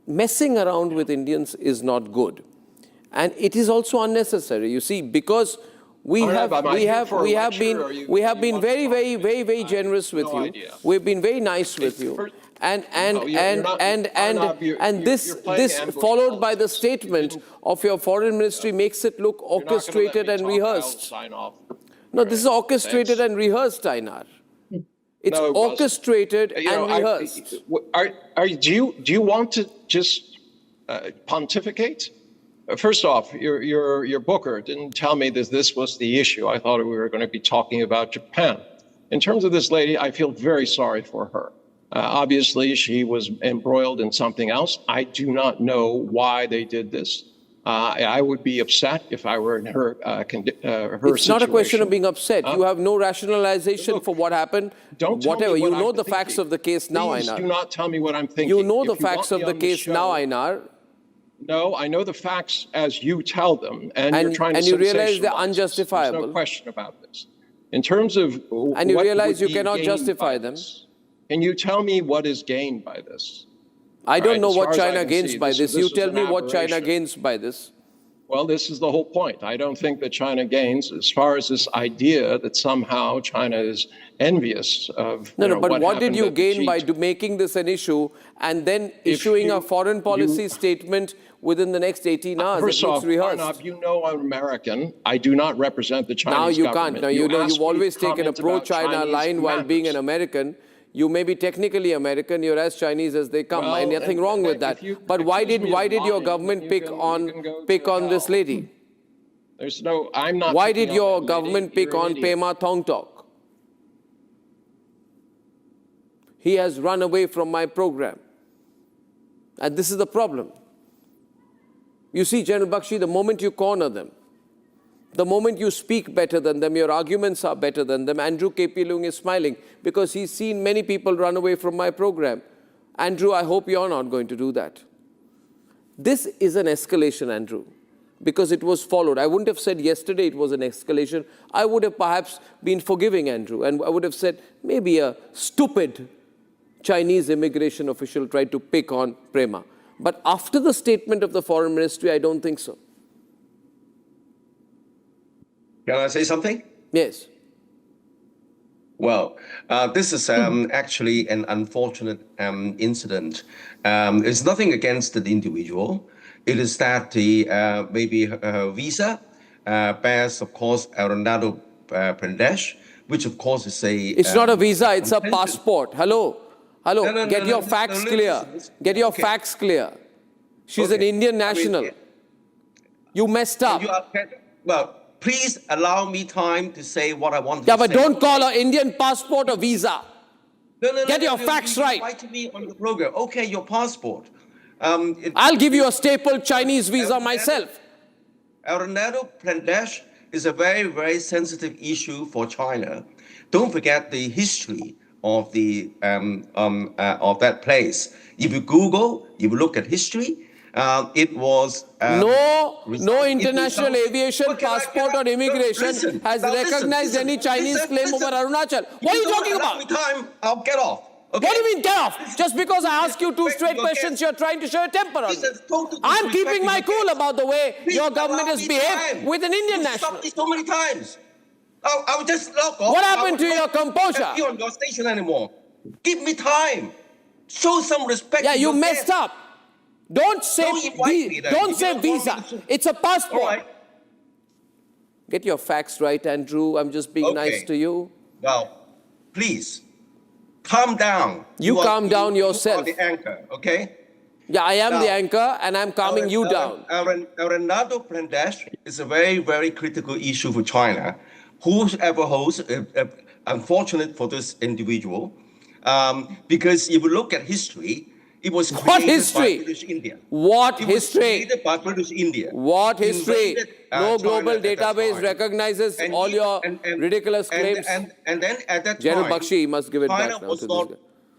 messing around with Indians is not good. And it is also unnecessary, you see, because we have been very, very, very, very generous with you. We've been very nice with you. And this followed by the statement of your foreign ministry makes it look orchestrated and rehearsed. No, this is orchestrated and rehearsed, Ainar. It's orchestrated and rehearsed. Do you want to just pontificate? First off, your booker didn't tell me that this was the issue. I thought we were going to be talking about Japan. In terms of this lady, I feel very sorry for her. Obviously, she was embroiled in something else. I do not know why they did this. I would be upset if I were in her situation. It's not a question of being upset. You have no rationalization for what happened. Whatever. You know the facts of the case now, Ainar. Please do not tell me what I'm thinking. You know the facts of the case now, Ainar. No, I know the facts as you tell them, and you're trying to and you realize they're sensationalize. unjustifiable. There's no question about this. In terms of and you what realize would you be cannot gained justify by them. this, can you tell me what is gained by this? I don't know as far what as I China can gains see, by this. You is tell an me what China aberration. gains by this. Well, this is the whole point. I don't think that China gains as far as this idea that somehow China is envious of. No, but what did happened you at the gain by making this an issue and then issuing a foreign policy statement within the next 18 hours? First It off, looks rehearsed. Arnab, you know I'm American. I do not represent the Chinese Now you government. can't. Now you know asked you've me always to taken a comment about pro-China Chinese line while being matters. an American. You may be technically American. You're as Chinese as they come, and nothing wrong with that. But why did your government pick on this lady? There's no. I'm not. Why picking did on your that government lady. pick You're an on idiot. Pema Thongtok? He has run away from my program. And this is the problem. You see, General Bakshi, the moment you corner them, the moment you speak better than them, your arguments are better than them, Andrew K.P. Leung is smiling because he's seen many people run away from my program. Andrew, I hope you're not going to do that. This is an escalation, Andrew, because it was followed. I wouldn't have said yesterday it was an escalation. I would have perhaps been forgiving, Andrew, and I would have said maybe a stupid Chinese immigration official tried to pick on Prema. But after the statement of the foreign ministry, I don't think so. Can I say something? Yes. Well, this is actually an unfortunate incident. It's nothing against the individual. It is that the maybe her visa bears, of course, Arunachal Pradesh, which of course is a... It's not a visa, it's a passport. Hello? Hello, get your facts clear. Get your facts clear. She's an Indian national. You messed up. Well, please allow me time to say what I want to say. Yeah, but don't call an Indian passport a visa. Get your facts right. You invited me on the program. Okay, your passport. I'll give you a staple Chinese visa myself. Arunachal Pradesh is a very, very sensitive issue for China. Don't forget the history of the of that place. If you Google, if you look at history, it was no international aviation passport or immigration has recognized any Chinese claim over Arunachal. What are you talking about? Time, I'll get off. Okay? What do you mean get off? Just because I ask you two straight questions, you're trying to show a temper on me. I'm keeping my cool about the way your government has behaved with an Indian national. So many times. I would just log off. What happened to your composure? I won't be on your station anymore. Give me time. Show some respect. Yeah, you messed up. Don't say visa. It's a passport. Right. Get your facts right, Andrew. I'm just being nice to you. Well, please, calm down. You calm down yourself. You are the anchor, okay? Yeah, I am the anchor, and I'm calming you down. Arunachal Pradesh is a very, very critical issue for China. Whoever holds, unfortunate for this individual, because if you look at history, it was created by British India. What it history? Was created by British India. What history? No global database recognizes all your ridiculous claims. And then at that General time, Bakshi must give it China back now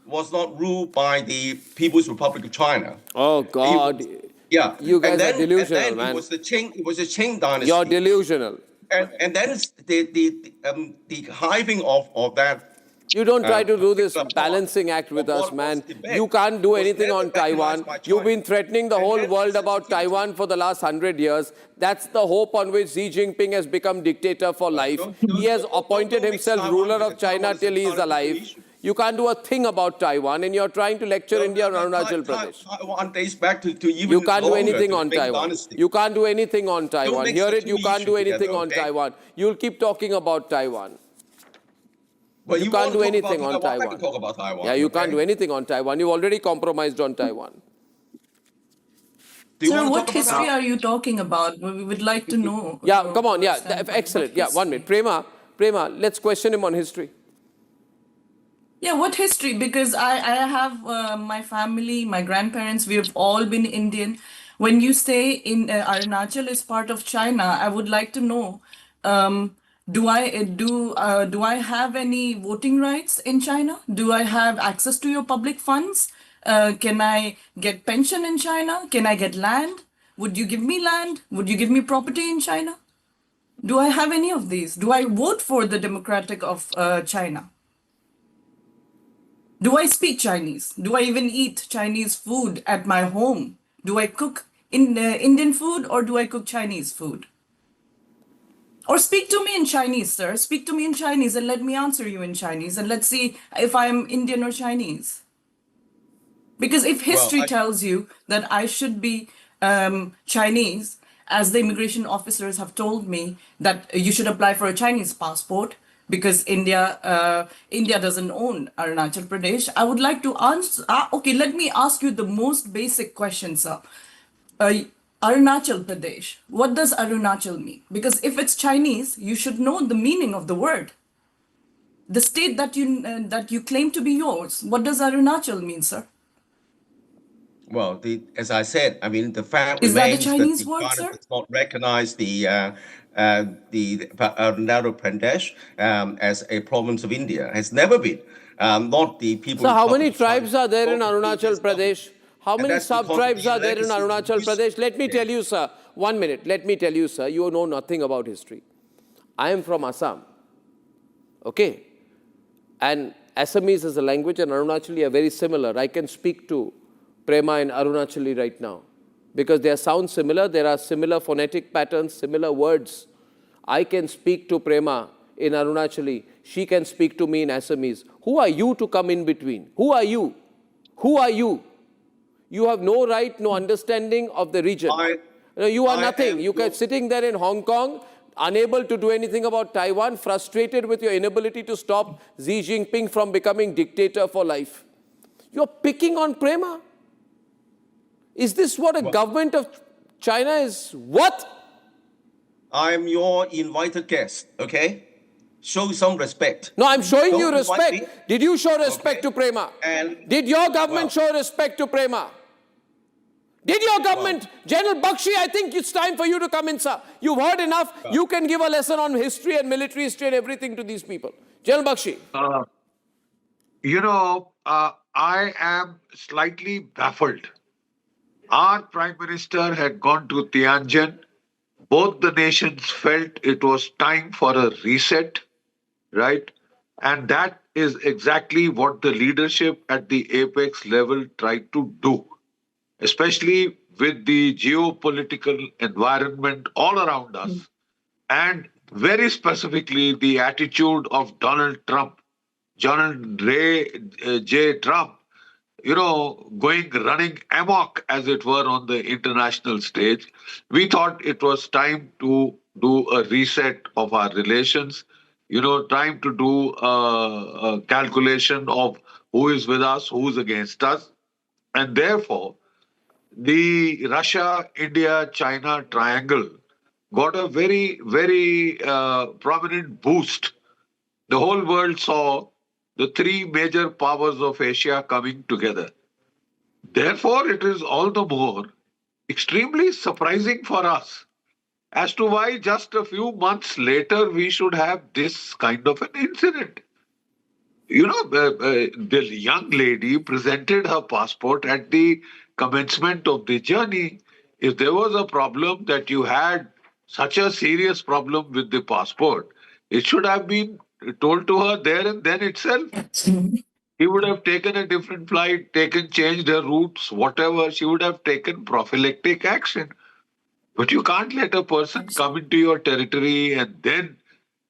was not ruled by the People's Republic of China. Oh God! You guys are delusional, man. It was the Qing dynasty. You're delusional. And then the hiving of that. You don't try to do this balancing act with us, man. You can't do anything on Taiwan. You've been threatening the whole world about Taiwan for the last 100 years. That's the hope on which Xi Jinping has become dictator for life. He has appointed himself ruler of China till he is alive. You can't do a thing about Taiwan, and you're trying to lecture India on Arunachal Pradesh. Taiwan dates back to even you can't do longer, anything on Taiwan. You can't do anything on Taiwan. Hear it, you can't do anything on Taiwan. You'll keep talking about Taiwan. Well, you can't do anything on Taiwan. I can talk about Taiwan. Yeah, you can't do anything on Taiwan. You've already compromised on Taiwan. Sir, what history are you talking about? We would like to know. Yeah, come on. Yeah, excellent. Yeah, 1 minute. Prema, let's question him on history. Yeah, what history? Because I have my family, my grandparents, we have all been Indian. When you say in Arunachal is part of China, I would like to know, do I have any voting rights in China? Do I have access to your public funds? Can I get pension in China? Can I get land? Would you give me land? Would you give me property in China? Do I have any of these? Do I vote for the Democratic of China? Do I speak Chinese? Do I even eat Chinese food at my home? Do I cook Indian food or do I cook Chinese food? Or speak to me in Chinese, sir. Speak to me in Chinese and let me answer you in Chinese and let's see if I am Indian or Chinese. Because if history tells you that I should be Chinese, as the immigration officers have told me that you should apply for a Chinese passport, because India doesn't own Arunachal Pradesh. I would like to answer. Okay, let me ask you the most basic question, sir. Arunachal Pradesh. What does Arunachal mean? Because if it's Chinese, you should know the meaning of the word. The state that you claim to be yours. What does Arunachal mean, sir? Well, as I said, I mean, the fact is remains that a Chinese that word, China sir? does not recognize the Arunachal Pradesh as a province of India. Has never been. Not the people. So, how many tribes are there in Arunachal Pradesh? How many sub-tribes are there in Arunachal Pradesh? Let me tell you, sir. 1 minute. Let me tell you, sir. You know nothing about history. I am from Assam. Okay, and Assamese as a language and Arunachali are very similar. I can speak to Prema and Arunachali right now because they sound similar. There are similar phonetic patterns, similar words. I can speak to Prema in Arunachali. She can speak to me in Assamese. Who are you to come in between? Who are you? Who are you? You have no right, no understanding of the region. You are nothing. You are sitting there in Hong Kong, unable to do anything about Taiwan, frustrated with your inability to stop Xi Jinping from becoming dictator for life. You're picking on Prema. Is this what a government of China is? What? I'm your invited guest, okay? Show some respect. No, I'm showing Don't you invite respect. me. Did you show respect to Prema? And did your government show respect to Prema? Did your government, General Bakshi, I think it's time for you to come in, sir. You've heard enough. You can give a lesson on history and military history and everything to these people. General Bakshi. I am slightly baffled. Our Prime Minister had gone to Tianjin. Both the nations felt it was time for a reset, right? And that is exactly what the leadership at the apex level tried to do, especially with the geopolitical environment all around us, and very specifically the attitude of Donald J. Trump, running amok, as it were, on the international stage. We thought it was time to do a reset of our relations, time to do a calculation of who is with us, who is against us. And therefore, the Russia-India-China triangle got a very, very prominent boost. The whole world saw the three major powers of Asia coming together. Therefore, it is all the more extremely surprising for us as to why just a few months later we should have this kind of an incident. The young lady presented her passport at the commencement of the journey. If there was a problem that you had such a serious problem with the passport, it should have been told to her there and then itself. He would have taken a different flight, changed her routes, whatever. She would have taken prophylactic action. But you can't let a person come into your territory and then,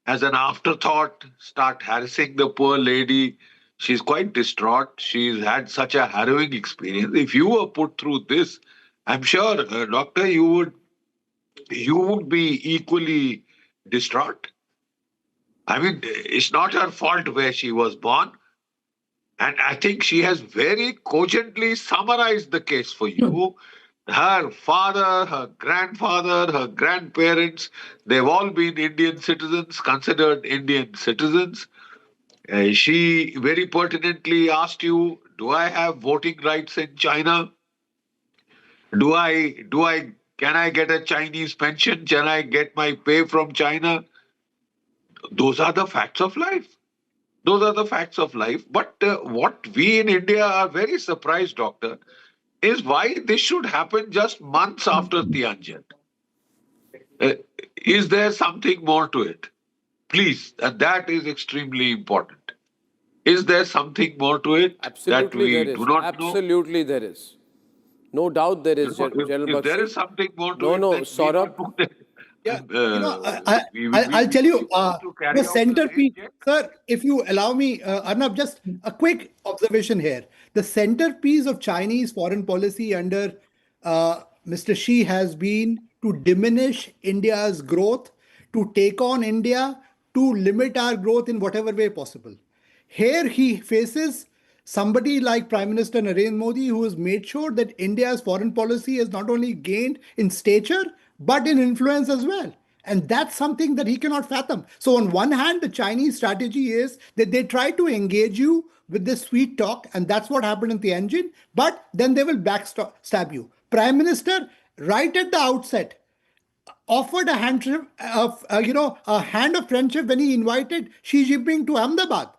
as an afterthought, start harassing the poor lady. She's quite distraught. She's had such a harrowing experience. If you were put through this, I'm sure, doctor, you would be equally distraught. I mean, it's not her fault where she was born. And I think she has very cogently summarized the case for you. Her father, her grandfather, her grandparents, they've all been Indian citizens, considered Indian citizens. She very pertinently asked you, do I have voting rights in China? Can I get a Chinese pension? Can I get my pay from China? Those are the facts of life. Those are the facts of life. But what we in India are very surprised, doctor, is why this should happen just months after Tianjin. Is there something more to it? Please, and that is extremely important. Is there something more to it that we do not know? Absolutely there is. No doubt there is, General If there Bakshi. is something more to it, No, then Saurabh. I'll tell you, the centerpiece, sir, if you allow me, Arnab, just a quick observation here. The centerpiece of Chinese foreign policy under Mr. Xi has been to diminish India's growth, to take on India, to limit our growth in whatever way possible. Here he faces somebody like Prime Minister Narendra Modi, who has made sure that India's foreign policy has not only gained in stature, but in influence as well. And that's something that he cannot fathom. So on one hand, the Chinese strategy is that they try to engage you with this sweet talk, and that's what happened in Tianjin, but then they will backstab you. Prime Minister, right at the outset, offered a handshake a hand of friendship when he invited Xi Jinping to Ahmedabad.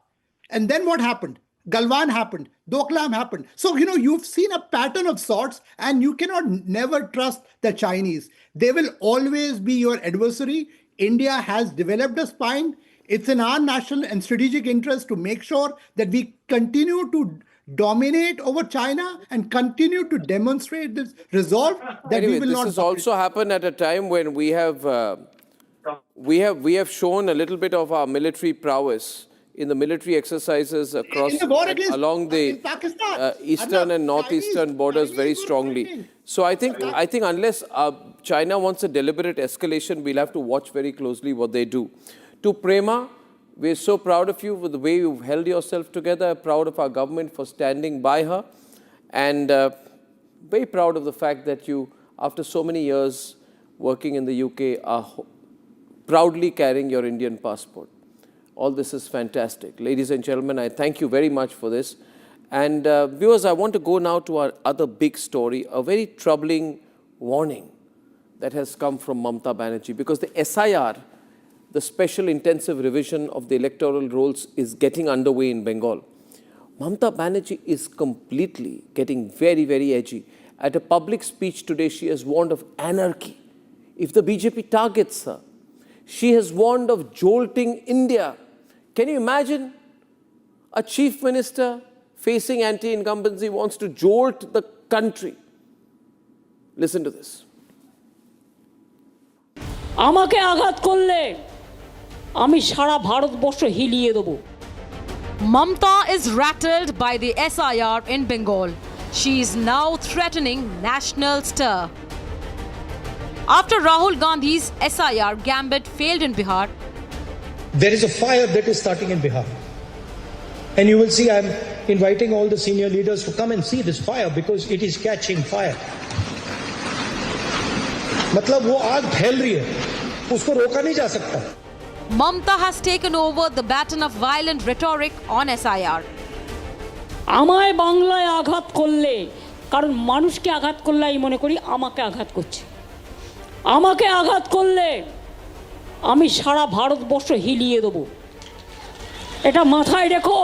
And then what happened? Galwan happened, Doklam happened. So, you've seen a pattern of sorts, and you cannot never trust the Chinese. They will always be your adversary. India has developed a spine. It's in our national and strategic interest to make sure that we continue to dominate over China and continue to demonstrate this resolve that Anyway, we will this not. has also happened at a time when we have We have shown a little bit of our military prowess in the military exercises across along the eastern and northeastern borders very strongly. So I think unless China wants a deliberate escalation, we'll have to watch very closely what they do. To Prema, we're so proud of you for the way you've held yourself together, proud of our government for standing by her, and very proud of the fact that you, after so many years working in the UK, are proudly carrying your Indian passport. All this is fantastic. Ladies and gentlemen, I thank you very much for this. And viewers, I want to go now to our other big story, a very troubling warning that has come from Mamata Banerjee, because the SIR, the Special Intensive Revision of the Electoral Rolls, is getting underway in Bengal. Mamata Banerjee is completely getting very, very edgy. At a public speech today, she has warned of anarchy if the BJP targets her. She has warned of jolting India. Can you imagine a chief minister facing anti-incumbency wants to jolt the country? Listen to this. আমাকে আঘাত করলে আমি সারা ভারতবর্ষ হিলিয়ে দেব। Mamata is rattled by the SIR in Bengal. She is now threatening national stir. After Rahul Gandhi's SIR gambit failed in Bihar, there is a fire that is starting in Bihar. And you will see I'm inviting all the senior leaders to come and see this fire because it is catching fire. मतलब वो आग फैल रही है, उसको रोका नहीं जा सकता। Mamata has taken over the baton of violent rhetoric on SIR. আমায় বাংলায় আঘাত করলে, কারণ মানুষকে আঘাত করলে আমি মনে করি আমাকে আঘাত করছে। আমাকে আঘাত করলে আমি সারা ভারতবর্ষ হিলিয়ে দেব। এটা মাথায় রেখো।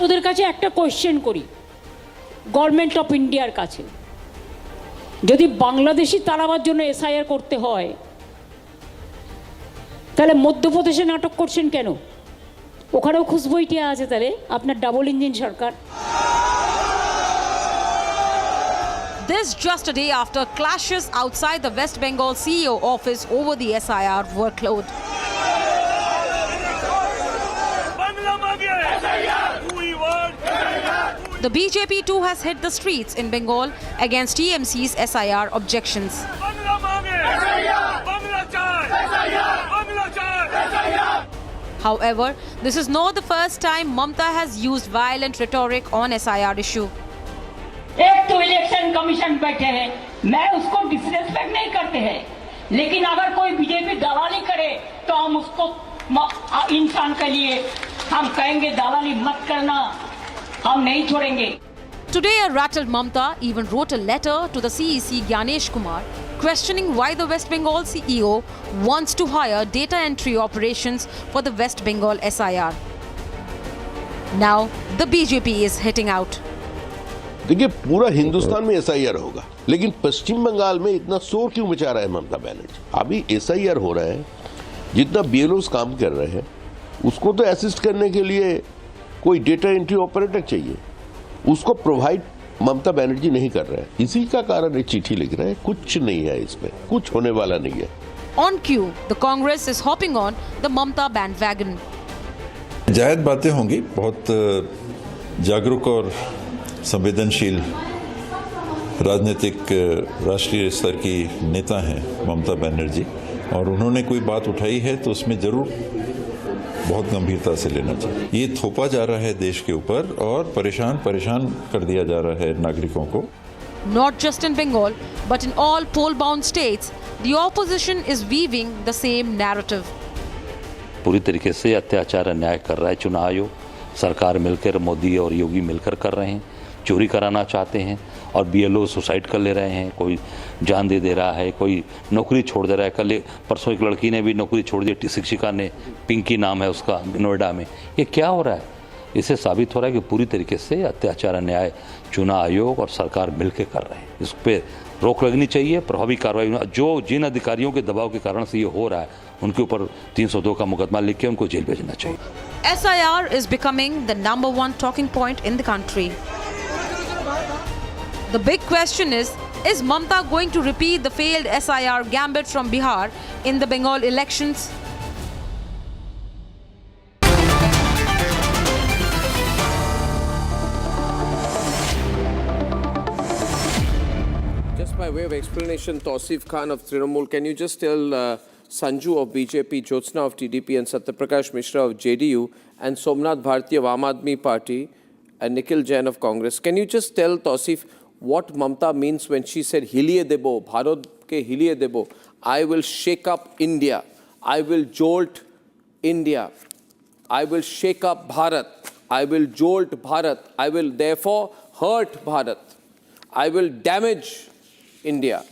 ওদের কাছে একটা কোয়েশ্চেন করি, গভর্নমেন্ট অফ ইন্ডিয়ার কাছে, যদি বাংলাদেশি তাড়াবার জন্য SIR করতে হয় তাহলে মধ্যপ্রদেশে নাটক করছেন কেন? ওখানেও খুশবইটিয়া আছে, তাহলে আপনার double engine Sarkar. This just a day after clashes outside the West Bengal CEO office over the SIR workload. The BJP too has hit the streets in Bengal against TMC's SIR objections. However, this is not the first time Mamata has used violent rhetoric on SIR issue. एक तो election commission बैठे हैं, मैं उसको disrespect नहीं करते हैं, लेकिन अगर कोई बीजेपी दलाली करे तो हम उसको इंसान के लिए हम कहेंगे दलाली मत करना, हम नहीं छोड़ेंगे। Today, a rattled Mamata even wrote a letter to the CEC Gyanesh Kumar questioning why the West Bengal CEO wants to hire data entry operations for the West Bengal SIR. Now, the BJP is hitting out. देखिए, पूरा हिंदुस्तान में SIR होगा, लेकिन पश्चिम बंगाल में इतना शोर क्यों मचा रहा है ममता बनर्जी? अभी SIR हो रहा है, जितना BLOs काम कर रहे हैं उसको तो असिस्ट करने के लिए कोई डेटा एंट्री ऑपरेटर चाहिए, उसको प्रोवाइड ममता बनर्जी नहीं कर रहे हैं। इसी का कारण ये चिट्ठी लिख रहे हैं। कुछ नहीं है इसमें, कुछ होने वाला नहीं है। On cue, the Congress is hopping on the Mamata bandwagon. जायज बातें होंगी, बहुत जागरूक और संवेदनशील राजनीतिक राष्ट्रीय स्तर की नेता हैं ममता बनर्जी, और उन्होंने कोई बात उठाई है तो उसमें जरूर बहुत गंभीरता से लेना चाहिए। ये थोपा जा रहा है देश के ऊपर और परेशान कर दिया जा रहा है नागरिकों को। Not just in Bengal, but in all poll-bound states, the opposition is weaving the same narrative. पूरी तरीके से अत्याचार अन्याय कर रहा है चुनाव आयोग, सरकार मिलकर मोदी और योगी मिलकर कर रहे हैं, चोरी कराना चाहते हैं और BLO सुसाइड कर ले रहे हैं, कोई जान दे रहा है, कोई नौकरी छोड़ दे रहा है। कल परसों एक लड़की ने भी नौकरी छोड़ दी, शिक्षिका ने, पिंकी नाम है उसका, नोएडा में। ये क्या हो रहा है? इससे साबित हो रहा है कि पूरी तरीके से अत्याचार अन्याय चुनाव आयोग और सरकार मिलकर कर रहे हैं। इस पर रोक लगनी चाहिए, प्रभावी कार्रवाई। जो जिन अधिकारियों के दबाव के कारण से ये हो रहा है उनके ऊपर 302 का मुकदमा लिख के उनको जेल भेजना चाहिए। SIR is becoming the #1 talking point in the country. The big question is Mamata going to repeat the failed SIR gambit from Bihar in the Bengal elections? Just by way of explanation, Tausif Khan of Trinamool, can you just tell Sanju of BJP, Jyotsna of TDP and Satyaprakash Mishra of JDU and Somnath Bharti of Aam Aadmi Party and Nikhil Jain of Congress, can you just tell Tausif what Mamata means when she said, Hiliye debo, Bharat ke hiliye debo, I will shake up India, I will jolt India, I will shake up Bharat, I will jolt Bharat, I will therefore hurt Bharat, I will damage India.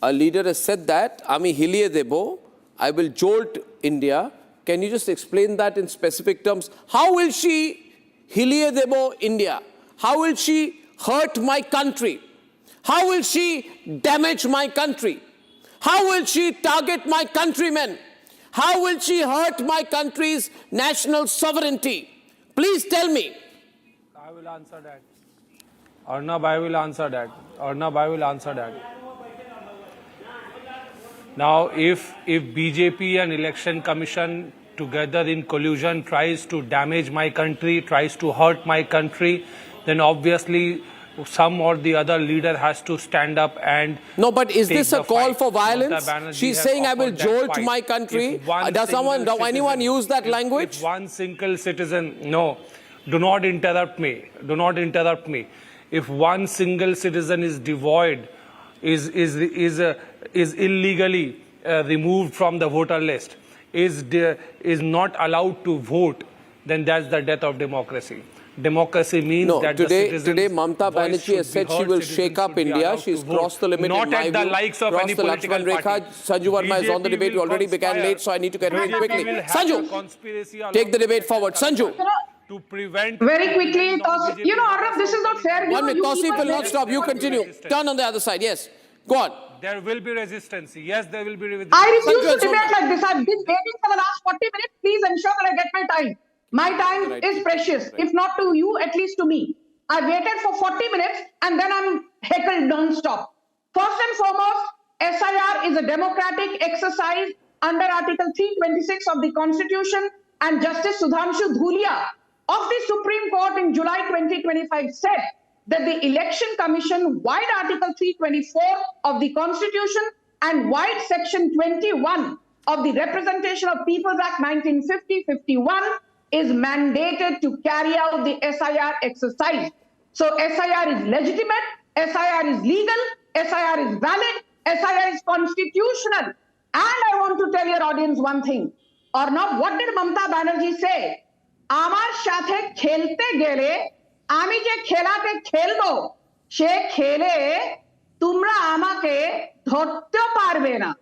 A leader has said that, Ami hiliye debo, I will jolt India. Can you just explain that in specific terms? How will she hiliye debo India? How will she hurt my country? How will she damage my country? How will she target my countrymen? How will she hurt my country's national sovereignty? Please tell me. I will answer that. Arnab, I will answer that. Arnab, I will answer that. Now, if BJP and Election Commission together in collusion tries to damage my country, tries to hurt my country, then obviously some or the other leader has to stand up and no, but is this a call fight. for violence? She's saying I will jolt my country. Does anyone use that language? If one single citizen, no, do not interrupt me. Do not interrupt me. If one single citizen is devoid, is illegally removed from the voter list, is not allowed to vote, then that's the death of democracy. Democracy means that today Mamata Banerjee has said she will shake up India. She's crossed the limit not in my at the view. likes of Crossed any the political Lakshman party. Rekha. Sanju Verma is on the debate. We already began late, so I need to get ready quickly. Sanju, take the debate forward. Sanju. To prevent very quickly, you know, Arnab, this is not fair. 1 minute. Tausif will not stop. You continue. Turn on the other side. Yes. Go on. There will be resistance. Yes, there will be resistance. I refuse to debate like this. I've been waiting for the last 40 minutes. Please ensure that I get my time. My time is precious. If not to you, at least to me. I waited for 40 minutes and then I'm heckled non-stop. First and foremost, SIR is a democratic exercise under Article 326 of the Constitution, and Justice Sudhanshu Dhulia of the Supreme Court in July 2025 said that the Election Commission violated Article 324 of the Constitution and violated Section 21 of the Representation of Peoples Act 1950-51 is mandated to carry out the SIR exercise. So SIR is legitimate, SIR is legal, SIR is valid, SIR is constitutional. And I want to tell your audience one thing. Or not, what did Mamata Banerjee say? Amar shathe khelte gele, ami je khelate khelbo, she khele, tumra amake dhorte parbe na.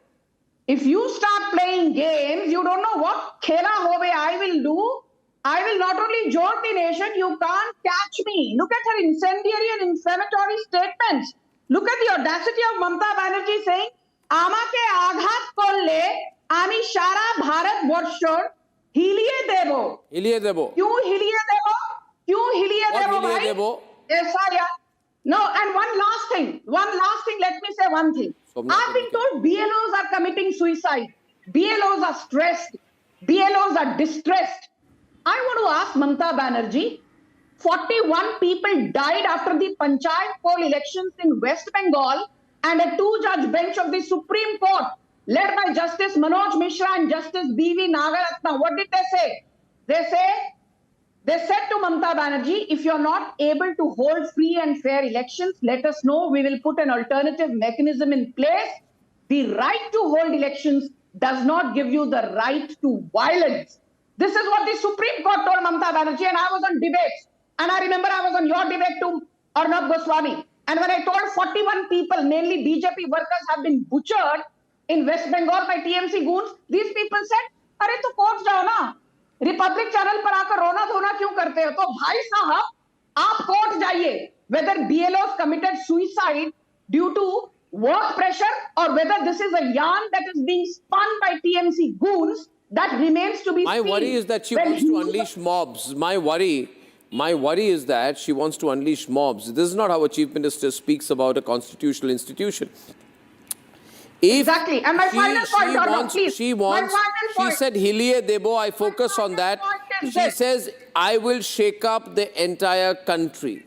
If you start playing games, you don't know what khela hobe I will do. I will not only jolt the nation, you can't catch me. Look at her incendiary and inflammatory statements. Look at the audacity of Mamata Banerjee saying, Amake aghat korle, ami shara Bharat borshor, hiliye debo. Hiliye debo. Kyun hiliye debo? Kyun hiliye debo, bhai? Yes, sir. No, and one last thing, let me say one thing. I've been told BLOs are committing suicide. BLOs are stressed. BLOs are distressed. I want to ask Mamata Banerjee, 41 people died after the Panchayat poll elections in West Bengal, and a two-judge bench of the Supreme Court, led by Justice Manoj Mishra and Justice B.V. Nagaratna. What did they say? They said to Mamata Banerjee, if you're not able to hold free and fair elections, let us know. We will put an alternative mechanism in place. The right to hold elections does not give you the right to violence. This is what the Supreme Court told Mamata Banerjee, and I was on debates. And I remember I was on your debate too, Arunachal Goswami. And when I told 41 people, mainly BJP workers, have been butchered in West Bengal by TMC goons, these people said, "Arey to court jao na. Republic channel par aakar rona dhona kyun karte ho?" To bhai sahab, aap court jaiye. Whether BLOs committed suicide due to work pressure or whether this is a yarn that is being spun by TMC goons, that remains to be seen. My worry is that she wants to unleash mobs. My worry is that she wants to unleash mobs. This is not how a chief minister speaks about a constitutional institution. Exactly. And my final point, Arnav, please. She My final point. said, Hilie Debo, I focus on that. She says, I will shake up the entire country.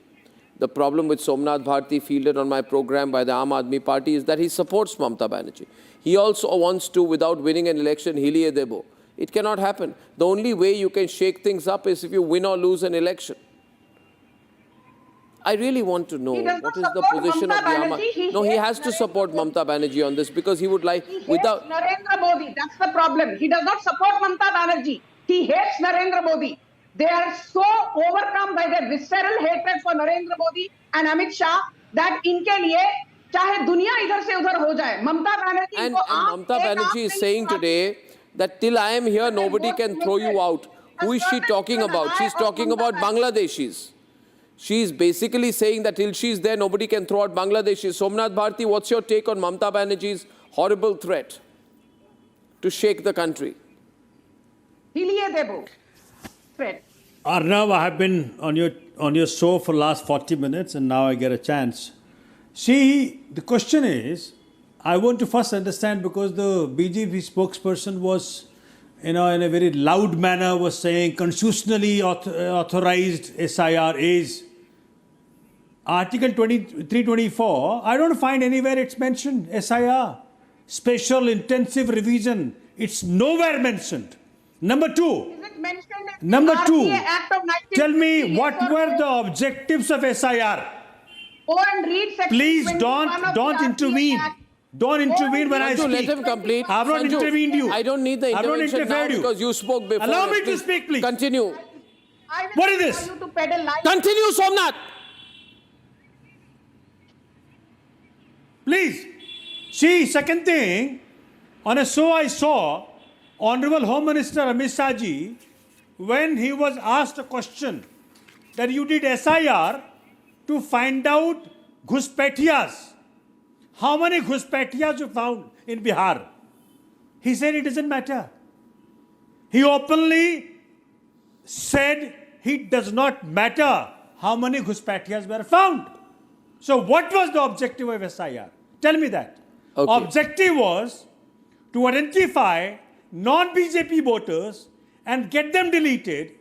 The problem with Somnath Bharti fielded on my program by the Aam Aadmi Party is that he supports Mamata Banerjee. He also wants to, without winning an election, Hilie Debo. It cannot happen. The only way you can shake things up is if you win or lose an election. I really want to know what is the position of the Aam Aadmi. No, he has to support Mamata Banerjee on this because he would like, without... Narendra Modi, that's the problem. He does not support Mamata Banerjee. He hates Narendra Modi. They are so overcome by their visceral hatred for Narendra Modi and Amit Shah that इनके लिए चाहे दुनिया इधर से उधर हो जाए, Mamata Banerjee And Mamata Banerjee is saying today that till I am here, nobody can throw you out. Who is she talking about? She's talking about Bangladeshis. She's basically saying that till she's there, nobody can throw out Bangladeshis. Somnath Bharti, what's your take on Mamata Banerjee's horrible threat to shake the country? Hilie Debo. Threat. Arnav, I have been on your show for the last 40 minutes and now I get a chance. See, the question is, I want to first understand because the BJP spokesperson was, in a very loud manner was saying constitutionally authorized SIR is Article 324. I don't find anywhere it's mentioned, SIR. Special intensive revision. It's nowhere mentioned. Number two, tell me what were the objectives of SIR? Go and read section Please 21 of don't the intervene. RTA Act. Don't intervene when I Sanju, speak. let him complete. I have not Sanju, intervened you. I don't need the I have not intervention now interfered you. because you spoke before. Allow me to Please speak, please. Continue. What is this? To peddle lies. Continue, Somnath. Please. See, second thing, on a show I saw, Honorable Home Minister Amit Shah ji, when he was asked a question that you did SIR to find out Ghuspetiyas. How many Ghuspetiyas you found in Bihar? He said it doesn't matter. He openly said it does not matter how many Ghuspetiyas were found. So what was the objective of SIR? Tell me that. Okay. Objective was to identify non-BJP voters and get them deleted